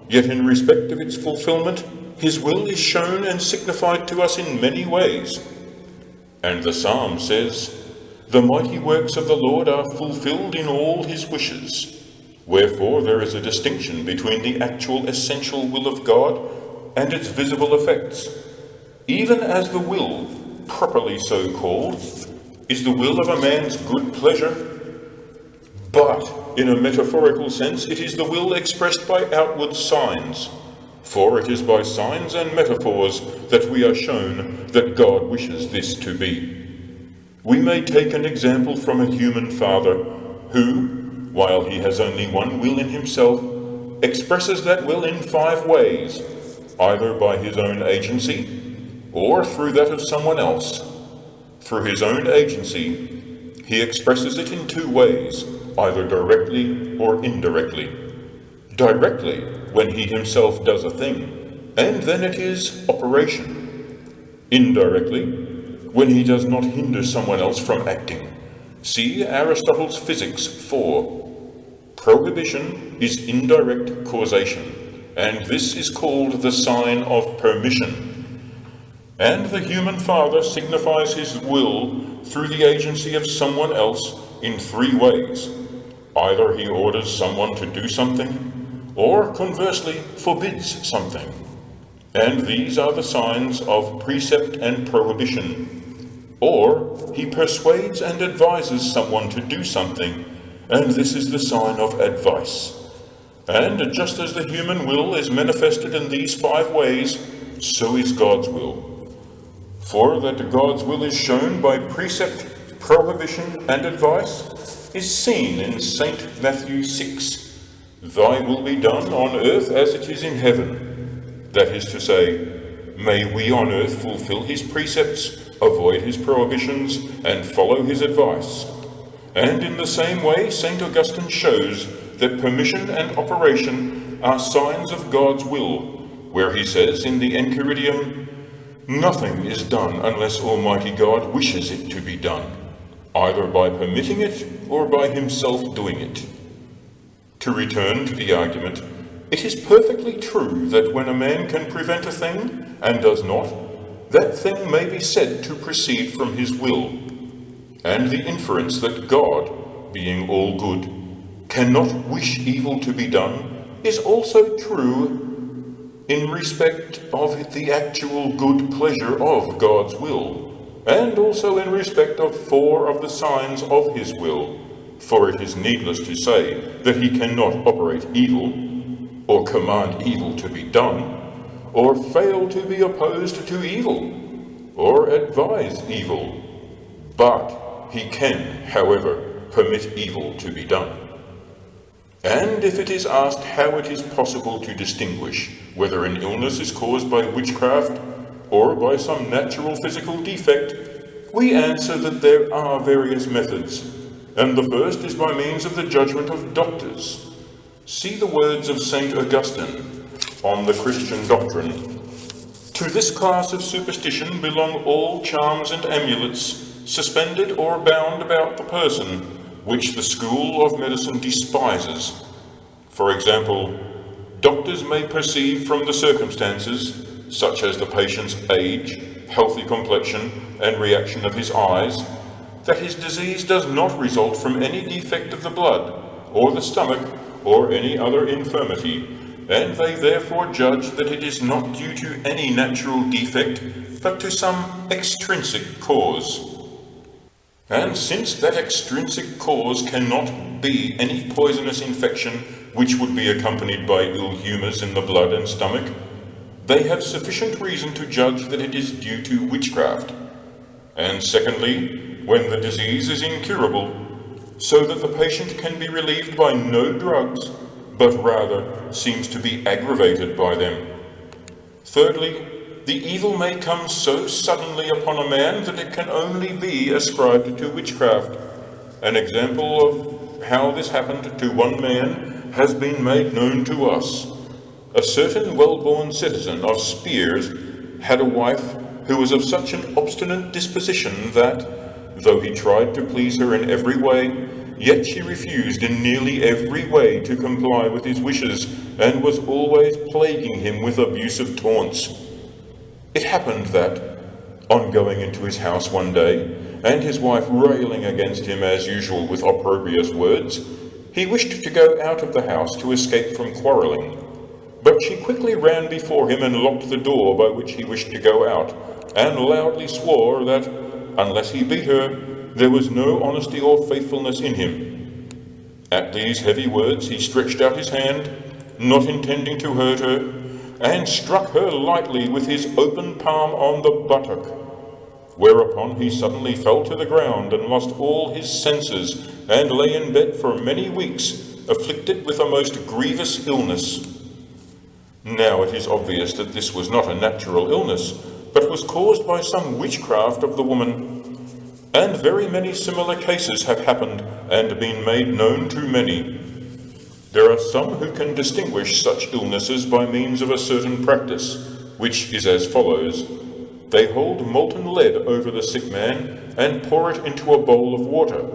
yet in respect of its fulfillment, his will is shown and signified to us in many ways. And the psalm says, the mighty works of the Lord are fulfilled in all his wishes. Wherefore there is a distinction between the actual essential will of God and its visible effects, even as the will, properly so called, is the will of a man's good pleasure, but in a metaphorical sense it is the will expressed by outward signs, for it is by signs and metaphors that we are shown that God wishes this to be. We may take an example from a human father who, while he has only one will in himself, expresses that will in 5 ways, either by his own agency or through that of someone else. Through his own agency, he expresses it in 2 ways, either directly or indirectly. Directly, when he himself does a thing, and then it is operation. Indirectly, when he does not hinder someone else from acting. See Aristotle's Physics 4. Prohibition is indirect causation, and this is called the sign of permission. And the human father signifies his will through the agency of someone else in three ways. Either he orders someone to do something, or conversely forbids something. And these are the signs of precept and prohibition. Or he persuades and advises someone to do something, and this is the sign of advice. And just as the human will is manifested in these five ways, so is God's will. For that God's will is shown by precept, prohibition, and advice is seen in St. Matthew 6. Thy will be done on earth as it is in heaven. That is to say, may we on earth fulfill his precepts, avoid his prohibitions, and follow his advice. And in the same way, St. Augustine shows that permission and operation are signs of God's will, where he says in the Enchiridion, nothing is done unless Almighty God wishes it to be done, either by permitting it or by himself doing it. To return to the argument, it is perfectly true that when a man can prevent a thing and does not, that thing may be said to proceed from his will. And the inference that God, being all good, cannot wish evil to be done is also true in respect of the actual good pleasure of God's will, and also in respect of 4 of the signs of his will, for it is needless to say that he cannot operate evil, or command evil to be done, or fail to be opposed to evil, or advise evil. But he can, however, permit evil to be done. And if it is asked how it is possible to distinguish whether an illness is caused by witchcraft or by some natural physical defect, we answer that there are various methods, and the first is by means of the judgment of doctors. See the words of St. Augustine on the Christian doctrine. To this class of superstition belong all charms and amulets, suspended or bound about the person, which the school of medicine despises. For example, doctors may perceive from the circumstances, such as the patient's age, healthy complexion, and reaction of his eyes, that his disease does not result from any defect of the blood, or the stomach, or any other infirmity, and they therefore judge that it is not due to any natural defect, but to some extrinsic cause. And since that extrinsic cause cannot be any poisonous infection which would be accompanied by ill humours in the blood and stomach, they have sufficient reason to judge that it is due to witchcraft. And secondly, when the disease is incurable, so that the patient can be relieved by no drugs, but rather seems to be aggravated by them. Thirdly, the evil may come so suddenly upon a man that it can only be ascribed to witchcraft. An example of how this happened to one man has been made known to us. A certain well-born citizen of Spears had a wife who was of such an obstinate disposition that, though he tried to please her in every way, yet she refused in nearly every way to comply with his wishes, and was always plaguing him with abusive taunts. It happened that, on going into his house one day, and his wife railing against him as usual with opprobrious words, he wished to go out of the house to escape from quarrelling. But she quickly ran before him and locked the door by which he wished to go out, and loudly swore that, unless he beat her, there was no honesty or faithfulness in him. At these heavy words he stretched out his hand, not intending to hurt her, and struck her lightly with his open palm on the buttock, whereupon he suddenly fell to the ground and lost all his senses, and lay in bed for many weeks, afflicted with a most grievous illness. Now it is obvious that this was not a natural illness, but was caused by some witchcraft of the woman, and very many similar cases have happened and been made known to many. There are some who can distinguish such illnesses by means of a certain practice, which is as follows. They hold molten lead over the sick man and pour it into a bowl of water.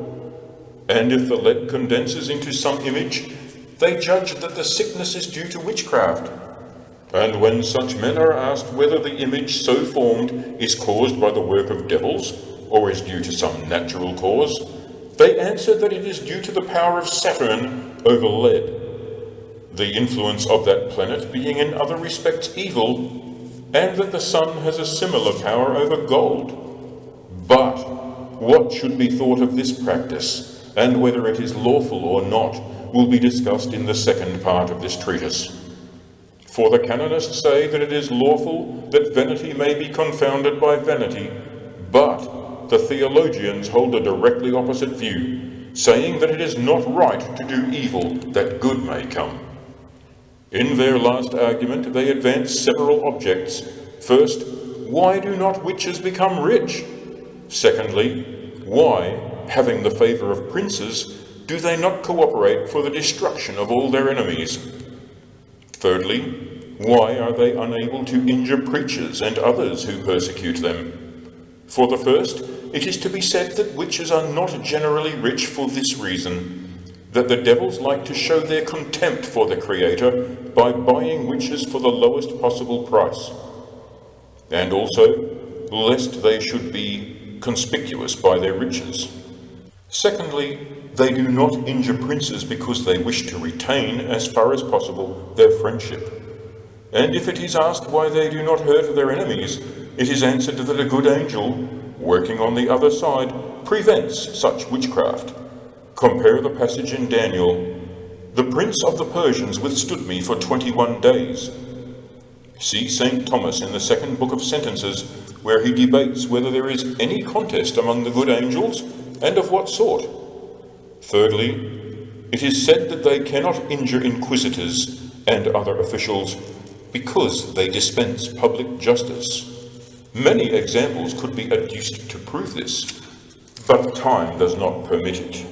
And if the lead condenses into some image, they judge that the sickness is due to witchcraft. And when such men are asked whether the image so formed is caused by the work of devils, or is due to some natural cause, they answer that it is due to the power of Saturn over lead, the influence of that planet being in other respects evil, and that the sun has a similar power over gold. But what should be thought of this practice, and whether it is lawful or not, will be discussed in the second part of this treatise. For the canonists say that it is lawful that vanity may be confounded by vanity, but the theologians hold a directly opposite view, saying that it is not right to do evil that good may come. In their last argument they advance several objects. First, why do not witches become rich? Secondly, why, having the favour of princes, do they not cooperate for the destruction of all their enemies? Thirdly, why are they unable to injure preachers and others who persecute them? For the first, it is to be said that witches are not generally rich for this reason, that the devils like to show their contempt for the Creator by buying witches for the lowest possible price, and also lest they should be conspicuous by their riches. Secondly, they do not injure princes because they wish to retain, as far as possible, their friendship. And if it is asked why they do not hurt their enemies, it is answered that a good angel, working on the other side, prevents such witchcraft. Compare the passage in Daniel, "The prince of the Persians withstood me for 21 days." See St. Thomas in the second book of Sentences, where he debates whether there is any contest among the good angels, and of what sort. Thirdly, it is said that they cannot injure inquisitors and other officials because they dispense public justice. Many examples could be adduced to prove this, but time does not permit it.